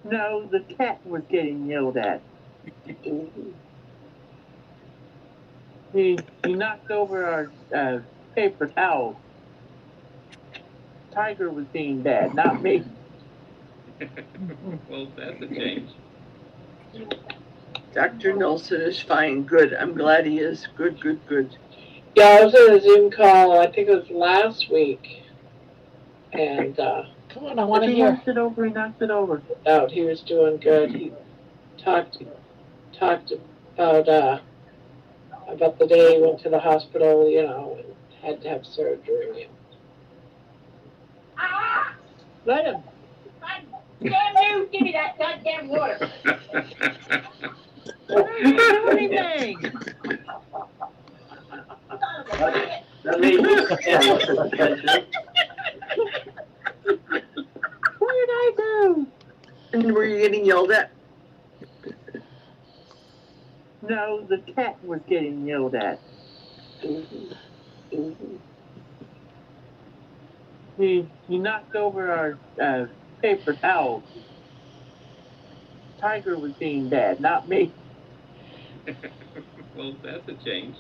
No, the cat was getting yelled at. He knocked over our paper towel. Tiger was being bad, not me. Well, that's a change. Dr. Nelson is fine. Good. I'm glad he is. Good, good, good. Yeah, I was on a Zoom call, I think it was last week. And, come on, I want to He hear. knocked it over, he knocked it over. Out. He was doing good. He talked about the day he went to the hospital, you know, and had to have surgery. Let him. Damn you, give me that goddamn water. What are you doing anything? That made me stand up at attention. What did I do? And were you getting yelled at? No, the cat was getting yelled at. He knocked over our paper towel. Tiger was being bad, not me. Well, that's a change.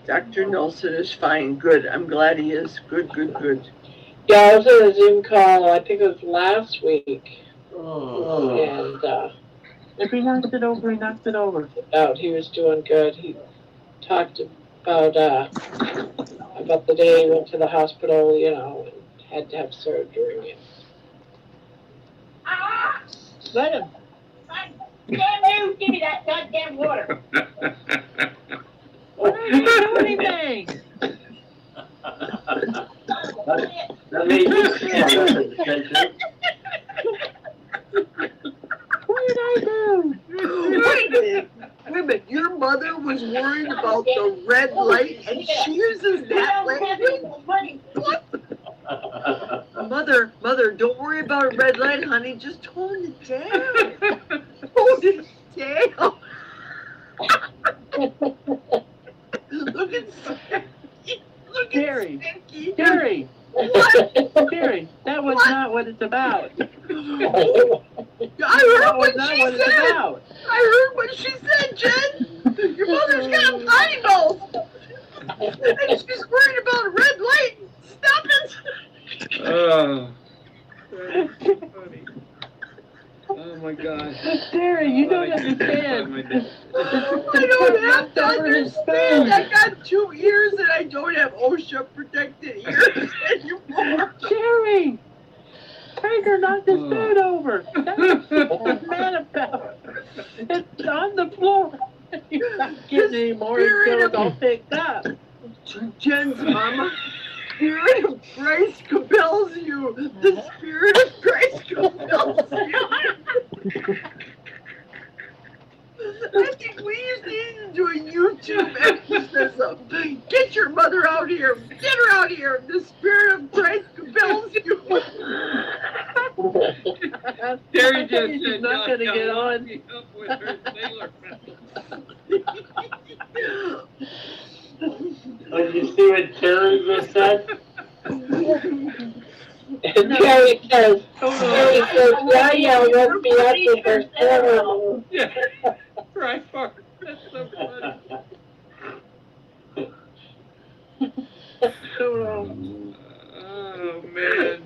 Dr. Nelson is fine. Good. I'm glad he is. Good, good, good. Yeah, I was in a Zoom call, I think it was last week, Oh. and If he knocks it over, he knocks it over. he was doing good. He talked about the day he went to the hospital, and had to have surgery. Let him. Damn you! Give me that goddamn water. Why don't you do anything? That made me scared. What did I do? Wait a minute. Your mother was worried about the red light and she uses that language? What? Mother, don't worry about a red light, honey. Just tone it down. Tone it down. Look at Spanky. Look Terry. at Spanky. Terry. What? Terry, that was not what it's about. I heard That was what not she what it's said. about. I heard what she said, Jen. Your mother's got potty mouth. And she's worried about a red light. Stop it. Oh, that's funny. Oh my God. Terry, you don't understand. I don't have to understand. I got 2 ears and I don't have OSHA protected ears anymore. Terry! Tiger knocked his food over. That's what mad about. It's on the floor. You're not getting any more until it's all picked up. Jen's mama, Spirit of Christ compels you. The Spirit of Christ compels you. I think we need to do a YouTube exorcism. Get your mother out here. Get her out here. The Spirit of Christ compels you. Terry just She's said not going to get on. up with her sailor Oh, you see what Terry just said? And Terry says, yeah, let's be up to their corner. Yeah, right, Mark. That's so funny. Oh, man.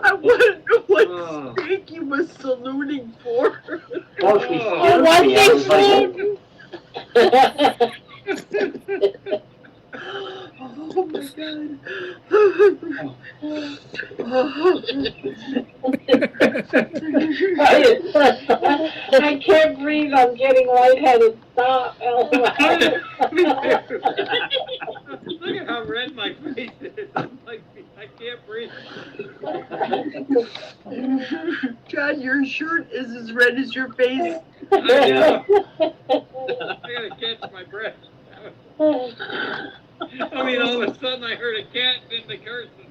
I want to know what Spanky was saluting for. Well, she Oh my God. I can't breathe. I'm getting lightheaded. Stop. Look at how red my face is. I'm like, I can't breathe. God, your shirt is as red as your face. I know. I gotta catch my breath. I mean, all of a sudden I heard a cat in the curtain.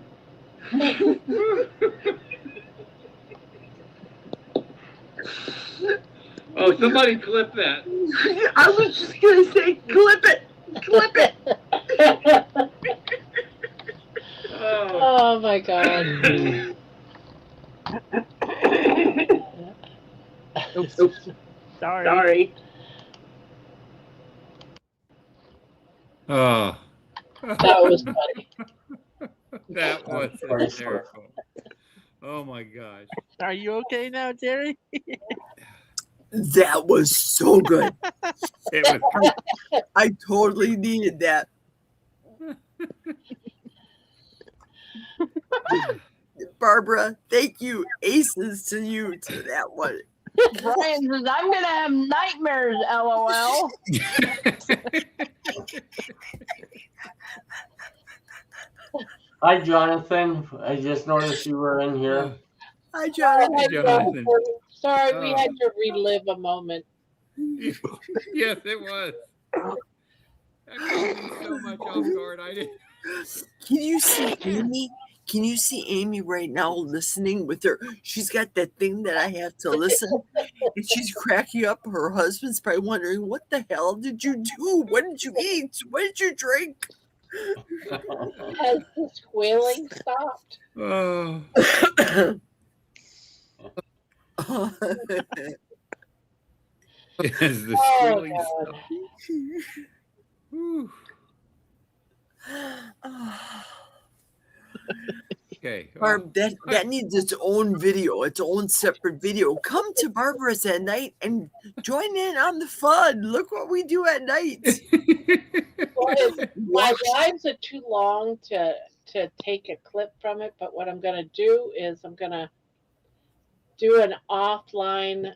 Oh, somebody clip that. I was just gonna say, clip it, clip it. Oh my God. Oops. Sorry. Oh. That was funny. That was hysterical. Oh my gosh. Are you okay now, Terry? That was so good. It was. I totally needed that. Barbara, thank you. Aces to you to that one. Brian says, I'm going to have nightmares, LOL. Hi, Jonathan. I just noticed you were in here. Hi, Jonathan. Hi, Jonathan. Sorry, we had to relive a moment. Yes, it was. That caught me so much off guard. I didn't. Can you see Amy? Can you see Amy right now listening with her? She's got that thing that I have to listen, and she's cracking up. Her husband's probably wondering, what the hell did you do? What did you eat? What did you drink? Has the squealing stopped? Oh. Is the Oh, squealing God. stuff. Whew. Okay. Well, Barb, that needs its own video, its own separate video. Come to Barbara's at night and join in on the fun. Look what we do at night. Well, my Watch. lives are too long to take a clip from it, but what I'm going to do is I'm going to do an offline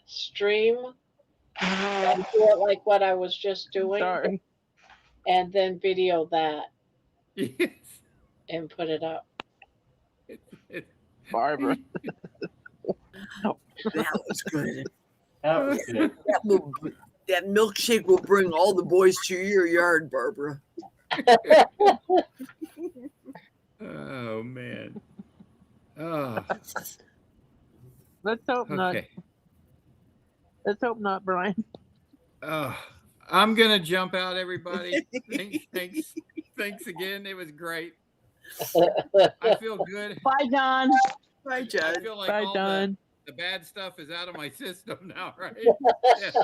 stream and do it like what I was just doing, Sorry. and then video that yes. and put it up. Barbara. That was good. That was good. That milkshake will bring all the boys to your yard, Barbara. Oh man. Oh. Let's hope not. Okay. Let's hope not, Brian. Oh, I'm gonna jump out, everybody. Thanks again. It was great. I feel good. Bye, John. Bye, I Judd. feel like Bye, all Don. the bad stuff is out of my system now, right? Yeah. Have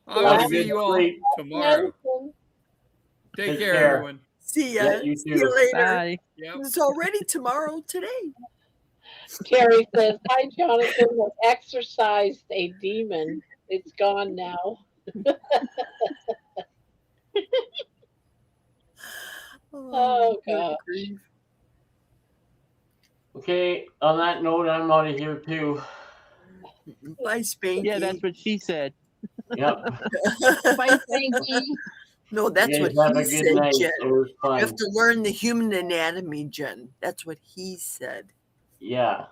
I'll a see good you all sleep. tomorrow. Take Take care, care. everyone. See ya. Yeah, you See you too. later. Bye. Yep. It's already tomorrow today. Terry says, "Hi, Jonathan. Was exorcised a demon. It's gone now." Oh, good gosh. grief. Okay, on that note, I'm out of here too. Bye, Spanky. Yeah, that's what she said. Yep. Bye, Spanky. No, that's You what guys have he a good said, night. Jen. It was You have fun. to learn the human anatomy, Jen. That's what he said. Yeah.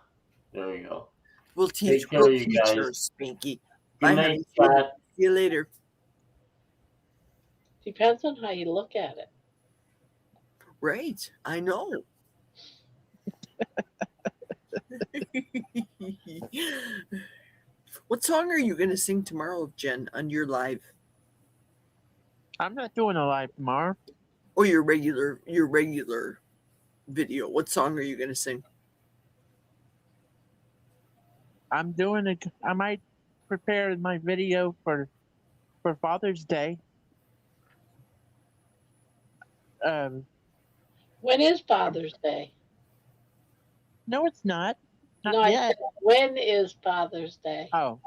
There we go. We'll teach. Take care, We'll you teach guys. her, Spanky. Good Bye, night, honey. chat. See you later. Depends on how you look at it. Right. I know. What song are you going to sing tomorrow, Jen, on your live? I'm not doing a live tomorrow. Or your regular video. What song are you going to sing? I'm doing a. I might prepare my video for Father's Day. When is Father's Day? No, it's not. Not No, I yet. said, when is Father's Day? Oh.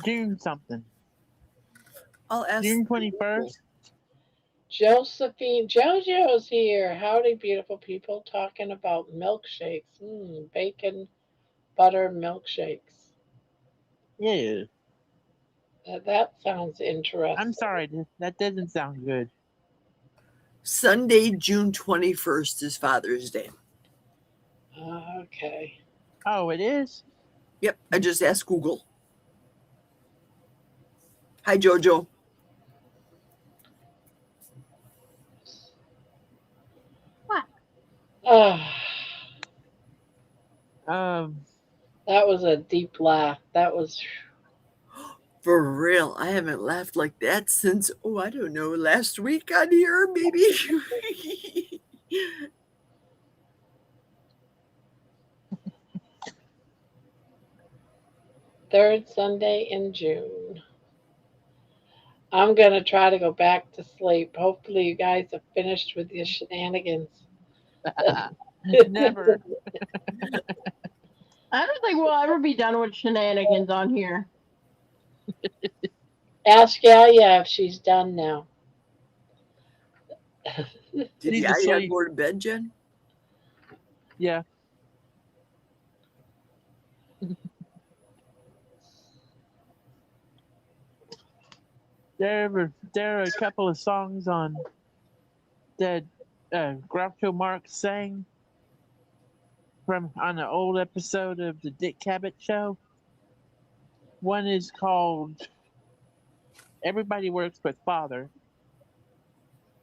June something. I'll ask. June 21st. Josephine, JoJo's here. Howdy, beautiful people. Talking about milkshakes. Bacon, butter milkshakes. Yeah. That sounds interesting. I'm sorry. That doesn't sound good. Sunday, June 21st is Father's Day. Okay. Oh, it is? Yep. I just asked Google. Hi, Jojo. That was a deep laugh. That was. For real. I haven't laughed like that since, I don't know, last week on here, maybe. Third Sunday in June. I'm going to try to go back to sleep. Hopefully, you guys have finished with your shenanigans. Never. I don't think we'll ever be done with shenanigans on here. Ask Yaya if she's done now. Did Need to Yaya sleep. go to bed, Jen? Yeah. There are a couple of songs on that Groucho Marx sang on an old episode of the Dick Cavett Show. One is called Everybody Works But Father,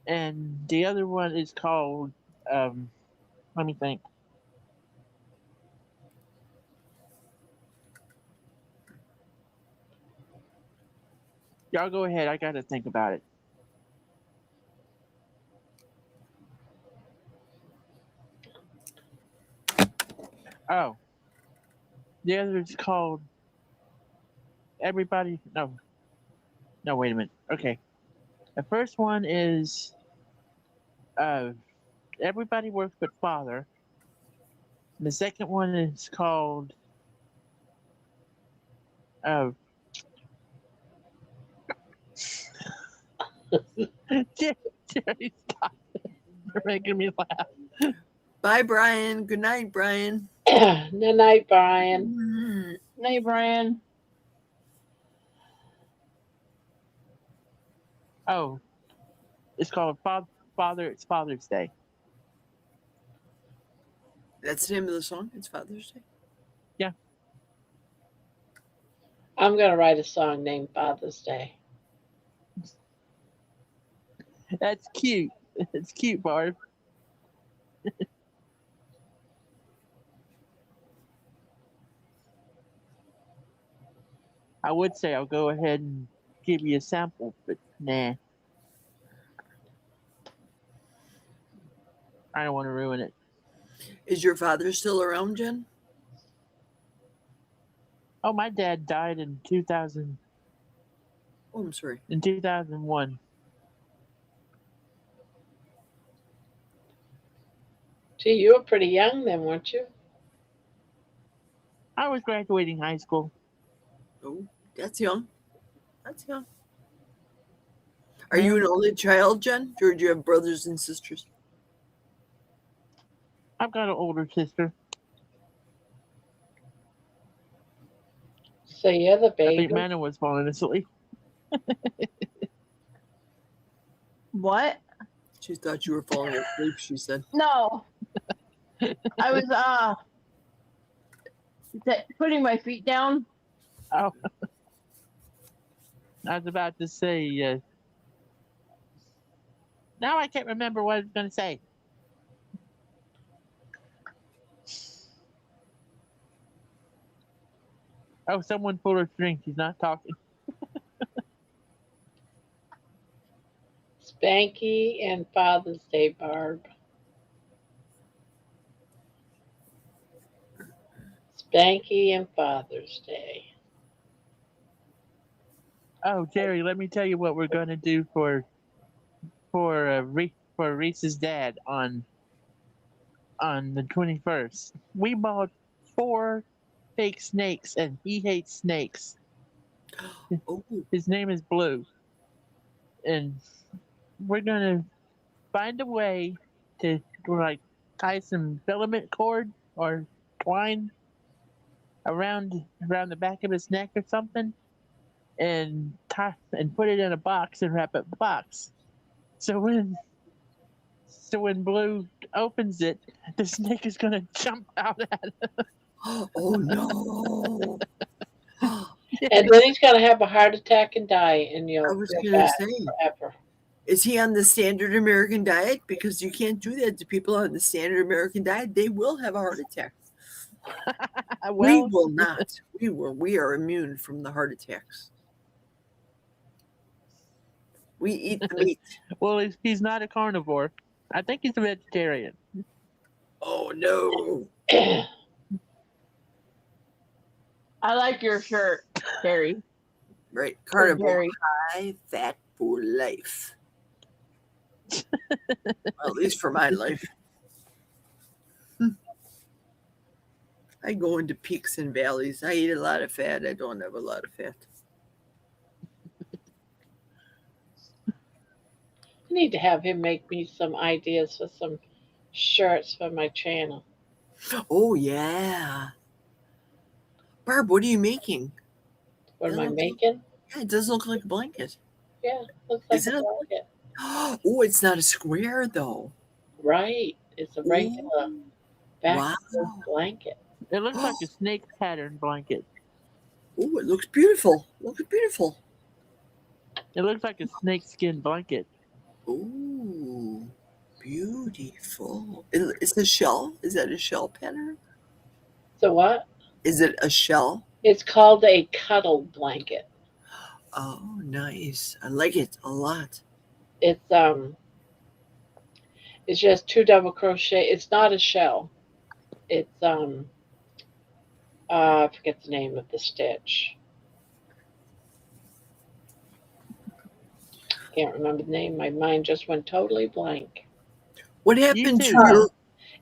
and the other one is called let me think. Y'all go ahead. I gotta think about it. Oh. The other is called Everybody. No, wait a minute. Okay. The first one is Everybody Works But Father. The second one is called Jerry, stop. You're making me laugh. Bye, Brian. Good night, Brian. Good night, Brian. Mm. Hey, Brian. Oh, it's called Father. It's Father's Day. That's the name of the song. It's Father's Day. Yeah. I'm gonna write a song named Father's Day. That's cute. It's cute, Barb. I would say I'll go ahead and give you a sample, but nah. I don't want to ruin it. Is your father still around, Jen? Oh, my dad died in 2000. Oh, I'm sorry. In 2001. Gee, you were pretty young then, weren't you? I was graduating high school. Oh, that's young. That's young. Are you an only child, Jen? Or do you have brothers and sisters? I've got an older sister. So you're the I baby. think Manna was falling asleep. What? She thought you were falling asleep, she said. No. I was putting my feet down. Oh. I was about to say, now I can't remember what I was going to say. Oh, someone pulled her string. She's not talking. Spanky and Father's Day, Barb. Spanky and Father's Day. Oh, Jerry, let me tell you what we're going to do for Reese's dad on the 21st. We bought 4 fake snakes, and he hates snakes. Oh, His name is Blue, and we're gonna find a way to like tie some filament cord or twine around the back of his neck or something, and put it in a box and wrap it in the box. So when Blue opens it, the snake is gonna jump out at him. oh no. And then he's gonna have a heart attack and die, and I you'll was feel going to bad say, forever. is he on the standard American diet? Because you can't do that to people on the standard American diet. They will have a heart attack. We Well, will not. We are immune from the heart attacks. We eat the meat. well, he's not a carnivore. I think he's a vegetarian. Oh no. I like your shirt, Terry. Right. Carnivore. Jerry. High fat for life. Well, at least for my life. I go into peaks and valleys. I eat a lot of fat. I don't have a lot of fat. I need to have him make me some ideas for some shirts for my channel. Oh yeah. Barb, what are you making? What am I That looks- making? Yeah, it doesn't look like a blanket. Yeah, looks like Is a it a- blanket. Oh, it's not a square though. Right. It's a regular back Wow. blanket. It looks like a snake pattern blanket. Oh, it looks beautiful. Looks beautiful. It looks like a snake skin blanket. Ooh, beautiful. It's a shell. Is that a shell pattern? So what? Is it a shell? It's called a cuddle blanket. Oh, nice. I like it a lot. It's just 2 double crochet. It's not a shell. It's I forget the name of the stitch. Can't remember the name. My mind just went totally blank. What You happened to too. your?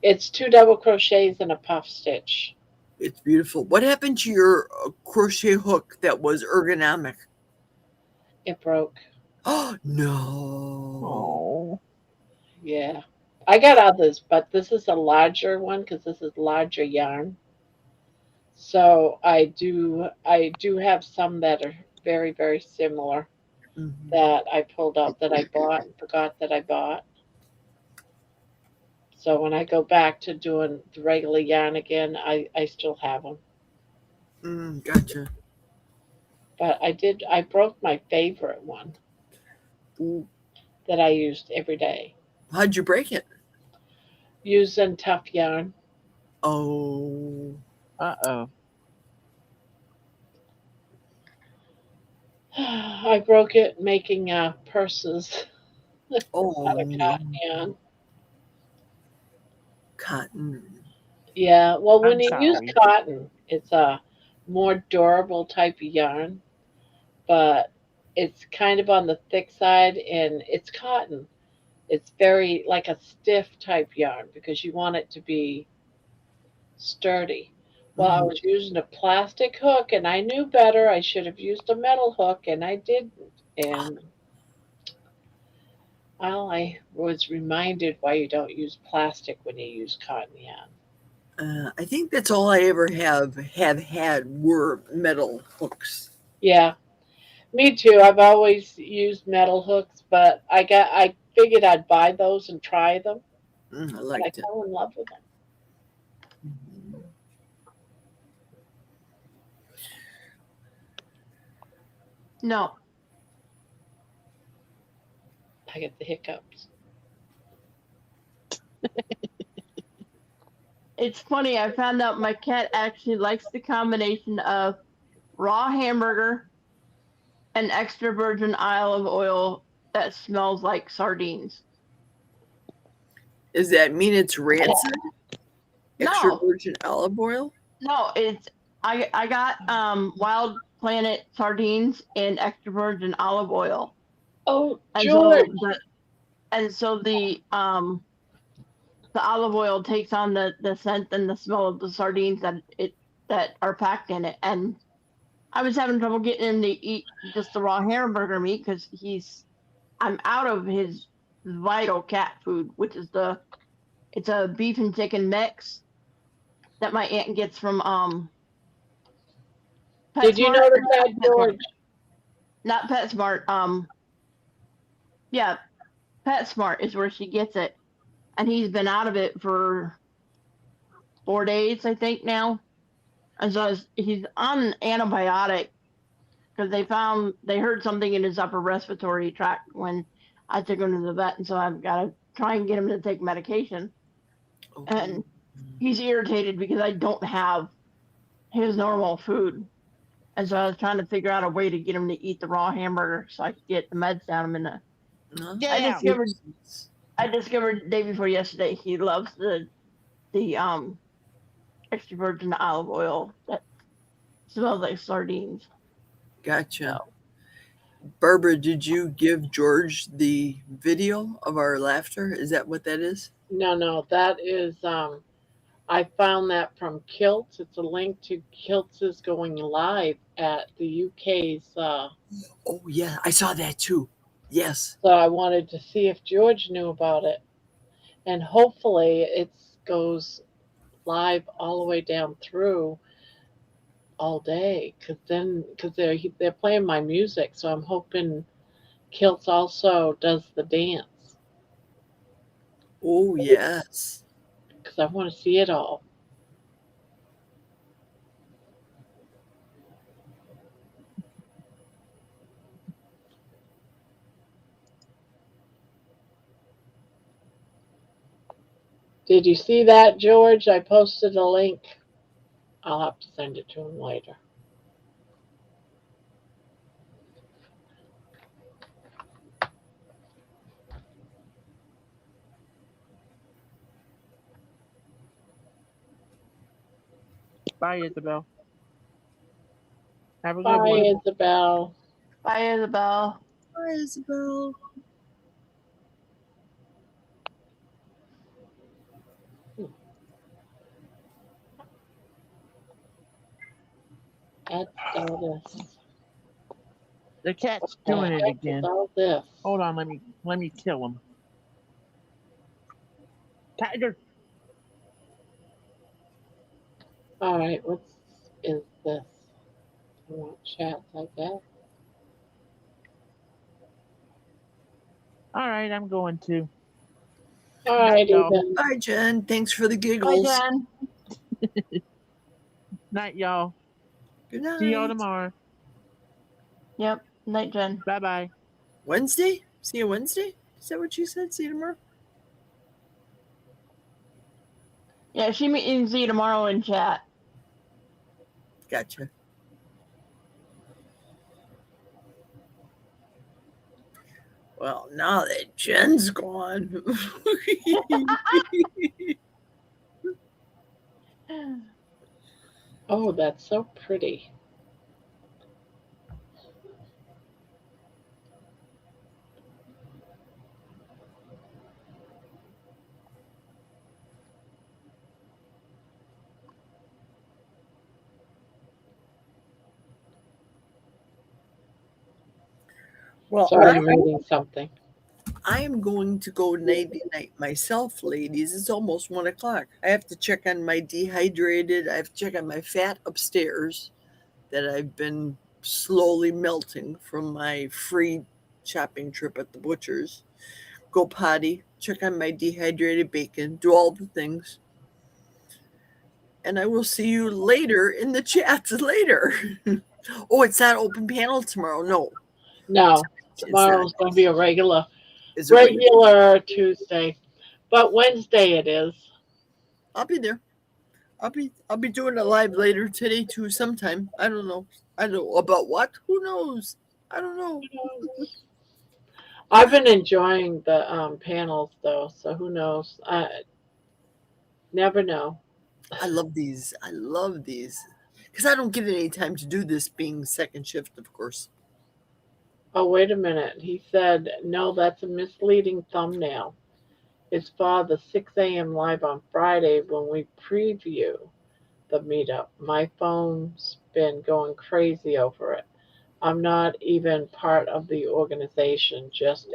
It's 2 double crochets and a puff stitch. It's beautiful. What happened to your crochet hook that was ergonomic? It broke. Oh no! Oh. Yeah. I got others, but this is a larger one because this is larger yarn. So I do have some that are very, very similar Mhm. that I pulled out that I bought and forgot that I bought. So when I go back to doing the regular yarn again, I still have them. Gotcha. But I broke my favorite one Ooh. that I used every day. How'd you break it? Using tough yarn. Oh. Uh-oh. I broke it making purses Oh out of no. cotton yarn. Cotton. Yeah, well, when I'm you use sorry. cotton, it's a more durable type of yarn, but it's kind of on the thick side and it's cotton. It's very like a stiff type yarn because you want it to be sturdy. Well, I Mhm. was using a plastic hook and I knew better. I should have used a metal hook and I didn't. And well, I was reminded why you don't use plastic when you use cotton yarn. I think that's all I ever have had were metal hooks. Yeah, me too. I've always used metal hooks, but I figured I'd buy those and try them, I and I liked it. fell in love with them. Mhm. No, I get the hiccups. it's funny. I found out my cat actually likes the combination of raw hamburger and extra virgin olive oil that smells like sardines. Does that mean it's rancid? Extra No, virgin olive oil? no, it's I got Wild Planet sardines and extra virgin olive oil, Oh, and George, so the olive oil takes on the scent and the smell of the sardines that are packed in it. And I was having trouble getting him to eat just the raw hamburger meat because I'm out of his vital cat food, which is it's a beef and chicken mix that my aunt gets from did you PetSmart, notice or that, George? not PetSmart. Yeah, PetSmart is where she gets it, and he's been out of it for 4 days, I think now. And so he's on an antibiotic because they heard something in his upper respiratory tract when I took him to the vet, and so I've got to try and get him to take medication. Oh. And he's irritated because I don't have his normal food, and so I was trying to figure out a way to get him to eat the raw hamburger so I could get the meds down him. And Get I out. discovered the day before yesterday he loves the extra virgin olive oil that smells like sardines. Gotcha. So Barbara, did you give George the video of our laughter? Is that what that is? No, that is I found that from Kilts. It's a link to Kilts is going live at the UK's. Oh yeah, I saw that too. Yes. So I wanted to see if George knew about it, and hopefully it goes live all the way down through all day because they're playing my music, so I'm hoping Kilts also does the dance Oh yes. because I want to see it all. Did you see that, George? I posted a link. I'll have to send it to him later. Bye, Isabel. Have a good Bye, one. Isabel. Bye, Isabel. Bye, Isabel. Add status. The cat's What doing the it heck is again. all this? Hold on, let me kill him. Tiger. All right, what is this? I want chats, I guess. All right, I'm going to. All right, y'all. then. Bye, Jen. Thanks for the Bye, giggles. Jen. Night, y'all. Good night. See y'all tomorrow. Yep. Night, Jen. Bye bye. Wednesday? See you Wednesday? Is that what you said? See you tomorrow? Yeah, she means you tomorrow in chat. Gotcha. Well, now that Jen's gone. Oh, that's so pretty. Well, Sorry, I'm reading something. I am going to go night-night myself, ladies. It's almost 1 o'clock. I have to check on my dehydrated. I have to check on my fat upstairs that I've been slowly melting from my free shopping trip at the butcher's. Go potty, check on my dehydrated bacon, do all the things. And I will see you later in the chats later. Oh, it's not open panel tomorrow. No. No, It's tomorrow's not. going to be a regular Is it regular Tuesday, but Wednesday it is. I'll be there. I'll be doing it live later today too sometime. I don't know. I don't know about what? Who knows? I don't know. I've been enjoying the panels though, so who knows? I never know. I love these. I love these. Because I don't get any time to do this being second shift, of course. Oh, wait a minute. He said, no, that's a misleading thumbnail. It's for the 6 a.m. live on Friday when we preview the meetup. My phone's been going crazy over it. I'm not even part of the organization, just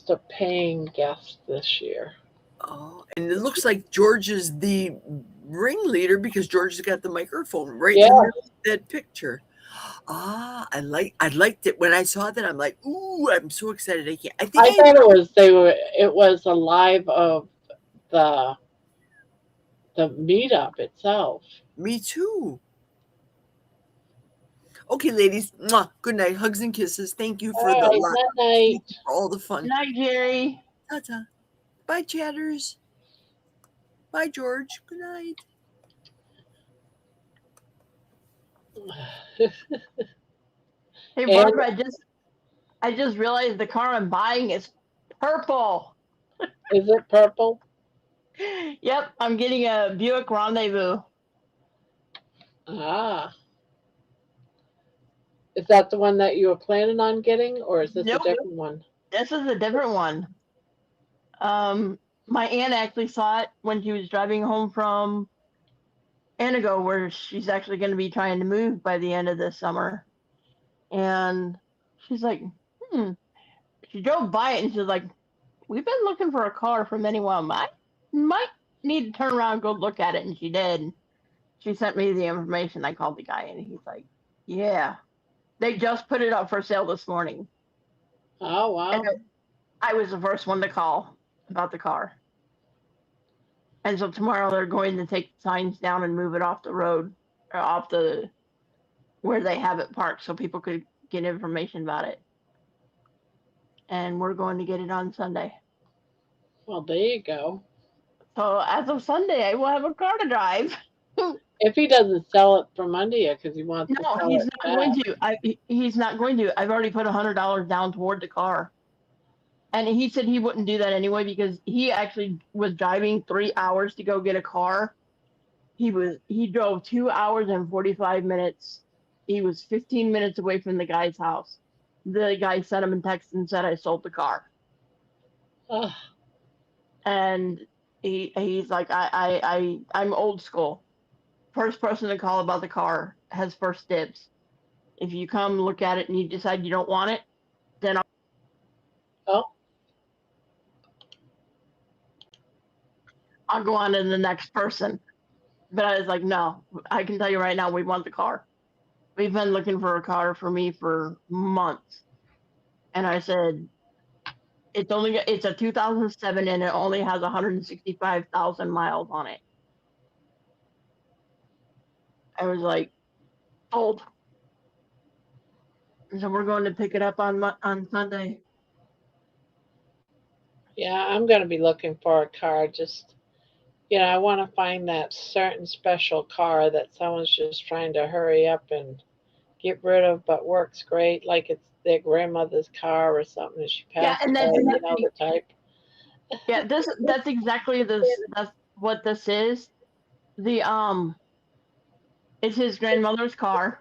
a paying guest this year. Oh, and it looks like George is the ringleader because George has got the microphone right Yeah. in the middle of that picture. Ah, I liked it when I saw that. I'm like, ooh, I'm so excited. I thought it was a live of the meetup itself. Me too. Okay, ladies. Mwah, good night. Hugs and kisses. Thank you for All right, night. For all the fun. Good night, Jerry. Ta-ta. Bye, chatters. Bye, George. Good night. Hey, Barbara, I just realized the car I'm buying is purple. Is it purple? Yep, I'm getting a Buick Rendezvous. Ah. Is that the one that you were planning on getting, or is this Nope. a different one? This is a different one. My aunt actually saw it when she was driving home from Anago, where she's actually going to be trying to move by the end of this summer. And she's like, She drove by it and she's like, we've been looking for a car for many while. I might need to turn around and go look at it. And she did. She sent me the information. I called the guy and he's like, yeah. They just put it up for sale this morning. Oh, wow. And I was the first one to call about the car. And so tomorrow they're going to take the signs down and move it off the road, or off the where they have it parked, so people could get information about it. And we're going to get it on Sunday. Well, there you go. So as of Sunday, I will have a car to drive. If he doesn't sell it for Monday yet because he wants to No, sell he's it not going to. He's not going to. I've already put $100 down toward the car. And he said he wouldn't do that anyway because he actually was driving 3 hours to go get a car. he drove 2 hours and 45 minutes. He was 15 minutes away from the guy's house. The guy sent him a text and said I sold the car. Oh, And he's like, I'm old school. First person to call about the car has first dibs. If you come look at it and you decide you don't want it, then oh, I'll go on to the next person. But I was like, no, I can tell you right now, we want the car. We've been looking for a car for me for months. And I said, it's a 2007 and it only has 165,000 miles on it. I was like, sold. So we're going to pick it up on Sunday. yeah, I'm going to be looking for a car. Just, I want to find that certain special car that someone's just trying to hurry up and get rid of, but works great, like it's their grandmother's car or something, and she Yeah, passed and away, the type. yeah, that's exactly that's what this is. The it's his grandmother's car,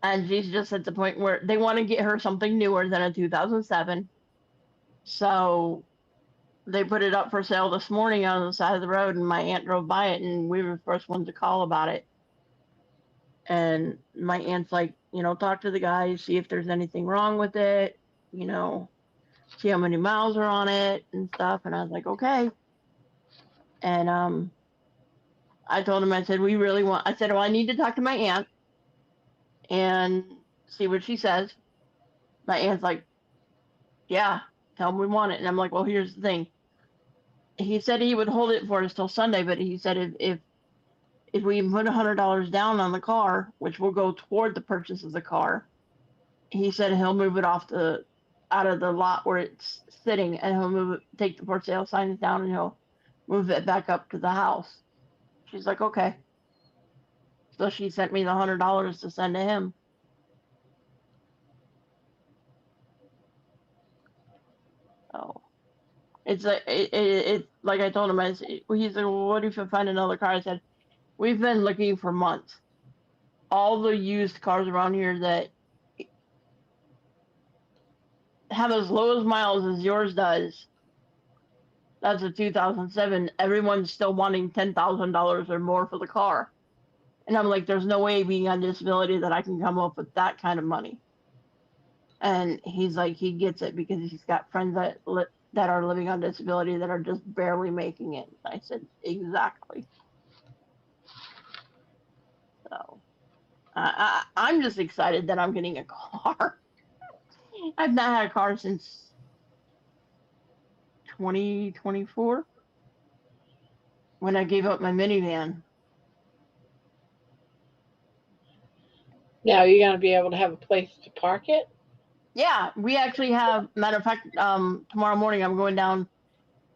and she's just at the point where they want to get her something newer than a 2007. So they put it up for sale this morning on the side of the road, and my aunt drove by it, and we were the first ones to call about it. And my aunt's like, talk to the guy, see if there's anything wrong with it, see how many miles are on it and stuff. And I was like, okay. And I told him, I said, well, I need to talk to my aunt and see what she says. My aunt's like, yeah, tell him we want it. And I'm like, well, here's the thing. He said he would hold it for us till Sunday, but he said if we put $100 down on the car, which will go toward the purchase of the car, he said he'll move it out of the lot where it's sitting, and he'll take the for sale signs down, and he'll move it back up to the house. She's like, okay. So she sent me the $100 to send to him. So it's like like I told him, he's like, well, what if I find another car? I said, we've been looking for months. All the used cars around here that have as low as miles as yours does, that's a 2007. Everyone's still wanting $10,000 or more for the car. And I'm like, there's no way, being on disability, that I can come up with that kind of money. And he's like, he gets it because he's got friends that are living on disability that are just barely making it. I said, exactly. So I'm just excited that I'm getting a car. I've not had a car since 2024 when I gave up my minivan. Now you're going to be able to have a place to park it? Yeah, we actually have. Matter of fact, tomorrow morning I'm going down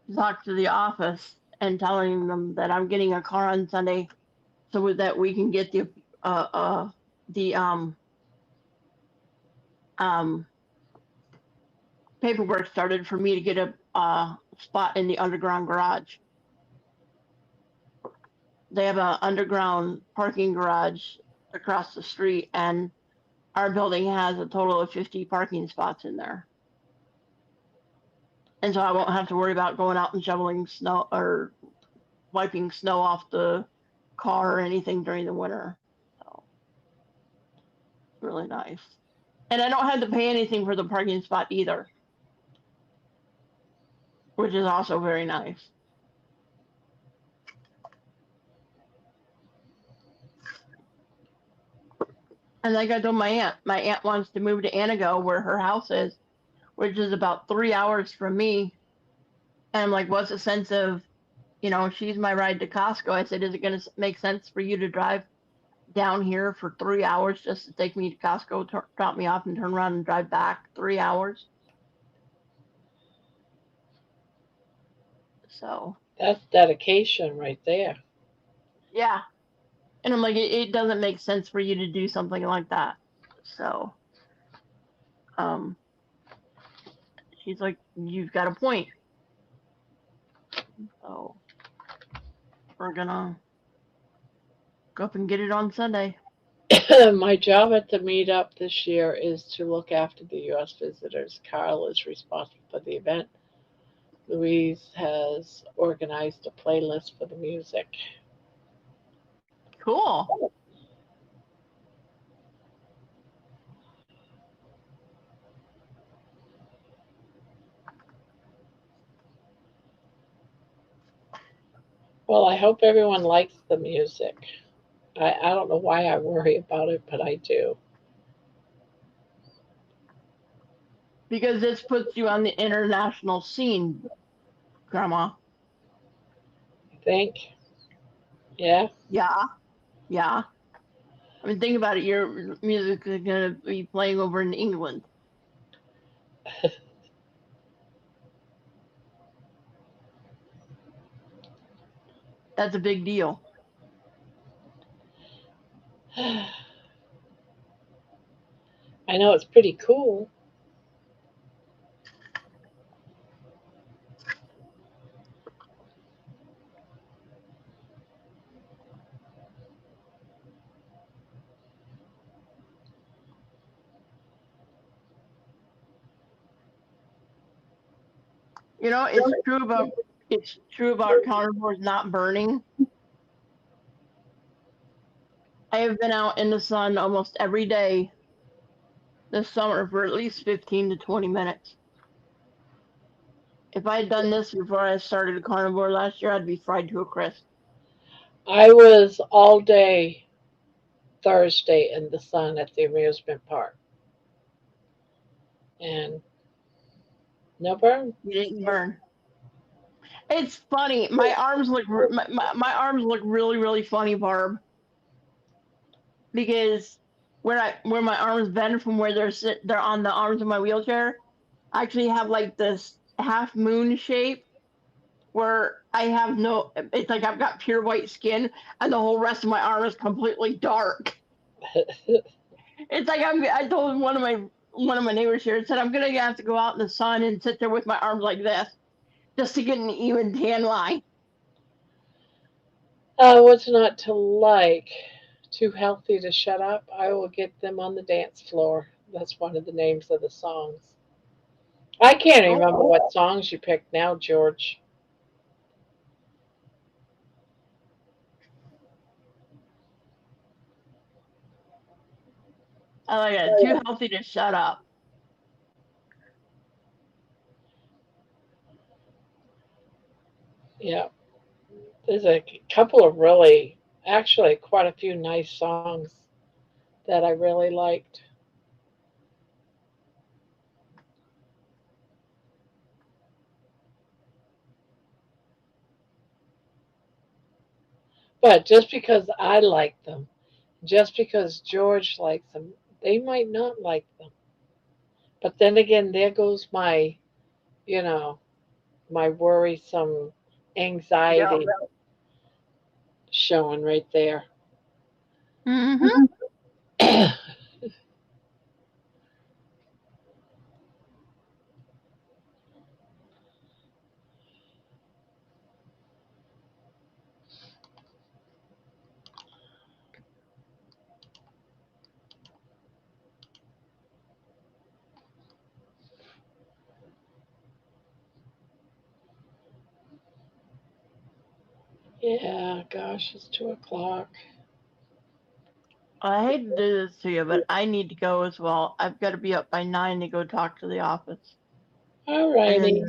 to talk to the office and telling them that I'm getting a car on Sunday, so that we can get the paperwork started for me to get a spot in the underground garage. They have an underground parking garage across the street, and our building has a total of 50 parking spots in there. And so I won't have to worry about going out and shoveling snow or wiping snow off the car or anything during the winter. So it's really nice. And I don't have to pay anything for the parking spot either, which is also very nice. And like I told my aunt wants to move to Anago, where her house is, which is about 3 hours from me. And I'm like, what's the sense of, she's my ride to Costco. I said, is it going to make sense for you to drive down here for 3 hours just to take me to Costco, drop me off, and turn around and drive back 3 hours? So That's dedication right there. yeah. And I'm like, it doesn't make sense for you to do something like that. So she's like, you've got a point. So we're gonna Go up and get it on Sunday. My job at the meetup this year is to look after the U.S. visitors. Carl is responsible for the event. Louise has organized a playlist for the music. Cool. Well, I hope everyone likes the music. I don't know why I worry about it, but I do. Because this puts you on the international scene, Grandma. I think. Yeah. Yeah. Yeah. I mean, think about it. Your music is going to be playing over in England. That's a big deal. I know it's pretty cool. You know, it's true about carnivores not burning. I have been out in the sun almost every day this summer for at least 15 to 20 minutes. If I had done this before I started a carnivore last year, I'd be fried to a crisp. I was all day Thursday in the sun at the amusement park. And no burn. You didn't burn. It's funny. My arms look my arms look really, really funny, Barb. Because where my arms bend from where they're on the arms of my wheelchair, I actually have like this half moon shape where I have no, it's like I've got pure white skin and the whole rest of my arm is completely dark. It's like I told one of my neighbors here, said I'm gonna have to go out in the sun and sit there with my arms like this just to get an even tan line. What's not to like? Too healthy to shut up? I will get them on the dance floor. That's one of the names of the songs. I can't remember what songs you picked now, George. I like it. Too healthy to shut up. Yeah. There's a couple of really, actually, quite a few nice songs that I really liked. But just because I like them, just because George likes them, they might not like them. But then again, there goes my, you know, my worrisome Yeah. anxiety showing right there. Mm-hmm. Yeah, gosh, it's 2 o'clock. I hate to do this to you, but I need to go as well. I've got to be up by 9 to go talk to the office. All And righty.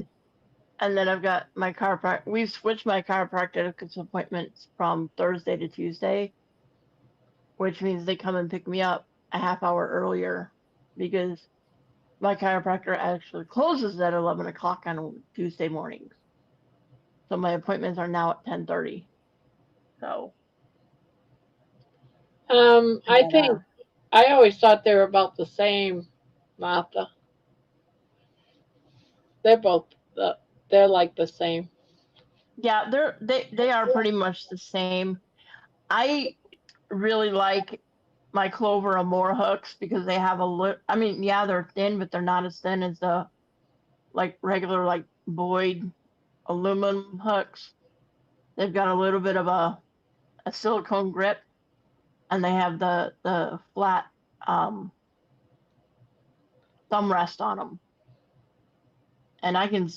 then I've got my chiropractor. We've switched my chiropractic appointments from Thursday to Tuesday, which means they come and pick me up a half hour earlier because my chiropractor actually closes at 11 o'clock on Tuesday mornings. So my appointments are now at 10:30. So I think I always thought they were about the same, Martha. They're both they're like the same. yeah, they are pretty much the same. I really like my Clover Amore hooks because they have I mean, yeah, they're thin, but they're not as thin as the like regular like Boyd aluminum hooks. They've got a little bit of a silicone grip, and they have the flat thumb rest on them. And I can,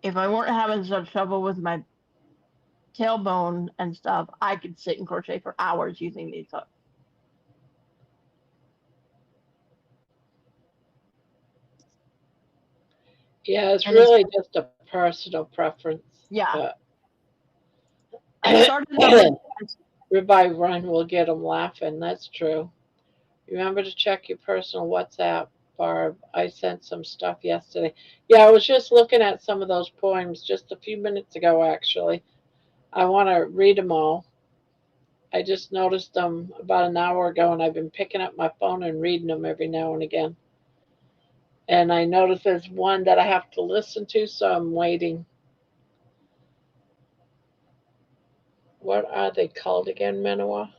if I weren't having such trouble with my tailbone and stuff, I could sit and crochet for hours using these hooks. Yeah, it's And it's, really just a personal preference. yeah, But I started them. Ribeye Run will get them laughing. That's true. Remember to check your personal WhatsApp, Barb. I sent some stuff yesterday. Yeah, I was just looking at some of those poems just a few minutes ago, actually. I want to read them all. I just noticed them about an hour ago, and I've been picking up my phone and reading them every now and again. And I noticed there's one that I have to listen to, so I'm waiting. What are they called again, Manoa?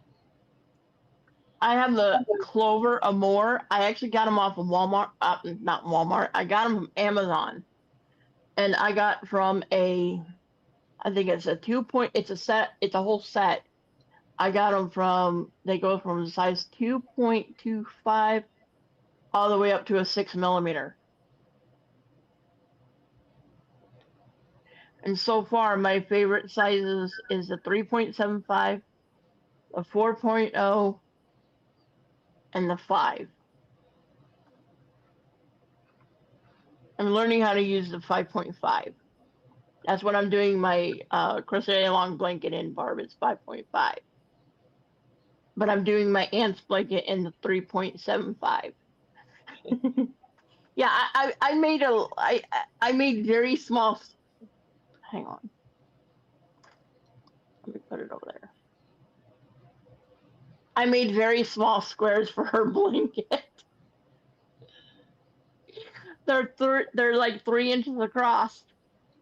I have the Clover Amore. I actually got them off of Walmart, not Walmart. I got them from Amazon, and I got from I think it's a 2 point. It's a set. It's a whole set. I got them from. They go from size 2.25 all the way up to a 6mm. And so far, my favorite sizes is the 3.75, the 4.0, and the 5. I'm learning how to use the 5.5. That's what I'm doing my crochet along blanket in, Barb. It's 5.5. But I'm doing my aunt's blanket in the 3.75. Yeah, I made I made very small. Hang on. Let me put it over there. I made very small squares for her blanket. They're like 3 inches across.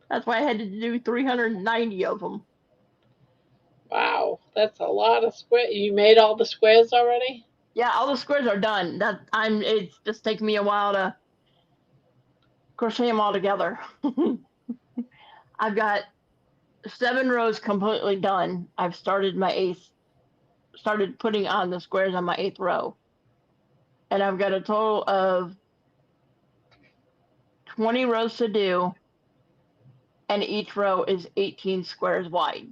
That's why I had to do 390 of them. Wow, that's a lot of squares. You made all the squares already? Yeah, all the squares are done. It's just taking me a while to crochet them all together. I've got 7 rows completely done. I've started putting on the squares on my 8th row. And I've got a total of 20 rows to do, and each row is 18 squares wide.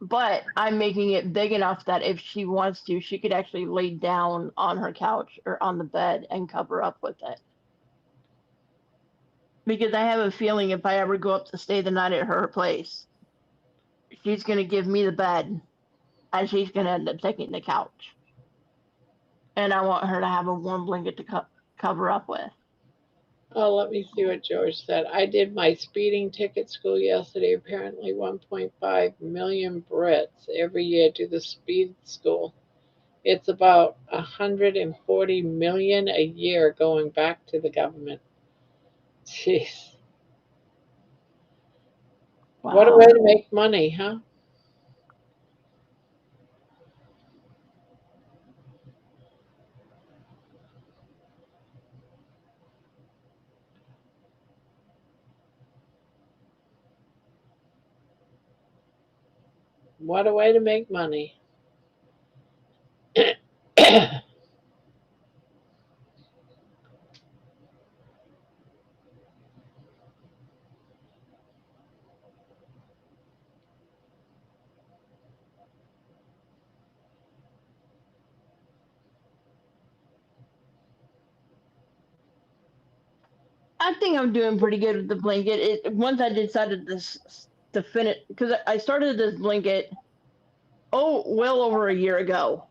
But I'm making it big enough that if she wants to, she could actually lay down on her couch or on the bed and cover up with it. Because I have a feeling if I ever go up to stay the night at her place, she's going to give me the bed and she's going to end up taking the couch. And I want her to have a warm blanket to cover up with. Oh, let me see what George said. I did my speeding ticket school yesterday. Apparently 1.5 million Brits every year do the speed school. It's about 140 million a year going back to the government. Jeez. Wow. What a way to make money, huh? What a way to make money. I think I'm doing pretty good with the blanket. Once I decided to finish, because I started this blanket, well over a year ago.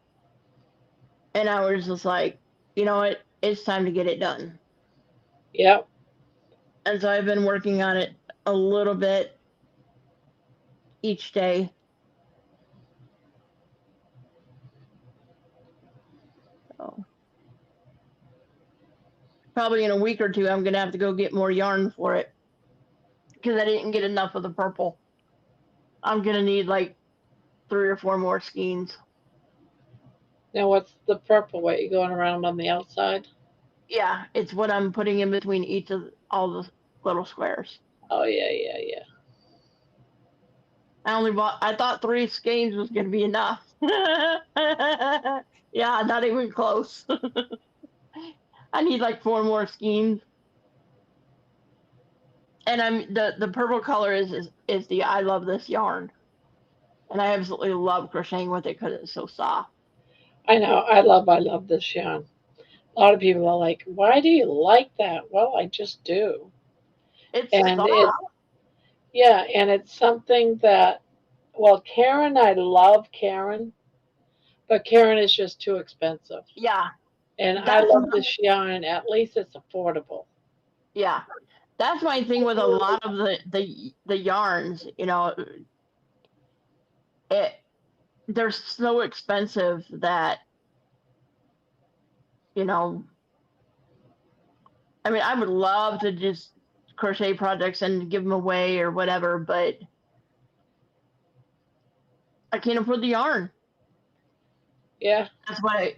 And I was just like, you know what? It's time to get it done. Yep. And so I've been working on it a little bit each day. So probably in a week or two, I'm going to have to go get more yarn for it because I didn't get enough of the purple. I'm going to need like 3 or 4 more skeins. Now, what's the purple? What you going around on the outside? Yeah, it's what I'm putting in between each of all the little squares. Oh, yeah. I thought 3 skeins was gonna be enough. Yeah, not even close. I need like 4 more skeins. And the purple color is the I love this yarn. And I absolutely love crocheting with it because it's so soft. I know. I love this yarn. A lot of people are like, "Why do you like that?" Well, I just do. It's And soft. yeah, and it's something that, well, Karen, I love Karen, but Karen is just too expensive. Yeah, And I that's love this yarn. At least it's affordable. yeah. That's my thing with a lot of the yarns. It they're so expensive that you know. I mean, I would love to just crochet projects and give them away or whatever, but I can't afford the yarn. Yeah, That's why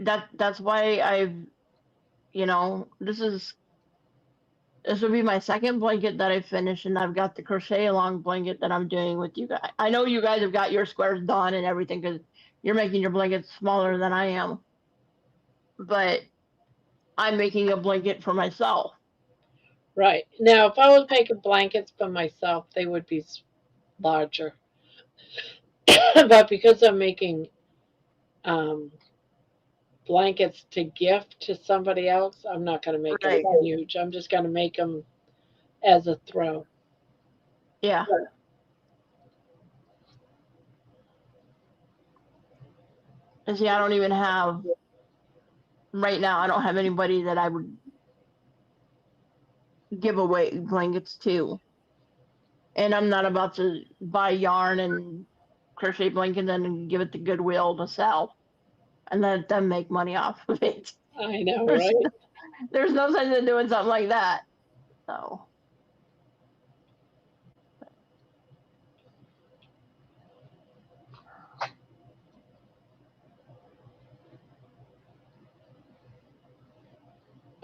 this will be my second blanket that I finished, and I've got the crochet along blanket that I'm doing with you guys. I know you guys have got your squares done and everything because you're making your blankets smaller than I am, but I'm making a blanket for myself. right. Now, if I was making blankets for myself, they would be larger. But because I'm making um, blankets to gift to somebody else, I'm not going to make Right. them huge. I'm just going to make them as a throw. Yeah. And see, I don't even have right now. I don't have anybody that I would give away blankets to, and I'm not about to buy yarn and crochet blankets and give it to Goodwill to sell and let them make money off of it. I know, There's right? there's no sense in doing something like that. So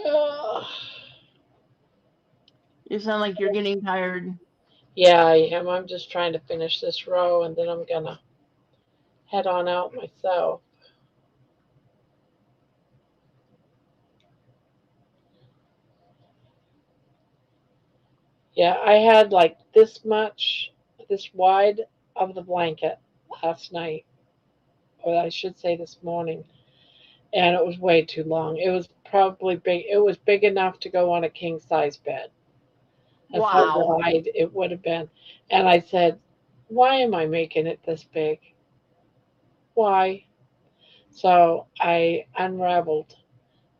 Ugh. you sound like you're getting tired. Yeah, I am. I'm just trying to finish this row and then I'm going to head on out myself. Yeah, I had like this wide of the blanket last night, or I should say this morning, and it was way too long. It was probably big. It was big enough to go on a king size bed. That's how Wow. wide it would have been. And I said, why am I making it this big? Why? So I unraveled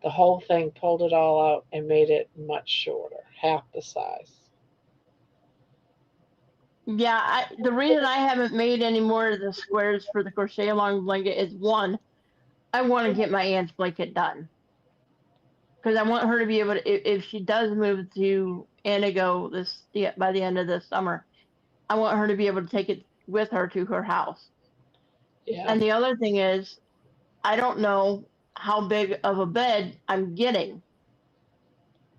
the whole thing, pulled it all out, and made it much shorter, half the size. Yeah, the reason I haven't made any more of the squares for the crochet along blanket is one, I want to get my aunt's blanket done because I want her to be able to, if she does move to Indigo by the end of this summer, I want her to be able to take it with her to her house. Yeah. And the other thing is, I don't know how big of a bed I'm getting.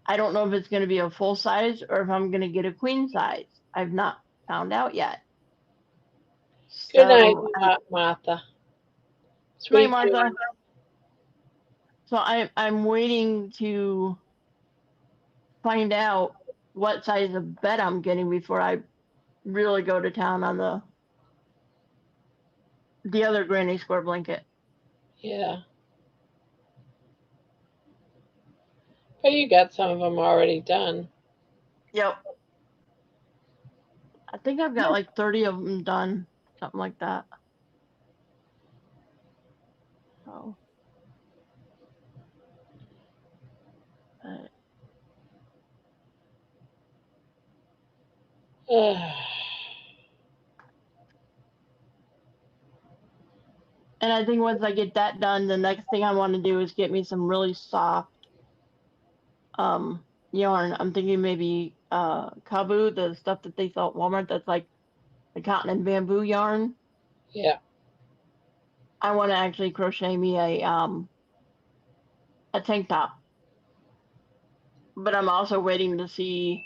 I don't know if it's going to be a full size or if I'm going to get a queen size. I've not found out yet. Good night, So, Martha. good night, Sweet Martha. dreams. So I'm waiting to find out what size of bed I'm getting before I really go to town on the other granny square blanket. Yeah. But you got some of them already done. Yep. I think I've got like 30 of them done, something like that. So, and I think once I get that done, the next thing I want to do is get me some really soft yarn. I'm thinking maybe Kabu, the stuff that they sell at Walmart that's like the cotton and bamboo yarn. Yeah. I want to actually crochet me a tank top. But I'm also waiting to see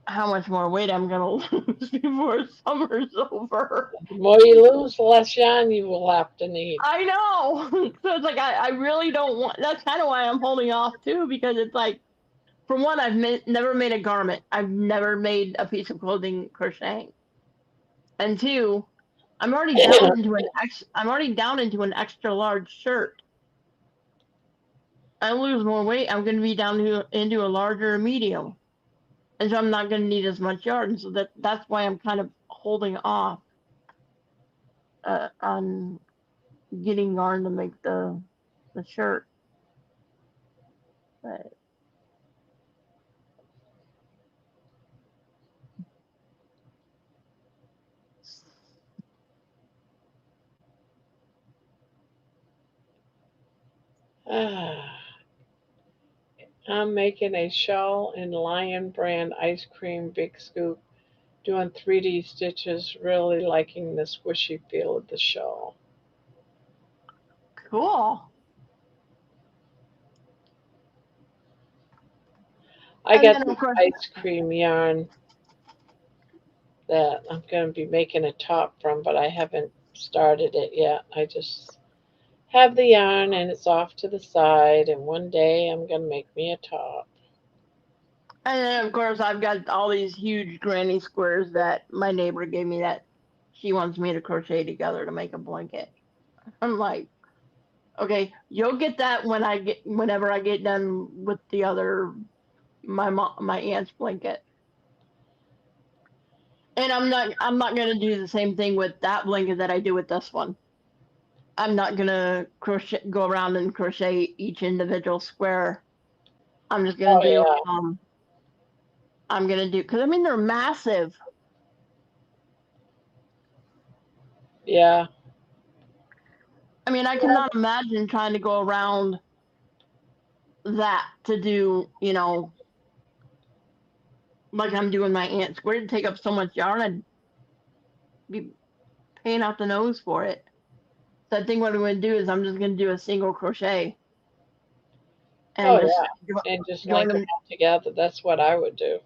how much more weight I'm gonna lose before summer's over. The more you lose, the less yarn you will have to need. I know. So it's like I really don't want. That's kind of why I'm holding off too, because it's like, for one, never made a garment. I've never made a piece of clothing crocheting, and two, I'm already down into an extra large shirt. I lose more weight, I'm going to be down into a larger medium, and so I'm not going to need as much yarn. So that's why I'm kind of holding off on getting yarn to make the shirt. But I'm making a shawl in Lion Brand ice cream big scoop, doing 3D stitches, really liking the squishy feel of the shawl. cool. I And got then, the of course, ice cream yarn that I'm going to be making a top from, but I haven't started it yet. I just have the yarn and it's off to the side, and one day I'm going to make me a top. and then of course I've got all these huge granny squares that my neighbor gave me that she wants me to crochet together to make a blanket. I'm like, okay, you'll get that whenever I get done with the other my aunt's blanket. And I'm not gonna do the same thing with that blanket that I do with this one. I'm not gonna go around and crochet each individual square. I'm just gonna do because I mean they're massive. Yeah. I mean, I cannot imagine trying to go around that to do, like I'm doing my aunt's square, to take up so much yarn. I'd be paying out the nose for it. So I think what I'm going to do is I'm just going to do a single crochet and just link them all together. That's what I would do.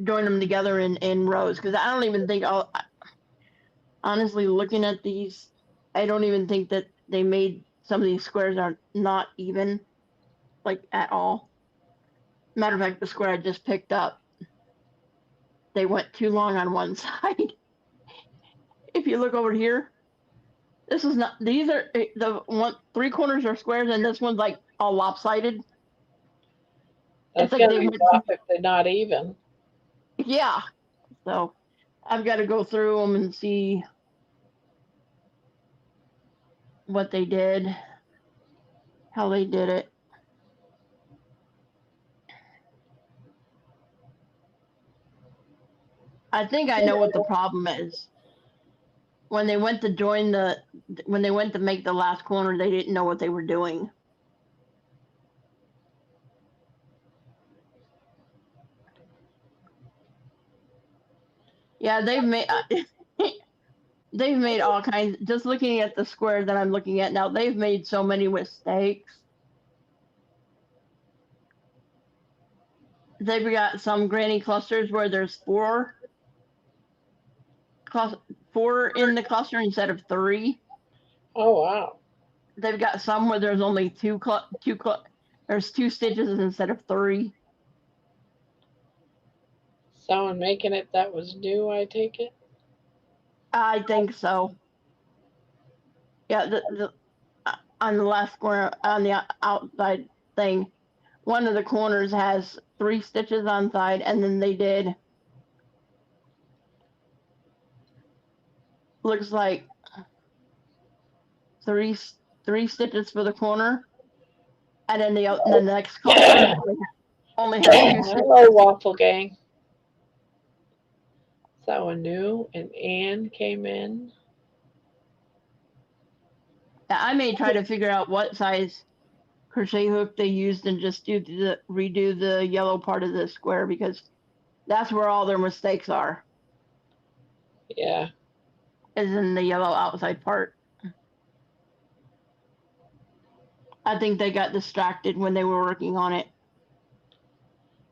Join them together in rows, because I don't even think honestly, looking at these, I don't even think that they made some of these squares are not even, like, at all. Matter of fact, the square I just picked up, they went too long on one side. If you look over here, this is not, these are the 3 corners are squares, and this one's like all lopsided. That's going to be rough if they're not even. Yeah. So I've got to go through them and see what they did, how they did it. I think I know what the problem is. When they went to make the last corner, they didn't know what they were doing. Yeah, they've made all kinds. Just looking at the squares that I'm looking at now, they've made so many mistakes. They've got some granny clusters where there's 4 in the cluster instead of 3. Oh wow! They've got some where there's only 2 there's 2 stitches instead of 3. Someone making it that was new, I take it. I think so. Yeah, on the last corner, on the outside thing, one of the corners has 3 stitches on side, and then they did, looks like 3 stitches for the corner, and then the next cluster only has 2 stitches. Hello, Waffle Gang. Someone new, and Anne came in. I may try to figure out what size crochet hook they used and just redo the yellow part of the square, because that's where all their mistakes are. Yeah. Is in the yellow outside part. I think they got distracted when they were working on it.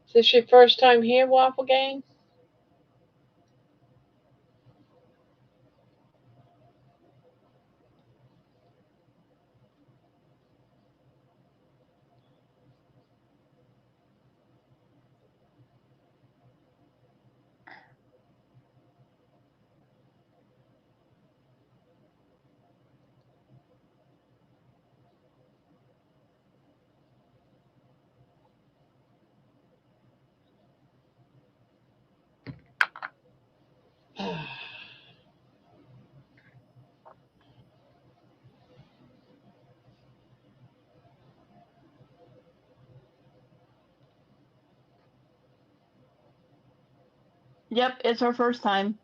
Is this your first time here, Waffle Gang? Yep, it's her first time.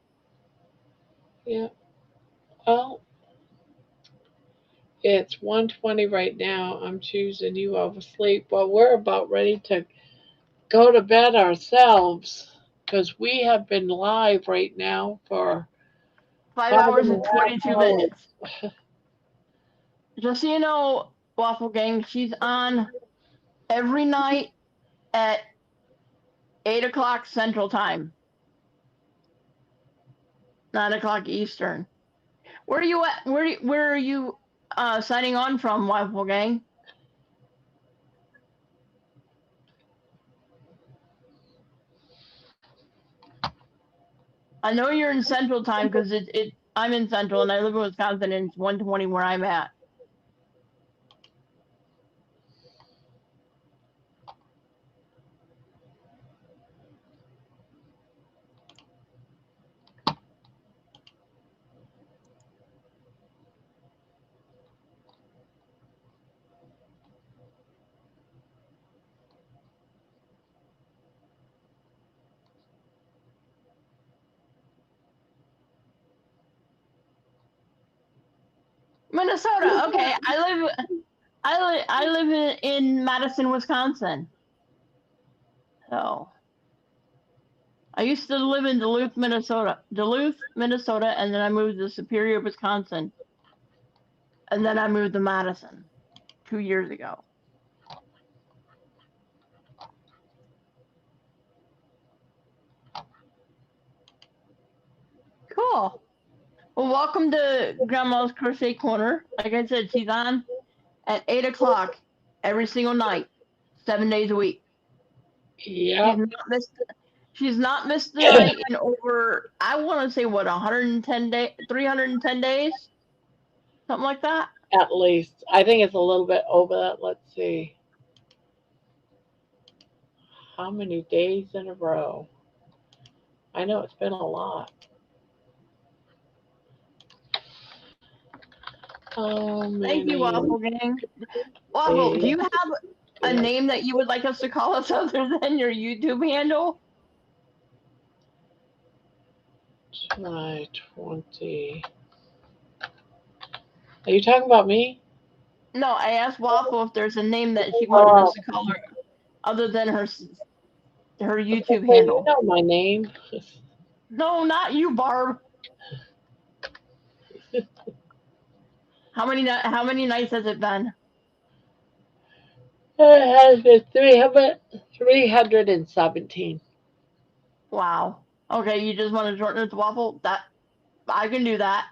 Yeah. Well, it's 1:20 right now. I'm choosing you over sleep. Well, we're about ready to go to bed ourselves because we have been live right now for 5 hours and 5.5 22 hours. minutes. Just so you know, Waffle Gang, she's on every night at 8 o'clock Central Time, 9 o'clock Eastern. Where are you at? Where are you signing on from, Waffle Gang? I know you're in Central Time because I'm in Central and I live in Wisconsin and it's 1:20 where I'm at. Minnesota. Okay, I live in Madison, Wisconsin. So I used to live in Duluth, Minnesota, and then I moved to Superior, Wisconsin, and then I moved to Madison 2 years ago. Cool. Well, welcome to Grandma's Crochet Corner. Like I said, she's on at 8 o'clock every single night, 7 days a week. Yep. She's not missed the night in over, I want to say, what, 110 days, 310 days? Something like that? At least. I think it's a little bit over that. Let's see. How many days in a row? I know it's been a lot. How Thank you, many Waffle Gang. Waffle, do you have a name that you would like us to call us other than your YouTube handle? July 20. Are you talking about me? No, I asked Waffle if there's a name that she wanted us to call her other than her YouTube Wait, handle. you know my name. No, not you, Barb. How many nights has it been? It has been 317. Wow. Okay, you just want to shorten it to Waffle? That I can do that.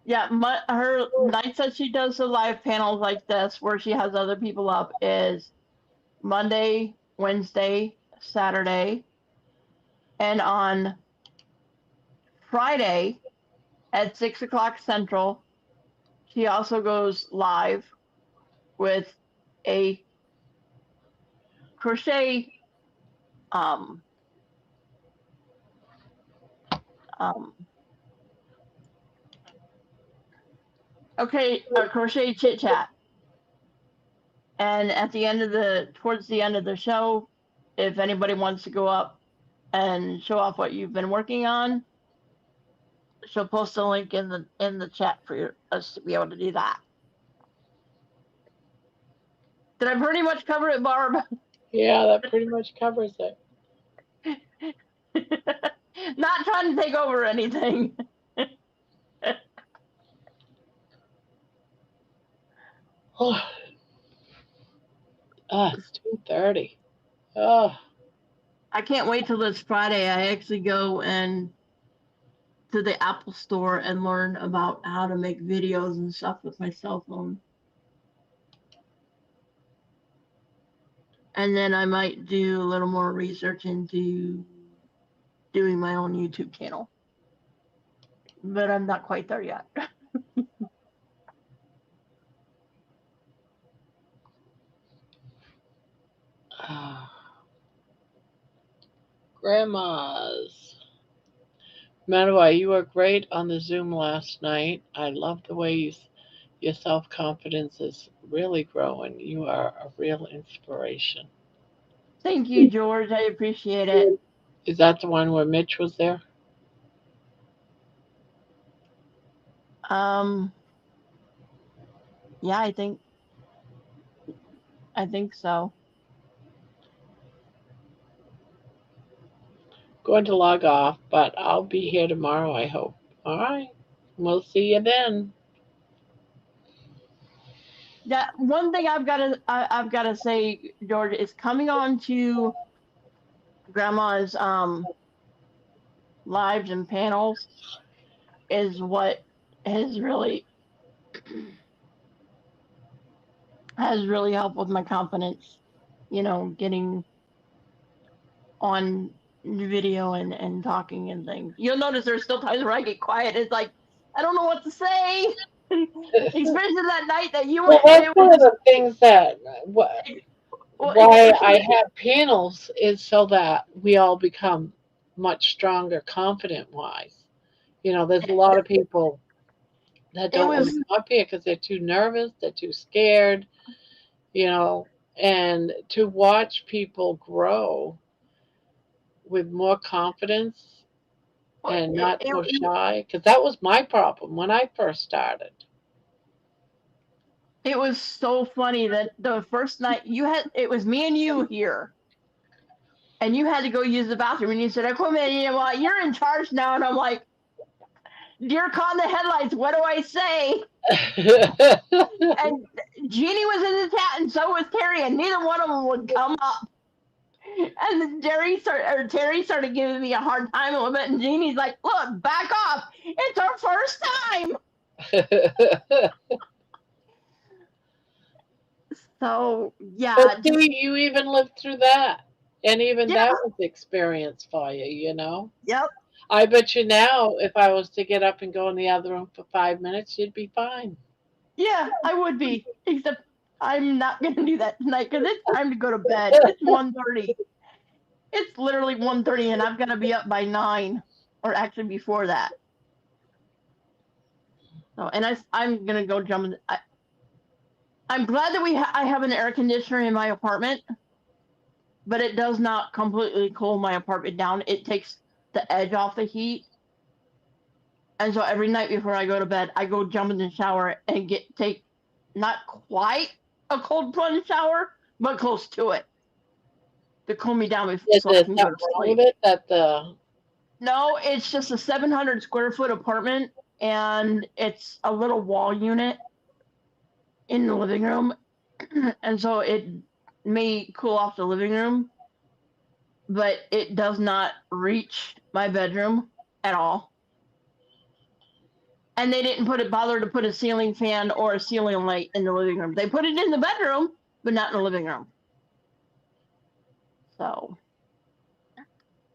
Yeah, her nights that she does the live panels like this, where she has other people up, is Monday, Wednesday, Saturday, and on Friday at 6 o'clock Central, she also goes live with a crochet a crochet chit chat. And at the end of towards the end of the show, if anybody wants to go up and show off what you've been working on, she'll post a link in the chat for us to be able to do that. Did I pretty much cover it, Barb? Yeah, that pretty much covers it. Not trying to take over anything. It's 2:30. Oh. I can't wait till this Friday. I actually go and to the Apple store and learn about how to make videos and stuff with my cell phone. And then I might do a little more research into doing my own YouTube channel. But I'm not quite there yet. Grandmas. Manuel, you were great on the Zoom last night. I love the way your self confidence is really growing. You are a real inspiration. Thank you, George. I appreciate it. Is that the one where Mitch was there? Um, yeah, I think so. Going to log off, but I'll be here tomorrow, I hope. All right. We'll see you then. Yeah, one thing I've gotta say, George, is coming on to Grandma's lives and panels is what has really helped with my confidence. You know, getting on video and talking and things. You'll notice there's still times where I get quiet. It's like I don't know what to say. Especially that night that you were. Well, that's It one was of the things that well, why I especially have panels is so that we all become much stronger, confident wise. There's a lot of people that it don't want to was come up here because they're too nervous, they're too scared, you know, and to watch people grow with more confidence and not so shy, because that was my problem when I first started. it was so funny that the first night it was me and you here, and you had to go use the bathroom, and you said, "I come in, you know what? You're in charge now," and I'm like, "Dear con the headlights, what do I say?" And Jeannie was in the chat, and so was Terry, and neither one of them would come up. And then Terry started giving me a hard time a little bit, and Jeannie's like, "Look, back off! It's our first time." So yeah, But see, you even lived through that. And even yeah, that was experience for you. yep, I bet you now, if I was to get up and go in the other room for 5 minutes, you'd be fine. yeah, I would be. Except I'm not gonna do that tonight because it's time to go to bed. It's 1:30. It's literally 1:30, and I've got to be up by 9, or actually before that. So, and I'm gonna go jump in. I'm glad that I have an air conditioner in my apartment, but it does not completely cool my apartment down. It takes the edge off the heat. And so every night before I go to bed, I go jump in the shower and take not quite a cold plunge shower, but close to it to cool me down Is so I there can go to something wrong sleep. with it that the No, it's just a 700 square foot apartment, and it's a little wall unit in the living room. And so it may cool off the living room, but it does not reach my bedroom at all. And they didn't bother to put a ceiling fan or a ceiling light in the living room. They put it in the bedroom, but not in the living room. So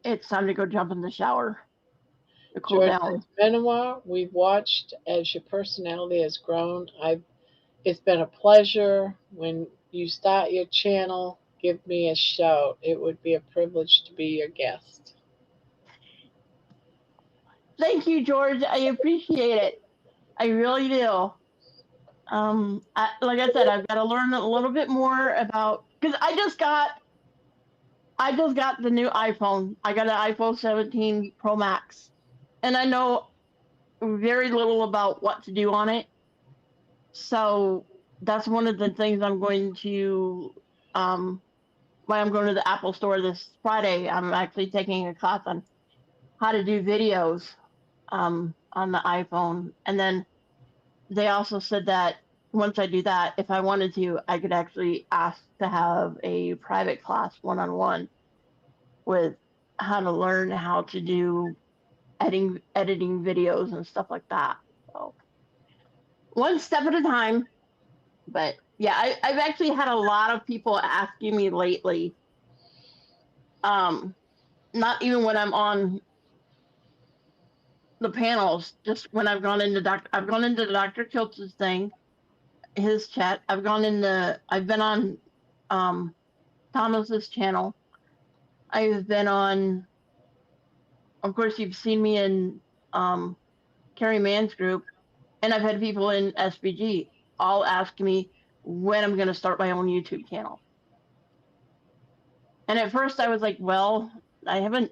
it's time to go jump in the shower to cool George down. says, Benoit, we've watched as your personality has grown. It's been a pleasure. When you start your channel, give me a shout. It would be a privilege to be your guest. Thank you, George. I appreciate it. I really do. Like I said, I've got to learn a little bit more about because I just got the new iPhone. I got an iPhone 17 Pro Max, and I know very little about what to do on it. So that's one of the things I'm going to when I'm going to the Apple store this Friday. I'm actually taking a class on how to do videos on the iPhone, and then they also said that once I do that, if I wanted to, I could actually ask to have a private class one-on-one with how to learn how to do editing videos and stuff like that. So one step at a time. But yeah, I've actually had a lot of people asking me lately. Not even when I'm on the panels, just when I've gone into Dr. Kiltz's thing, his chat. I've been on Thomas's channel. I've been on, of course, you've seen me in Carrie Mann's group, and I've had people in SBG all ask me when I'm going to start my own YouTube channel. And at first I was like, well, I haven't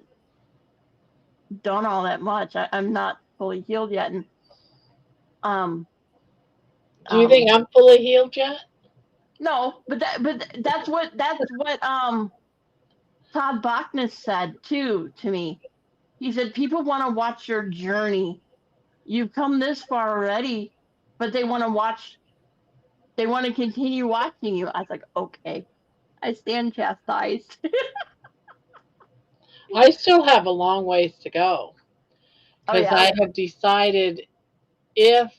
done all that much. I'm not fully healed yet. And Do you think I'm fully healed yet? no, but that's what Todd Bachnis said too to me. He said people want to watch your journey. You've come this far already, but they want to watch. They want to continue watching you. I was like, okay, I stand chastised. I still have a long ways to go Oh because yeah, I have decided if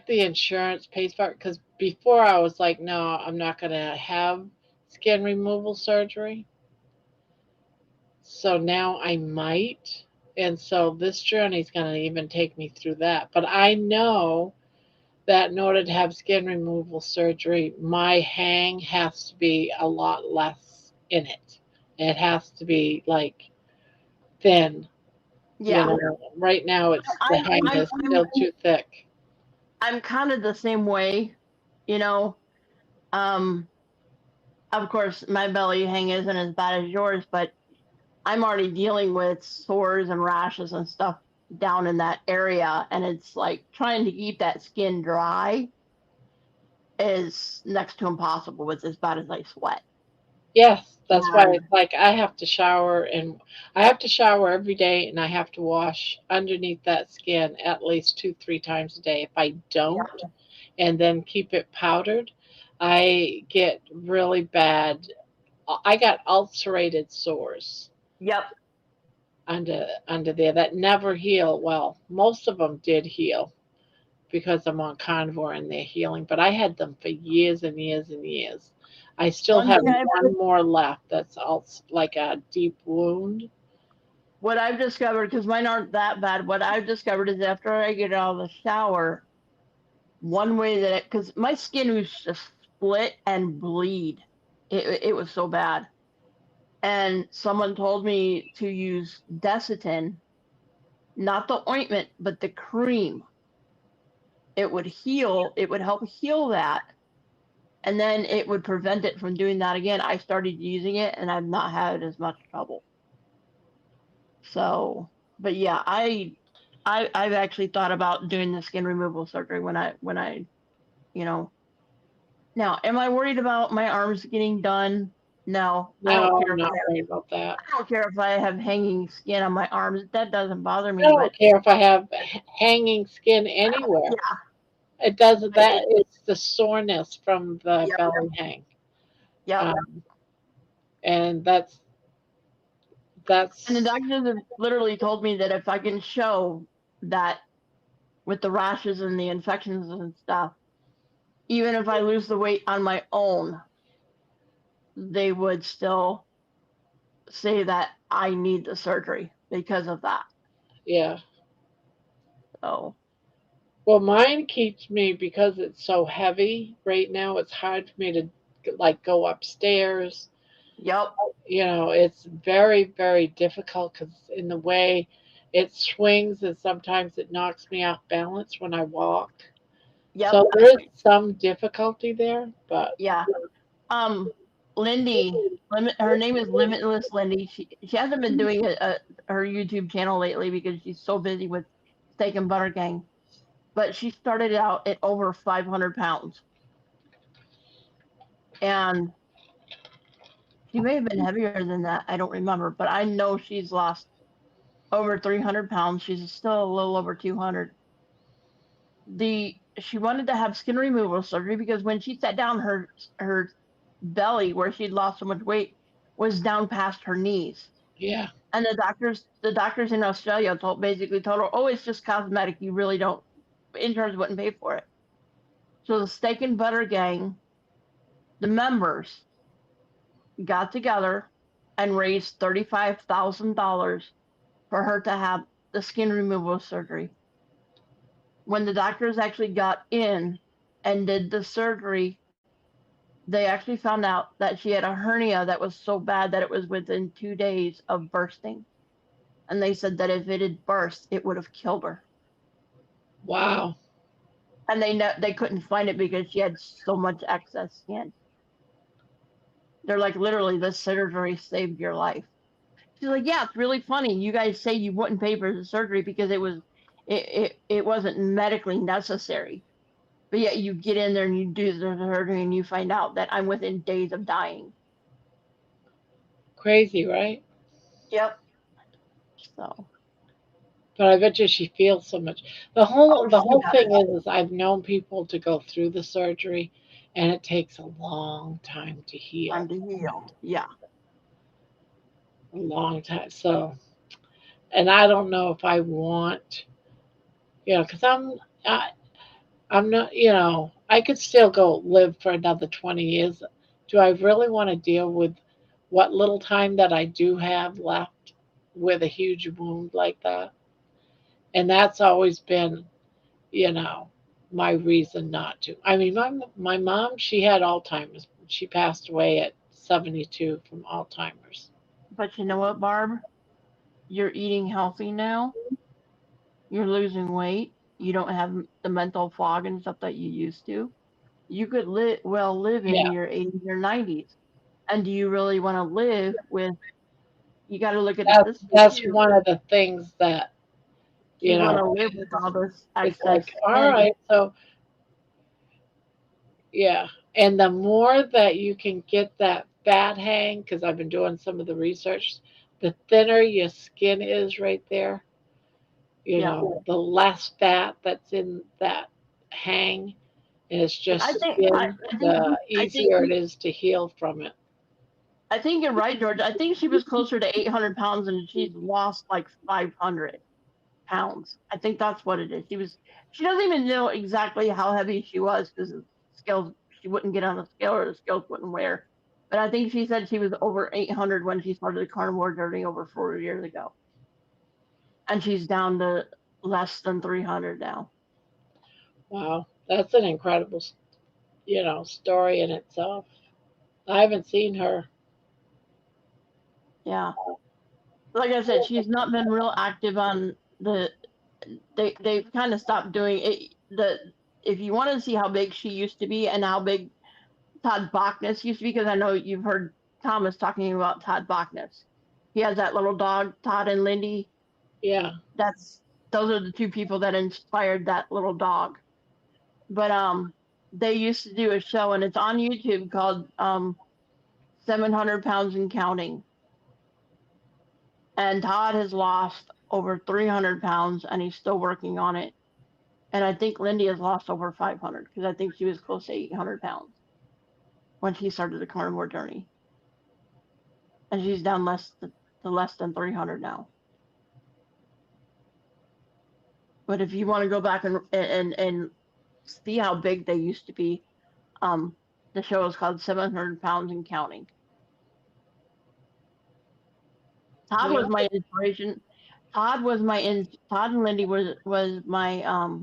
the insurance pays for it, because before I was like, no, I'm not going to have skin removal surgery. So now I might. And so this journey is going to even take me through that. But I know that in order to have skin removal surgery, my hang has to be a lot less in it. It has to be like thin. yeah. You know, right now the I'm hang I'm is still too thick. I'm kind of the same way, you know. Of course, my belly hang isn't as bad as yours, but I'm already dealing with sores and rashes and stuff down in that area, and it's like trying to keep that skin dry is next to impossible with as bad as I sweat. Yes, that's why And it's like I have to shower, and I have to shower every day, and I have to wash underneath that skin at least 2, 3 times a day. If I don't, and then keep it powdered, I get really bad. I got ulcerated sores yep, under there that never heal. Well, most of them did heal because I'm on carnivore and they're healing, but I had them for years and years and years. I still one have thing one more left that's all like a deep wound. what I've discovered, because mine aren't that bad, what I've discovered is after I get out of the shower, one way that because my skin was just split and bleed. It was so bad. And someone told me to use Desitin, not the ointment, but the cream. It would heal, it would help heal that. And then it would prevent it from doing that again. I started using it and I've not had as much trouble. So, but yeah, I've actually thought about doing the skin removal surgery when I, you know. Now, am I worried about my arms getting done? No, I No, don't care I'm if not worried about that. I don't care if I have hanging skin on my arms. That doesn't bother I me. don't But care if I have hanging skin anywhere. yeah, It doesn't. That it's the soreness from the yep, belly hang, yep. and And the that's doctors have literally told me that if I can show that with the rashes and the infections and stuff, even if I lose the weight on my own, they would still say that I need the surgery because of that. yeah. So, Well, mine keeps me because it's so heavy right now. It's hard for me to like go upstairs. yep, You know, it's very, very difficult because in the way it swings and sometimes it knocks me off balance when I walk. yep, So there is some difficulty there, but yeah. Lindy, her name is Limitless Lindy. She hasn't been doing her YouTube channel lately because she's so busy with Steak and Butter Gang. But she started out at over 500 pounds. And she may have been heavier than that. I don't remember. But I know she's lost over 300 pounds. She's still a little over 200. She wanted to have skin removal surgery because when she sat down, her belly, where she'd lost so much weight, was down past her knees. yeah. And the doctors in Australia basically told her, oh, it's just cosmetic. You really don't, insurance wouldn't pay for it. So the Steak and Butter Gang, the members, got together and raised $35,000 for her to have the skin removal surgery. When the doctors actually got in and did the surgery, they actually found out that she had a hernia that was so bad that it was within 2 days of bursting. And they said that if it had burst, it would have killed her. Wow. And they couldn't find it because she had so much excess skin. They're like, literally, this surgery saved your life. She's like, yeah, it's really funny. You guys say you wouldn't pay for the surgery because it wasn't medically necessary. But yet you get in there and you do the surgery and you find out that I'm within days of dying. Crazy, right? Yep. So. But I bet you she feels so much. The whole thing is I've known people to go through the surgery, and it takes a long time to heal. Time to heal. Yeah. A long time. So, and I don't know if I want, because I'm not, I could still go live for another 20 years. Do I really want to deal with what little time that I do have left with a huge wound like that? And that's always been, you know, my reason not to. I mean, my mom, she had Alzheimer's. She passed away at 72 from Alzheimer's. But you know what, Barb? You're eating healthy now. You're losing weight. You don't have the mental fog and stuff that you used to. You could live Yeah, into your 80s or 90s. And do you really want to live with? You got to look at it this way that's too. one of the things that, Do you want to live with all this it's excess like, all skin? right, so yeah. And the more that you can get that fat hang, because I've been doing some of the research, the thinner your skin is right there, Yeah. the less fat that's in that hang, and it's just I think skin, the I think easier it is to heal from it. I think you're right, George. I think she was closer to 800 pounds and she's lost like 500 pounds. I think that's what it is. She doesn't even know exactly how heavy she was because the scales, she wouldn't get on the scale or the scales wouldn't wear. But I think she said she was over 800 when she started the carnivore journey over 4 years ago. And she's down to less than 300 now. Wow, that's an incredible, story in itself. I haven't seen her. Yeah. Like I said, she's not been real active on they've kind of stopped doing it. If you want to see how big she used to be and how big Todd Bachnes used to be, because I know you've heard Thomas talking about Todd Bachnes. He has that little dog, Todd and Lindy. Yeah. Those are the two people that inspired that little dog. But they used to do a show and it's on YouTube called 700 Pounds and Counting. And Todd has lost over 300 pounds and he's still working on it. And I think Lindy has lost over 500 because I think she was close to 800 pounds when she started the carnivore journey. And she's down to less than 300 now. But if you want to go back and see how big they used to be, the show is called 700 Pounds and Counting. Todd was my inspiration. Todd and Lindy was my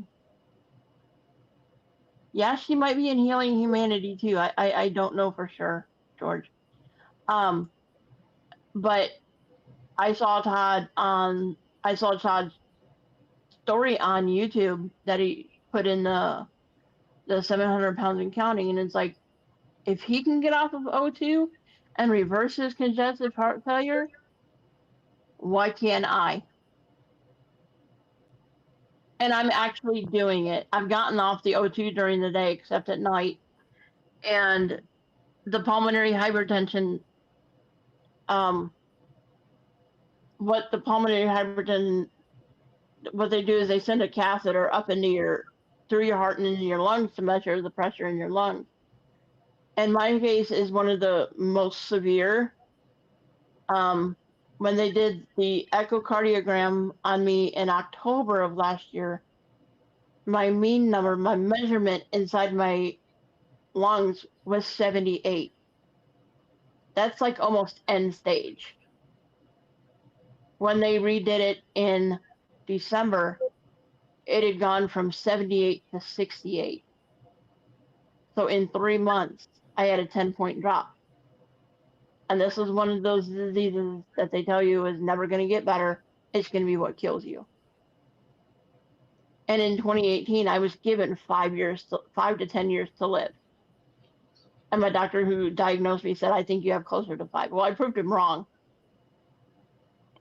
yeah, she might be in Healing Humanity too. I don't know for sure, George. But I saw Todd's story on YouTube that he put in the 700 pounds and counting, and it's like, if he can get off of O2 and reverse his congestive heart failure, why can't I? And I'm actually doing it. I've gotten off the O2 during the day, except at night. And the pulmonary hypertension, what they do is they send a catheter up through your heart and into your lungs to measure the pressure in your lungs. And my case is one of the most severe. When they did the echocardiogram on me in October of last year, my mean number, my measurement inside my lungs was 78. That's like almost end stage. When they redid it in December, it had gone from 78 to 68. So in 3 months, I had a 10-point drop. And this is one of those diseases that they tell you is never going to get better. It's going to be what kills you. And in 2018, I was given 5 to 10 years to live. And my doctor who diagnosed me said, I think you have closer to 5. Well, I proved him wrong.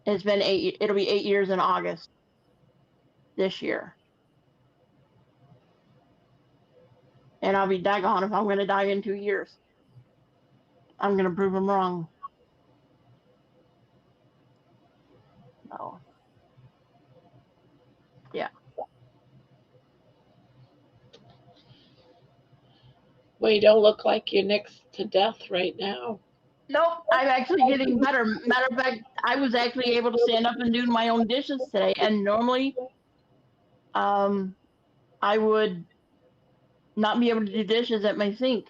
It's been it'll be 8 years in August this year. And I'll be daggone if I'm going to die in 2 years. I'm going to prove him wrong. So, yeah. Well, you don't look like you're next to death right now. Nope, I'm actually getting better. Matter of fact, I was actually able to stand up and do my own dishes today. And normally, I would not be able to do dishes at my sink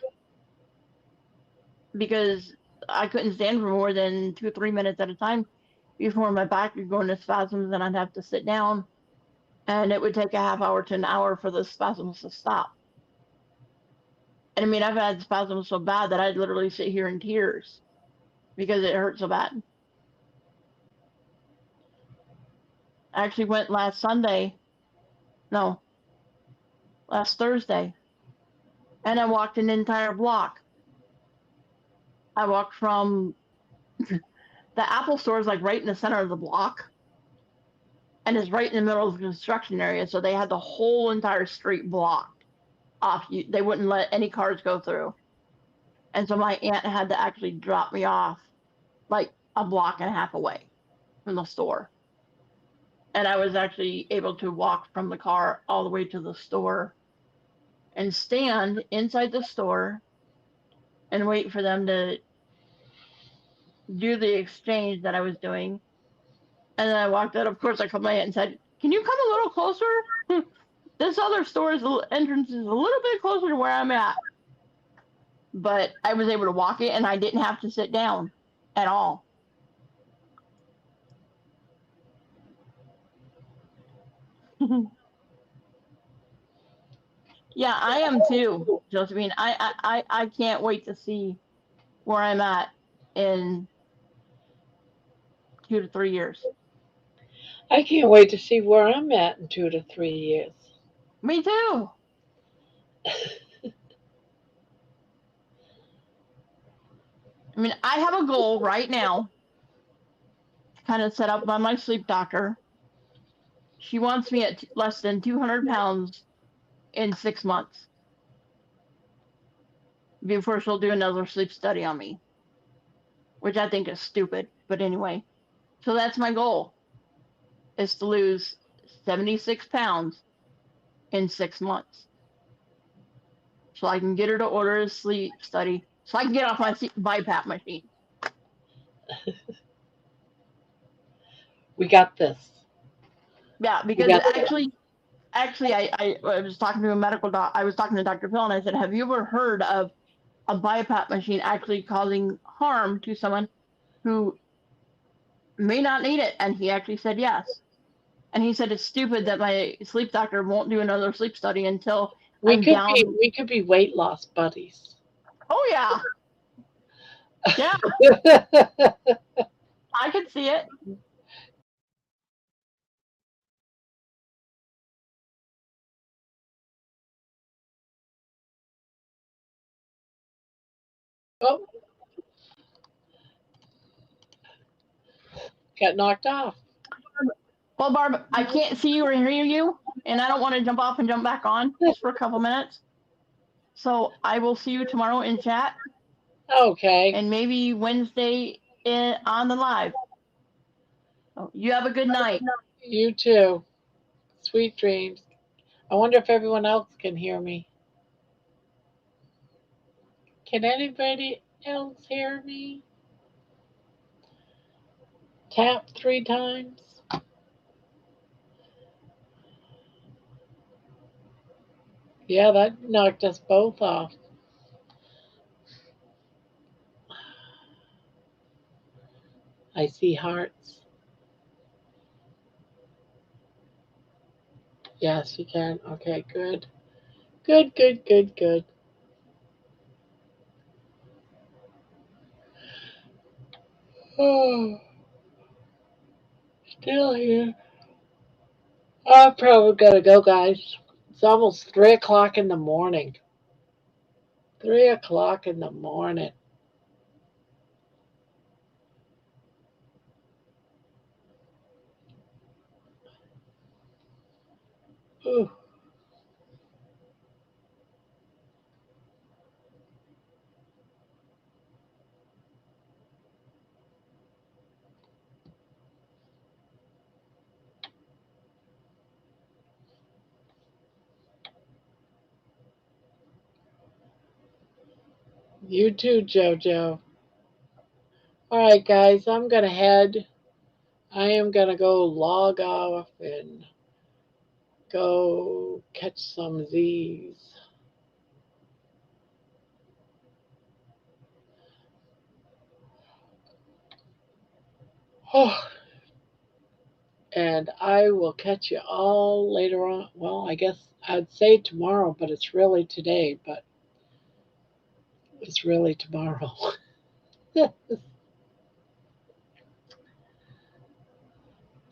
because I couldn't stand for more than 2 or 3 minutes at a time before my back would go into spasms and I'd have to sit down. And it would take a half hour to an hour for the spasms to stop. And I mean, I've had spasms so bad that I'd literally sit here in tears because it hurt so bad. I actually went last Thursday, and I walked an entire block. I walked from the Apple store is like right in the center of the block, and it's right in the middle of the construction area. So they had the whole entire street blocked off. They wouldn't let any cars go through. And so my aunt had to actually drop me off like a block and a half away from the store. And I was actually able to walk from the car all the way to the store and stand inside the store and wait for them to do the exchange that I was doing. And then I walked out. Of course, I called my aunt and said, "Can you come a little closer? This other store's entrance is a little bit closer to where I'm at." But I was able to walk it, and I didn't have to sit down at all. Yeah, I am too, Josephine. I can't wait to see where I'm at in 2 to 3 years. I can't wait to see where I'm at in 2 to 3 years. Me too. I mean, I have a goal right now, kind of set up by my sleep doctor. She wants me at less than 200 pounds in 6 months before she'll do another sleep study on me, which I think is stupid. But anyway, so that's my goal, is to lose 76 pounds in 6 months. So I can get her to order a sleep study so I can get off my BiPAP machine. We got this. Yeah, because actually, I was talking to a medical doc. I was talking to Dr. Phil, and I said, "Have you ever heard of a BiPAP machine actually causing harm to someone who may not need it?" And he actually said yes. And he said it's stupid that my sleep doctor won't do another sleep study until we could be weight loss buddies. Oh yeah, yeah. I could see it. Oh, got knocked off. Well, Barb, I can't see you or hear you, and I don't want to jump off and jump back on just for a couple minutes. So I will see you tomorrow in chat. Okay. And maybe Wednesday on the live. Oh, you have a good night. You too. Sweet dreams. I wonder if everyone else can hear me. Can anybody else hear me? Tap 3 times. Yeah, that knocked us both off. I see hearts. Yes, you can. Okay, good. Good. Oh, still here. I'm probably gonna go, guys. It's almost 3 o'clock in the morning. 3 o'clock in the morning. Ooh. You too, JoJo. All right, guys, I'm gonna head. I am gonna go log off and go catch some Z's. Oh, and I will catch you all later on. Well, I guess I'd say tomorrow, but it's really today, but it's really tomorrow.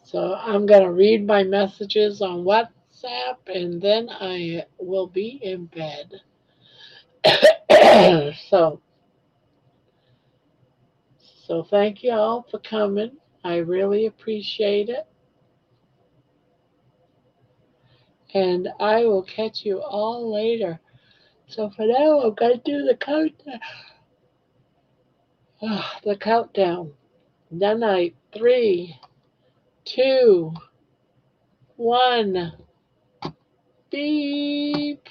So I'm going to read my messages on WhatsApp and then I will be in bed. so thank you all for coming. I really appreciate it. And I will catch you all later. So for now, I'm going to do the countdown. The countdown. Then 3, 2, 1. Beep.